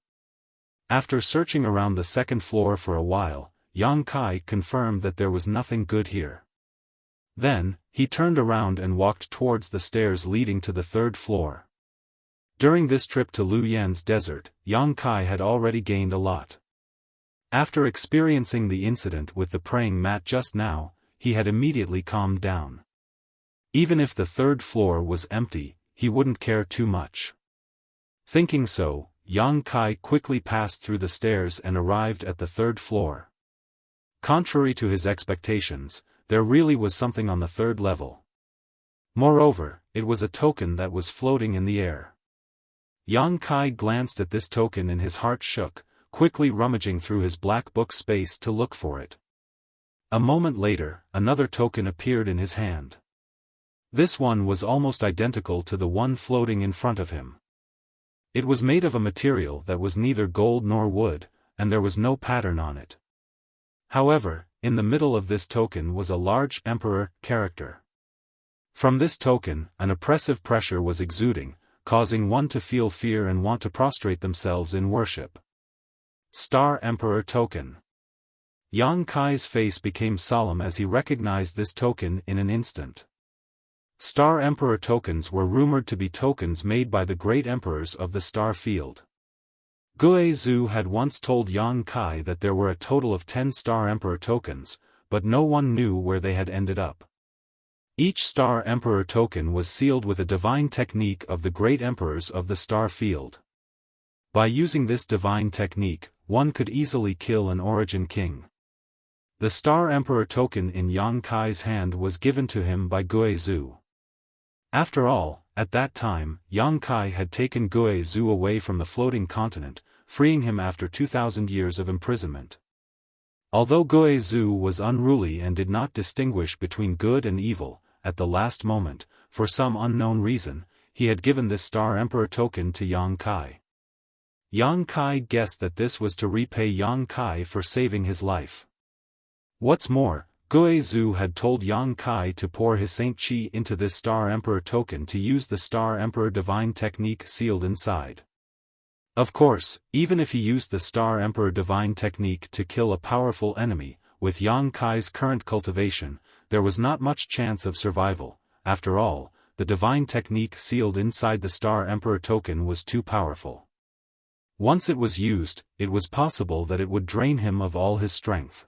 After searching around the second floor for a while, Yang Kai confirmed that there was nothing good here. Then, he turned around and walked towards the stairs leading to the third floor. During this trip to Lu Yan's desert, Yang Kai had already gained a lot. After experiencing the incident with the praying mat just now, he had immediately calmed down. Even if the third floor was empty, he wouldn't care too much. Thinking so, Yang Kai quickly passed through the stairs and arrived at the third floor. Contrary to his expectations, there really was something on the third level. Moreover, it was a token that was floating in the air. Yang Kai glanced at this token and his heart shook, quickly rummaging through his black book space to look for it. A moment later, another token appeared in his hand. This one was almost identical to the one floating in front of him. It was made of a material that was neither gold nor wood, and there was no pattern on it. However, in the middle of this token was a large emperor character. From this token, an oppressive pressure was exuding, causing one to feel fear and want to prostrate themselves in worship. Star Emperor Token. Yang Kai's face became solemn as he recognized this token in an instant. Star Emperor tokens were rumored to be tokens made by the great emperors of the star field. Gue Zhu had once told Yang Kai that there were a total of 10 Star Emperor tokens, but no one knew where they had ended up. Each Star Emperor token was sealed with a divine technique of the great emperors of the star field. By using this divine technique, one could easily kill an origin king. The Star Emperor token in Yang Kai's hand was given to him by Gue Zhu. After all, at that time, Yang Kai had taken Gue Zhu away from the floating continent, freeing him after 2,000 years of imprisonment. Although Gue Zhu was unruly and did not distinguish between good and evil, at the last moment, for some unknown reason, he had given this Star Emperor token to Yang Kai. Yang Kai guessed that this was to repay Yang Kai for saving his life. What's more, Gue Zhu had told Yang Kai to pour his Saint Qi into this Star Emperor token to use the Star Emperor divine technique sealed inside. Of course, even if he used the Star Emperor divine technique to kill a powerful enemy, with Yang Kai's current cultivation, there was not much chance of survival. After all, the divine technique sealed inside the Star Emperor token was too powerful. Once it was used, it was possible that it would drain him of all his strength.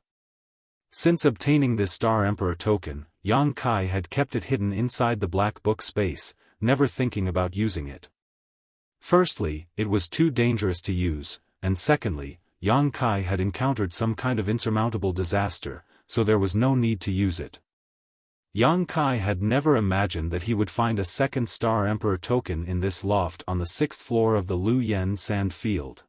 Since obtaining this Star Emperor token, Yang Kai had kept it hidden inside the black book space, never thinking about using it. Firstly, it was too dangerous to use, and secondly, Yang Kai had encountered some kind of insurmountable disaster, so there was no need to use it. Yang Kai had never imagined that he would find a second Star Emperor token in this loft on the 6th floor of the Lu Yen sand field.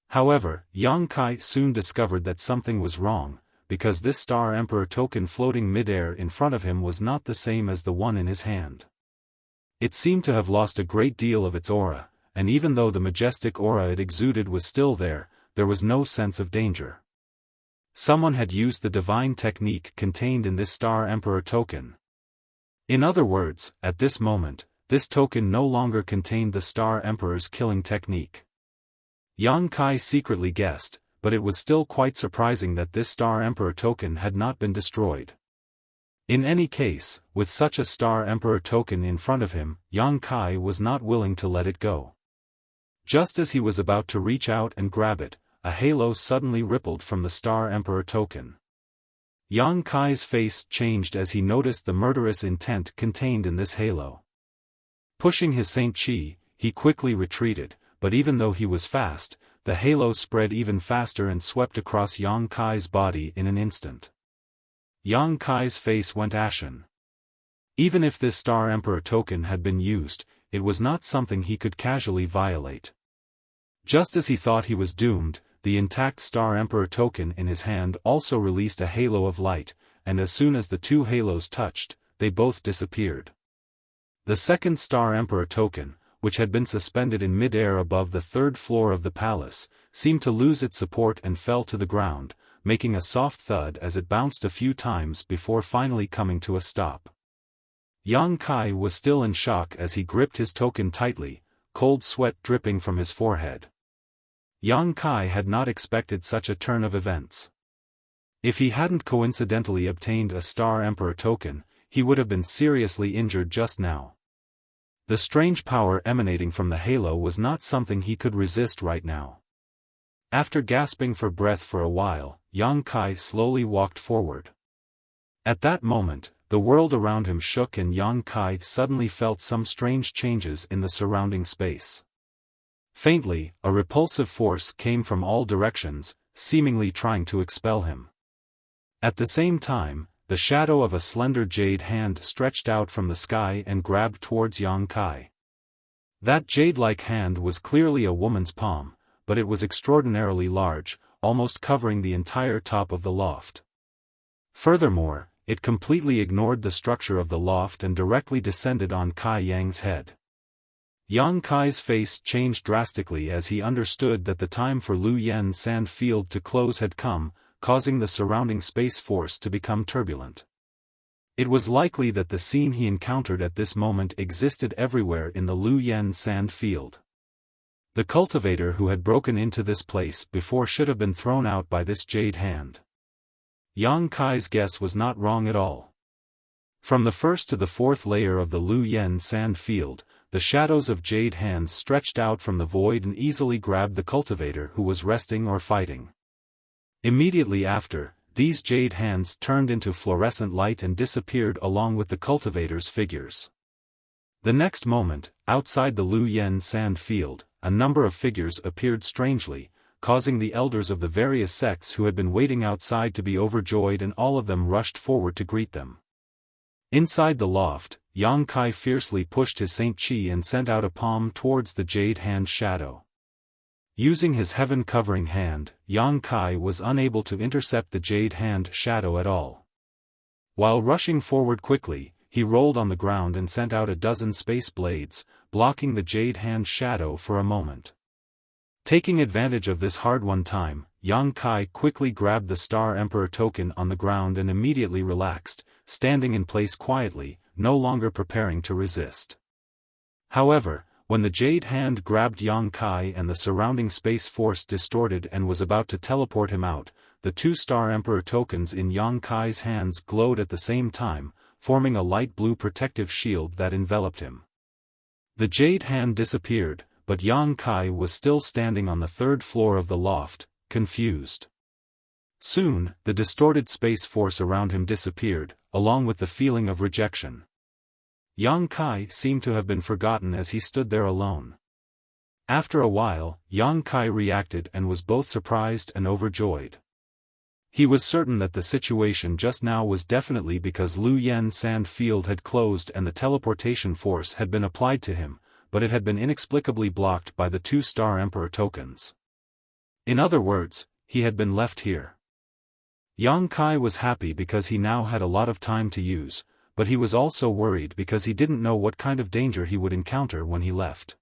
However, Yang Kai soon discovered that something was wrong, because this Star Emperor token floating mid-air in front of him was not the same as the one in his hand. It seemed to have lost a great deal of its aura, and even though the majestic aura it exuded was still there was no sense of danger. Someone had used the divine technique contained in this Star Emperor token. In other words, at this moment, this token no longer contained the Star Emperor's killing technique. Yang Kai secretly guessed, but it was still quite surprising that this Star Emperor token had not been destroyed. In any case, with such a Star Emperor token in front of him, Yang Kai was not willing to let it go. Just as he was about to reach out and grab it, a halo suddenly rippled from the Star Emperor token. Yang Kai's face changed as he noticed the murderous intent contained in this halo. Pushing his Saint Qi, he quickly retreated, but even though he was fast, the halo spread even faster and swept across Yang Kai's body in an instant. Yang Kai's face went ashen. Even if this Star Emperor token had been used, it was not something he could casually violate. Just as he thought he was doomed, the intact Star Emperor token in his hand also released a halo of light, and as soon as the two halos touched, they both disappeared. The second Star Emperor token, which had been suspended in mid-air above the 3rd floor of the palace, seemed to lose its support and fell to the ground, making a soft thud as it bounced a few times before finally coming to a stop. Yang Kai was still in shock as he gripped his token tightly, cold sweat dripping from his forehead. Yang Kai had not expected such a turn of events. If he hadn't coincidentally obtained a Star Emperor token, he would have been seriously injured just now. The strange power emanating from the halo was not something he could resist right now. After gasping for breath for a while, Yang Kai slowly walked forward. At that moment, the world around him shook and Yang Kai suddenly felt some strange changes in the surrounding space. Faintly, a repulsive force came from all directions, seemingly trying to expel him. At the same time, the shadow of a slender jade hand stretched out from the sky and grabbed towards Yang Kai. That jade-like hand was clearly a woman's palm, but it was extraordinarily large, almost covering the entire top of the loft. Furthermore, it completely ignored the structure of the loft and directly descended on Kai Yang's head. Yang Kai's face changed drastically as he understood that the time for Lu Yen's sand field to close had come, causing the surrounding space force to become turbulent. It was likely that the scene he encountered at this moment existed everywhere in the Lu Yen sand field. The cultivator who had broken into this place before should have been thrown out by this jade hand. Yang Kai's guess was not wrong at all. From the first to the fourth layer of the Lu Yen sand field, the shadows of jade hands stretched out from the void and easily grabbed the cultivator who was resting or fighting. Immediately after, these jade hands turned into fluorescent light and disappeared along with the cultivator's figures. The next moment, outside the Lu Yen sand field, a number of figures appeared strangely, causing the elders of the various sects who had been waiting outside to be overjoyed, and all of them rushed forward to greet them. Inside the loft, Yang Kai fiercely pushed his Saint Qi and sent out a palm towards the jade hand shadow. Using his heaven-covering hand, Yang Kai was unable to intercept the jade hand shadow at all. While rushing forward quickly, he rolled on the ground and sent out a dozen space blades, blocking the jade hand shadow for a moment. Taking advantage of this hard-won time, Yang Kai quickly grabbed the Star Emperor token on the ground and immediately relaxed, standing in place quietly, no longer preparing to resist. However, when the jade hand grabbed Yang Kai and the surrounding space force distorted and was about to teleport him out, the two Star Emperor tokens in Yang Kai's hands glowed at the same time, forming a light blue protective shield that enveloped him. The jade hand disappeared, but Yang Kai was still standing on the third floor of the loft, confused. Soon, the distorted space force around him disappeared, along with the feeling of rejection. Yang Kai seemed to have been forgotten as he stood there alone. After a while, Yang Kai reacted and was both surprised and overjoyed. He was certain that the situation just now was definitely because Lu Yen's sand field had closed and the teleportation force had been applied to him, but it had been inexplicably blocked by the two Star Emperor tokens. In other words, he had been left here. Yang Kai was happy because he now had a lot of time to use, but he was also worried because he didn't know what kind of danger he would encounter when he left.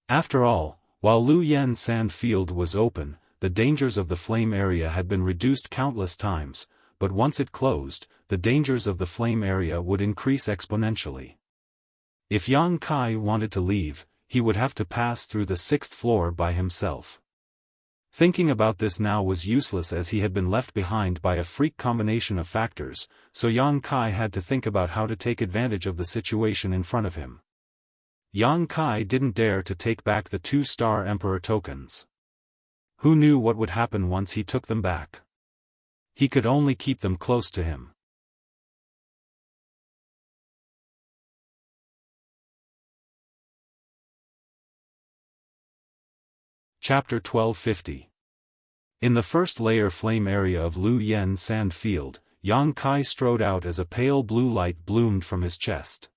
After all, while Lu Yen's sand field was open, the dangers of the flame area had been reduced countless times, but once it closed, the dangers of the flame area would increase exponentially. If Yang Kai wanted to leave, he would have to pass through the 6th floor by himself. Thinking about this now was useless as he had been left behind by a freak combination of factors, so Yang Kai had to think about how to take advantage of the situation in front of him. Yang Kai didn't dare to take back the two Star Emperor tokens. Who knew what would happen once he took them back? He could only keep them close to him. Chapter 1250. In the first layer flame area of Lu Yen's sand field, Yang Kai strode out as a pale blue light bloomed from his chest.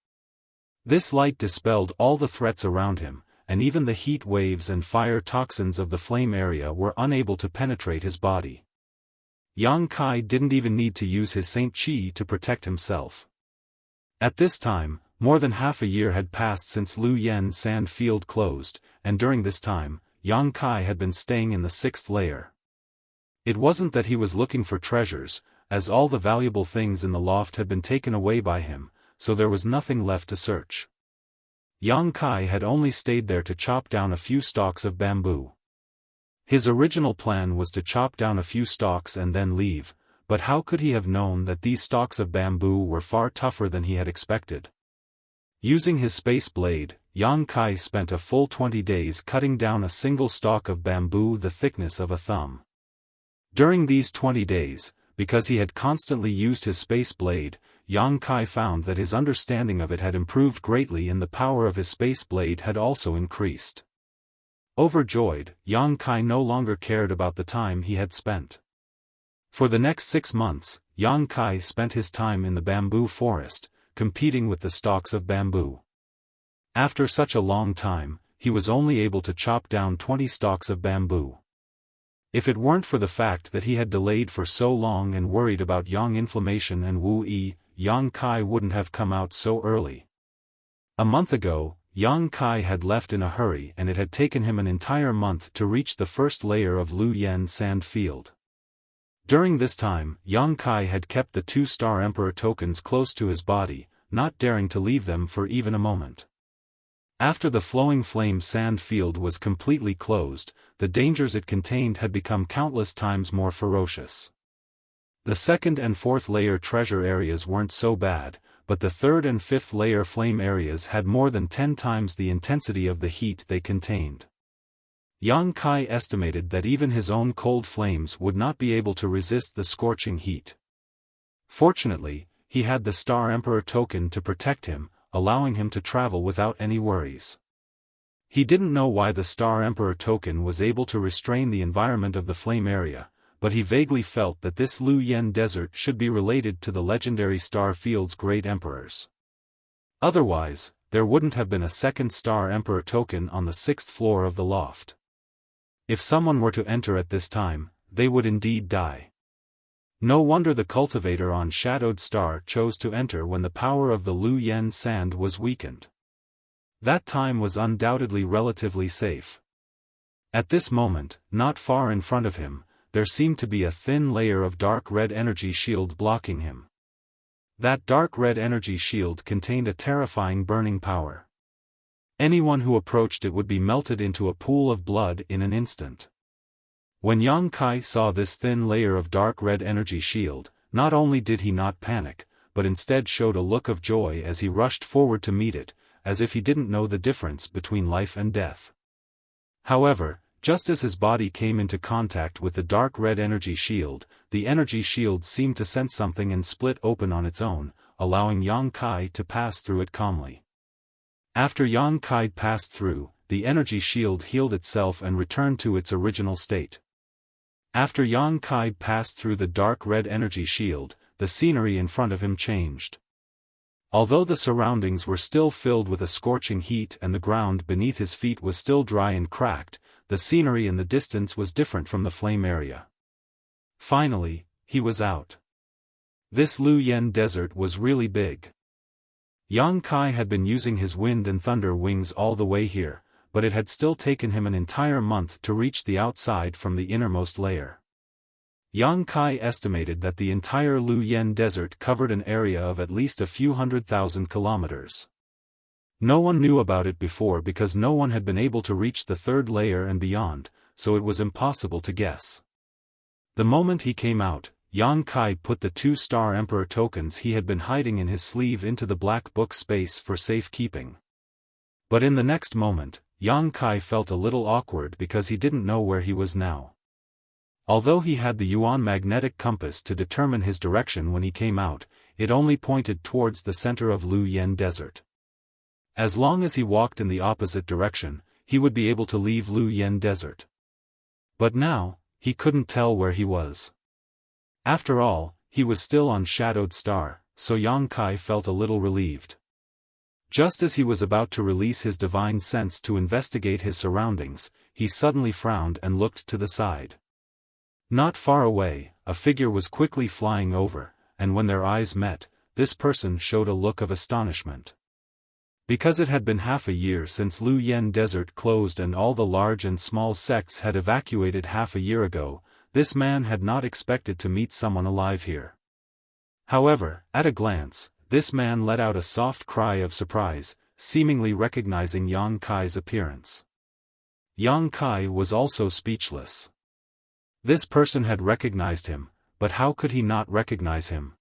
This light dispelled all the threats around him, and even the heat waves and fire toxins of the flame area were unable to penetrate his body. Yang Kai didn't even need to use his Saint Qi to protect himself. At this time, more than half a year had passed since Lu Yen's sand field closed, and during this time, Yang Kai had been staying in the 6th layer. It wasn't that he was looking for treasures, as all the valuable things in the loft had been taken away by him, so there was nothing left to search. Yang Kai had only stayed there to chop down a few stalks of bamboo. His original plan was to chop down a few stalks and then leave, but how could he have known that these stalks of bamboo were far tougher than he had expected? Using his space blade, Yang Kai spent a full 20 days cutting down a single stalk of bamboo the thickness of a thumb. During these 20 days, because he had constantly used his space blade, Yang Kai found that his understanding of it had improved greatly and the power of his space blade had also increased. Overjoyed, Yang Kai no longer cared about the time he had spent. For the next 6 months, Yang Kai spent his time in the bamboo forest, competing with the stalks of bamboo. After such a long time, he was only able to chop down 20 stalks of bamboo. If it weren't for the fact that he had delayed for so long and worried about Yang inflammation and Wu Yi, Yang Kai wouldn't have come out so early. A month ago, Yang Kai had left in a hurry and it had taken him an entire month to reach the first layer of Lu Yen sand field. During this time, Yang Kai had kept the 2-star Emperor tokens close to his body, not daring to leave them for even a moment. After the flowing flame sand field was completely closed, the dangers it contained had become countless times more ferocious. The 2nd and 4th layer treasure areas weren't so bad, but the 3rd and 5th layer flame areas had more than 10 times the intensity of the heat they contained. Yang Kai estimated that even his own cold flames would not be able to resist the scorching heat. Fortunately, he had the Star Emperor token to protect him, allowing him to travel without any worries. He didn't know why the Star Emperor token was able to restrain the environment of the flame area, but he vaguely felt that this Lu Yen desert should be related to the legendary star field's great emperors. Otherwise, there wouldn't have been a 2nd Star Emperor token on the 6th floor of the loft. If someone were to enter at this time, they would indeed die. No wonder the cultivator on Shadowed Star chose to enter when the power of the Lu Yen sand was weakened. That time was undoubtedly relatively safe. At this moment, not far in front of him, there seemed to be a thin layer of dark red energy shield blocking him. That dark red energy shield contained a terrifying burning power. Anyone who approached it would be melted into a pool of blood in an instant. When Yang Kai saw this thin layer of dark red energy shield, not only did he not panic, but instead showed a look of joy as he rushed forward to meet it, as if he didn't know the difference between life and death. However, just as his body came into contact with the dark red energy shield, the energy shield seemed to sense something and split open on its own, allowing Yang Kai to pass through it calmly. After Yang Kai passed through, the energy shield healed itself and returned to its original state. After Yang Kai passed through the dark red energy shield, the scenery in front of him changed. Although the surroundings were still filled with a scorching heat and the ground beneath his feet was still dry and cracked, the scenery in the distance was different from the flame area. Finally, he was out. This Lu Yen desert was really big. Yang Kai had been using his wind and thunder wings all the way here, but it had still taken him an entire month to reach the outside from the innermost layer. Yang Kai estimated that the entire Lu Yen desert covered an area of at least a few 100,000 kilometers. No one knew about it before because no one had been able to reach the 3rd layer and beyond, so it was impossible to guess. The moment he came out, Yang Kai put the 2-star Emperor tokens he had been hiding in his sleeve into the black book space for safekeeping. But in the next moment, Yang Kai felt a little awkward because he didn't know where he was now. Although he had the Yuan magnetic compass to determine his direction when he came out, it only pointed towards the center of Lu Yen desert. As long as he walked in the opposite direction, he would be able to leave Lu Yen desert. But now, he couldn't tell where he was. After all, he was still on Shadowed Star, so Yang Kai felt a little relieved. Just as he was about to release his divine sense to investigate his surroundings, he suddenly frowned and looked to the side. Not far away, a figure was quickly flying over, and when their eyes met, this person showed a look of astonishment. Because it had been half a year since Lu Yen desert closed and all the large and small sects had evacuated half a year ago, this man had not expected to meet someone alive here. However, at a glance, this man let out a soft cry of surprise, seemingly recognizing Yang Kai's appearance. Yang Kai was also speechless. This person had recognized him, but how could he not recognize him?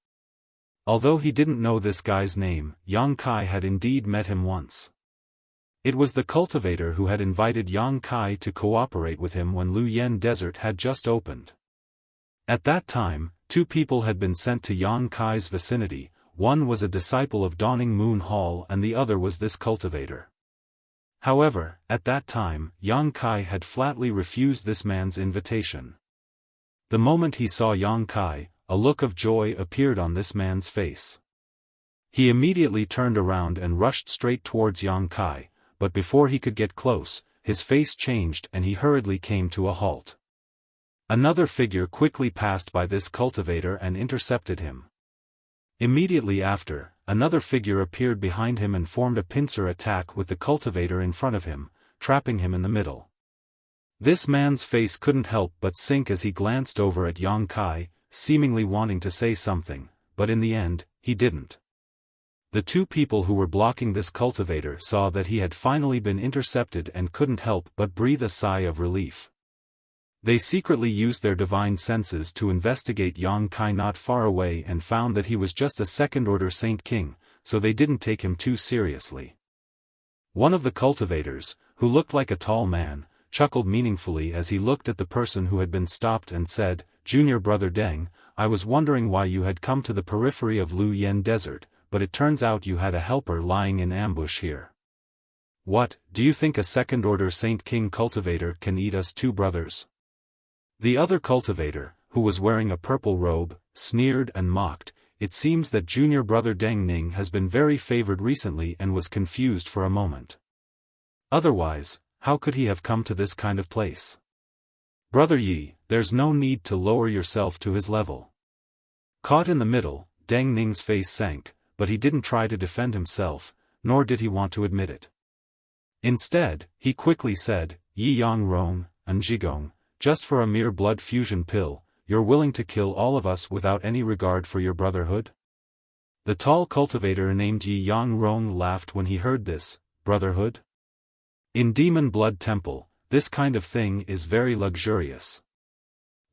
Although he didn't know this guy's name, Yang Kai had indeed met him once. It was the cultivator who had invited Yang Kai to cooperate with him when Lu Yen desert had just opened. At that time, 2 people had been sent to Yang Kai's vicinity. One was a disciple of Dawning Moon Hall and the other was this cultivator. However, at that time, Yang Kai had flatly refused this man's invitation. The moment he saw Yang Kai, a look of joy appeared on this man's face. He immediately turned around and rushed straight towards Yang Kai, but before he could get close, his face changed and he hurriedly came to a halt. Another figure quickly passed by this cultivator and intercepted him. Immediately after, another figure appeared behind him and formed a pincer attack with the cultivator in front of him, trapping him in the middle. This man's face couldn't help but sink as he glanced over at Yang Kai, seemingly wanting to say something, but in the end, he didn't. The two people who were blocking this cultivator saw that he had finally been intercepted and couldn't help but breathe a sigh of relief. They secretly used their divine senses to investigate Yang Kai not far away and found that he was just a second-order Saint King, so they didn't take him too seriously. One of the cultivators, who looked like a tall man, chuckled meaningfully as he looked at the person who had been stopped and said, "Junior Brother Deng, I was wondering why you had come to the periphery of Lu Yen Desert, but it turns out you had a helper lying in ambush here. What, do you think a second-order Saint King cultivator can eat us two brothers?" The other cultivator, who was wearing a purple robe, sneered and mocked. It seems that Junior Brother Deng Ning has been very favored recently and was confused for a moment. Otherwise, how could he have come to this kind of place? Brother Yi, there's no need to lower yourself to his level. Caught in the middle, Deng Ning's face sank, but he didn't try to defend himself, nor did he want to admit it. Instead, he quickly said, "Yi Yang Rong, and Jigong, just for a mere blood fusion pill, you're willing to kill all of us without any regard for your brotherhood?" The tall cultivator named Yi Yang Rong laughed when he heard this. Brotherhood? In Demon Blood Temple, this kind of thing is very luxurious.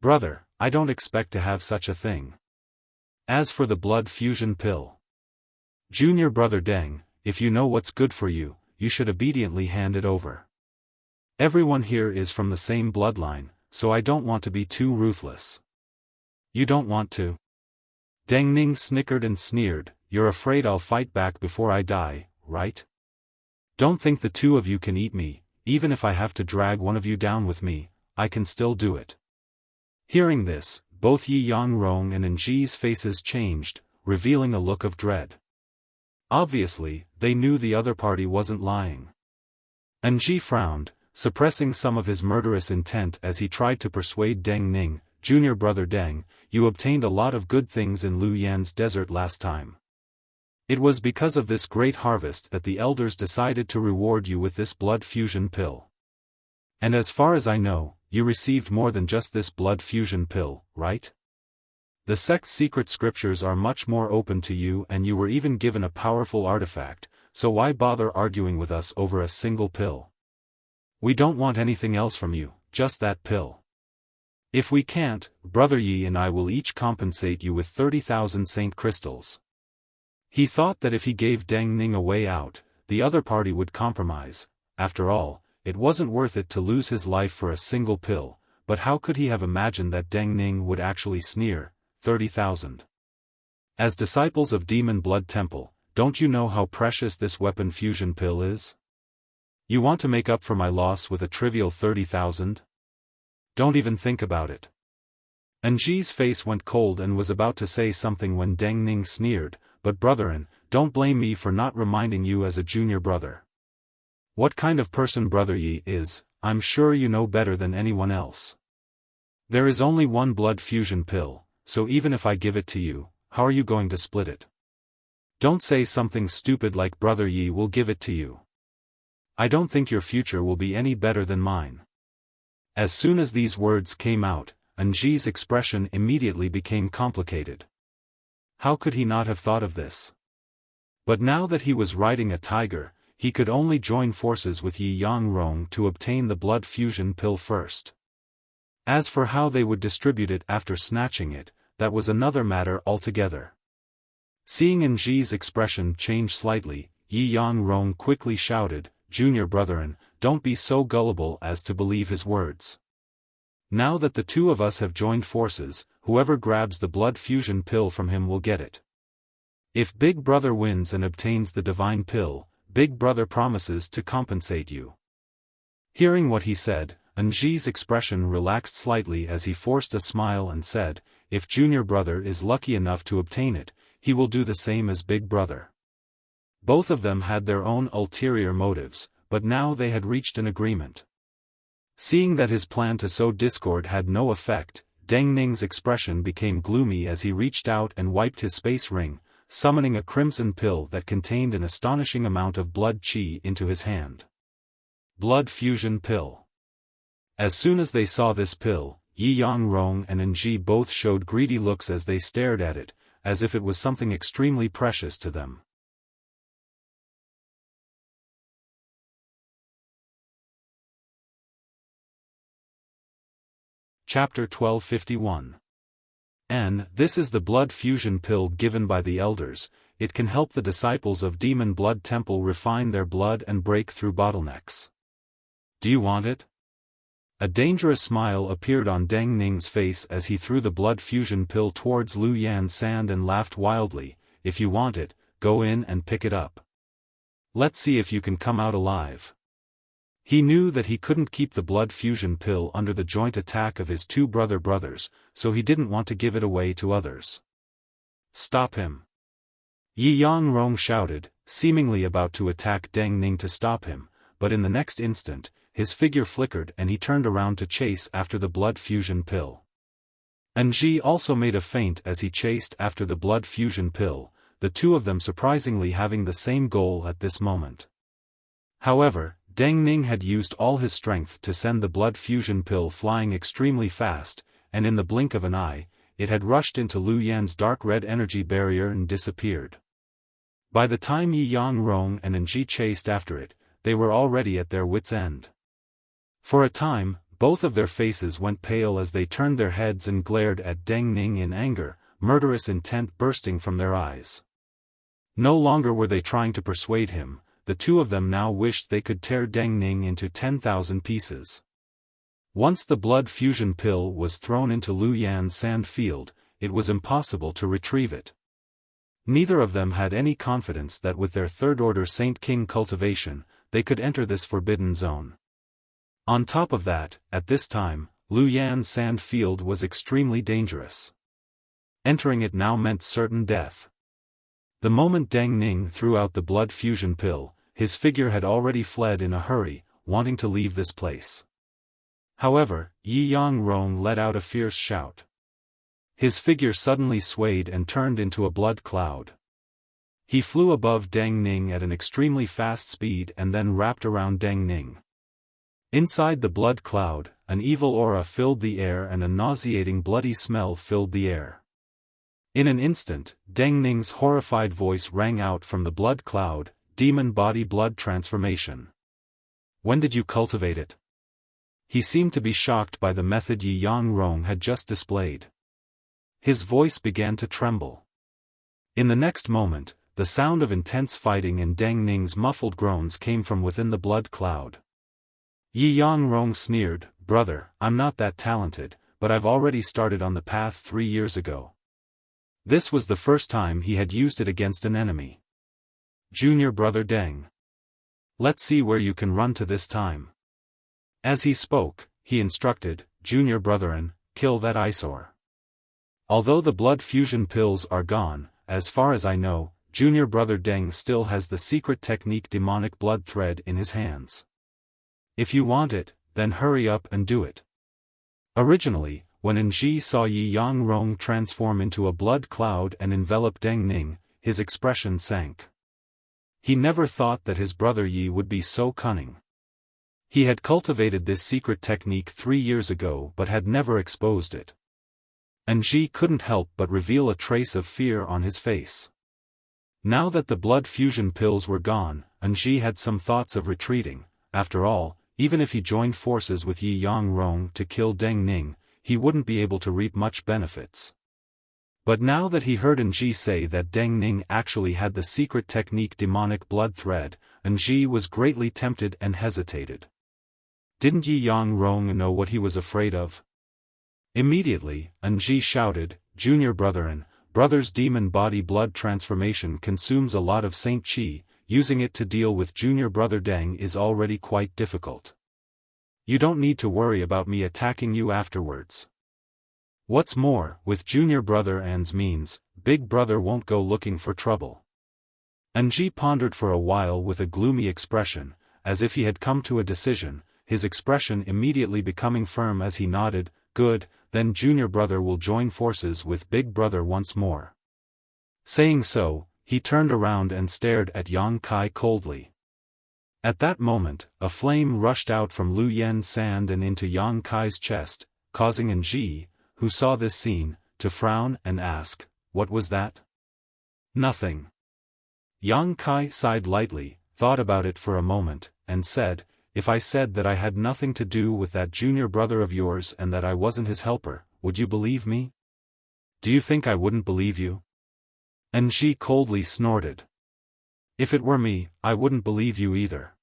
Brother, I don't expect to have such a thing. As for the blood fusion pill, Junior Brother Deng, if you know what's good for you, you should obediently hand it over. Everyone here is from the same bloodline, so I don't want to be too ruthless. You don't want to? Deng Ning snickered and sneered, "You're afraid I'll fight back before I die, right? Don't think the two of you can eat me, even if I have to drag one of you down with me, I can still do it." Hearing this, both Yi Yang Rong and Nji's faces changed, revealing a look of dread. Obviously, they knew the other party wasn't lying. Nji frowned, suppressing some of his murderous intent as he tried to persuade Deng Ning, "Junior Brother Deng, you obtained a lot of good things in Lu Yan's desert last time. It was because of this great harvest that the elders decided to reward you with this blood fusion pill. And as far as I know, you received more than just this blood fusion pill, right? The sect's secret scriptures are much more open to you and you were even given a powerful artifact, so why bother arguing with us over a single pill? We don't want anything else from you, just that pill. If we can't, Brother Yi and I will each compensate you with 30,000 Saint Crystals." He thought that if he gave Deng Ning a way out, the other party would compromise. After all, it wasn't worth it to lose his life for a single pill, but how could he have imagined that Deng Ning would actually sneer, 30,000? As disciples of Demon Blood Temple, don't you know how precious this weapon fusion pill is? You want to make up for my loss with a trivial 30,000? Don't even think about it. Nji's face went cold and was about to say something when Deng Ning sneered, "But brethren, don't blame me for not reminding you as a junior brother. What kind of person Brother Yi is, I'm sure you know better than anyone else. There is only one blood fusion pill, so even if I give it to you, how are you going to split it? Don't say something stupid like Brother Yi will give it to you. I don't think your future will be any better than mine." As soon as these words came out, Nji's expression immediately became complicated. How could he not have thought of this? But now that he was riding a tiger, he could only join forces with Yi Yang Rong to obtain the blood fusion pill first. As for how they would distribute it after snatching it, that was another matter altogether. Seeing Nji's expression change slightly, Yi Yang Rong quickly shouted, "Junior brethren, don't be so gullible as to believe his words. Now that the two of us have joined forces, whoever grabs the blood fusion pill from him will get it. If Big Brother wins and obtains the divine pill, Big Brother promises to compensate you." Hearing what he said, Anji's expression relaxed slightly as he forced a smile and said, "If Junior Brother is lucky enough to obtain it, he will do the same as Big Brother." Both of them had their own ulterior motives, but now they had reached an agreement. Seeing that his plan to sow discord had no effect, Deng Ning's expression became gloomy as he reached out and wiped his space ring, summoning a crimson pill that contained an astonishing amount of blood qi into his hand. Blood Fusion Pill. As soon as they saw this pill, Yi Yangrong and Anji both showed greedy looks as they stared at it, as if it was something extremely precious to them. Chapter 1251. This is the blood fusion pill given by the elders. It can help the disciples of Demon Blood Temple refine their blood and break through bottlenecks. Do you want it? A dangerous smile appeared on Deng Ning's face as he threw the blood fusion pill towards Lu Yan's sand and laughed wildly. "If you want it, go in and pick it up. Let's see if you can come out alive." He knew that he couldn't keep the blood fusion pill under the joint attack of his two brothers, so he didn't want to give it away to others. "Stop him!" Yi Yangrong shouted, seemingly about to attack Deng Ning to stop him, but in the next instant, his figure flickered and he turned around to chase after the blood fusion pill. Anji also made a feint as he chased after the blood fusion pill, the two of them surprisingly having the same goal at this moment. However, Deng Ning had used all his strength to send the blood fusion pill flying extremely fast, and in the blink of an eye, it had rushed into Lu Yan's dark red energy barrier and disappeared. By the time Yi Yangrong and Anji chased after it, they were already at their wits' end. For a time, both of their faces went pale as they turned their heads and glared at Deng Ning in anger, murderous intent bursting from their eyes. No longer were they trying to persuade him, the two of them now wished they could tear Deng Ning into 10,000 pieces. Once the blood fusion pill was thrown into Lu Yan's sand field, it was impossible to retrieve it. Neither of them had any confidence that with their third-order Saint King cultivation, they could enter this forbidden zone. On top of that, at this time, Lu Yan's sand field was extremely dangerous. Entering it now meant certain death. The moment Deng Ning threw out the blood fusion pill, his figure had already fled in a hurry, wanting to leave this place. However, Yi Yangrong let out a fierce shout. His figure suddenly swayed and turned into a blood cloud. He flew above Deng Ning at an extremely fast speed and then wrapped around Deng Ning. Inside the blood cloud, an evil aura filled the air and a nauseating bloody smell filled the air. In an instant, Deng Ning's horrified voice rang out from the blood cloud, "Demon body blood transformation. When did you cultivate it?" He seemed to be shocked by the method Yi Yangrong had just displayed. His voice began to tremble. In the next moment, the sound of intense fighting and Deng Ning's muffled groans came from within the blood cloud. Yi Yangrong sneered, "Brother, I'm not that talented, but I've already started on the path 3 years ago." This was the first time he had used it against an enemy. "Junior brother Deng. Let's see where you can run to this time." As he spoke, he instructed, "Junior brethren, kill that eyesore." Although the blood fusion pills are gone, as far as I know, Junior brother Deng still has the secret technique demonic blood thread in his hands. If you want it, then hurry up and do it. Originally, when Anji saw Yi Yangrong transform into a blood cloud and envelop Deng Ning, his expression sank. He never thought that his brother Yi would be so cunning. He had cultivated this secret technique 3 years ago but had never exposed it. Anji couldn't help but reveal a trace of fear on his face. Now that the blood fusion pills were gone, Anji had some thoughts of retreating. After all, even if he joined forces with Yi Yangrong to kill Deng Ning, he wouldn't be able to reap much benefits. But now that he heard Anji say that Deng Ning actually had the secret technique demonic blood thread, Anji was greatly tempted and hesitated. Didn't Yi Yangrong know what he was afraid of? Immediately, Anji shouted, "Junior brethren, brother's demon body blood transformation consumes a lot of Saint Qi, using it to deal with junior brother Deng is already quite difficult. You don't need to worry about me attacking you afterwards. What's more, with junior brother An's means, big brother won't go looking for trouble. Anji pondered for a while with a gloomy expression, as if he had come to a decision, his expression immediately becoming firm as he nodded. Good, then junior brother will join forces with big brother once more. Saying so, he turned around and stared at Yang Kai coldly. At that moment, a flame rushed out from Lu Yen's sand and into Yang Kai's chest, causing Anji, who saw this scene, to frown and ask, "What was that?" "Nothing." Yang Kai sighed lightly, thought about it for a moment, and said, "If I said that I had nothing to do with that junior brother of yours and that I wasn't his helper, would you believe me? Do you think I wouldn't believe you?" Anji coldly snorted. "If it were me, I wouldn't believe you either."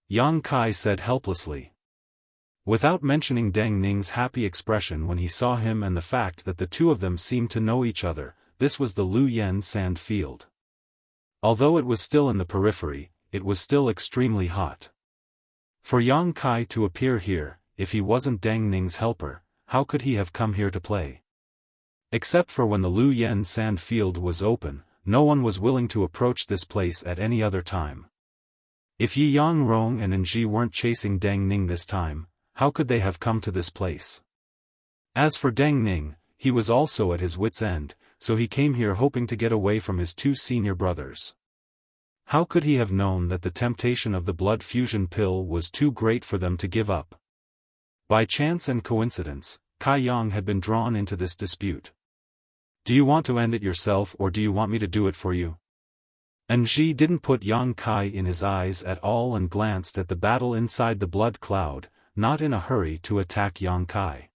Yang Kai said helplessly. Without mentioning Deng Ning's happy expression when he saw him and the fact that the two of them seemed to know each other, this was the Lu Yen sand field. Although it was still in the periphery, it was still extremely hot. For Yang Kai to appear here, if he wasn't Deng Ning's helper, how could he have come here to play? Except for when the Lu Yen sand field was open, no one was willing to approach this place at any other time. If Yi Yangrong and Anji weren't chasing Deng Ning this time, how could they have come to this place? As for Deng Ning, he was also at his wit's end, so he came here hoping to get away from his two senior brothers. How could he have known that the temptation of the blood fusion pill was too great for them to give up? By chance and coincidence, Kai Yang had been drawn into this dispute. "Do you want to end it yourself or do you want me to do it for you?" Anji didn't put Yang Kai in his eyes at all and glanced at the battle inside the blood cloud, not in a hurry to attack Yang Kai.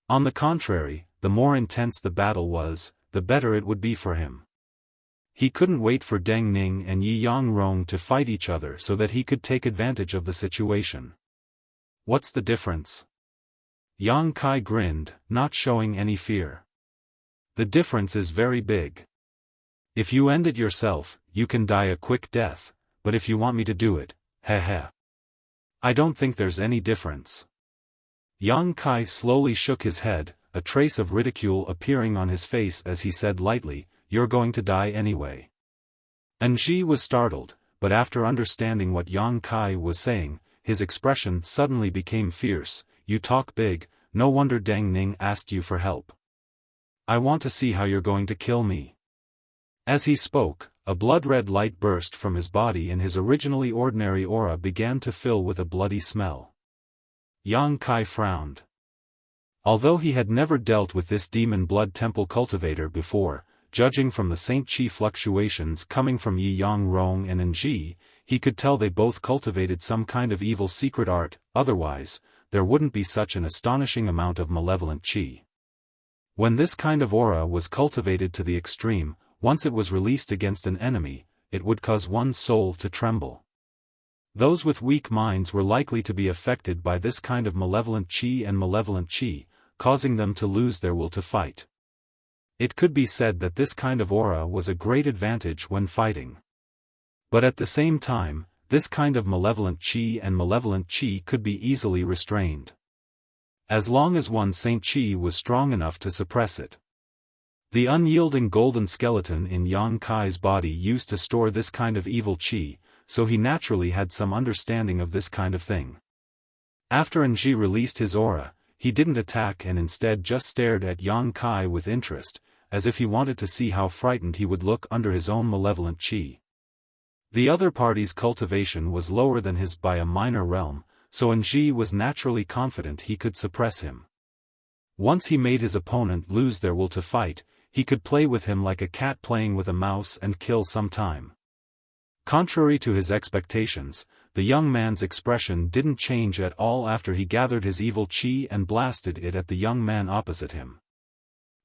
On the contrary, the more intense the battle was, the better it would be for him. He couldn't wait for Deng Ning and Yi Yangrong to fight each other so that he could take advantage of the situation. "What's the difference?" Yang Kai grinned, not showing any fear. "The difference is very big. If you end it yourself, you can die a quick death, but if you want me to do it, heh. I don't think there's any difference." Yang Kai slowly shook his head, a trace of ridicule appearing on his face as he said lightly, "You're going to die anyway." Anji was startled, but after understanding what Yang Kai was saying, his expression suddenly became fierce. "You talk big, no wonder Deng Ning asked you for help. I want to see how you're going to kill me." As he spoke, a blood-red light burst from his body and his originally ordinary aura began to fill with a bloody smell. Yang Kai frowned. Although he had never dealt with this demon blood temple cultivator before, judging from the Saint Chi fluctuations coming from Yi Yangrong and Anji, he could tell they both cultivated some kind of evil secret art, otherwise, there wouldn't be such an astonishing amount of malevolent chi. When this kind of aura was cultivated to the extreme, once it was released against an enemy, it would cause one's soul to tremble. Those with weak minds were likely to be affected by this kind of malevolent chi, causing them to lose their will to fight. It could be said that this kind of aura was a great advantage when fighting. But at the same time, this kind of malevolent chi could be easily restrained. As long as one's Saint Chi was strong enough to suppress it. The unyielding golden skeleton in Yang Kai's body used to store this kind of evil chi, so he naturally had some understanding of this kind of thing. After Anji released his aura, he didn't attack and instead just stared at Yang Kai with interest, as if he wanted to see how frightened he would look under his own malevolent chi. The other party's cultivation was lower than his by a minor realm, so Anji was naturally confident he could suppress him. Once he made his opponent lose their will to fight, he could play with him like a cat playing with a mouse and kill some time. Contrary to his expectations, the young man's expression didn't change at all after he gathered his evil chi and blasted it at the young man opposite him.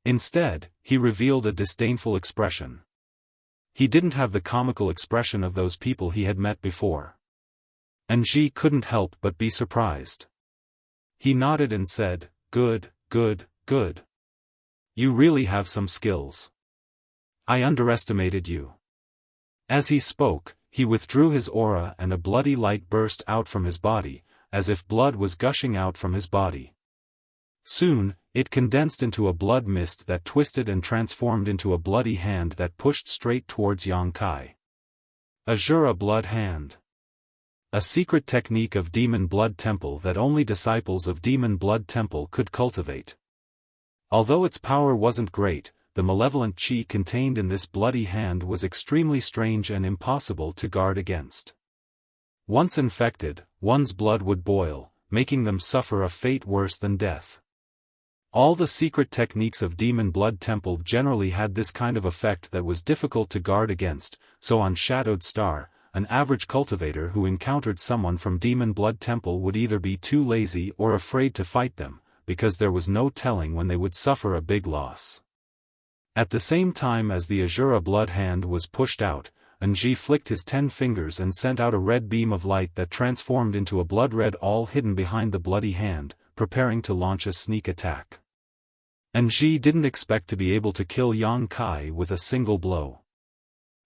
Instead, he revealed a disdainful expression. He didn't have the comical expression of those people he had met before. Anji couldn't help but be surprised. He nodded and said, "Good. You really have some skills. I underestimated you." As he spoke, He withdrew his aura and a bloody light burst out from his body, as if blood was gushing out from his body. Soon, it condensed into a blood mist that twisted and transformed into a bloody hand that pushed straight towards Yang Kai. Azura Blood Hand. A secret technique of Demon Blood Temple that only disciples of Demon Blood Temple could cultivate. Although its power wasn't great, the malevolent chi contained in this bloody hand was extremely strange and impossible to guard against. Once infected, one's blood would boil, making them suffer a fate worse than death. All the secret techniques of Demon Blood Temple generally had this kind of effect that was difficult to guard against, so on Shadowed Star, an average cultivator who encountered someone from Demon Blood Temple would either be too lazy or afraid to fight them, because there was no telling when they would suffer a big loss. At the same time as the Azura Blood Hand was pushed out, Anji flicked his 10 fingers and sent out a red beam of light that transformed into a blood red all hidden behind the bloody hand, preparing to launch a sneak attack. Anji didn't expect to be able to kill Yang Kai with a single blow.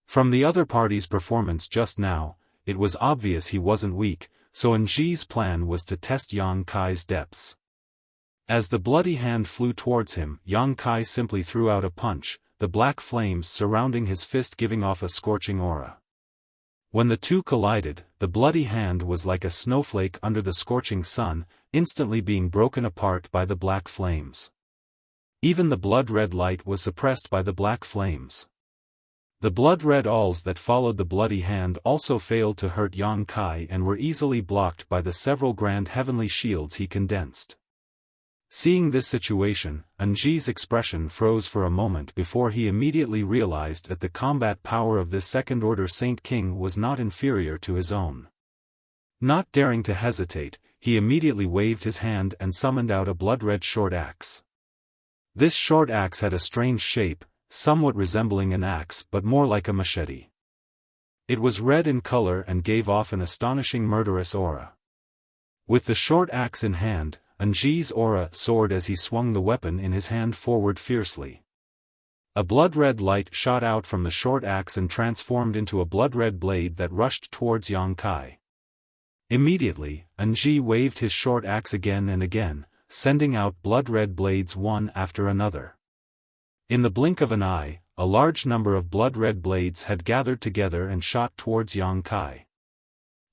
From the other party's performance just now, it was obvious he wasn't weak, so Anji's plan was to test Yang Kai's depths. As the bloody hand flew towards him, Yang Kai simply threw out a punch, the black flames surrounding his fist giving off a scorching aura. When the two collided, the bloody hand was like a snowflake under the scorching sun, instantly being broken apart by the black flames. Even the blood-red light was suppressed by the black flames. The blood-red alls that followed the bloody hand also failed to hurt Yang Kai and were easily blocked by the several grand heavenly shields he condensed. Seeing this situation, Anji's expression froze for a moment before he immediately realized that the combat power of this second-order Saint King was not inferior to his own. Not daring to hesitate, he immediately waved his hand and summoned out a blood-red short axe. This short axe had a strange shape, somewhat resembling an axe but more like a machete. It was red in color and gave off an astonishing murderous aura. With the short axe in hand, Anji's aura soared as he swung the weapon in his hand forward fiercely. A blood-red light shot out from the short axe and transformed into a blood-red blade that rushed towards Yang Kai. Immediately, Anji waved his short axe again and again, sending out blood-red blades one after another. In the blink of an eye, a large number of blood-red blades had gathered together and shot towards Yang Kai.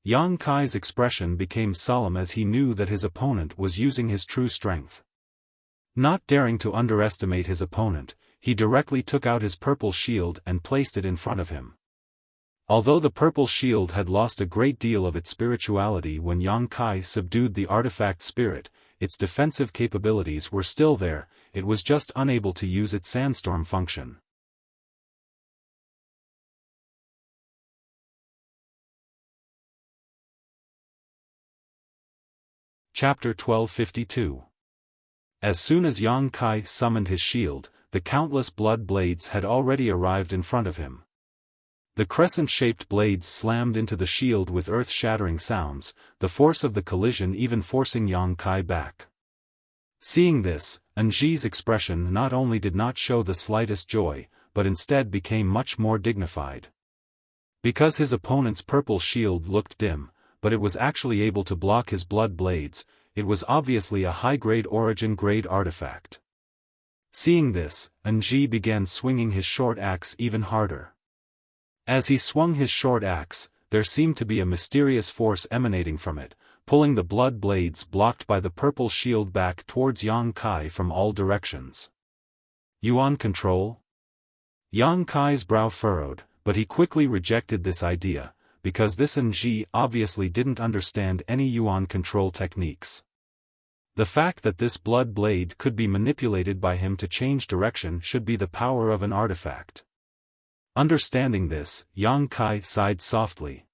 Yang Kai's expression became solemn as he knew that his opponent was using his true strength. Not daring to underestimate his opponent, he directly took out his purple shield and placed it in front of him. Although the purple shield had lost a great deal of its spirituality when Yang Kai subdued the artifact spirit, its defensive capabilities were still there, it was just unable to use its sandstorm function. Chapter 1252. As soon as Yang Kai summoned his shield, the countless blood blades had already arrived in front of him. The crescent-shaped blades slammed into the shield with earth-shattering sounds, the force of the collision even forcing Yang Kai back. Seeing this, Anji's expression not only did not show the slightest joy, but instead became much more dignified. Because his opponent's purple shield looked dim, but it was actually able to block his blood blades, it was obviously a high-grade origin-grade artifact. Seeing this, Anji began swinging his short axe even harder. As he swung his short axe, there seemed to be a mysterious force emanating from it, pulling the blood blades blocked by the purple shield back towards Yang Kai from all directions. Yuan control? Yang Kai's brow furrowed, but he quickly rejected this idea, because this Anji obviously didn't understand any Yuan control techniques. The fact that this blood blade could be manipulated by him to change direction should be the power of an artifact. Understanding this, Yang Kai sighed softly.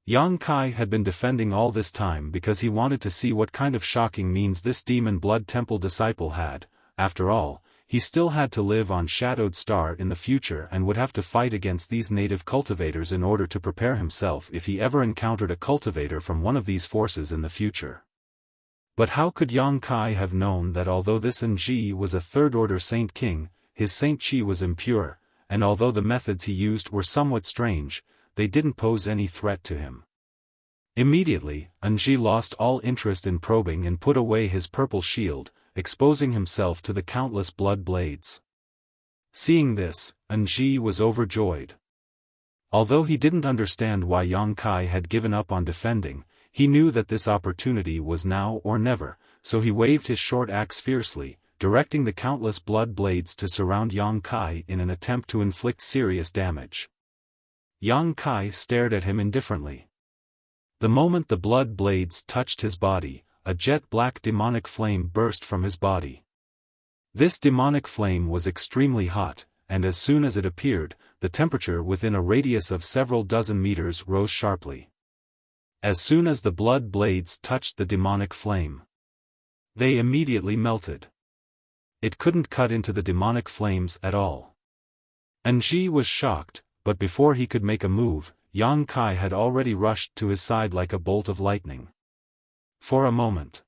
Yang Kai had been defending all this time because he wanted to see what kind of shocking means this Demon Blood Temple disciple had. After all, he still had to live on Shadowed Star in the future and would have to fight against these native cultivators in order to prepare himself if he ever encountered a cultivator from one of these forces in the future. But how could Yang Kai have known that although this Anji was a third-order Saint King, his Saint Chi was impure, and although the methods he used were somewhat strange, they didn't pose any threat to him. Immediately, Anji lost all interest in probing and put away his purple shield, exposing himself to the countless blood blades. Seeing this, Anji was overjoyed. Although he didn't understand why Yang Kai had given up on defending, he knew that this opportunity was now or never, so he waved his short axe fiercely, directing the countless blood blades to surround Yang Kai in an attempt to inflict serious damage. Yang Kai stared at him indifferently. The moment the blood blades touched his body, a jet-black demonic flame burst from his body. This demonic flame was extremely hot, and as soon as it appeared, the temperature within a radius of several dozen meters rose sharply. As soon as the blood blades touched the demonic flame, they immediately melted. It couldn't cut into the demonic flames at all. Anji was shocked, but before he could make a move, Yang Kai had already rushed to his side like a bolt of lightning. For a moment,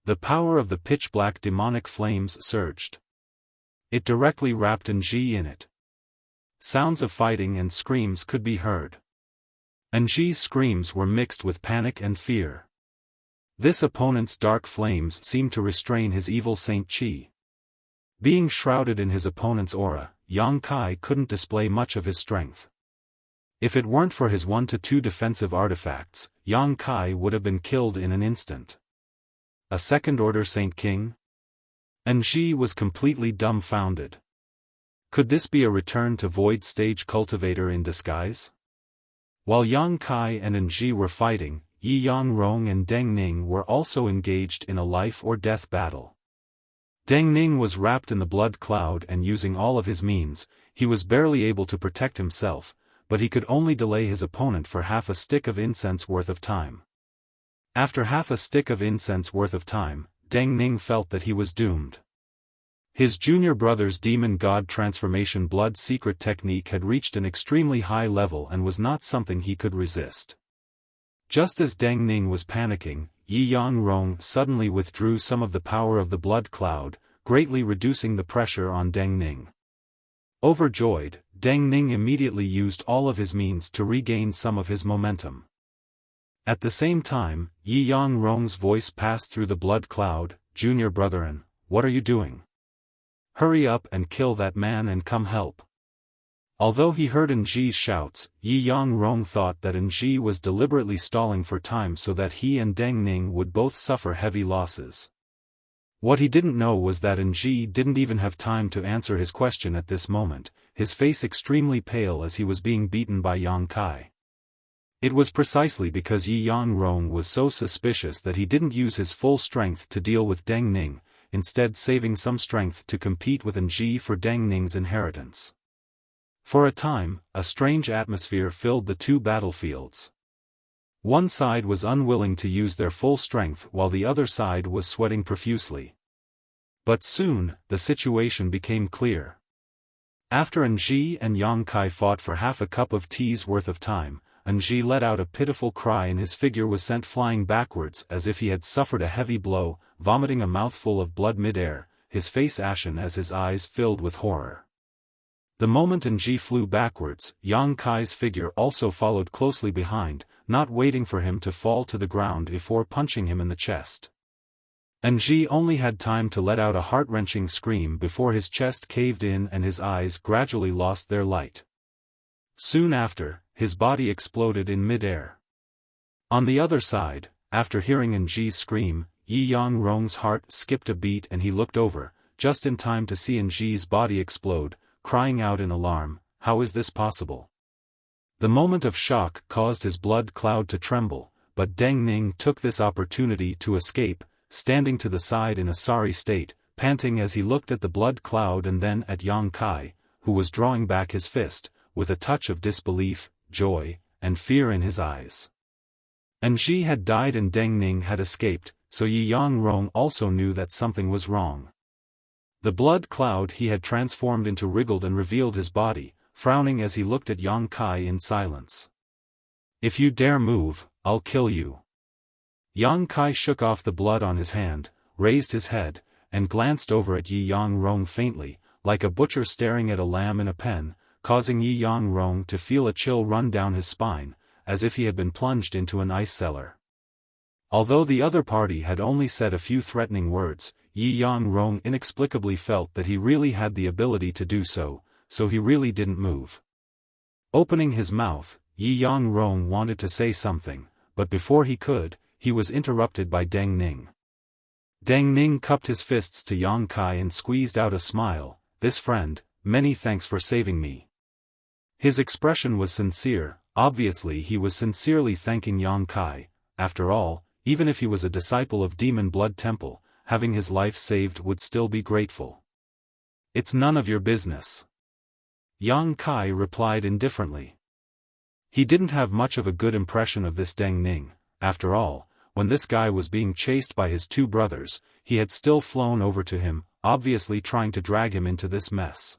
the power of the pitch-black demonic flames surged. It directly wrapped Anji in it. Sounds of fighting and screams could be heard. Anji's screams were mixed with panic and fear. This opponent's dark flames seemed to restrain his evil Saint Qi. Being shrouded in his opponent's aura, Yang Kai couldn't display much of his strength. If it weren't for his 1 to 2 defensive artifacts, Yang Kai would have been killed in an instant. A second-order Saint King? Anji was completely dumbfounded. Could this be a return to Void Stage Cultivator in disguise? While Yang Kai and Anji were fighting, Yi Yangrong and Deng Ning were also engaged in a life-or-death battle. Deng Ning was wrapped in the blood cloud and using all of his means, he was barely able to protect himself, but he could only delay his opponent for half a stick of incense worth of time. After half a stick of incense worth of time, Deng Ning felt that he was doomed. His junior brother's demon god transformation blood secret technique had reached an extremely high level and was not something he could resist. Just as Deng Ning was panicking, Yi Yangrong suddenly withdrew some of the power of the blood cloud, greatly reducing the pressure on Deng Ning. Overjoyed, Deng Ning immediately used all of his means to regain some of his momentum. At the same time, Yi Yangrong's voice passed through the blood cloud, "Junior brethren, what are you doing? Hurry up and kill that man and come help." Although he heard Anji's shouts, Yi Yangrong thought that Anji was deliberately stalling for time so that he and Deng Ning would both suffer heavy losses. What he didn't know was that Anji didn't even have time to answer his question at this moment, his face extremely pale as he was being beaten by Yang Kai. It was precisely because Yi Yangrong was so suspicious that he didn't use his full strength to deal with Deng Ning, instead saving some strength to compete with Anji for Deng Ning's inheritance. For a time, a strange atmosphere filled the two battlefields. One side was unwilling to use their full strength while the other side was sweating profusely. But soon, the situation became clear. After Anji and Yang Kai fought for half a cup of tea's worth of time, Anji let out a pitiful cry and his figure was sent flying backwards as if he had suffered a heavy blow, vomiting a mouthful of blood mid-air, his face ashen as his eyes filled with horror. The moment Anji flew backwards, Yang Kai's figure also followed closely behind, not waiting for him to fall to the ground before punching him in the chest. Anji only had time to let out a heart-wrenching scream before his chest caved in and his eyes gradually lost their light. Soon after, his body exploded in mid-air. On the other side, after hearing Anji's scream, Yi Yangrong's heart skipped a beat and he looked over, just in time to see Anji's body explode, crying out in alarm, "How is this possible?" The moment of shock caused his blood cloud to tremble, but Deng Ning took this opportunity to escape, standing to the side in a sorry state, panting as he looked at the blood cloud and then at Yang Kai, who was drawing back his fist, with a touch of disbelief, joy, and fear in his eyes. Anji had died and Deng Ning had escaped, so Yi Yangrong also knew that something was wrong. The blood cloud he had transformed into wriggled and revealed his body, frowning as he looked at Yang Kai in silence. "If you dare move, I'll kill you." Yang Kai shook off the blood on his hand, raised his head, and glanced over at Yi Yangrong faintly, like a butcher staring at a lamb in a pen, causing Yi Yangrong to feel a chill run down his spine, as if he had been plunged into an ice cellar. Although the other party had only said a few threatening words, Yi Yangrong inexplicably felt that he really had the ability to do so, so he really didn't move. Opening his mouth, Yi Yangrong wanted to say something, but before he could, he was interrupted by Deng Ning. Deng Ning cupped his fists to Yang Kai and squeezed out a smile. "This friend, many thanks for saving me." His expression was sincere. Obviously he was sincerely thanking Yang Kai. After all, even if he was a disciple of Demon Blood Temple, having his life saved would still be grateful. "It's none of your business," Yang Kai replied indifferently. He didn't have much of a good impression of this Deng Ning. After all, when this guy was being chased by his two brothers, he had still flown over to him, obviously trying to drag him into this mess.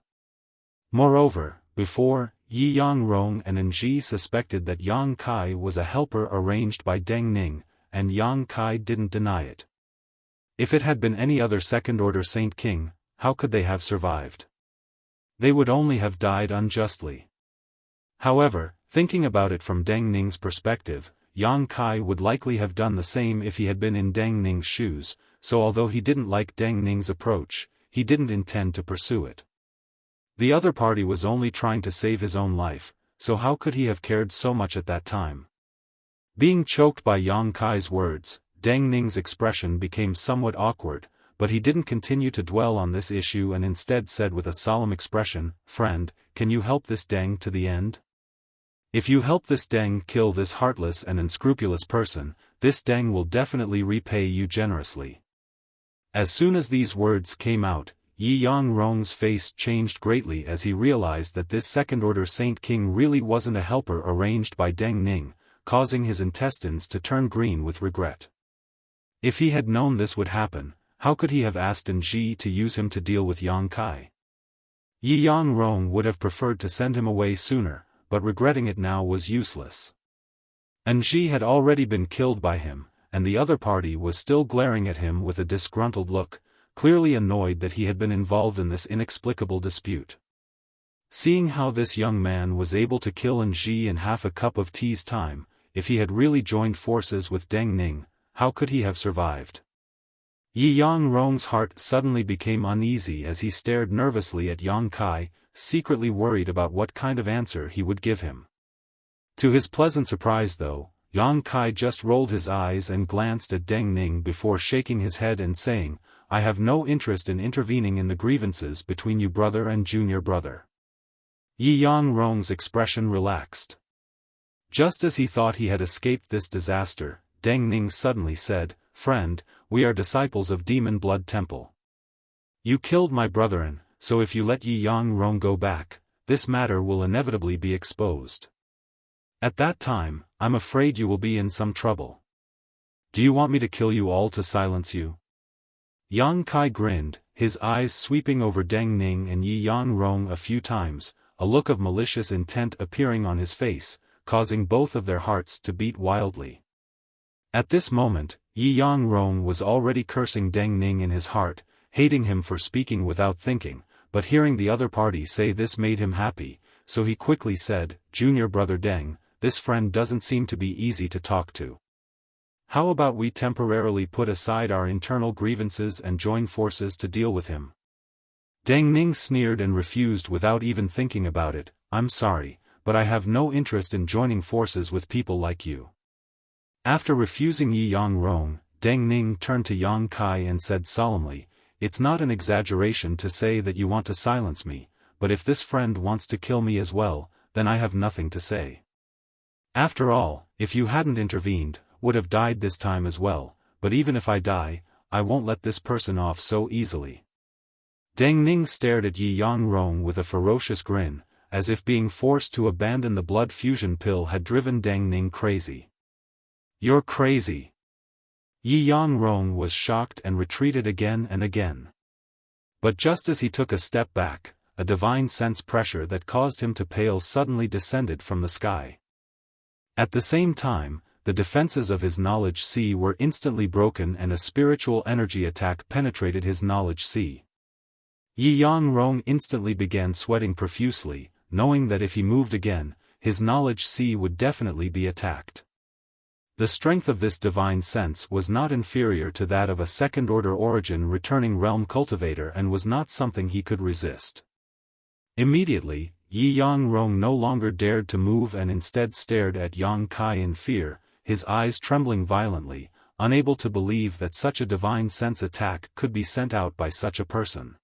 Moreover, before, Yi Yangrong and Enji suspected that Yang Kai was a helper arranged by Deng Ning, and Yang Kai didn't deny it. If it had been any other second-order Saint King, how could they have survived? They would only have died unjustly. However, thinking about it from Deng Ning's perspective, Yang Kai would likely have done the same if he had been in Deng Ning's shoes, so although he didn't like Deng Ning's approach, he didn't intend to pursue it. The other party was only trying to save his own life, so how could he have cared so much at that time? Being choked by Yang Kai's words, Deng Ning's expression became somewhat awkward, but he didn't continue to dwell on this issue and instead said with a solemn expression, "Friend, can you help this Deng to the end? If you help this Deng kill this heartless and unscrupulous person, this Deng will definitely repay you generously." As soon as these words came out, Yi Yangrong's face changed greatly as he realized that this second-order Saint King really wasn't a helper arranged by Deng Ning, causing his intestines to turn green with regret. If he had known this would happen, how could he have asked Enji to use him to deal with Yang Kai? Yi Yangrong would have preferred to send him away sooner, but regretting it now was useless. Enji had already been killed by him, and the other party was still glaring at him with a disgruntled look, clearly annoyed that he had been involved in this inexplicable dispute. Seeing how this young man was able to kill Enji in half a cup of tea's time, if he had really joined forces with Deng Ning, how could he have survived? Yi Yangrong's heart suddenly became uneasy as he stared nervously at Yang Kai, secretly worried about what kind of answer he would give him. To his pleasant surprise though, Yang Kai just rolled his eyes and glanced at Deng Ning before shaking his head and saying, "I have no interest in intervening in the grievances between you brother and junior brother." Yi Yangrong's expression relaxed. Just as he thought he had escaped this disaster, Deng Ning suddenly said, "Friend, we are disciples of Demon Blood Temple. You killed my brethren, so if you let Yi Yangrong go back, this matter will inevitably be exposed. At that time, I'm afraid you will be in some trouble. Do you want me to kill you all to silence you?" Yang Kai grinned, his eyes sweeping over Deng Ning and Yi Yangrong a few times, a look of malicious intent appearing on his face, causing both of their hearts to beat wildly. At this moment, Yi Yangrong was already cursing Deng Ning in his heart, hating him for speaking without thinking, but hearing the other party say this made him happy, so he quickly said, "Junior brother Deng, this friend doesn't seem to be easy to talk to. How about we temporarily put aside our internal grievances and join forces to deal with him?" Deng Ning sneered and refused without even thinking about it, "I'm sorry, but I have no interest in joining forces with people like you." After refusing Yi Yangrong, Deng Ning turned to Yang Kai and said solemnly, "It's not an exaggeration to say that you want to silence me, but if this friend wants to kill me as well, then I have nothing to say. After all, if you hadn't intervened, would have died this time as well, but even if I die, I won't let this person off so easily." Deng Ning stared at Yi Yangrong with a ferocious grin, as if being forced to abandon the blood fusion pill had driven Deng Ning crazy. "You're crazy." Yi Yangrong was shocked and retreated again and again. But just as he took a step back, a divine sense pressure that caused him to pale suddenly descended from the sky. At the same time, the defenses of his knowledge sea were instantly broken and a spiritual energy attack penetrated his knowledge sea. Yi Yangrong instantly began sweating profusely, knowing that if he moved again, his knowledge sea would definitely be attacked. The strength of this divine sense was not inferior to that of a second-order origin returning realm cultivator and was not something he could resist. Immediately, Yi Yang Rong no longer dared to move and instead stared at Yang Kai in fear, his eyes trembling violently, unable to believe that such a divine sense attack could be sent out by such a person.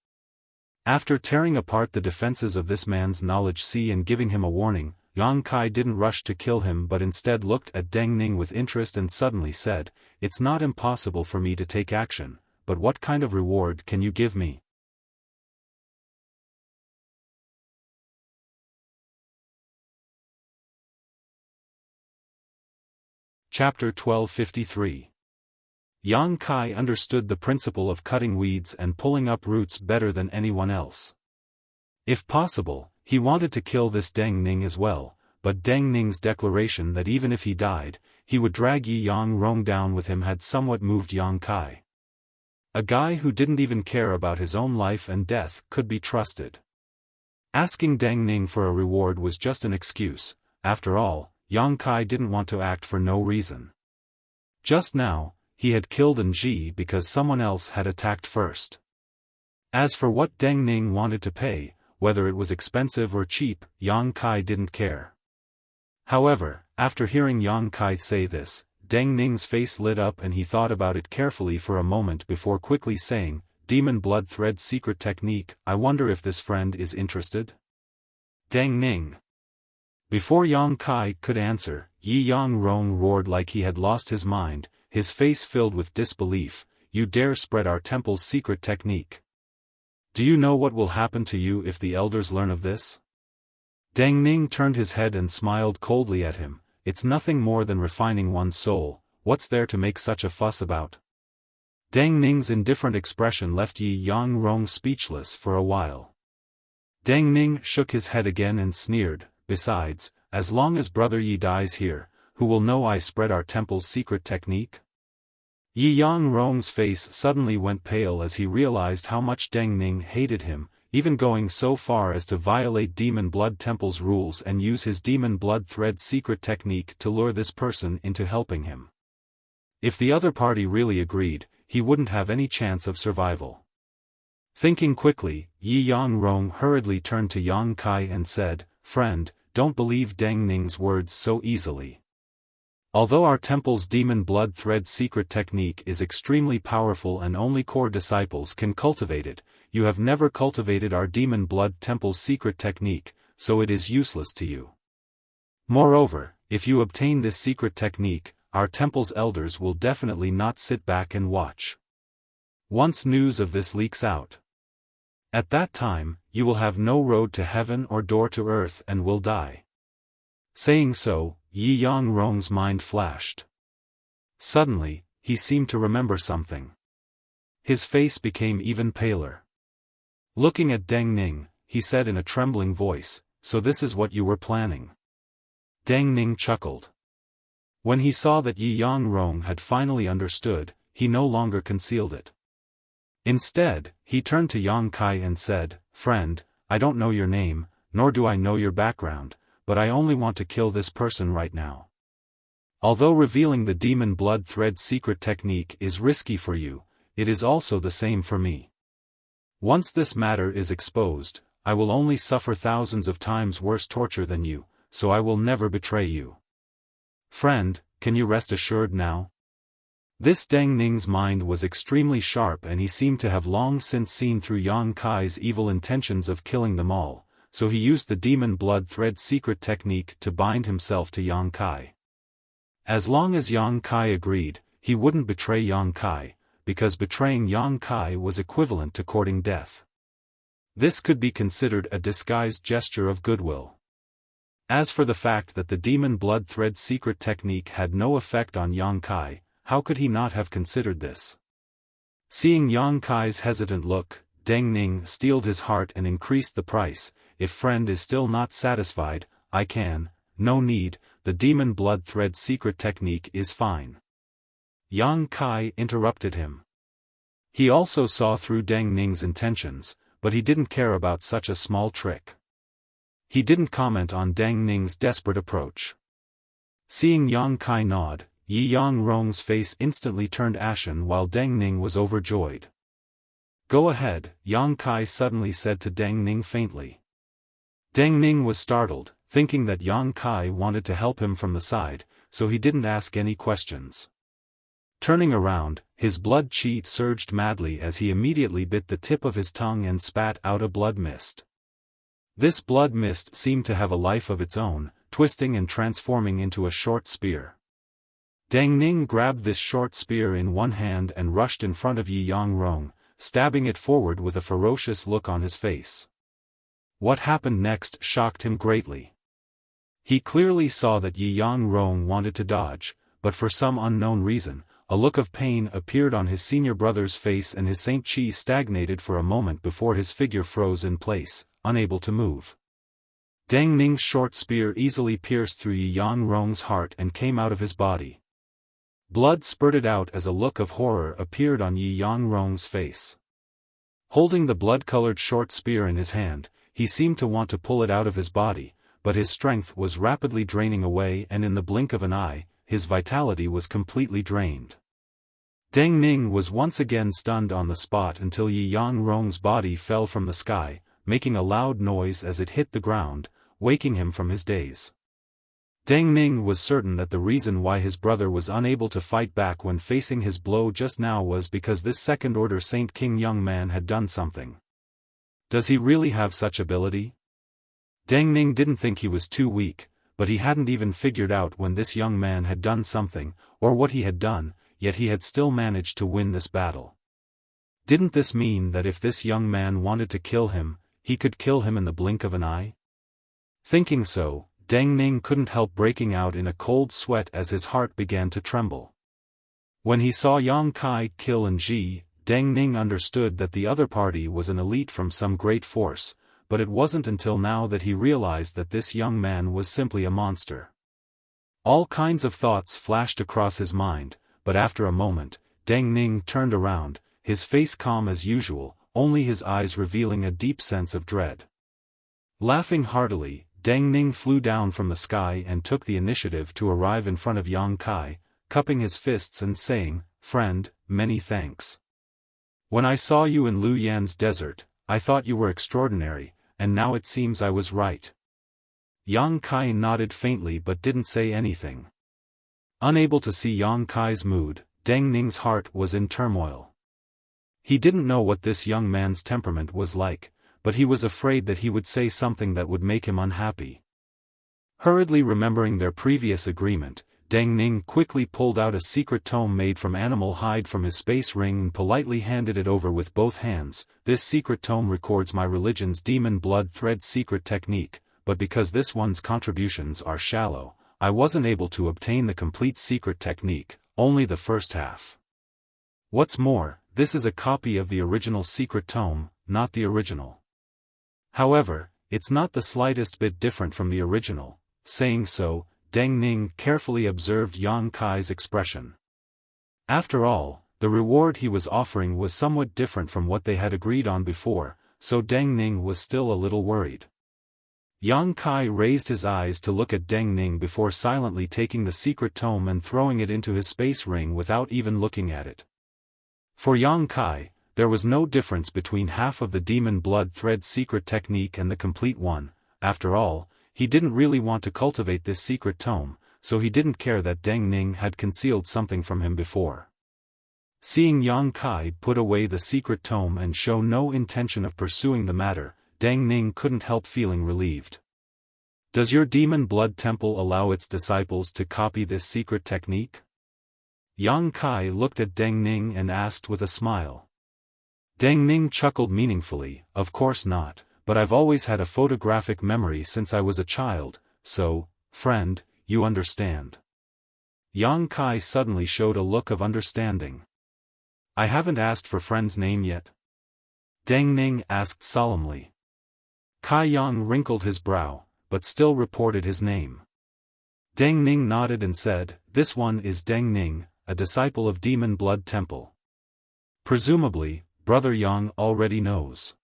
After tearing apart the defenses of this man's knowledge sea and giving him a warning, Yang Kai didn't rush to kill him but instead looked at Deng Ning with interest and suddenly said, "It's not impossible for me to take action, but what kind of reward can you give me?" Chapter 1253. Yang Kai understood the principle of cutting weeds and pulling up roots better than anyone else. If possible, he wanted to kill this Deng Ning as well, but Deng Ning's declaration that even if he died, he would drag Yi Yang Rong down with him had somewhat moved Yang Kai. A guy who didn't even care about his own life and death could be trusted. Asking Deng Ning for a reward was just an excuse. After all, Yang Kai didn't want to act for no reason. Just now, he had killed An Ji because someone else had attacked first. As for what Deng Ning wanted to pay, whether it was expensive or cheap, Yang Kai didn't care. However, after hearing Yang Kai say this, Deng Ning's face lit up and he thought about it carefully for a moment before quickly saying, "Demon blood thread secret technique, I wonder if this friend is interested?" Deng Ning. Before Yang Kai could answer, Yi Yang Rong roared like he had lost his mind, his face filled with disbelief. "You dare spread our temple's secret technique? Do you know what will happen to you if the elders learn of this?" Deng Ning turned his head and smiled coldly at him. "It's nothing more than refining one's soul, what's there to make such a fuss about?" Deng Ning's indifferent expression left Yi Yang Rong speechless for a while. Deng Ning shook his head again and sneered, "Besides, as long as Brother Yi dies here, who will know I spread our temple's secret technique?" Yi Yang Rong's face suddenly went pale as he realized how much Deng Ning hated him, even going so far as to violate Demon Blood Temple's rules and use his Demon Blood Thread secret technique to lure this person into helping him. If the other party really agreed, he wouldn't have any chance of survival. Thinking quickly, Yi Yang Rong hurriedly turned to Yang Kai and said, "Friend, don't believe Deng Ning's words so easily. Although our temple's Demon Blood Thread secret technique is extremely powerful and only core disciples can cultivate it, you have never cultivated our Demon Blood Temple's secret technique, so it is useless to you. Moreover, if you obtain this secret technique, our temple's elders will definitely not sit back and watch. Once news of this leaks out, at that time, you will have no road to heaven or door to earth and will die." Saying so, Yi Yang Rong's mind flashed. Suddenly, he seemed to remember something. His face became even paler. Looking at Deng Ning, he said in a trembling voice, "So this is what you were planning?" Deng Ning chuckled. When he saw that Yi Yang Rong had finally understood, he no longer concealed it. Instead, he turned to Yang Kai and said, "Friend, I don't know your name, nor do I know your background, but I only want to kill this person right now. Although revealing the Demon Blood Thread secret technique is risky for you, it is also the same for me. Once this matter is exposed, I will only suffer thousands of times worse torture than you, so I will never betray you. Friend, can you rest assured now?" This Deng Ning's mind was extremely sharp and he seemed to have long since seen through Yang Kai's evil intentions of killing them all, so he used the Demon Blood Thread secret technique to bind himself to Yang Kai. As long as Yang Kai agreed, he wouldn't betray Yang Kai, because betraying Yang Kai was equivalent to courting death. This could be considered a disguised gesture of goodwill. As for the fact that the Demon Blood Thread secret technique had no effect on Yang Kai, how could he not have considered this? Seeing Yang Kai's hesitant look, Deng Ning steeled his heart and increased the price. "If friend is still not satisfied, I can, no need, the Demon Blood Thread secret technique is fine." Yang Kai interrupted him. He also saw through Deng Ning's intentions, but he didn't care about such a small trick. He didn't comment on Deng Ning's desperate approach. Seeing Yang Kai nod, Yi Yang Rong's face instantly turned ashen while Deng Ning was overjoyed. "Go ahead," Yang Kai suddenly said to Deng Ning faintly. Deng Ning was startled, thinking that Yang Kai wanted to help him from the side, so he didn't ask any questions. Turning around, his blood qi surged madly as he immediately bit the tip of his tongue and spat out a blood mist. This blood mist seemed to have a life of its own, twisting and transforming into a short spear. Deng Ning grabbed this short spear in one hand and rushed in front of Yi Yang Rong, stabbing it forward with a ferocious look on his face. What happened next shocked him greatly. He clearly saw that Yi Yang Rong wanted to dodge, but for some unknown reason, a look of pain appeared on his senior brother's face and his Saint Chi stagnated for a moment before his figure froze in place, unable to move. Deng Ning's short spear easily pierced through Yi Yang Rong's heart and came out of his body. Blood spurted out as a look of horror appeared on Yi Yang Rong's face. Holding the blood-colored short spear in his hand, he seemed to want to pull it out of his body, but his strength was rapidly draining away and in the blink of an eye, his vitality was completely drained. Deng Ning was once again stunned on the spot until Yi Yang Rong's body fell from the sky, making a loud noise as it hit the ground, waking him from his daze. Deng Ning was certain that the reason why his brother was unable to fight back when facing his blow just now was because this second-order Saint King young man had done something. Does he really have such ability? Deng Ning didn't think he was too weak, but he hadn't even figured out when this young man had done something, or what he had done, yet he had still managed to win this battle. Didn't this mean that if this young man wanted to kill him, he could kill him in the blink of an eye? Thinking so, Deng Ning couldn't help breaking out in a cold sweat as his heart began to tremble. When he saw Yang Kai kill Ji, Deng Ning understood that the other party was an elite from some great force, but it wasn't until now that he realized that this young man was simply a monster. All kinds of thoughts flashed across his mind, but after a moment, Deng Ning turned around, his face calm as usual, only his eyes revealing a deep sense of dread. Laughing heartily, Deng Ning flew down from the sky and took the initiative to arrive in front of Yang Kai, cupping his fists and saying, "Friend, many thanks. When I saw you in Lu Yan's desert, I thought you were extraordinary, and now it seems I was right." Yang Kai nodded faintly but didn't say anything. Unable to see Yang Kai's mood, Deng Ning's heart was in turmoil. He didn't know what this young man's temperament was like, but he was afraid that he would say something that would make him unhappy. Hurriedly remembering their previous agreement, Deng Ning quickly pulled out a secret tome made from animal hide from his space ring and politely handed it over with both hands. "This secret tome records my religion's demon blood thread secret technique, but because this one's contributions are shallow, I wasn't able to obtain the complete secret technique, only the first half. What's more, this is a copy of the original secret tome, not the original. However, it's not the slightest bit different from the original." Saying so, Deng Ning carefully observed Yang Kai's expression. After all, the reward he was offering was somewhat different from what they had agreed on before, so Deng Ning was still a little worried. Yang Kai raised his eyes to look at Deng Ning before silently taking the secret tome and throwing it into his space ring without even looking at it. For Yang Kai, there was no difference between half of the demon blood thread secret technique and the complete one. After all, he didn't really want to cultivate this secret tome, so he didn't care that Deng Ning had concealed something from him before. Seeing Yang Kai put away the secret tome and show no intention of pursuing the matter, Deng Ning couldn't help feeling relieved. "Does your demon blood temple allow its disciples to copy this secret technique?" Yang Kai looked at Deng Ning and asked with a smile. Deng Ning chuckled meaningfully, "Of course not, but I've always had a photographic memory since I was a child, so, friend, you understand." Yang Kai suddenly showed a look of understanding. "I haven't asked for friend's name yet?" Deng Ning asked solemnly. Kai Yang wrinkled his brow, but still reported his name. Deng Ning nodded and said, "This one is Deng Ning, a disciple of Demon Blood Temple. Presumably, Brother Yang already knows."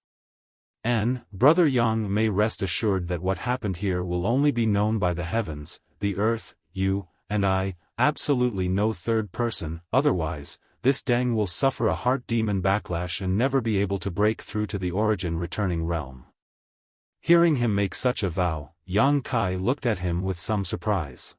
Brother Yang may rest assured that what happened here will only be known by the heavens, the earth, you, and I, absolutely no third person, otherwise, this Deng will suffer a heart demon backlash and never be able to break through to the origin returning realm. Hearing him make such a vow, Yang Kai looked at him with some surprise.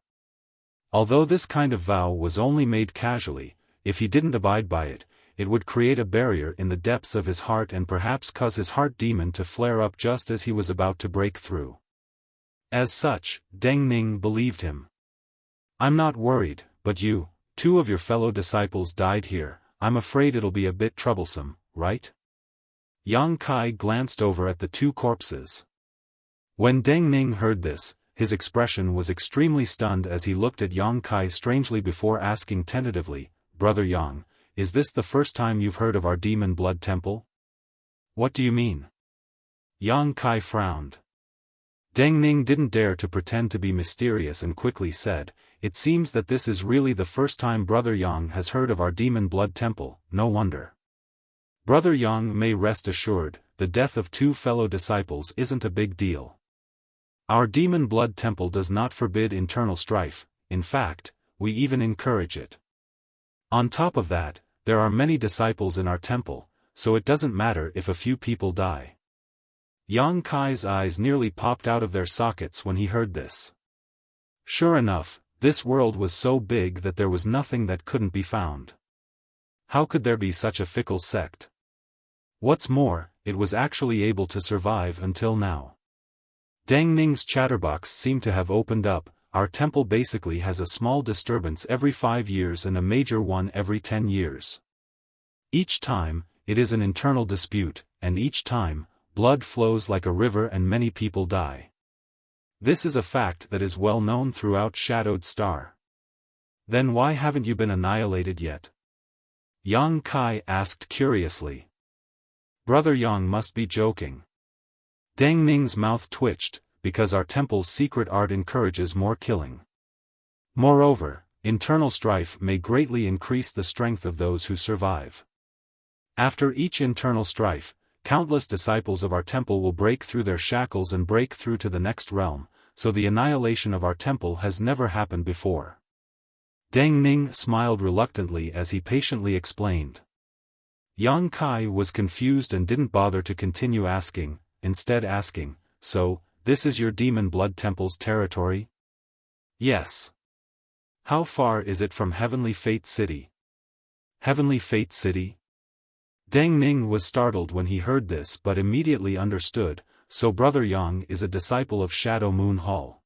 Although this kind of vow was only made casually, if he didn't abide by it, it would create a barrier in the depths of his heart and perhaps cause his heart demon to flare up just as he was about to break through. As such, Deng Ning believed him. "I'm not worried, but you, 2 of your fellow disciples died here, I'm afraid it'll be a bit troublesome, right?" Yang Kai glanced over at the 2 corpses. When Deng Ning heard this, his expression was extremely stunned as he looked at Yang Kai strangely before asking tentatively, "Brother Yang, is this the first time you've heard of our demon blood temple?" "What do you mean?" Yang Kai frowned. Deng Ning didn't dare to pretend to be mysterious and quickly said, "It seems that this is really the first time Brother Yang has heard of our demon blood temple, no wonder. Brother Yang may rest assured, the death of 2 fellow disciples isn't a big deal. Our demon blood temple does not forbid internal strife, in fact, we even encourage it. On top of that, there are many disciples in our temple, so it doesn't matter if a few people die." Yang Kai's eyes nearly popped out of their sockets when he heard this. Sure enough, this world was so big that there was nothing that couldn't be found. How could there be such a fickle sect? What's more, it was actually able to survive until now. Deng Ning's chatterbox seemed to have opened up. Our temple basically has a small disturbance every 5 years and a major one every 10 years. Each time, it is an internal dispute, and each time, blood flows like a river and many people die. This is a fact that is well known throughout Shadowed Star. Then why haven't you been annihilated yet? Yang Kai asked curiously. Brother Yang must be joking. Deng Ning's mouth twitched, because our temple's secret art encourages more killing. Moreover, internal strife may greatly increase the strength of those who survive. After each internal strife, countless disciples of our temple will break through their shackles and break through to the next realm, so the annihilation of our temple has never happened before. Deng Ning smiled reluctantly as he patiently explained. Yang Kai was confused and didn't bother to continue asking, instead asking, "So, this is your demon blood temple's territory?" "Yes." "How far is it from Heavenly Fate City?" "Heavenly Fate City?" Deng Ning was startled when he heard this but immediately understood, so Brother Yang is a disciple of Shadow Moon Hall.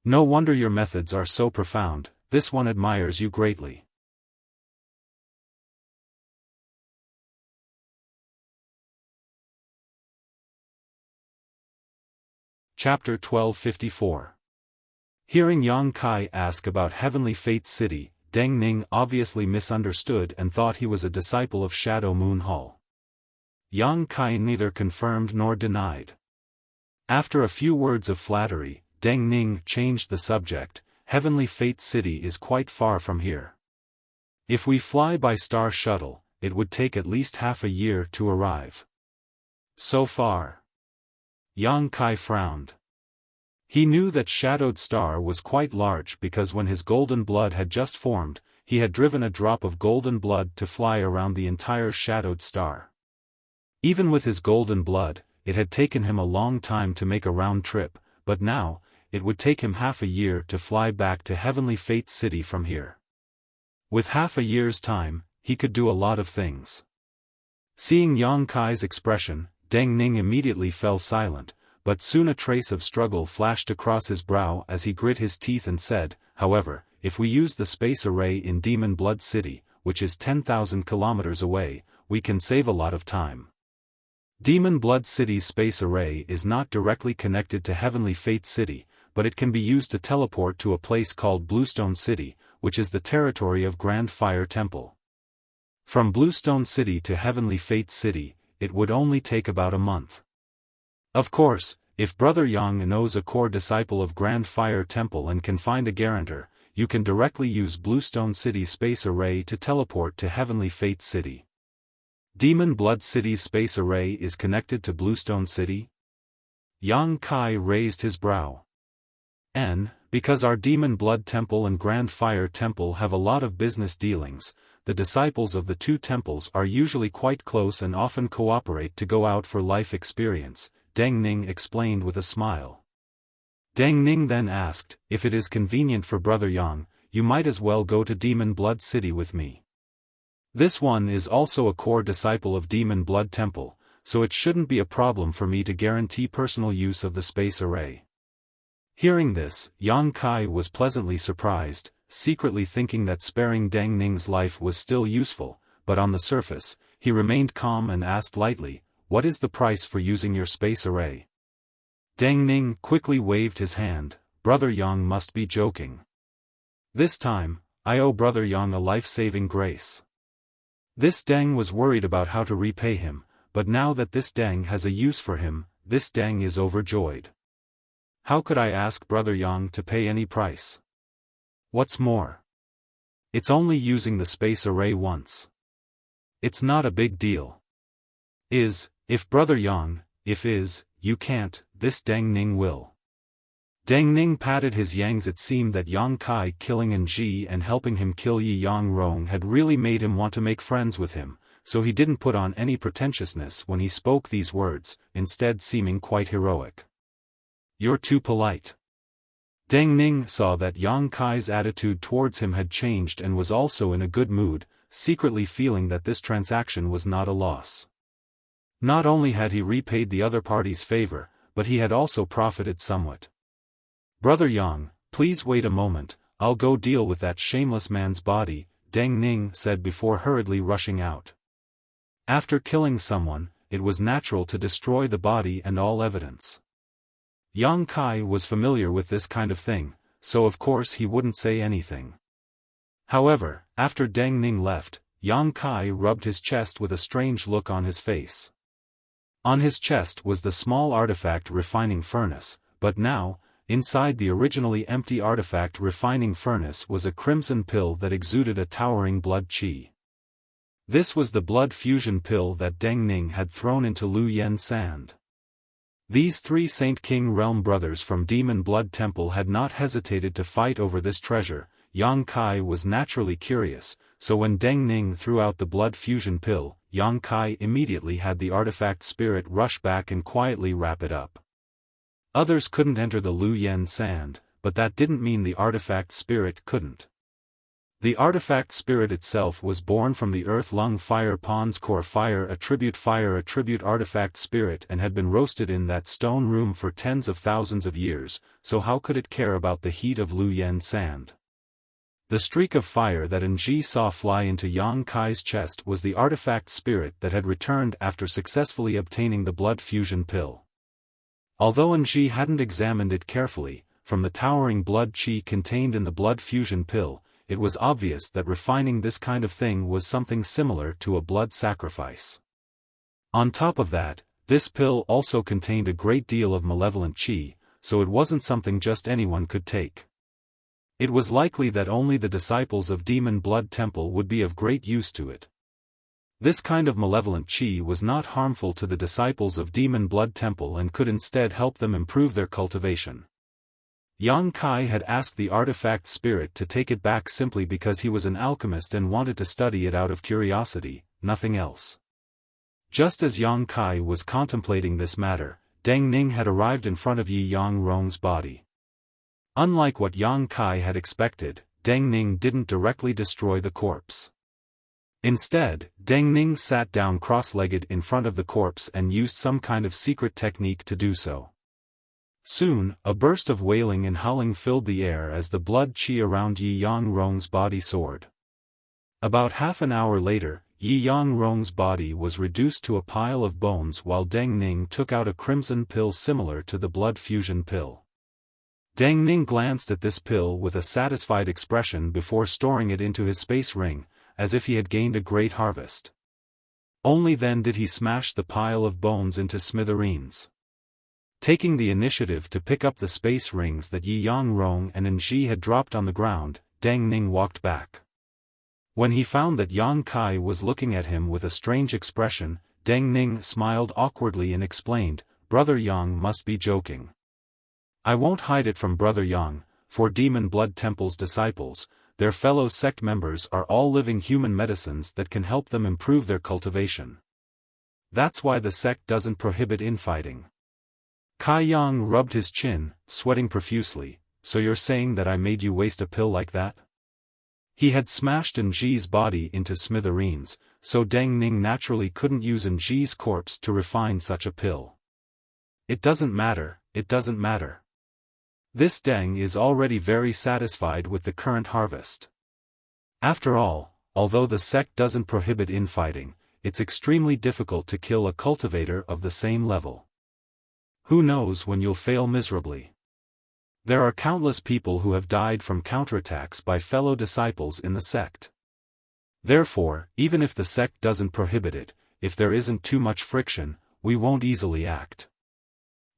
No wonder your methods are so profound, this one admires you greatly. Chapter 1254. Hearing Yang Kai ask about Heavenly Fate City, Deng Ning obviously misunderstood and thought he was a disciple of Shadow Moon Hall. Yang Kai neither confirmed nor denied. After a few words of flattery, Deng Ning changed the subject. Heavenly Fate City is quite far from here. If we fly by star shuttle, it would take at least half a year to arrive. So far. Yang Kai frowned. He knew that Shadowed Star was quite large because when his golden blood had just formed, he had driven a drop of golden blood to fly around the entire Shadowed Star. Even with his golden blood, it had taken him a long time to make a round trip, but now, it would take him half a year to fly back to Heavenly Fate City from here. With half a year's time, he could do a lot of things. Seeing Yang Kai's expression, Deng Ning immediately fell silent, but soon a trace of struggle flashed across his brow as he grit his teeth and said, "However, if we use the space array in Demon Blood City, which is 10,000 kilometers away, we can save a lot of time." Demon Blood City's space array is not directly connected to Heavenly Fate City, but it can be used to teleport to a place called Bluestone City, which is the territory of Grand Fire Temple. From Bluestone City to Heavenly Fate City, it would only take about a month. Of course, if Brother Yang knows a core disciple of Grand Fire Temple and can find a guarantor, you can directly use Bluestone City's space array to teleport to Heavenly Fate City. Demon Blood City's space array is connected to Bluestone City? Yang Kai raised his brow. Because our Demon Blood Temple and Grand Fire Temple have a lot of business dealings, the disciples of the two temples are usually quite close and often cooperate to go out for life experience, Deng Ning explained with a smile. Deng Ning then asked, if it is convenient for Brother Yang, you might as well go to Demon Blood City with me. This one is also a core disciple of Demon Blood Temple, so it shouldn't be a problem for me to guarantee personal use of the space array. Hearing this, Yang Kai was pleasantly surprised, secretly thinking that sparing Deng Ning's life was still useful, but on the surface, he remained calm and asked lightly, what is the price for using your space array? Deng Ning quickly waved his hand, Brother Yang must be joking. This time, I owe Brother Yang a life-saving grace. This Deng was worried about how to repay him, but now that this Deng has a use for him, this Deng is overjoyed. How could I ask Brother Yang to pay any price? What's more, it's only using the space array once. It's not a big deal. If Brother Yang, you can't, this Deng Ning will. Deng Ning patted his yangs. It seemed that Yang Kai killing Ji and helping him kill Yi Yang Rong had really made him want to make friends with him, so he didn't put on any pretentiousness when he spoke these words, instead seeming quite heroic. You're too polite. Deng Ning saw that Yang Kai's attitude towards him had changed and was also in a good mood, secretly feeling that this transaction was not a loss. Not only had he repaid the other party's favor, but he had also profited somewhat. Brother Yang, please wait a moment, I'll go deal with that shameless man's body, Deng Ning said before hurriedly rushing out. After killing someone, it was natural to destroy the body and all evidence. Yang Kai was familiar with this kind of thing, so of course he wouldn't say anything. However, after Deng Ning left, Yang Kai rubbed his chest with a strange look on his face. On his chest was the small artifact refining furnace, but now, inside the originally empty artifact refining furnace was a crimson pill that exuded a towering blood qi. This was the blood fusion pill that Deng Ning had thrown into Lu Yen's sand. These three Saint King Realm brothers from Demon Blood Temple had not hesitated to fight over this treasure. Yang Kai was naturally curious, so when Deng Ning threw out the blood fusion pill, Yang Kai immediately had the artifact spirit rush back and quietly wrap it up. Others couldn't enter the Lu Yen sand, but that didn't mean the artifact spirit couldn't. The artifact spirit itself was born from the Earth Lung Fire Pond's core fire attribute artifact spirit and had been roasted in that stone room for tens of thousands of years, so how could it care about the heat of Lu Yen sand? The streak of fire that Ji saw fly into Yang Kai's chest was the artifact spirit that had returned after successfully obtaining the blood fusion pill. Although Ji hadn't examined it carefully, from the towering blood qi contained in the blood fusion pill, it was obvious that refining this kind of thing was something similar to a blood sacrifice. On top of that, this pill also contained a great deal of malevolent qi, so it wasn't something just anyone could take. It was likely that only the disciples of Demon Blood Temple would be of great use to it. This kind of malevolent qi was not harmful to the disciples of Demon Blood Temple and could instead help them improve their cultivation. Yang Kai had asked the artifact spirit to take it back simply because he was an alchemist and wanted to study it out of curiosity, nothing else. Just as Yang Kai was contemplating this matter, Deng Ning had arrived in front of Yi Yang Rong's body. Unlike what Yang Kai had expected, Deng Ning didn't directly destroy the corpse. Instead, Deng Ning sat down cross-legged in front of the corpse and used some kind of secret technique to do so. Soon, a burst of wailing and howling filled the air as the blood qi around Yi Yang Rong's body soared. About half an hour later, Yi Yang Rong's body was reduced to a pile of bones while Deng Ning took out a crimson pill similar to the blood fusion pill. Deng Ning glanced at this pill with a satisfied expression before storing it into his space ring, as if he had gained a great harvest. Only then did he smash the pile of bones into smithereens. Taking the initiative to pick up the space rings that Yi Yang Rong and Ji had dropped on the ground, Deng Ning walked back. When he found that Yang Kai was looking at him with a strange expression, Deng Ning smiled awkwardly and explained, "Brother Yang must be joking. I won't hide it from Brother Yang, for Demon Blood Temple's disciples, their fellow sect members are all living human medicines that can help them improve their cultivation. That's why the sect doesn't prohibit infighting." Kai Yang rubbed his chin, sweating profusely. "So you're saying that I made you waste a pill like that?" He had smashed Nji's body into smithereens, so Deng Ning naturally couldn't use Nji's corpse to refine such a pill. "It doesn't matter, it doesn't matter. This Deng is already very satisfied with the current harvest. After all, although the sect doesn't prohibit infighting, it's extremely difficult to kill a cultivator of the same level. Who knows when you'll fail miserably? There are countless people who have died from counterattacks by fellow disciples in the sect. Therefore, even if the sect doesn't prohibit it, if there isn't too much friction, we won't easily act."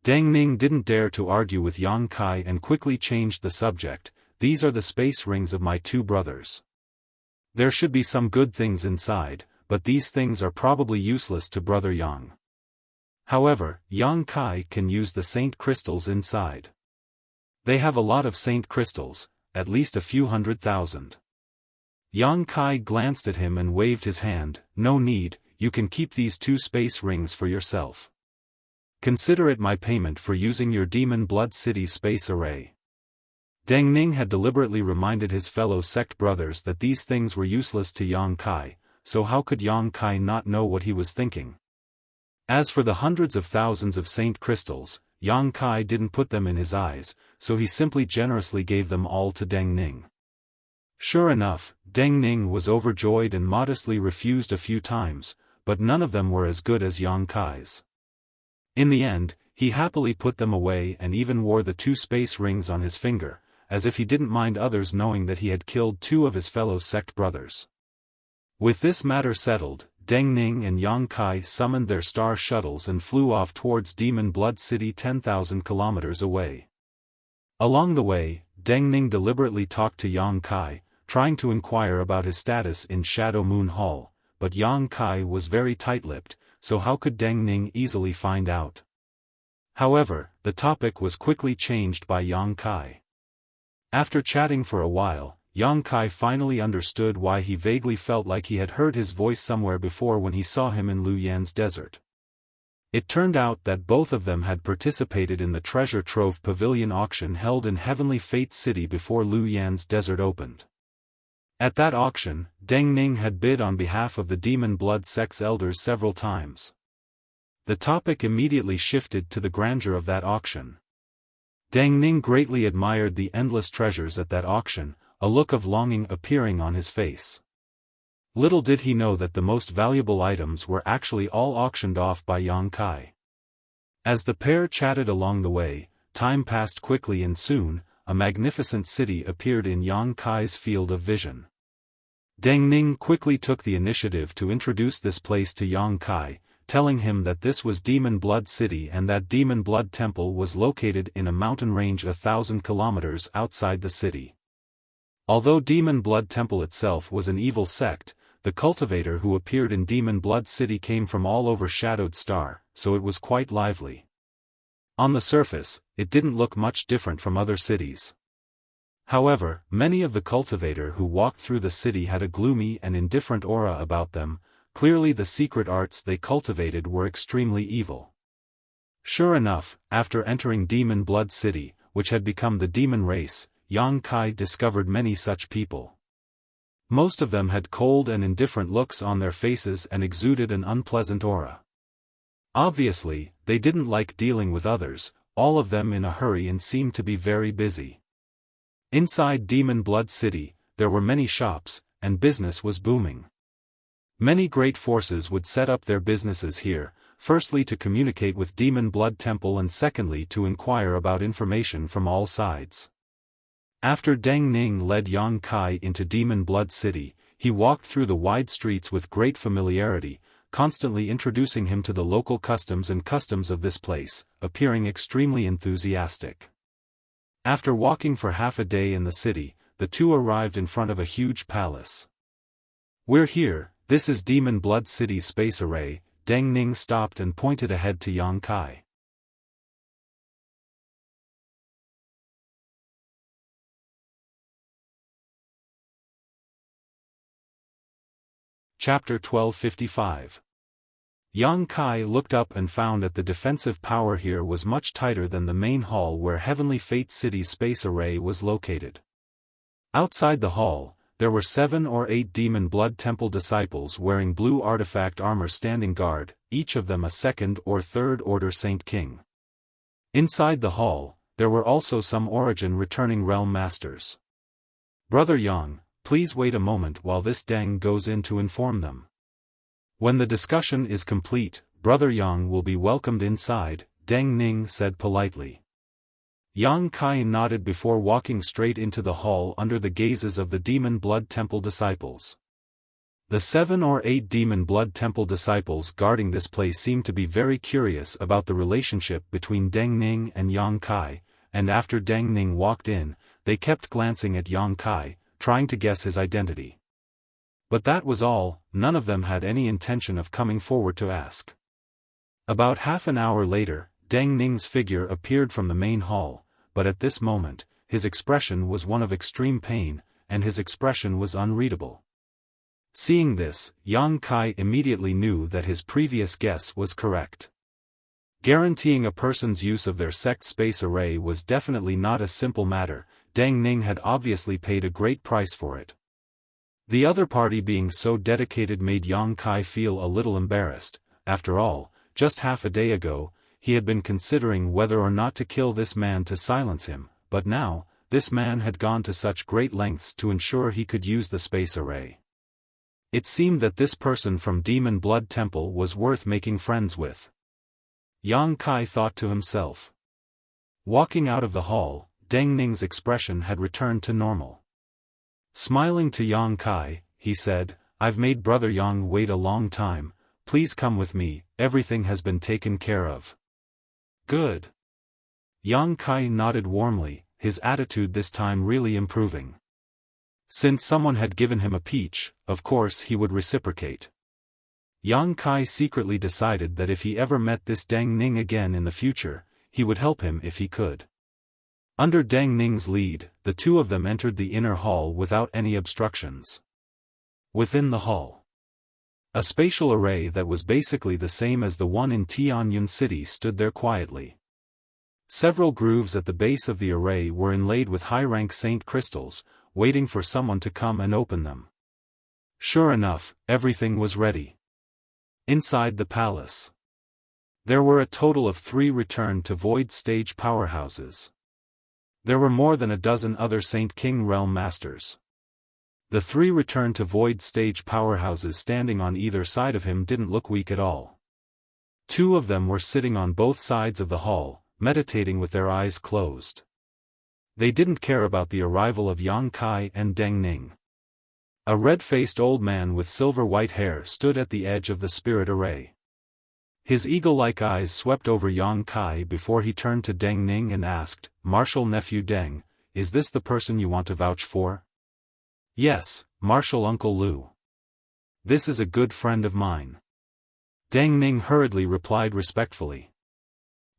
Deng Ning didn't dare to argue with Yang Kai and quickly changed the subject. "These are the space rings of my two brothers. There should be some good things inside, but these things are probably useless to Brother Yang. However, Yang Kai can use the saint crystals inside. They have a lot of saint crystals, at least a few 100,000. Yang Kai glanced at him and waved his hand. "No need, you can keep these two space rings for yourself. Consider it my payment for using your Demon Blood City space array." Deng Ning had deliberately reminded his fellow sect brothers that these things were useless to Yang Kai, so how could Yang Kai not know what he was thinking? As for the hundreds of thousands of saint crystals, Yang Kai didn't put them in his eyes, so he simply generously gave them all to Deng Ning. Sure enough, Deng Ning was overjoyed and modestly refused a few times, but none of them were as good as Yang Kai's. In the end, he happily put them away and even wore the two space rings on his finger, as if he didn't mind others knowing that he had killed two of his fellow sect brothers. With this matter settled, Deng Ning and Yang Kai summoned their star shuttles and flew off towards Demon Blood City 10,000 kilometers away. Along the way, Deng Ning deliberately talked to Yang Kai, trying to inquire about his status in Shadow Moon Hall, but Yang Kai was very tight-lipped, so how could Deng Ning easily find out? However, the topic was quickly changed by Yang Kai. After chatting for a while, Yang Kai finally understood why he vaguely felt like he had heard his voice somewhere before when he saw him in Lu Yan's desert. It turned out that both of them had participated in the treasure trove pavilion auction held in Heavenly Fate City before Lu Yan's desert opened. At that auction, Deng Ning had bid on behalf of the Demon Blood Sect's elders several times. The topic immediately shifted to the grandeur of that auction. Deng Ning greatly admired the endless treasures at that auction, a look of longing appearing on his face. Little did he know that the most valuable items were actually all auctioned off by Yang Kai. As the pair chatted along the way, time passed quickly and soon, a magnificent city appeared in Yang Kai's field of vision. Deng Ning quickly took the initiative to introduce this place to Yang Kai, telling him that this was Demon Blood City and that Demon Blood Temple was located in a mountain range 1,000 kilometers outside the city. Although Demon Blood Temple itself was an evil sect, the cultivator who appeared in Demon Blood City came from all over Shadowed Star, so it was quite lively. On the surface, it didn't look much different from other cities. However, many of the cultivator who walked through the city had a gloomy and indifferent aura about them. Clearly the secret arts they cultivated were extremely evil. Sure enough, after entering Demon Blood City, which had become the demon race, Yang Kai discovered many such people. Most of them had cold and indifferent looks on their faces and exuded an unpleasant aura. Obviously, they didn't like dealing with others, all of them in a hurry and seemed to be very busy. Inside Demon Blood City, there were many shops, and business was booming. Many great forces would set up their businesses here, firstly to communicate with Demon Blood Temple and secondly to inquire about information from all sides. After Deng Ning led Yang Kai into Demon Blood City, he walked through the wide streets with great familiarity, constantly introducing him to the local customs of this place, appearing extremely enthusiastic. After walking for half a day in the city, the two arrived in front of a huge palace. We're here, this is Demon Blood City's space array. Deng Ning stopped and pointed ahead to Yang Kai. Chapter 1255. Yang Kai looked up and found that the defensive power here was much tighter than the main hall where Heavenly Fate City's space array was located. Outside the hall, there were 7 or 8 Demon Blood Temple disciples wearing blue artifact armor standing guard, each of them a 2nd or 3rd order Saint King. Inside the hall, there were also some Origin returning realm masters. Brother Yang, please wait a moment while this Deng goes in to inform them. When the discussion is complete, Brother Yang will be welcomed inside, Deng Ning said politely. Yang Kai nodded before walking straight into the hall under the gazes of the Demon Blood Temple disciples. The 7 or 8 Demon Blood Temple disciples guarding this place seemed to be very curious about the relationship between Deng Ning and Yang Kai, and after Deng Ning walked in, they kept glancing at Yang Kai, trying to guess his identity. But that was all, none of them had any intention of coming forward to ask. About half an hour later, Deng Ning's figure appeared from the main hall, but at this moment, his expression was one of extreme pain, and his expression was unreadable. Seeing this, Yang Kai immediately knew that his previous guess was correct. Guaranteeing a person's use of their sect space array was definitely not a simple matter. Deng Ning had obviously paid a great price for it. The other party being so dedicated made Yang Kai feel a little embarrassed. After all, just half a day ago, he had been considering whether or not to kill this man to silence him, but now, this man had gone to such great lengths to ensure he could use the space array. It seemed that this person from Demon Blood Temple was worth making friends with. Yang Kai thought to himself. Walking out of the hall, Deng Ning's expression had returned to normal. Smiling to Yang Kai, he said, "I've made Brother Yang wait a long time, please come with me, everything has been taken care of." Good. Yang Kai nodded warmly, his attitude this time really improving. Since someone had given him a peach, of course he would reciprocate. Yang Kai secretly decided that if he ever met this Deng Ning again in the future, he would help him if he could. Under Deng Ning's lead, the two of them entered the inner hall without any obstructions. Within the hall, a spatial array that was basically the same as the one in Tianyun City stood there quietly. Several grooves at the base of the array were inlaid with high-rank saint crystals, waiting for someone to come and open them. Sure enough, everything was ready. Inside the palace, there were a total of 3 return to void stage powerhouses. There were more than a dozen other Saint King realm masters. The 3 return to void stage powerhouses standing on either side of him didn't look weak at all. 2 of them were sitting on both sides of the hall, meditating with their eyes closed. They didn't care about the arrival of Yang Kai and Deng Ning. A red-faced old man with silver-white hair stood at the edge of the spirit array. His eagle-like eyes swept over Yang Kai before he turned to Deng Ning and asked, "Martial Nephew Deng, is this the person you want to vouch for?" "Yes, Martial Uncle Lu. This is a good friend of mine." Deng Ning hurriedly replied respectfully.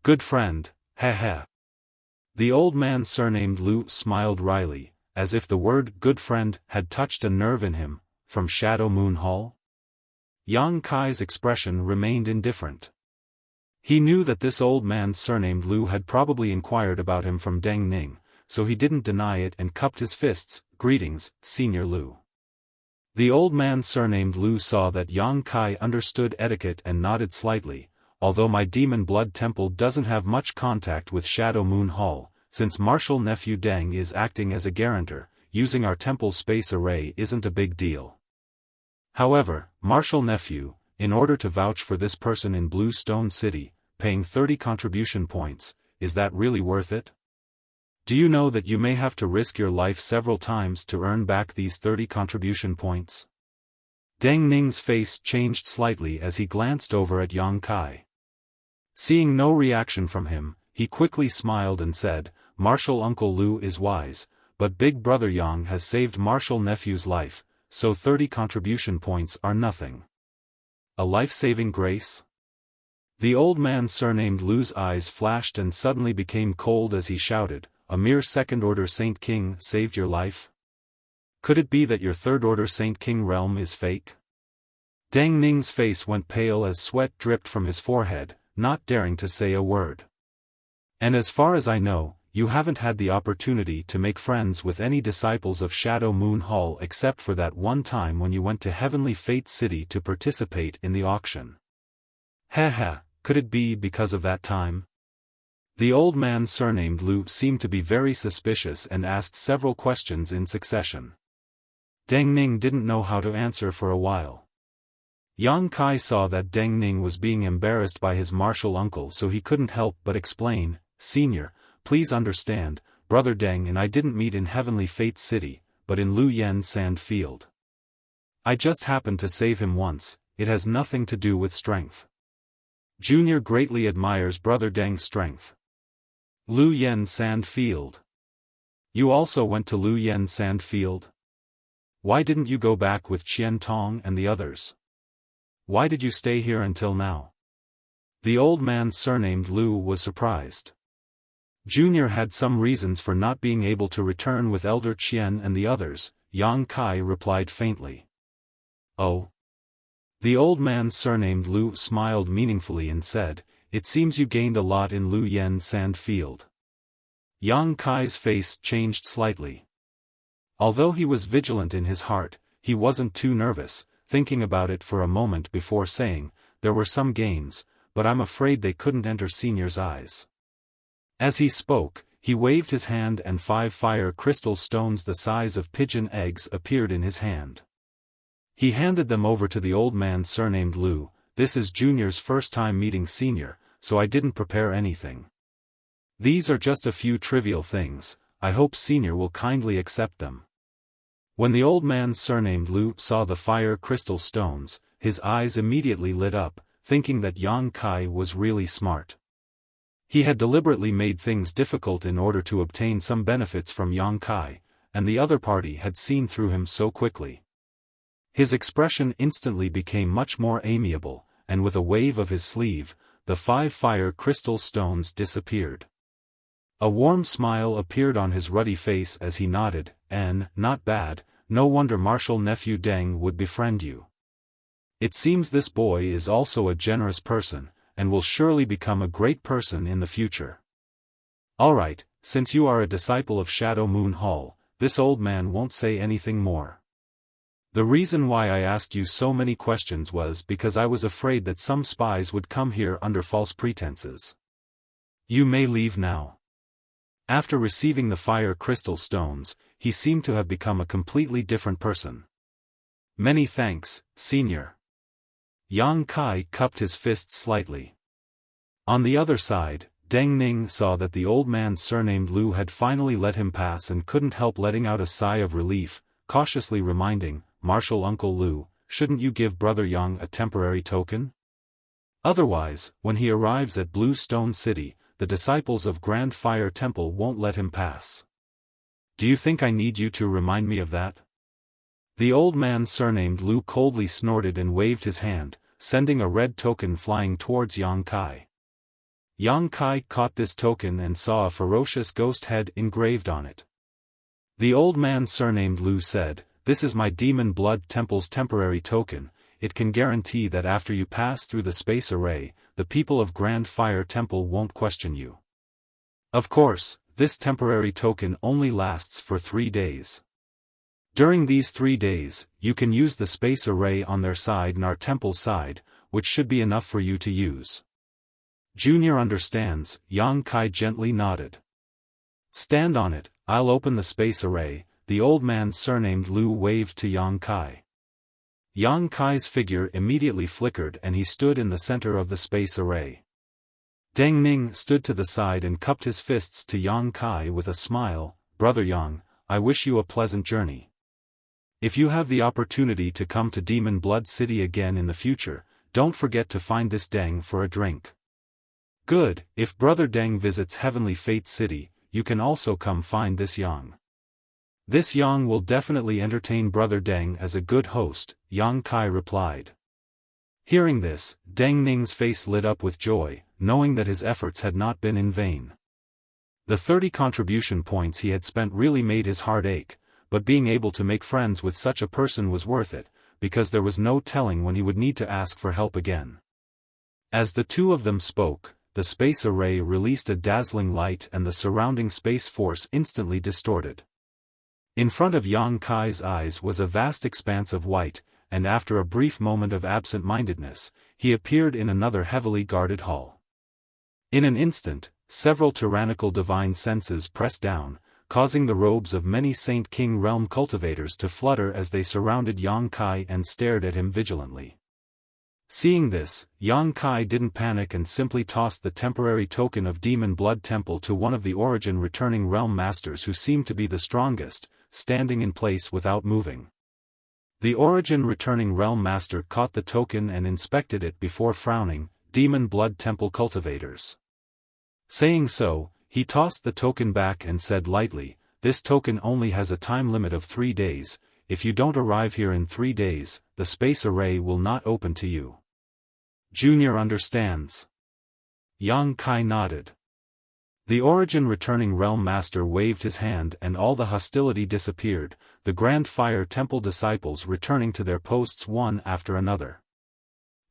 "Good friend, heh." The old man surnamed Lu smiled wryly, as if the word "good friend" had touched a nerve in him. From Shadow Moon Hall? Yang Kai's expression remained indifferent. He knew that this old man surnamed Lu had probably inquired about him from Deng Ning, so he didn't deny it and cupped his fists. "Greetings, Senior Lu." The old man surnamed Lu saw that Yang Kai understood etiquette and nodded slightly. "Although my Demon Blood Temple doesn't have much contact with Shadow Moon Hall, since Martial Nephew Deng is acting as a guarantor, using our temple space array isn't a big deal. However, Martial Nephew, in order to vouch for this person in Blue Stone City, paying 30 contribution points, is that really worth it? Do you know that you may have to risk your life several times to earn back these 30 contribution points?" Deng Ning's face changed slightly as he glanced over at Yang Kai. Seeing no reaction from him, he quickly smiled and said, "Martial Uncle Lu is wise, but Big Brother Yang has saved Martial Nephew's life, so 30 contribution points are nothing. A life-saving grace? The old man surnamed Lu's eyes flashed and suddenly became cold as he shouted, "A mere second-order Saint King saved your life? Could it be that your third-order Saint King realm is fake?" Deng Ning's face went pale as sweat dripped from his forehead, not daring to say a word. "And as far as I know, you haven't had the opportunity to make friends with any disciples of Shadow Moon Hall except for that one time when you went to Heavenly Fate City to participate in the auction. Heh, could it be because of that time?" The old man surnamed Lu seemed to be very suspicious and asked several questions in succession. Deng Ning didn't know how to answer for a while. Yang Kai saw that Deng Ning was being embarrassed by his martial uncle, so he couldn't help but explain, "Senior, please understand, Brother Deng and I didn't meet in Heavenly Fate City, but in Lu Yen Sand Field. I just happened to save him once, it has nothing to do with strength. Junior greatly admires Brother Deng's strength." Lu Yen Sand Field. You also went to Lu Yen Sand Field? Why didn't you go back with Qian Tong and the others? Why did you stay here until now? The old man surnamed Lu was surprised. Junior had some reasons for not being able to return with Elder Qian and the others, Yang Kai replied faintly. Oh. The old man surnamed Lu smiled meaningfully and said, "It seems you gained a lot in Lu Yen Sand Field." Yang Kai's face changed slightly. Although he was vigilant in his heart, he wasn't too nervous, thinking about it for a moment before saying, "There were some gains, but I'm afraid they couldn't enter Senior's eyes." As he spoke, he waved his hand and 5 fire crystal stones the size of pigeon eggs appeared in his hand. He handed them over to the old man surnamed Lu. "This is Junior's first time meeting Senior, so I didn't prepare anything. These are just a few trivial things, I hope Senior will kindly accept them." When the old man surnamed Lu saw the fire crystal stones, his eyes immediately lit up, thinking that Yang Kai was really smart. He had deliberately made things difficult in order to obtain some benefits from Yang Kai, and the other party had seen through him so quickly. His expression instantly became much more amiable, and with a wave of his sleeve, the 5 fire crystal stones disappeared. A warm smile appeared on his ruddy face as he nodded, "Not bad, no wonder Marshal Nephew Deng would befriend you. It seems this boy is also a generous person, and will surely become a great person in the future. Alright, since you are a disciple of Shadow Moon Hall, this old man won't say anything more. The reason why I asked you so many questions was because I was afraid that some spies would come here under false pretenses. You may leave now." After receiving the fire crystal stones, he seemed to have become a completely different person. "Many thanks, Senior." Yang Kai cupped his fists slightly. On the other side, Deng Ning saw that the old man surnamed Lu had finally let him pass and couldn't help letting out a sigh of relief, cautiously reminding, "Marshal Uncle Lu, shouldn't you give Brother Yang a temporary token? Otherwise, when he arrives at Blue Stone City, the disciples of Grand Fire Temple won't let him pass. Do you think I need you to remind me of that?" The old man surnamed Lu coldly snorted and waved his hand, sending a red token flying towards Yang Kai. Yang Kai caught this token and saw a ferocious ghost head engraved on it. The old man surnamed Lu said, "This is my Demon Blood Temple's temporary token. It can guarantee that after you pass through the space array, the people of Grand Fire Temple won't question you. Of course, this temporary token only lasts for 3 days. During these 3 days, you can use the space array on their side and our temple's side, which should be enough for you to use." "Junior understands," Yang Kai gently nodded. "Stand on it, I'll open the space array," the old man surnamed Lu waved to Yang Kai. Yang Kai's figure immediately flickered and he stood in the center of the space array. Deng Ning stood to the side and cupped his fists to Yang Kai with a smile, "Brother Yang, I wish you a pleasant journey. If you have the opportunity to come to Demon Blood City again in the future, don't forget to find this Deng for a drink." "Good, if Brother Deng visits Heavenly Fate City, you can also come find this Yang." This Yang will definitely entertain Brother Deng as a good host, Yang Kai replied. Hearing this, Deng Ning's face lit up with joy, knowing that his efforts had not been in vain. The 30 contribution points he had spent really made his heart ache, but being able to make friends with such a person was worth it, because there was no telling when he would need to ask for help again. As the two of them spoke, the space array released a dazzling light and the surrounding space force instantly distorted. In front of Yang Kai's eyes was a vast expanse of white, and after a brief moment of absent-mindedness, he appeared in another heavily guarded hall. In an instant, several tyrannical divine senses pressed down, causing the robes of many Saint King realm cultivators to flutter as they surrounded Yang Kai and stared at him vigilantly. Seeing this, Yang Kai didn't panic and simply tossed the temporary token of Demon Blood Temple to one of the Origin returning realm masters who seemed to be the strongest, standing in place without moving. The Origin returning realm master caught the token and inspected it before frowning. Demon Blood Temple cultivators. Saying so, he tossed the token back and said lightly, "This token only has a time limit of 3 days, if you don't arrive here in 3 days, the space array will not open to you." Junior understands. Yang Kai nodded. The Origin returning realm master waved his hand and all the hostility disappeared, the Grand Fire Temple disciples returning to their posts one after another.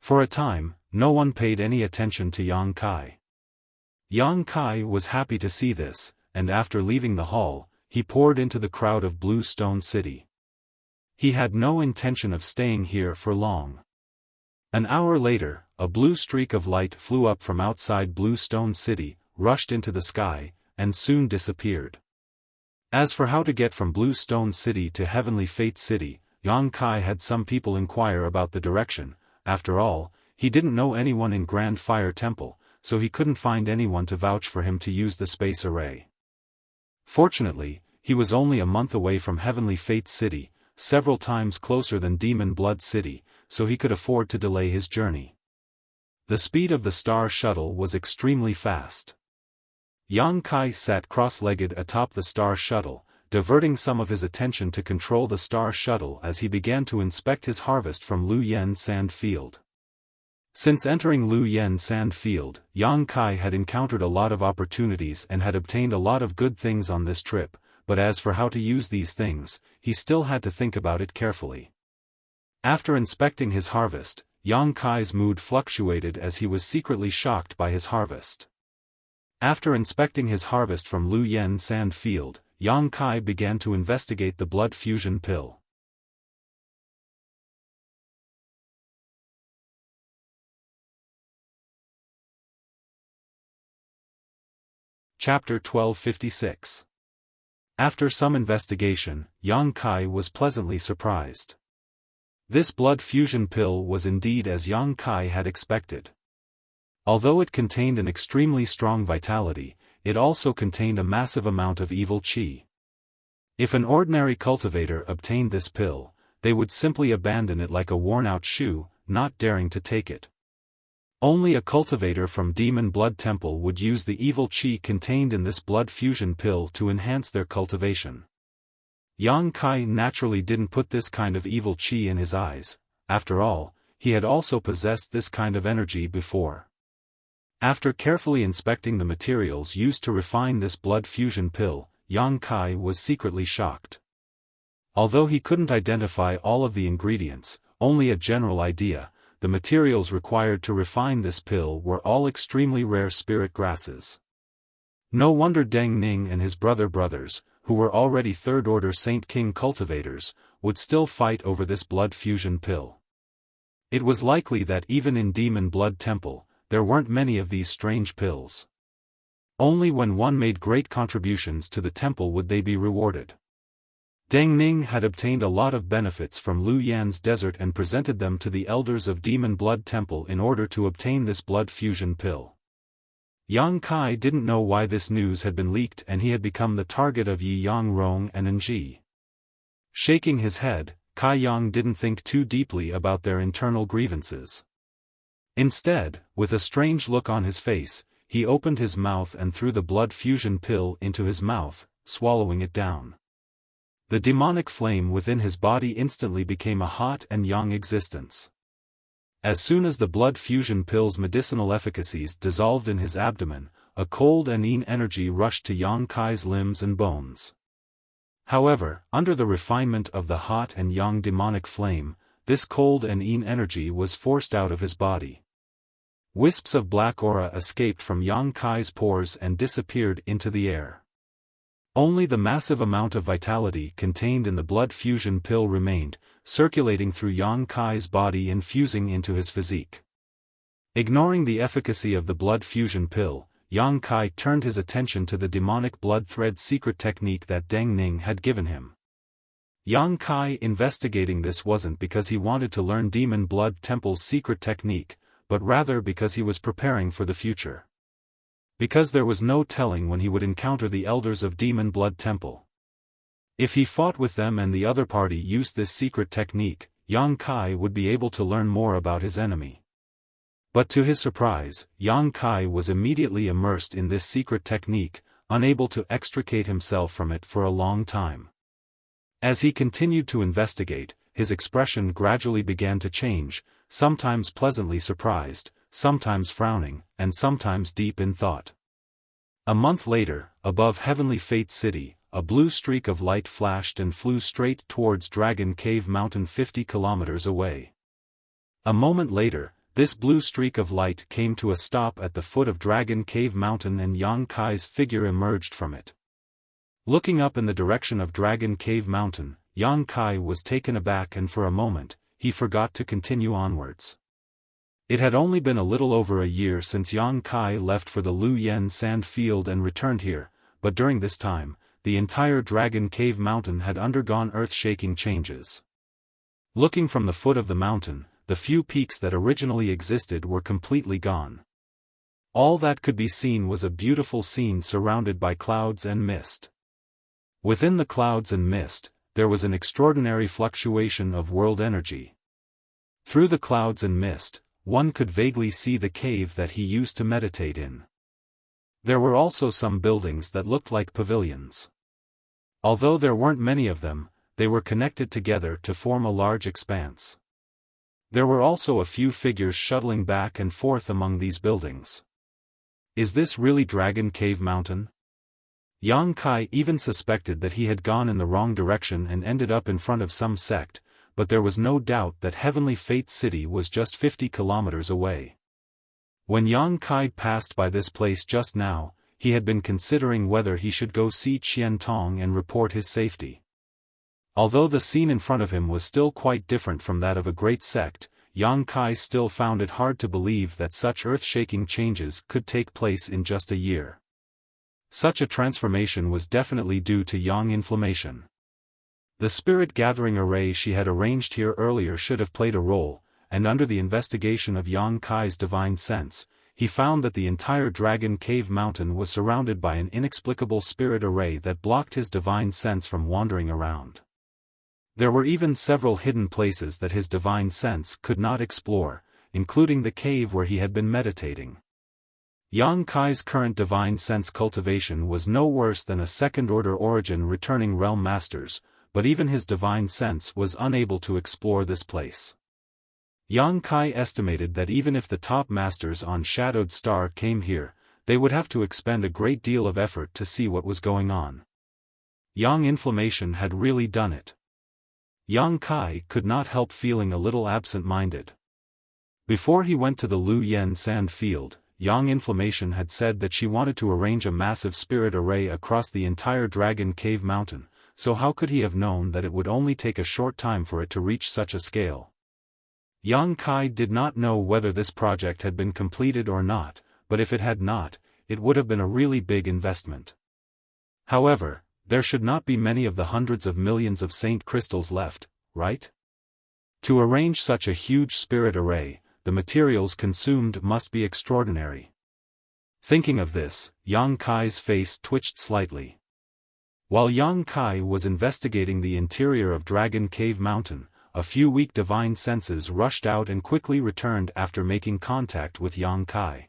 For a time, no one paid any attention to Yang Kai. Yang Kai was happy to see this, and after leaving the hall, he poured into the crowd of Blue Stone City. He had no intention of staying here for long. An hour later, a blue streak of light flew up from outside Blue Stone City, rushed into the sky, and soon disappeared. As for how to get from Blue Stone City to Heavenly Fate City, Yang Kai had some people inquire about the direction. After all, he didn't know anyone in Grand Fire Temple, so he couldn't find anyone to vouch for him to use the space array. Fortunately, he was only a month away from Heavenly Fate City, several times closer than Demon Blood City, so he could afford to delay his journey. The speed of the Star Shuttle was extremely fast. Yang Kai sat cross-legged atop the Star Shuttle, diverting some of his attention to control the Star Shuttle as he began to inspect his harvest from Lu Yen Sand Field. Since entering Lu Yen Sand Field, Yang Kai had encountered a lot of opportunities and had obtained a lot of good things on this trip, but as for how to use these things, he still had to think about it carefully. After inspecting his harvest, Yang Kai's mood fluctuated as he was secretly shocked by his harvest. After inspecting his harvest from Lu Yen Sand Field, Yang Kai began to investigate the blood fusion pill. Chapter 1256. After some investigation, Yang Kai was pleasantly surprised. This blood fusion pill was indeed as Yang Kai had expected. Although it contained an extremely strong vitality, it also contained a massive amount of evil qi. If an ordinary cultivator obtained this pill, they would simply abandon it like a worn-out shoe, not daring to take it. Only a cultivator from Demon Blood Temple would use the evil qi contained in this blood fusion pill to enhance their cultivation. Yang Kai naturally didn't put this kind of evil qi in his eyes. After all, he had also possessed this kind of energy before. After carefully inspecting the materials used to refine this blood fusion pill, Yang Kai was secretly shocked. Although he couldn't identify all of the ingredients, only a general idea, the materials required to refine this pill were all extremely rare spirit grasses. No wonder Deng Ning and his brothers, who were already third-order Saint King cultivators, would still fight over this blood fusion pill. It was likely that even in Demon Blood Temple, there weren't many of these strange pills. Only when one made great contributions to the temple would they be rewarded. Deng Ning had obtained a lot of benefits from Lu Yan's desert and presented them to the elders of Demon Blood Temple in order to obtain this blood fusion pill. Yang Kai didn't know why this news had been leaked and he had become the target of Yi Yang Rong and Nji. Shaking his head, Kai Yang didn't think too deeply about their internal grievances. Instead, with a strange look on his face, he opened his mouth and threw the blood fusion pill into his mouth, swallowing it down. The demonic flame within his body instantly became a hot and young existence. As soon as the blood fusion pill's medicinal efficacies dissolved in his abdomen, a cold and yin energy rushed to Yang Kai's limbs and bones. However, under the refinement of the hot and young demonic flame, this cold and yin energy was forced out of his body. Wisps of black aura escaped from Yang Kai's pores and disappeared into the air. Only the massive amount of vitality contained in the blood fusion pill remained, circulating through Yang Kai's body and fusing into his physique. Ignoring the efficacy of the blood fusion pill, Yang Kai turned his attention to the demonic blood thread secret technique that Deng Ning had given him. Yang Kai investigating this wasn't because he wanted to learn Demon Blood Temple's secret technique, but rather because he was preparing for the future. Because there was no telling when he would encounter the elders of Demon Blood Temple. If he fought with them and the other party used this secret technique, Yang Kai would be able to learn more about his enemy. But to his surprise, Yang Kai was immediately immersed in this secret technique, unable to extricate himself from it for a long time. As he continued to investigate, his expression gradually began to change, sometimes pleasantly surprised, sometimes frowning, and sometimes deep in thought. A month later, above Heavenly Fate City, a blue streak of light flashed and flew straight towards Dragon Cave Mountain 50 kilometers away. A moment later, this blue streak of light came to a stop at the foot of Dragon Cave Mountain and Yang Kai's figure emerged from it. Looking up in the direction of Dragon Cave Mountain, Yang Kai was taken aback and for a moment, he forgot to continue onwards. It had only been a little over a year since Yang Kai left for the Lu Yen sand field and returned here, but during this time, the entire Dragon Cave Mountain had undergone earth-shaking changes. Looking from the foot of the mountain, the few peaks that originally existed were completely gone. All that could be seen was a beautiful scene surrounded by clouds and mist. Within the clouds and mist, there was an extraordinary fluctuation of world energy. Through the clouds and mist, one could vaguely see the cave that he used to meditate in. There were also some buildings that looked like pavilions. Although there weren't many of them, they were connected together to form a large expanse. There were also a few figures shuttling back and forth among these buildings. Is this really Dragon Cave Mountain? Yang Kai even suspected that he had gone in the wrong direction and ended up in front of some sect, but there was no doubt that Heavenly Fate City was just 50 kilometers away. When Yang Kai passed by this place just now, he had been considering whether he should go see Qian Tong and report his safety. Although the scene in front of him was still quite different from that of a great sect, Yang Kai still found it hard to believe that such earth-shaking changes could take place in just a year. Such a transformation was definitely due to yang inflammation. The spirit gathering array she had arranged here earlier should have played a role, and under the investigation of Yang Kai's divine sense, he found that the entire Dragon Cave Mountain was surrounded by an inexplicable spirit array that blocked his divine sense from wandering around. There were even several hidden places that his divine sense could not explore, including the cave where he had been meditating. Yang Kai's current divine sense cultivation was no worse than a second-order origin returning realm masters, but even his divine sense was unable to explore this place. Yang Kai estimated that even if the top masters on Shadowed Star came here, they would have to expend a great deal of effort to see what was going on. Yang inflammation had really done it. Yang Kai could not help feeling a little absent-minded. Before he went to the Lu Yen sand field, Yang Inflammation had said that she wanted to arrange a massive spirit array across the entire Dragon Cave Mountain, so how could he have known that it would only take a short time for it to reach such a scale? Yang Kai did not know whether this project had been completed or not, but if it had not, it would have been a really big investment. However, there should not be many of the hundreds of millions of Saint Crystals left, right? To arrange such a huge spirit array, the materials consumed must be extraordinary. Thinking of this, Yang Kai's face twitched slightly. While Yang Kai was investigating the interior of Dragon Cave Mountain, a few weak divine senses rushed out and quickly returned after making contact with Yang Kai.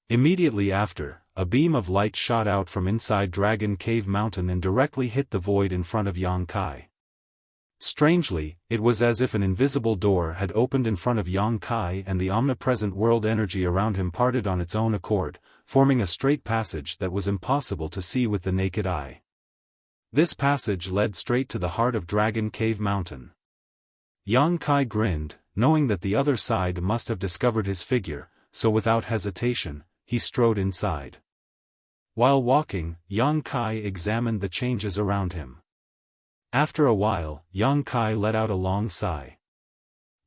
Immediately after, a beam of light shot out from inside Dragon Cave Mountain and directly hit the void in front of Yang Kai. Strangely, it was as if an invisible door had opened in front of Yang Kai and the omnipresent world energy around him parted on its own accord, forming a straight passage that was impossible to see with the naked eye. This passage led straight to the heart of Dragon Cave Mountain. Yang Kai grinned, knowing that the other side must have discovered his figure, so without hesitation, he strode inside. While walking, Yang Kai examined the changes around him. After a while, Yang Kai let out a long sigh.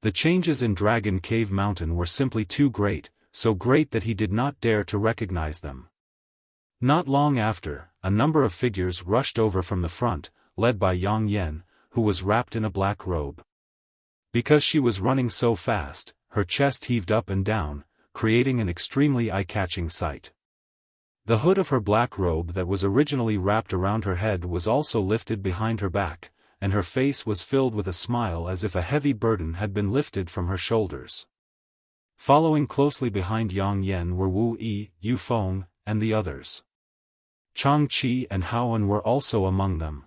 The changes in Dragon Cave Mountain were simply too great, so great that he did not dare to recognize them. Not long after, a number of figures rushed over from the front, led by Yang Yan, who was wrapped in a black robe. Because she was running so fast, her chest heaved up and down, creating an extremely eye-catching sight. The hood of her black robe that was originally wrapped around her head was also lifted behind her back, and her face was filled with a smile as if a heavy burden had been lifted from her shoulders. Following closely behind Yang Yan were Wu Yi, Yu Feng, and the others. Chang Qi and Haoan were also among them.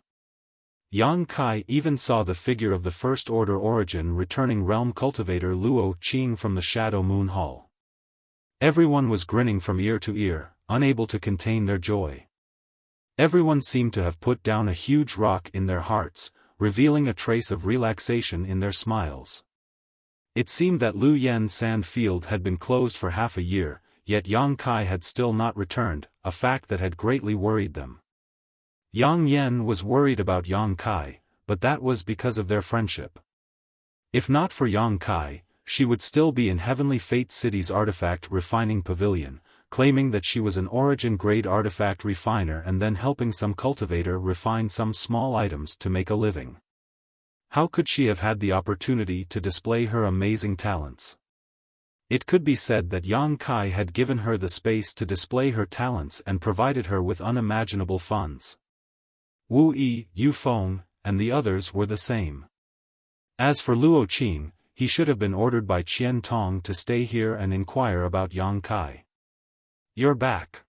Yang Kai even saw the figure of the First Order Origin returning realm cultivator Luo Qing from the Shadow Moon Hall. Everyone was grinning from ear to ear, unable to contain their joy. Everyone seemed to have put down a huge rock in their hearts, revealing a trace of relaxation in their smiles. It seemed that Lu Yen Sand Field had been closed for half a year, yet Yang Kai had still not returned, a fact that had greatly worried them. Yang Yan was worried about Yang Kai, but that was because of their friendship. If not for Yang Kai, she would still be in Heavenly Fate City's artifact refining pavilion, claiming that she was an origin-grade artifact refiner and then helping some cultivator refine some small items to make a living. How could she have had the opportunity to display her amazing talents? It could be said that Yang Kai had given her the space to display her talents and provided her with unimaginable funds. Wu Yi, Yu Feng, and the others were the same. As for Luo Qing, he should have been ordered by Qian Tong to stay here and inquire about Yang Kai. "You're back."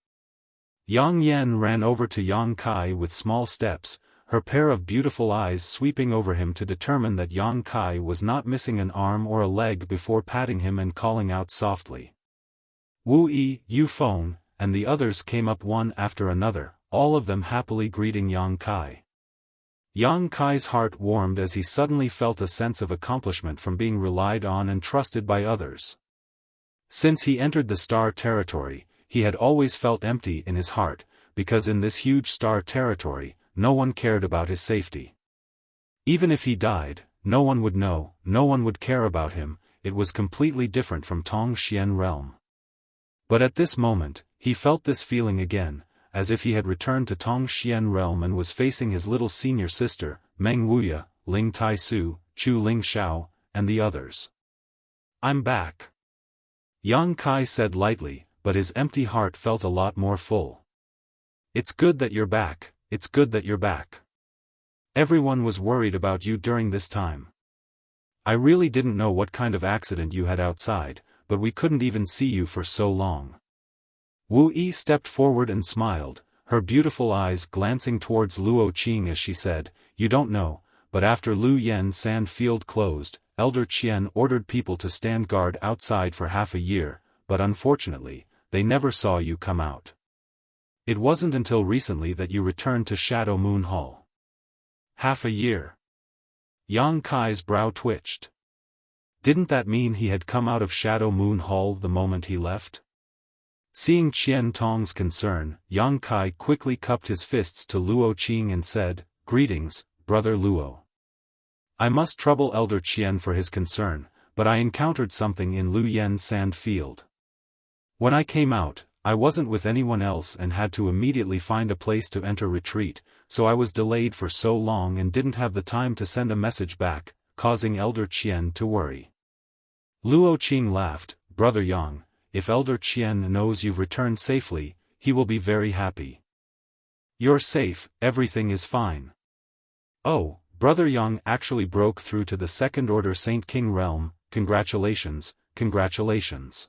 Yang Yan ran over to Yang Kai with small steps, her pair of beautiful eyes sweeping over him to determine that Yang Kai was not missing an arm or a leg before patting him and calling out softly. Wu Yi, Yu Feng, and the others came up one after another, all of them happily greeting Yang Kai. Yang Kai's heart warmed as he suddenly felt a sense of accomplishment from being relied on and trusted by others. Since he entered the star territory, he had always felt empty in his heart, because in this huge star territory, no one cared about his safety. Even if he died, no one would know, no one would care about him. It was completely different from Tongxian realm. But at this moment, he felt this feeling again, as if he had returned to Tongxian realm and was facing his little senior sister, Meng Wuya, Ling Taisu, Chu Ling Xiao, and the others. "I'm back," Yang Kai said lightly, but his empty heart felt a lot more full. "It's good that you're back, it's good that you're back. Everyone was worried about you during this time. I really didn't know what kind of accident you had outside, but we couldn't even see you for so long." Wu Yi stepped forward and smiled, her beautiful eyes glancing towards Luo Qing as she said, "You don't know, but after Lu Yen Sand Field closed, Elder Qian ordered people to stand guard outside for half a year, but unfortunately, they never saw you come out. It wasn't until recently that you returned to Shadow Moon Hall." "Half a year?" Yang Kai's brow twitched. Didn't that mean he had come out of Shadow Moon Hall the moment he left? Seeing Qian Tong's concern, Yang Kai quickly cupped his fists to Luo Qing and said, "Greetings, Brother Luo. I must trouble Elder Qian for his concern, but I encountered something in Lu Yen Sand Field. When I came out, I wasn't with anyone else and had to immediately find a place to enter retreat, so I was delayed for so long and didn't have the time to send a message back, causing Elder Qian to worry." Luo Qing laughed, "Brother Yang, if Elder Qian knows you've returned safely, he will be very happy. You're safe, everything is fine." "Oh, Brother Yang actually broke through to the Second Order Saint King realm, congratulations, congratulations."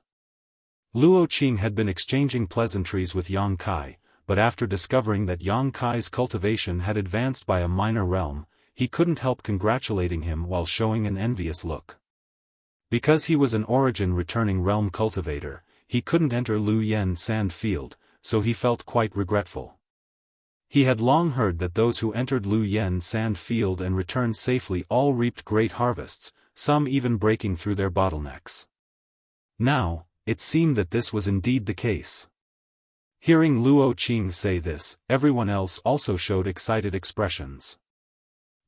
Luo Qing had been exchanging pleasantries with Yang Kai, but after discovering that Yang Kai's cultivation had advanced by a minor realm, he couldn't help congratulating him while showing an envious look. Because he was an origin returning realm cultivator, he couldn't enter Lu Yen sand field, so he felt quite regretful. He had long heard that those who entered Lu Yen sand field and returned safely all reaped great harvests, some even breaking through their bottlenecks. Now, it seemed that this was indeed the case. Hearing Luo Qing say this, everyone else also showed excited expressions.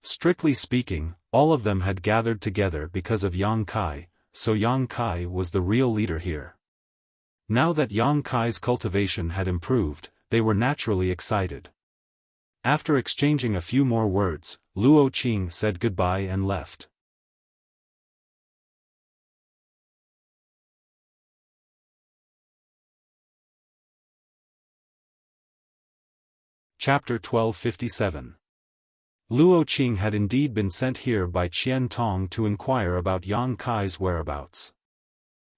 Strictly speaking, all of them had gathered together because of Yang Kai, so Yang Kai was the real leader here. Now that Yang Kai's cultivation had improved, they were naturally excited. After exchanging a few more words, Luo Qing said goodbye and left. Chapter 1257. Luo Qing had indeed been sent here by Qian Tong to inquire about Yang Kai's whereabouts.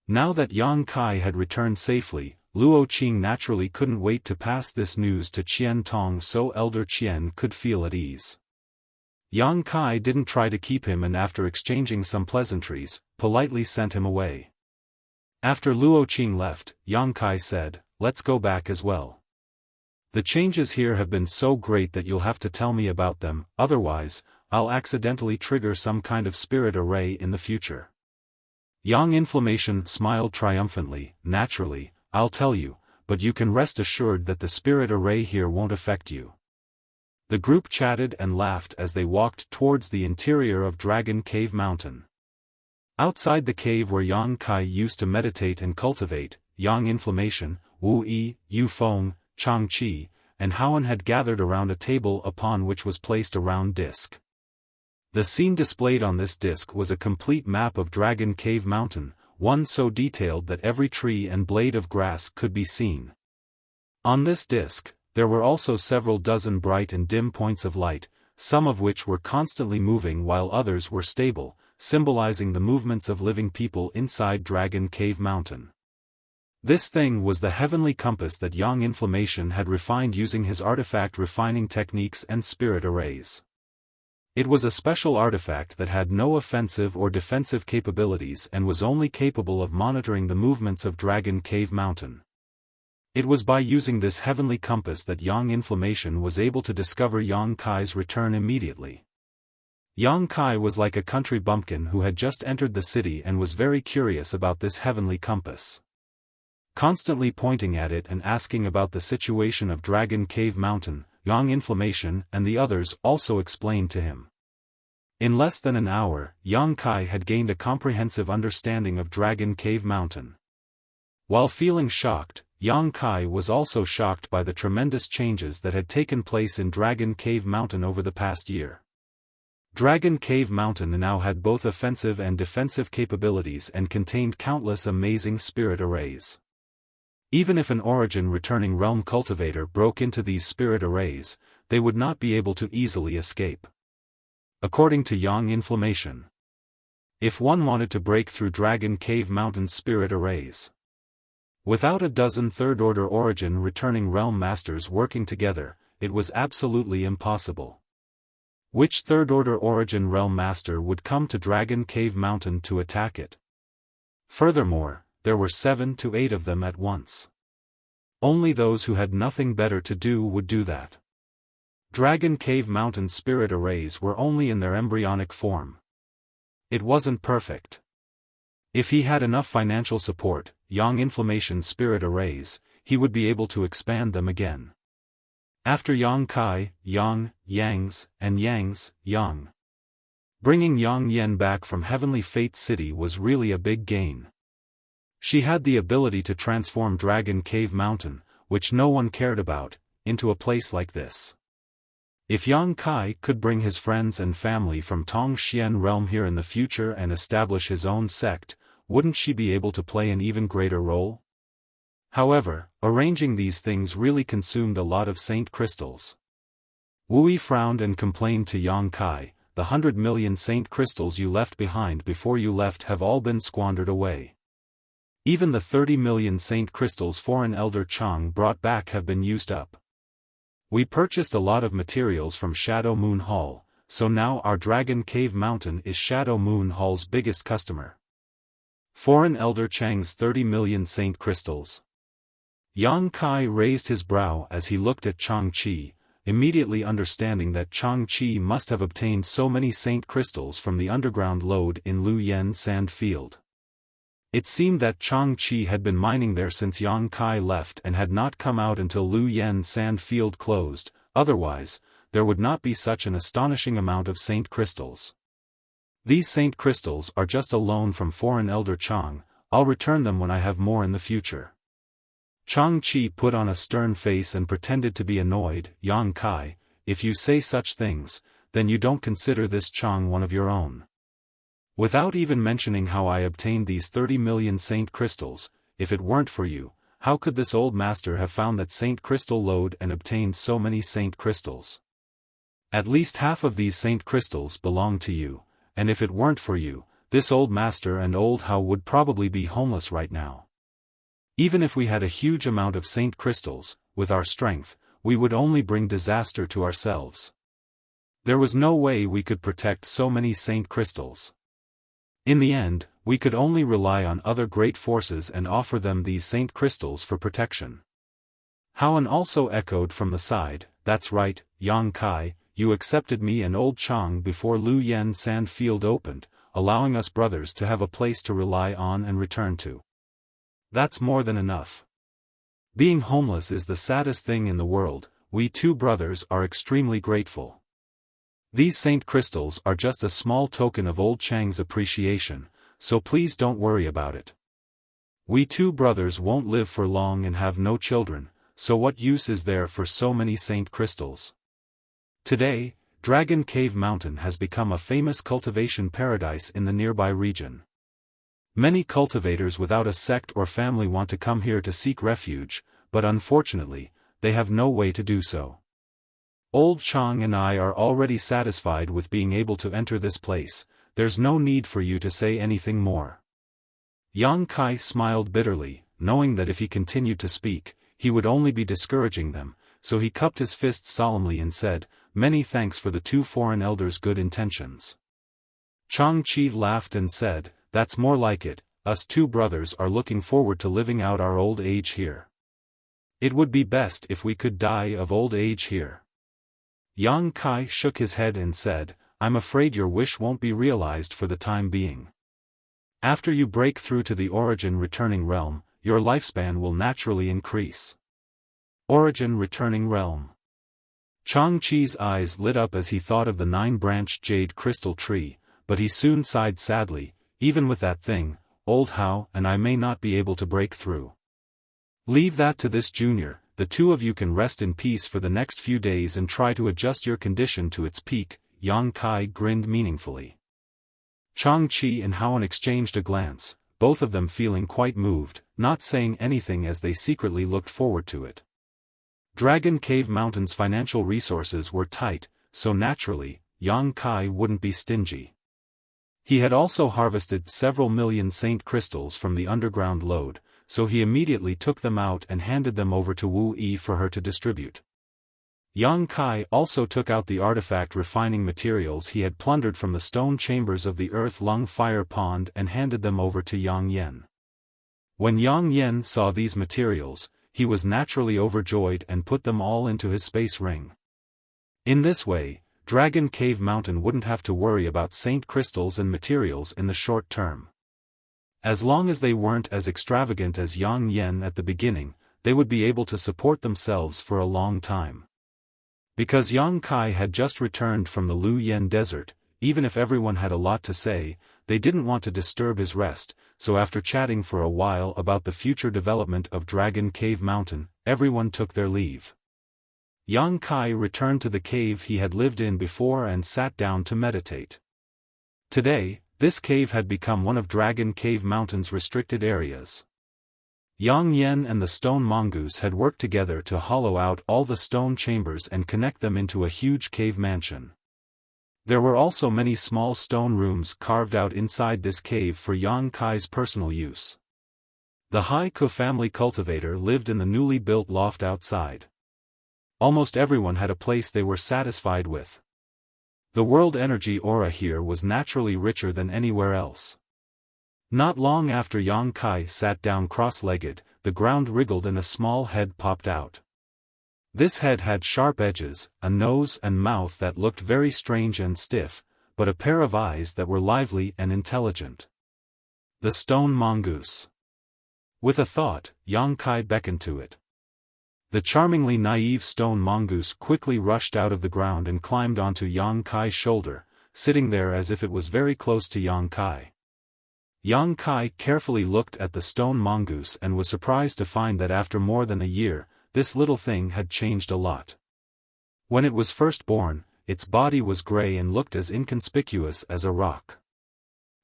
Now that Yang Kai had returned safely, Luo Qing naturally couldn't wait to pass this news to Qian Tong so Elder Qian could feel at ease. Yang Kai didn't try to keep him and after exchanging some pleasantries, politely sent him away. After Luo Qing left, Yang Kai said, "Let's go back as well. The changes here have been so great that you'll have to tell me about them, otherwise, I'll accidentally trigger some kind of spirit array in the future." Yang Inflammation smiled triumphantly. "Naturally, I'll tell you, but you can rest assured that the spirit array here won't affect you." The group chatted and laughed as they walked towards the interior of Dragon Cave Mountain. Outside the cave where Yang Kai used to meditate and cultivate, Yang Inflammation, Wu Yi, Yu Feng, Chang Qi, and Hoan had gathered around a table upon which was placed a round disc. The scene displayed on this disc was a complete map of Dragon Cave Mountain, one so detailed that every tree and blade of grass could be seen. On this disc, there were also several dozen bright and dim points of light, some of which were constantly moving while others were stable, symbolizing the movements of living people inside Dragon Cave Mountain. This thing was the heavenly compass that Yang Inflammation had refined using his artifact refining techniques and spirit arrays. It was a special artifact that had no offensive or defensive capabilities and was only capable of monitoring the movements of Dragon Cave Mountain. It was by using this heavenly compass that Yang Inflammation was able to discover Yang Kai's return immediately. Yang Kai was like a country bumpkin who had just entered the city and was very curious about this heavenly compass. Constantly pointing at it and asking about the situation of Dragon Cave Mountain, Yang Inflammation and the others also explained to him. In less than an hour, Yang Kai had gained a comprehensive understanding of Dragon Cave Mountain. While feeling shocked, Yang Kai was also shocked by the tremendous changes that had taken place in Dragon Cave Mountain over the past year. Dragon Cave Mountain now had both offensive and defensive capabilities and contained countless amazing spirit arrays. Even if an origin returning realm cultivator broke into these spirit arrays, they would not be able to easily escape. According to Yang Inflammation, if one wanted to break through Dragon Cave Mountain's spirit arrays, without a dozen third-order origin returning realm masters working together, it was absolutely impossible. Which third-order origin realm master would come to Dragon Cave Mountain to attack it? Furthermore, there were 7 to 8 of them at once. Only those who had nothing better to do would do that. Dragon Cave Mountain spirit arrays were only in their embryonic form. It wasn't perfect. If he had enough financial support, Yang Inflammation spirit arrays, he would be able to expand them again. After Yang Kai, Yang, Yang's, and Yang's, Yang. Bringing Yang Yen back from Heavenly Fate City was really a big gain. She had the ability to transform Dragon Cave Mountain, which no one cared about, into a place like this. If Yang Kai could bring his friends and family from Tongxian realm here in the future and establish his own sect, wouldn't she be able to play an even greater role? However, arranging these things really consumed a lot of saint crystals. Wu Yi frowned and complained to Yang Kai, "The 100 million saint crystals you left behind before you left have all been squandered away. Even the 30 million saint crystals foreign elder Chang brought back have been used up. We purchased a lot of materials from Shadow Moon Hall, so now our Dragon Cave Mountain is Shadow Moon Hall's biggest customer. Foreign elder Chang's 30 million saint crystals. Yang Kai raised his brow as he looked at Chang Chi, immediately understanding that Chang Chi must have obtained so many saint crystals from the underground lode in Lu Yen sand field. It seemed that Chang Chi had been mining there since Yang Kai left and had not come out until Lu Yen sand field closed, otherwise, there would not be such an astonishing amount of saint crystals. These saint crystals are just a loan from foreign elder Chang. I'll return them when I have more in the future. Chang Chi put on a stern face and pretended to be annoyed. Yang Kai, if you say such things, then you don't consider this Chang one of your own. Without even mentioning how I obtained these 30 million saint crystals, if it weren't for you, how could this old master have found that saint crystal lode and obtained so many saint crystals? At least half of these saint crystals belong to you, and if it weren't for you, this old master and old Hao would probably be homeless right now. Even if we had a huge amount of saint crystals, with our strength, we would only bring disaster to ourselves. There was no way we could protect so many saint crystals. In the end, we could only rely on other great forces and offer them these saint crystals for protection. Haoan also echoed from the side, that's right, Yang Kai, you accepted me and old Chang before Lu Yen sand field opened, allowing us brothers to have a place to rely on and return to. That's more than enough. Being homeless is the saddest thing in the world. We two brothers are extremely grateful. These saint crystals are just a small token of old Chang's appreciation, so please don't worry about it. We two brothers won't live for long and have no children, so what use is there for so many saint crystals? Today, Dragon Cave Mountain has become a famous cultivation paradise in the nearby region. Many cultivators without a sect or family want to come here to seek refuge, but unfortunately, they have no way to do so. Old Chang and I are already satisfied with being able to enter this place. There's no need for you to say anything more. Yang Kai smiled bitterly, knowing that if he continued to speak, he would only be discouraging them, so he cupped his fists solemnly and said, "Many thanks for the two foreign elders' good intentions." Chang Chi laughed and said, "That's more like it, us two brothers are looking forward to living out our old age here. It would be best if we could die of old age here." Yang Kai shook his head and said, "I'm afraid your wish won't be realized for the time being. After you break through to the origin returning realm, your lifespan will naturally increase." Origin returning realm. Chang Chi's eyes lit up as he thought of the 9-branched jade crystal tree, but he soon sighed sadly, "Even with that thing, old Hao and I may not be able to break through. Leave that to this junior. The two of you can rest in peace for the next few days and try to adjust your condition to its peak." Yang Kai grinned meaningfully. Chang Chi and Haoan exchanged a glance, both of them feeling quite moved, not saying anything as they secretly looked forward to it. Dragon Cave Mountain's financial resources were tight, so naturally, Yang Kai wouldn't be stingy. He had also harvested several million saint crystals from the underground lode, so he immediately took them out and handed them over to Wu Yi for her to distribute. Yang Kai also took out the artifact refining materials he had plundered from the stone chambers of the Earth Lung Fire Pond and handed them over to Yang Yen. When Yang Yen saw these materials, he was naturally overjoyed and put them all into his space ring. In this way, Dragon Cave Mountain wouldn't have to worry about saint crystals and materials in the short term. As long as they weren't as extravagant as Yang Yen at the beginning, they would be able to support themselves for a long time. Because Yang Kai had just returned from the Lu Yen desert, even if everyone had a lot to say, they didn't want to disturb his rest, so after chatting for a while about the future development of Dragon Cave Mountain, everyone took their leave. Yang Kai returned to the cave he had lived in before and sat down to meditate. Today, this cave had become one of Dragon Cave Mountain's restricted areas. Yang Yen and the stone mongoose had worked together to hollow out all the stone chambers and connect them into a huge cave mansion. There were also many small stone rooms carved out inside this cave for Yang Kai's personal use. The Haiku family cultivator lived in the newly built loft outside. Almost everyone had a place they were satisfied with. The world energy aura here was naturally richer than anywhere else. Not long after Yang Kai sat down cross-legged, the ground wriggled and a small head popped out. This head had sharp edges, a nose and mouth that looked very strange and stiff, but a pair of eyes that were lively and intelligent. The stone mongoose. With a thought, Yang Kai beckoned to it. The charmingly naive stone mongoose quickly rushed out of the ground and climbed onto Yang Kai's shoulder, sitting there as if it was very close to Yang Kai. Yang Kai carefully looked at the stone mongoose and was surprised to find that after more than a year, this little thing had changed a lot. When it was first born, its body was gray and looked as inconspicuous as a rock.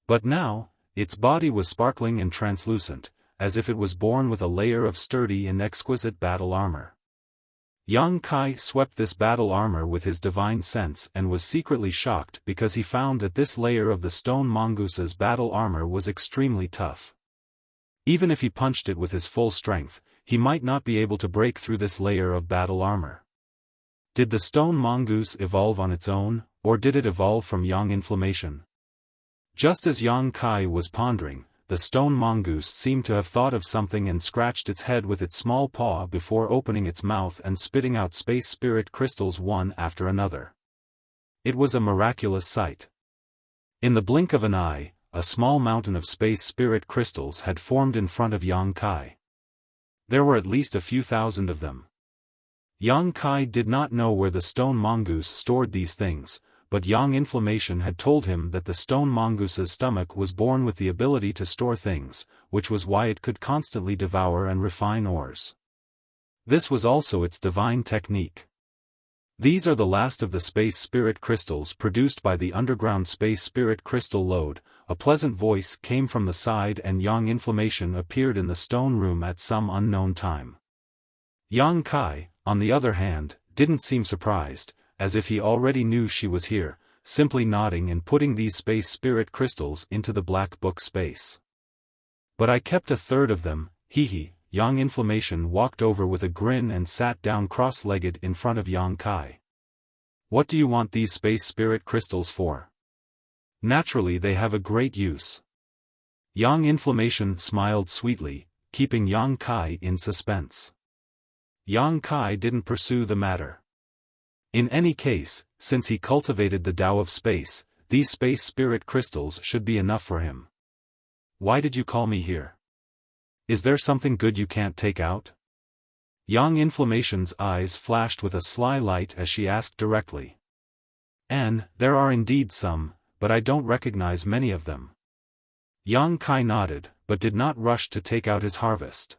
But now, its body was sparkling and translucent, as if it was born with a layer of sturdy and exquisite battle armor. Yang Kai swept this battle armor with his divine sense and was secretly shocked because he found that this layer of the stone mongoose's battle armor was extremely tough. Even if he punched it with his full strength, he might not be able to break through this layer of battle armor. Did the stone mongoose evolve on its own, or did it evolve from yang inflammation? Just as Yang Kai was pondering, the stone mongoose seemed to have thought of something and scratched its head with its small paw before opening its mouth and spitting out space spirit crystals one after another. It was a miraculous sight. In the blink of an eye, a small mountain of space spirit crystals had formed in front of Yang Kai. There were at least a few thousand of them. Yang Kai did not know where the stone mongoose stored these things, but yang inflammation had told him that the stone mongoose's stomach was born with the ability to store things, which was why it could constantly devour and refine ores. This was also its divine technique. These are the last of the space spirit crystals produced by the underground space spirit crystal lode. A pleasant voice came from the side and yang inflammation appeared in the stone room at some unknown time. Yang Kai, on the other hand, didn't seem surprised, as if he already knew she was here, simply nodding and putting these space spirit crystals into the black book space. But I kept a third of them, hee. Yang inflammation walked over with a grin and sat down cross-legged in front of Yang Kai. What do you want these space spirit crystals for? Naturally they have a great use. Yang inflammation smiled sweetly, keeping Yang Kai in suspense. Yang Kai didn't pursue the matter. In any case, since he cultivated the Tao of space, these space spirit crystals should be enough for him. Why did you call me here? Is there something good you can't take out? Yang inflammation's eyes flashed with a sly light as she asked directly. There are indeed some, but I don't recognize many of them. Yang Kai nodded, but did not rush to take out his harvest.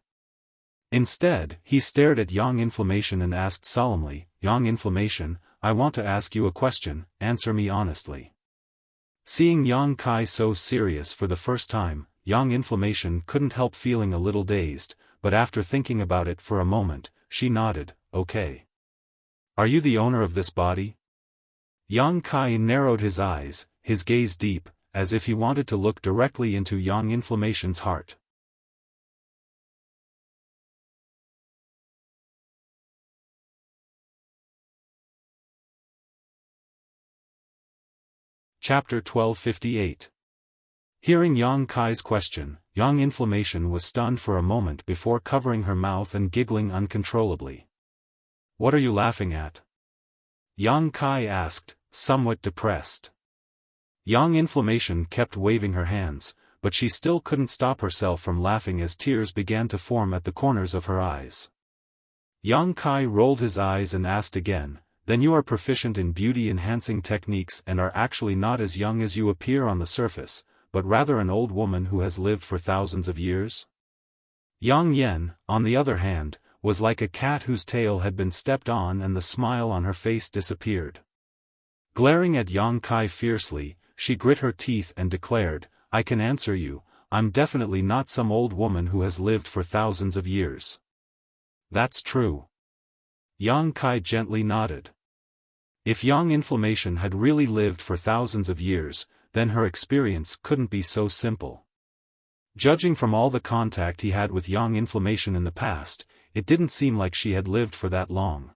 Instead, he stared at Yang inflammation and asked solemnly, Yang inflammation, I want to ask you a question, answer me honestly. Seeing Yang Kai so serious for the first time, Yang inflammation couldn't help feeling a little dazed, but after thinking about it for a moment, she nodded, okay. Are you the owner of this body? Yang Kai narrowed his eyes, his gaze deep, as if he wanted to look directly into Yang inflammation's heart. Chapter 1258. Hearing Yang Kai's question, Yang inflammation was stunned for a moment before covering her mouth and giggling uncontrollably. What are you laughing at? Yang Kai asked, somewhat depressed. Yang inflammation kept waving her hands, but she still couldn't stop herself from laughing as tears began to form at the corners of her eyes. Yang Kai rolled his eyes and asked again, then you are proficient in beauty-enhancing techniques and are actually not as young as you appear on the surface, but rather an old woman who has lived for thousands of years? Yang Yen, on the other hand, was like a cat whose tail had been stepped on and the smile on her face disappeared. Glaring at Yang Kai fiercely, she grit her teeth and declared, I can answer you, I'm definitely not some old woman who has lived for thousands of years. That's true. Yang Kai gently nodded. If Yang inflammation had really lived for thousands of years, then her experience couldn't be so simple. Judging from all the contact he had with Yang Inflammation in the past, it didn't seem like she had lived for that long.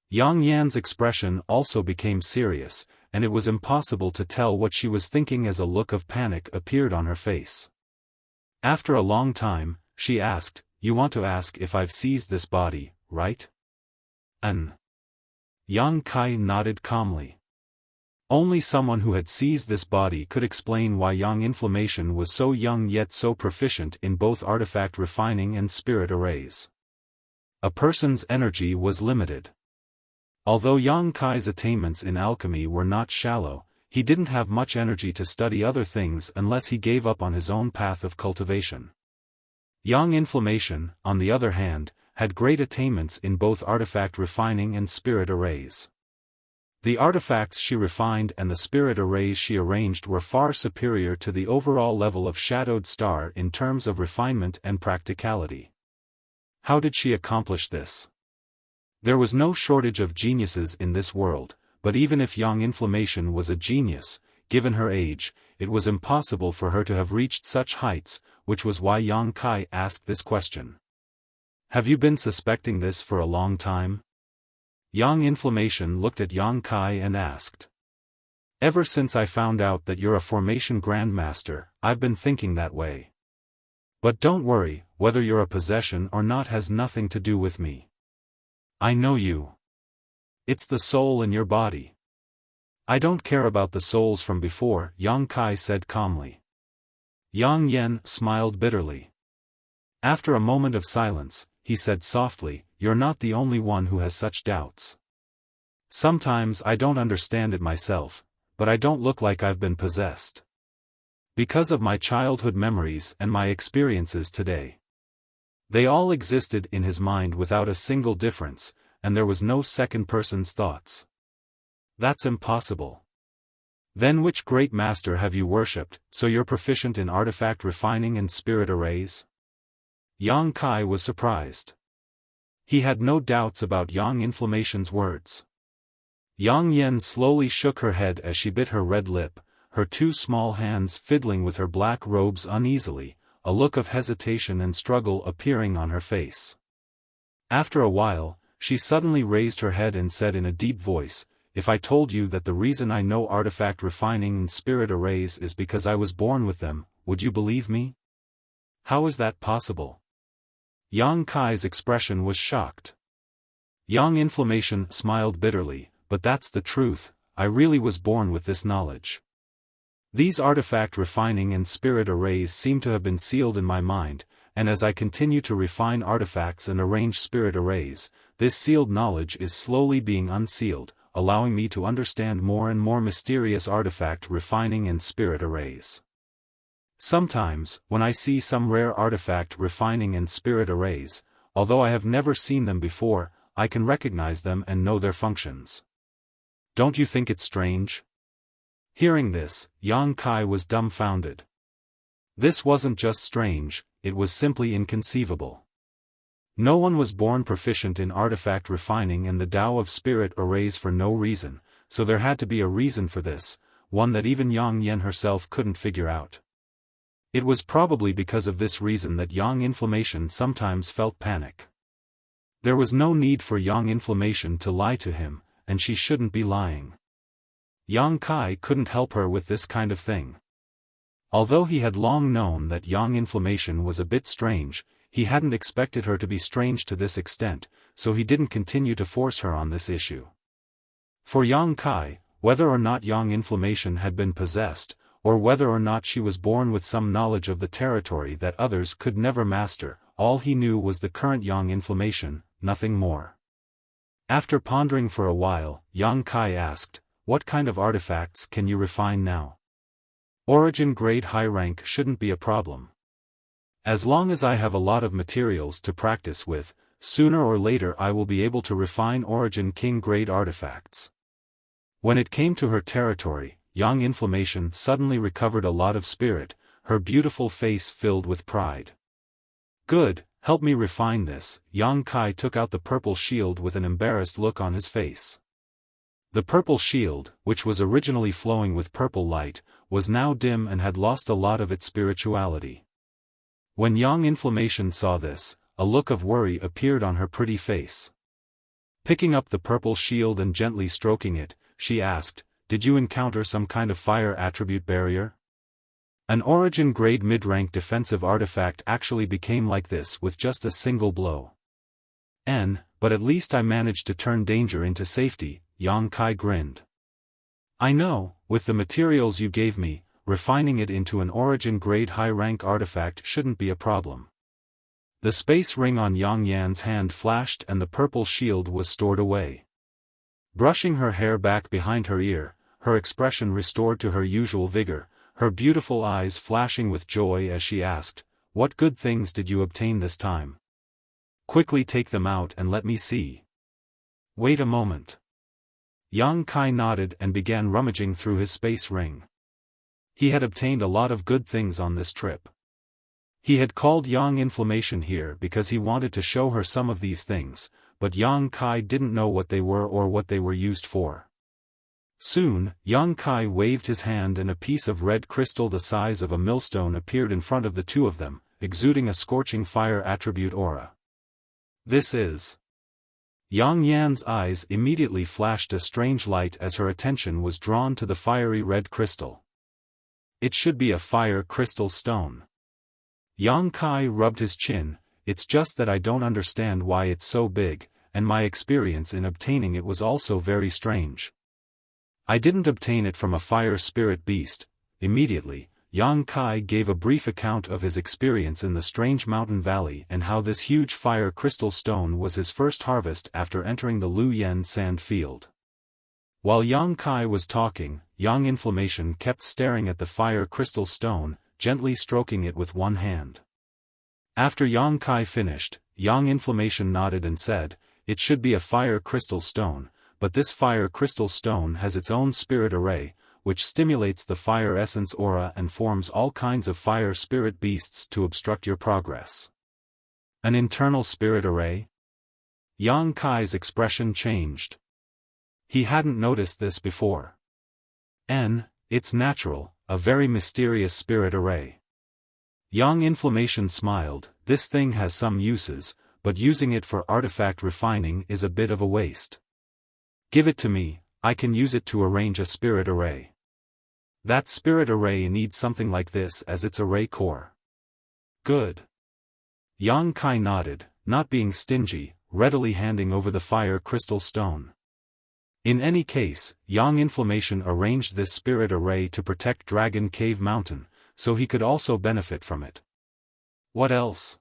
Yang Yan's expression also became serious, and it was impossible to tell what she was thinking as a look of panic appeared on her face. After a long time, she asked, "You want to ask if I've seized this body, right?" Yang Kai nodded calmly. Only someone who had seized this body could explain why Yang Inflammation was so young yet so proficient in both artifact refining and spirit arrays. A person's energy was limited. Although Yang Kai's attainments in alchemy were not shallow, he didn't have much energy to study other things unless he gave up on his own path of cultivation. Yang Inflammation, on the other hand, had great attainments in both artifact refining and spirit arrays. The artifacts she refined and the spirit arrays she arranged were far superior to the overall level of Shadowed Star in terms of refinement and practicality. How did she accomplish this? There was no shortage of geniuses in this world, but even if Yang Inflammation was a genius, given her age, it was impossible for her to have reached such heights, which was why Yang Kai asked this question. "Have you been suspecting this for a long time?" Yang Inflammation looked at Yang Kai and asked. "Ever since I found out that you're a formation grandmaster, I've been thinking that way. But don't worry, whether you're a possession or not has nothing to do with me. I know you. It's the soul in your body." "I don't care about the souls from before," Yang Kai said calmly. Yang Yan smiled bitterly. After a moment of silence, he said softly, "You're not the only one who has such doubts. Sometimes I don't understand it myself, but I don't look like I've been possessed. Because of my childhood memories and my experiences today. They all existed in his mind without a single difference, and there was no second person's thoughts. That's impossible. Then which great master have you worshipped, so you're proficient in artifact refining and spirit arrays?" Yang Kai was surprised. He had no doubts about Yang Inflammation's words. Yang Yan slowly shook her head as she bit her red lip, her two small hands fiddling with her black robes uneasily, a look of hesitation and struggle appearing on her face. After a while, she suddenly raised her head and said in a deep voice, "If I told you that the reason I know artifact refining and spirit arrays is because I was born with them, would you believe me?" "How is that possible?" Yang Kai's expression was shocked. Yang Inflammation smiled bitterly, "But that's the truth, I really was born with this knowledge. These artifact refining and spirit arrays seem to have been sealed in my mind, and as I continue to refine artifacts and arrange spirit arrays, this sealed knowledge is slowly being unsealed, allowing me to understand more and more mysterious artifact refining and spirit arrays. Sometimes, when I see some rare artifact refining and spirit arrays, although I have never seen them before, I can recognize them and know their functions. Don't you think it's strange?" Hearing this, Yang Kai was dumbfounded. This wasn't just strange, it was simply inconceivable. No one was born proficient in artifact refining and the Tao of spirit arrays for no reason, so there had to be a reason for this, one that even Yang Yan herself couldn't figure out. It was probably because of this reason that Yang Inflammation sometimes felt panic. There was no need for Yang Inflammation to lie to him, and she shouldn't be lying. Yang Kai couldn't help her with this kind of thing. Although he had long known that Yang Inflammation was a bit strange, he hadn't expected her to be strange to this extent, so he didn't continue to force her on this issue. For Yang Kai, whether or not Yang Inflammation had been possessed, or whether or not she was born with some knowledge of the territory that others could never master, all he knew was the current Yang Inflammation, nothing more. After pondering for a while, Yang Kai asked, "What kind of artifacts can you refine now? Origin grade high rank shouldn't be a problem. As long as I have a lot of materials to practice with, sooner or later I will be able to refine Origin king grade artifacts." When it came to her territory, Yang Inflammation suddenly recovered a lot of spirit, her beautiful face filled with pride. "Good, help me refine this." Yang Kai took out the purple shield with an embarrassed look on his face. The purple shield, which was originally flowing with purple light, was now dim and had lost a lot of its spirituality. When Yang Inflammation saw this, a look of worry appeared on her pretty face. Picking up the purple shield and gently stroking it, she asked, "Did you encounter some kind of fire attribute barrier?" An origin-grade mid-rank defensive artifact actually became like this with just a single blow. But at least I managed to turn danger into safety," Yang Kai grinned. "I know, with the materials you gave me, refining it into an origin-grade high-rank artifact shouldn't be a problem." The space ring on Yang Yan's hand flashed and the purple shield was stored away. Brushing her hair back behind her ear, her expression restored to her usual vigor, her beautiful eyes flashing with joy as she asked, "What good things did you obtain this time? Quickly take them out and let me see." "Wait a moment." Yang Kai nodded and began rummaging through his space ring. He had obtained a lot of good things on this trip. He had called Yang Inflammation here because he wanted to show her some of these things, but Yang Kai didn't know what they were or what they were used for. Soon, Yang Kai waved his hand and a piece of red crystal the size of a millstone appeared in front of the two of them, exuding a scorching fire attribute aura. "This is..." Yang Yan's eyes immediately flashed a strange light as her attention was drawn to the fiery red crystal. "It should be a fire crystal stone." Yang Kai rubbed his chin, "It's just that I don't understand why it's so big, and my experience in obtaining it was also very strange. I didn't obtain it from a fire spirit beast." Immediately, Yang Kai gave a brief account of his experience in the strange mountain valley and how this huge fire crystal stone was his first harvest after entering the Lu Yen sand field. While Yang Kai was talking, Yang Inflammation kept staring at the fire crystal stone, gently stroking it with one hand. After Yang Kai finished, Yang Inflammation nodded and said, "It should be a fire crystal stone, but this fire crystal stone has its own spirit array, which stimulates the fire essence aura and forms all kinds of fire spirit beasts to obstruct your progress." "An internal spirit array?" Yang Kai's expression changed. He hadn't noticed this before. It's natural, a very mysterious spirit array." Yang Inflammation smiled, "This thing has some uses, but using it for artifact refining is a bit of a waste. Give it to me, I can use it to arrange a spirit array." "That spirit array needs something like this as its array core." "Good." Yang Kai nodded, not being stingy, readily handing over the fire crystal stone. In any case, Yang Inflammation arranged this spirit array to protect Dragon Cave Mountain, so he could also benefit from it. "What else?"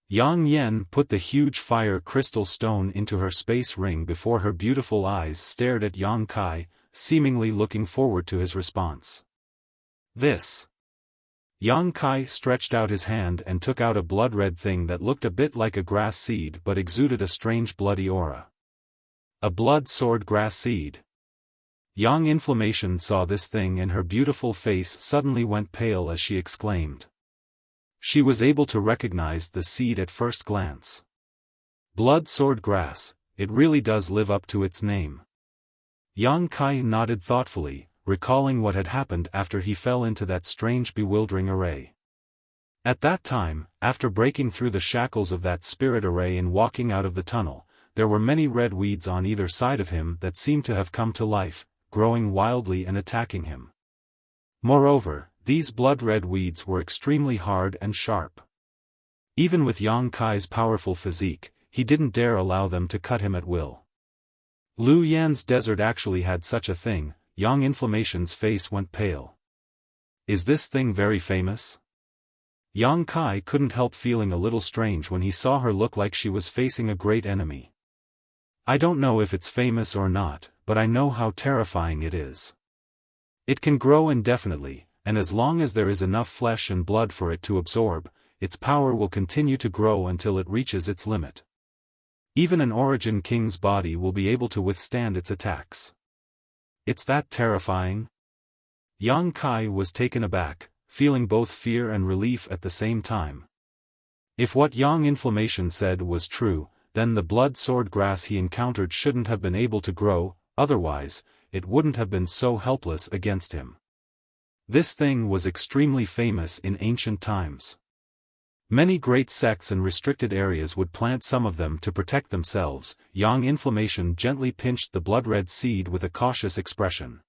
Yang Yan put the huge fire crystal stone into her space ring before her beautiful eyes stared at Yang Kai, seemingly looking forward to his response. "This." Yang Kai stretched out his hand and took out a blood-red thing that looked a bit like a grass seed but exuded a strange bloody aura. "A blood sword grass seed." Yang Inflammation saw this thing and her beautiful face suddenly went pale as she exclaimed. She was able to recognize the seed at first glance. Blood sword grass, it really does live up to its name. Yang Kai nodded thoughtfully, recalling what had happened after he fell into that strange bewildering array. At that time, after breaking through the shackles of that spirit array and walking out of the tunnel, there were many red weeds on either side of him that seemed to have come to life, growing wildly and attacking him. Moreover, these blood-red weeds were extremely hard and sharp. Even with Yang Kai's powerful physique, he didn't dare allow them to cut him at will. Lu Yan's desert actually had such a thing. Yang Inflammation's face went pale. "Is this thing very famous?" Yang Kai couldn't help feeling a little strange when he saw her look like she was facing a great enemy. "I don't know if it's famous or not, but I know how terrifying it is. It can grow indefinitely, and as long as there is enough flesh and blood for it to absorb, its power will continue to grow until it reaches its limit. Even an Origin King's body will be able to withstand its attacks. It's that terrifying?" Yang Kai was taken aback, feeling both fear and relief at the same time. If what Yang Inflammation said was true, then the blood sword grass he encountered shouldn't have been able to grow, otherwise, it wouldn't have been so helpless against him. This thing was extremely famous in ancient times. Many great sects and restricted areas would plant some of them to protect themselves. Yang Inflammation gently pinched the blood-red seed with a cautious expression.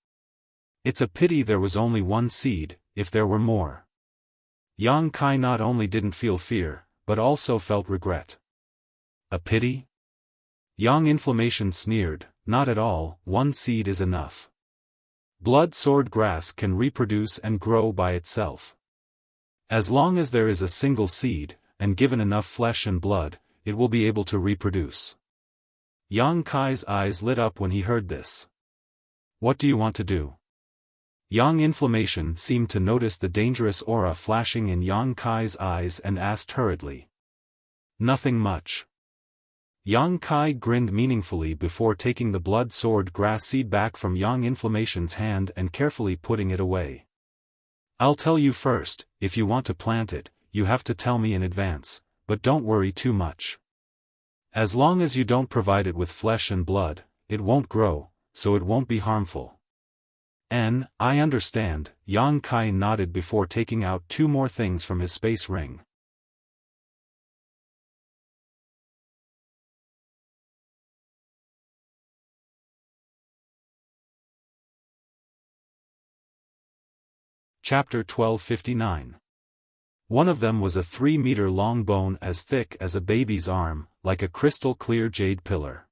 It's a pity there was only one seed, if there were more. Yang Kai not only didn't feel fear, but also felt regret. A pity? Yang Inflammation sneered, not at all, one seed is enough. Blood sword grass can reproduce and grow by itself. As long as there is a single seed, and given enough flesh and blood, it will be able to reproduce. Yang Kai's eyes lit up when he heard this. What do you want to do? Yang Inflammation seemed to notice the dangerous aura flashing in Yang Kai's eyes and asked hurriedly. Nothing much. Yang Kai grinned meaningfully before taking the blood sword grass seed back from Yang Inflammation's hand and carefully putting it away. I'll tell you first, if you want to plant it, you have to tell me in advance, but don't worry too much. As long as you don't provide it with flesh and blood, it won't grow, so it won't be harmful. I understand, Yang Kai nodded before taking out 2 more things from his space ring. Chapter 1259. One of them was a 3-meter-long bone as thick as a baby's arm, like a crystal-clear jade pillar.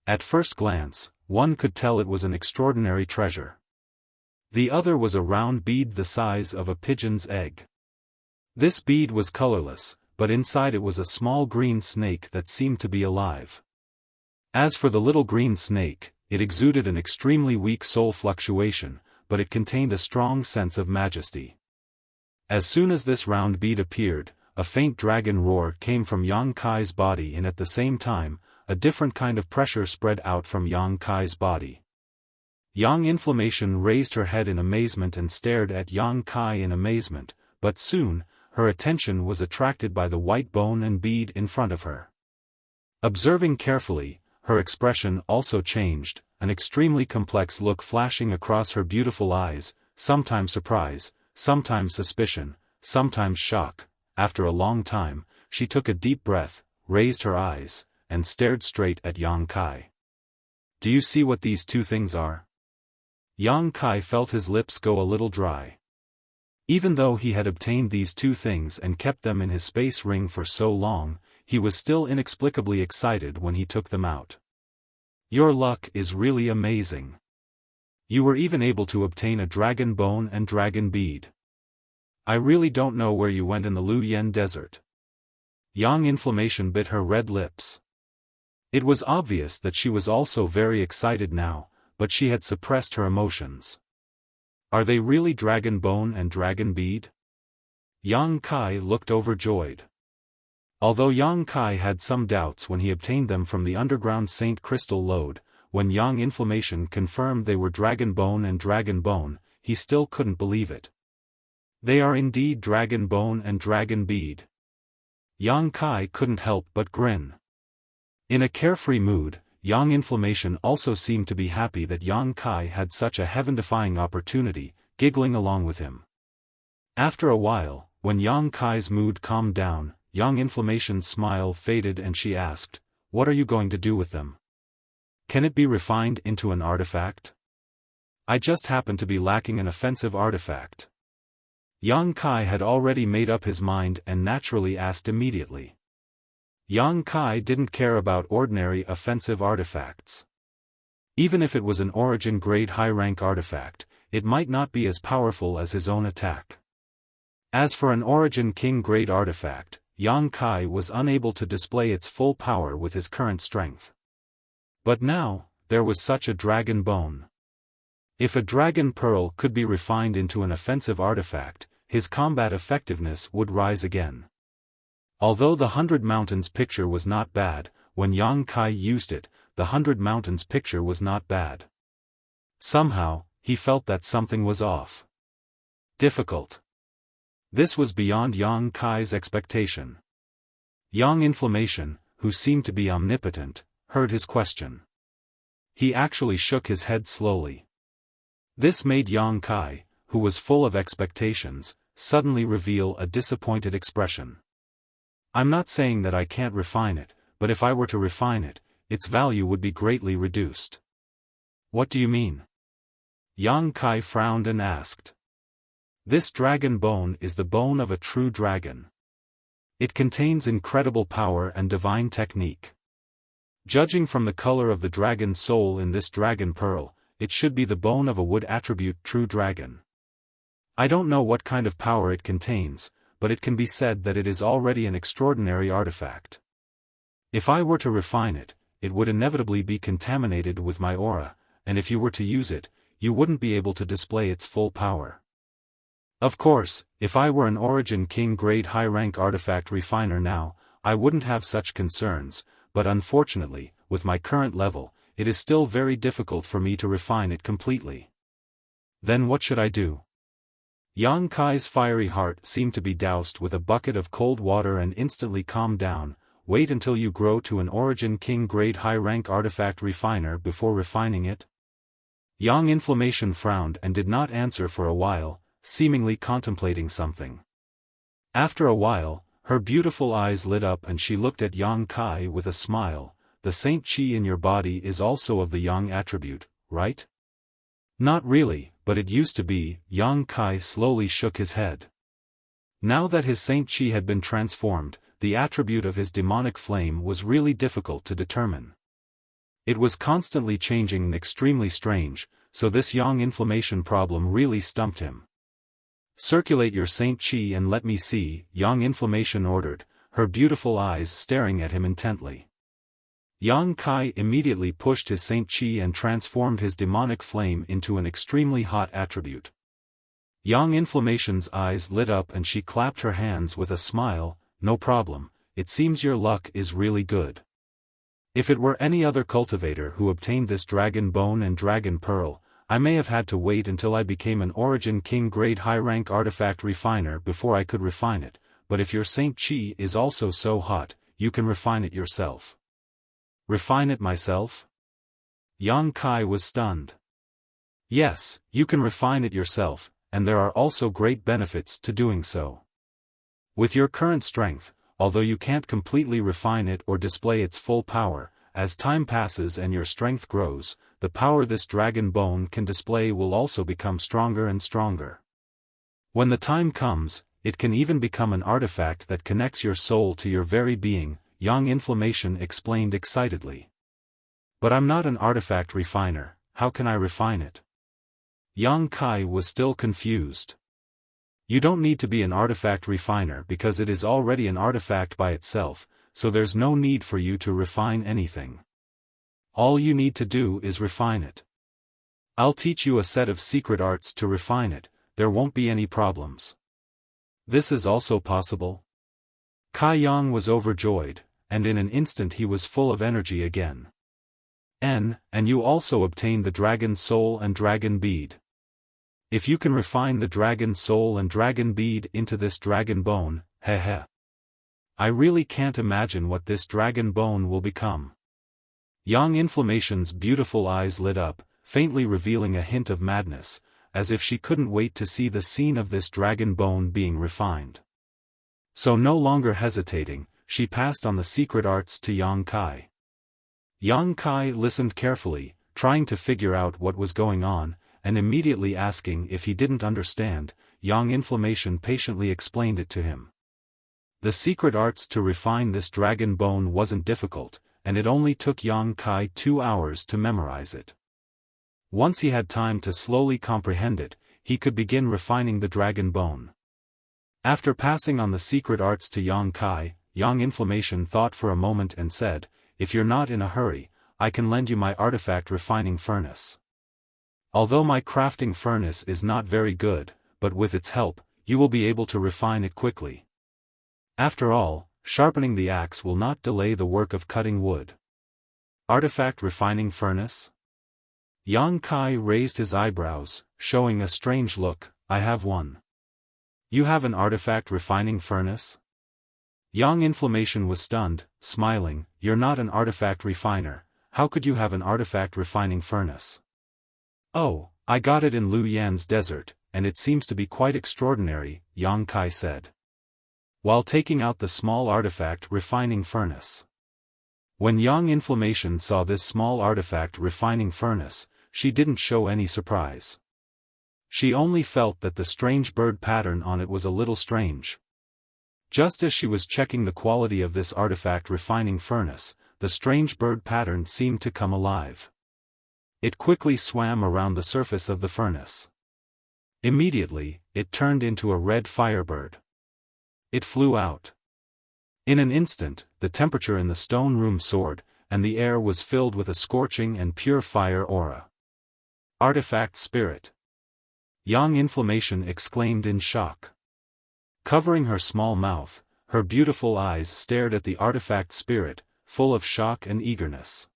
At first glance, one could tell it was an extraordinary treasure. The other was a round bead the size of a pigeon's egg. This bead was colorless, but inside it was a small green snake that seemed to be alive. As for the little green snake, it exuded an extremely weak soul fluctuation, but it contained a strong sense of majesty. As soon as this round bead appeared, a faint dragon roar came from Yang Kai's body, and at the same time, a different kind of pressure spread out from Yang Kai's body. Yang Inflammation raised her head in amazement and stared at Yang Kai in amazement, but soon, her attention was attracted by the white bone and bead in front of her. Observing carefully, her expression also changed, an extremely complex look flashing across her beautiful eyes, sometimes surprise, sometimes suspicion, sometimes shock. After a long time, she took a deep breath, raised her eyes, and stared straight at Yang Kai. Do you see what these 2 things are? Yang Kai felt his lips go a little dry. Even though he had obtained these 2 things and kept them in his space ring for so long, he was still inexplicably excited when he took them out. Your luck is really amazing. You were even able to obtain a dragon bone and dragon bead. I really don't know where you went in the Luoyan desert. Yang Inflammation bit her red lips. It was obvious that she was also very excited now, but she had suppressed her emotions. Are they really dragon bone and dragon bead? Yang Kai looked overjoyed. Although Yang Kai had some doubts when he obtained them from the underground Saint Crystal Lode, when Yang Inflammation confirmed they were dragon bone and dragon bone, he still couldn't believe it. They are indeed dragon bone and dragon bead. Yang Kai couldn't help but grin. In a carefree mood, Yang Inflammation also seemed to be happy that Yang Kai had such a heaven-defying opportunity, giggling along with him. After a while, when Yang Kai's mood calmed down, Yang Inflammation's smile faded and she asked, "What are you going to do with them? Can it be refined into an artifact? I just happen to be lacking an offensive artifact." Yang Kai had already made up his mind and naturally asked immediately. Yang Kai didn't care about ordinary offensive artifacts. Even if it was an origin grade high-rank artifact, it might not be as powerful as his own attack. As for an origin king grade artifact, Yang Kai was unable to display its full power with his current strength. But now, there was such a dragon bone. If a dragon pearl could be refined into an offensive artifact, his combat effectiveness would rise again. Although the 100 Mountains picture was not bad, when Yang Kai used it, the 100 Mountains picture was not bad. Somehow, he felt that something was off. Difficult. This was beyond Yang Kai's expectation. Yang Inflammation, who seemed to be omnipotent, heard his question. He actually shook his head slowly. This made Yang Kai, who was full of expectations, suddenly reveal a disappointed expression. I'm not saying that I can't refine it, but if I were to refine it, its value would be greatly reduced. What do you mean? Yang Kai frowned and asked. This dragon bone is the bone of a true dragon. It contains incredible power and divine technique. Judging from the color of the dragon's soul in this dragon pearl, it should be the bone of a wood attribute true dragon. I don't know what kind of power it contains, but it can be said that it is already an extraordinary artifact. If I were to refine it, it would inevitably be contaminated with my aura, and if you were to use it, you wouldn't be able to display its full power. Of course, if I were an Origin King grade high-rank artifact refiner now, I wouldn't have such concerns, but unfortunately, with my current level, it is still very difficult for me to refine it completely. Then what should I do? Yang Kai's fiery heart seemed to be doused with a bucket of cold water and instantly calmed down. Wait until you grow to an Origin King grade high-rank artifact refiner before refining it? Yang Inflammation frowned and did not answer for a while, seemingly contemplating something. After a while, her beautiful eyes lit up and she looked at Yang Kai with a smile. The Saint Qi in your body is also of the Yang attribute, right? Not really, but it used to be. Yang Kai slowly shook his head. Now that his Saint Qi had been transformed, the attribute of his demonic flame was really difficult to determine. It was constantly changing and extremely strange, so this Yang Inflammation problem really stumped him. Circulate your Saint Qi and let me see, Yang Inflammation ordered, her beautiful eyes staring at him intently. Yang Kai immediately pushed his Saint Qi and transformed his demonic flame into an extremely hot attribute. Yang Inflammation's eyes lit up and she clapped her hands with a smile. No problem, it seems your luck is really good. If it were any other cultivator who obtained this dragon bone and dragon pearl, I may have had to wait until I became an Origin King grade high-rank artifact refiner before I could refine it, but if your Saint Qi is also so hot, you can refine it yourself. Refine it myself? Yang Kai was stunned. Yes, you can refine it yourself, and there are also great benefits to doing so. With your current strength, although you can't completely refine it or display its full power, as time passes and your strength grows, the power this dragon bone can display will also become stronger and stronger. When the time comes, it can even become an artifact that connects your soul to your very being, Yang Inflammation explained excitedly. But I'm not an artifact refiner, how can I refine it? Yang Kai was still confused. You don't need to be an artifact refiner because it is already an artifact by itself, so there's no need for you to refine anything. All you need to do is refine it. I'll teach you a set of secret arts to refine it, there won't be any problems. This is also possible? Kai Yang was overjoyed, and in an instant he was full of energy again. And you also obtained the dragon soul and dragon bead. If you can refine the dragon soul and dragon bead into this dragon bone, heh. I really can't imagine what this dragon bone will become. Yang Inflammation's beautiful eyes lit up, faintly revealing a hint of madness, as if she couldn't wait to see the scene of this dragon bone being refined. So no longer hesitating, she passed on the secret arts to Yang Kai. Yang Kai listened carefully, trying to figure out what was going on, and immediately asking if he didn't understand. Yang Inflammation patiently explained it to him. The secret arts to refine this dragon bone wasn't difficult, and it only took Yang Kai 2 hours to memorize it. Once he had time to slowly comprehend it, he could begin refining the dragon bone. After passing on the secret arts to Yang Kai, Yang Inflammation thought for a moment and said, if you're not in a hurry, I can lend you my artifact refining furnace. Although my crafting furnace is not very good, but with its help, you will be able to refine it quickly. After all, sharpening the axe will not delay the work of cutting wood. Artifact refining furnace? Yang Kai raised his eyebrows, showing a strange look. I have one. You have an artifact refining furnace? Yang Inflammation was stunned, smiling. You're not an artifact refiner, how could you have an artifact refining furnace? Oh, I got it in Lu Yan's desert, and it seems to be quite extraordinary, Yang Kai said. while taking out the small artifact refining furnace. When Young Inflammation saw this small artifact refining furnace, she didn't show any surprise. She only felt that the strange bird pattern on it was a little strange. Just as she was checking the quality of this artifact refining furnace, the strange bird pattern seemed to come alive. It quickly swam around the surface of the furnace. Immediately, it turned into a red firebird. It flew out. In an instant, the temperature in the stone room soared, and the air was filled with a scorching and pure fire aura. Artifact Spirit! Young Inflammation exclaimed in shock. Covering her small mouth, her beautiful eyes stared at the artifact spirit, full of shock and eagerness.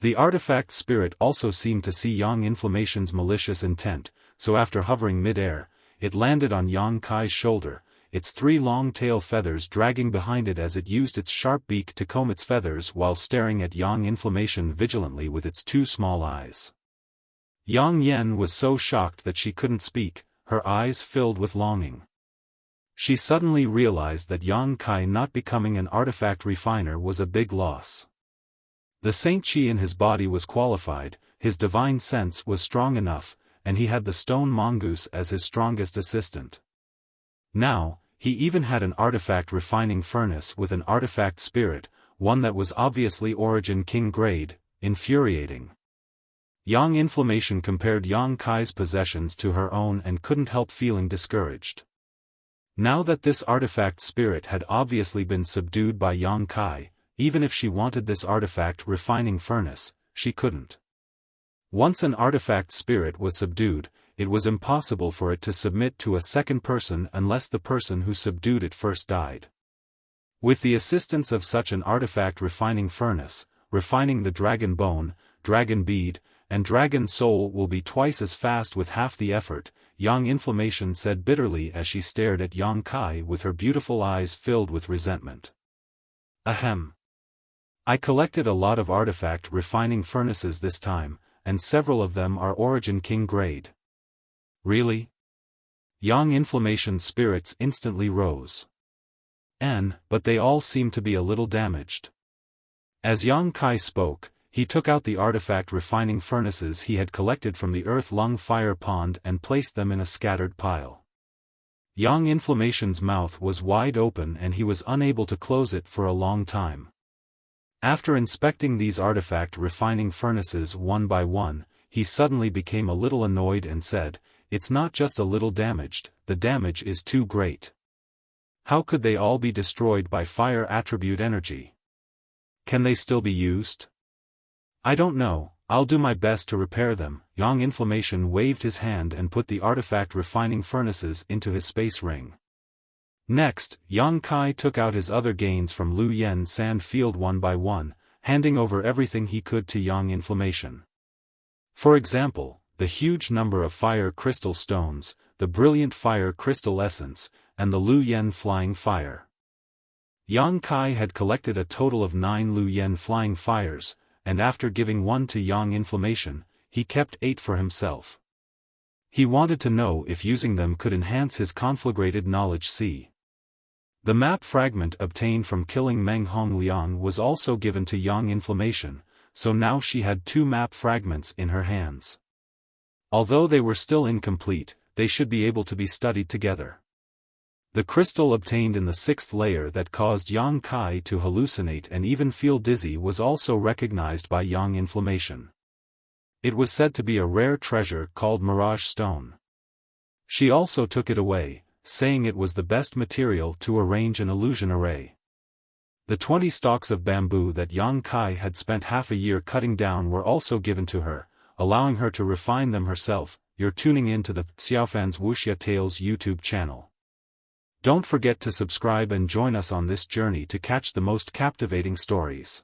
The artifact spirit also seemed to see Young Inflammation's malicious intent, so after hovering mid-air, it landed on Yang Kai's shoulder, its 3 long tail feathers dragging behind it as it used its sharp beak to comb its feathers while staring at Young Inflammation vigilantly with its 2 small eyes. Yang Yen was so shocked that she couldn't speak, her eyes filled with longing. She suddenly realized that Yang Kai not becoming an artifact refiner was a big loss. The Saint Chi in his body was qualified, his divine sense was strong enough, and he had the stone mongoose as his strongest assistant. Now, he even had an artifact refining furnace with an artifact spirit, one that was obviously Origin King grade, infuriating. Young Inflammation compared Yang Kai's possessions to her own and couldn't help feeling discouraged. Now that this artifact spirit had obviously been subdued by Yang Kai, even if she wanted this artifact refining furnace, she couldn't. Once an artifact spirit was subdued, it was impossible for it to submit to a second person unless the person who subdued it first died. With the assistance of such an artifact refining furnace, refining the dragon bone, dragon bead, and dragon soul will be twice as fast with half the effort, Young Inflammation said bitterly as she stared at Yang Kai with her beautiful eyes filled with resentment. Ahem. I collected a lot of artifact refining furnaces this time, and several of them are Origin King grade. Really? Young Inflammation's spirits instantly rose. But they all seem to be a little damaged. As Yang Kai spoke, he took out the artifact refining furnaces he had collected from the Earth Lung Fire Pond and placed them in a scattered pile. Young Inflammation's mouth was wide open and he was unable to close it for a long time. After inspecting these artifact refining furnaces one by one, he suddenly became a little annoyed and said, "It's not just a little damaged, the damage is too great. How could they all be destroyed by fire attribute energy? Can they still be used? I don't know, I'll do my best to repair them." Young Inflammation waved his hand and put the artifact refining furnaces into his space ring. Next, Yang Kai took out his other gains from Lu Yen Sand Field one by one, handing over everything he could to Young Inflammation. For example, the huge number of fire crystal stones, the brilliant fire crystal essence, and the Lu Yen flying fire. Yang Kai had collected a total of 9 Lu Yen flying fires, and after giving one to Young Inflammation, he kept 8 for himself. He wanted to know if using them could enhance his conflagrated knowledge. See. The map fragment obtained from killing Meng Hongliang was also given to Young Inflammation, so now she had 2 map fragments in her hands. Although they were still incomplete, they should be able to be studied together. The crystal obtained in the 6th layer that caused Yang Kai to hallucinate and even feel dizzy was also recognized by Young Inflammation. It was said to be a rare treasure called Mirage Stone. She also took it away, saying it was the best material to arrange an illusion array. The 20 stalks of bamboo that Yang Kai had spent half a year cutting down were also given to her, allowing her to refine them herself. You're tuning in to the Xiaofan's Wuxia Tales YouTube channel. Don't forget to subscribe and join us on this journey to catch the most captivating stories.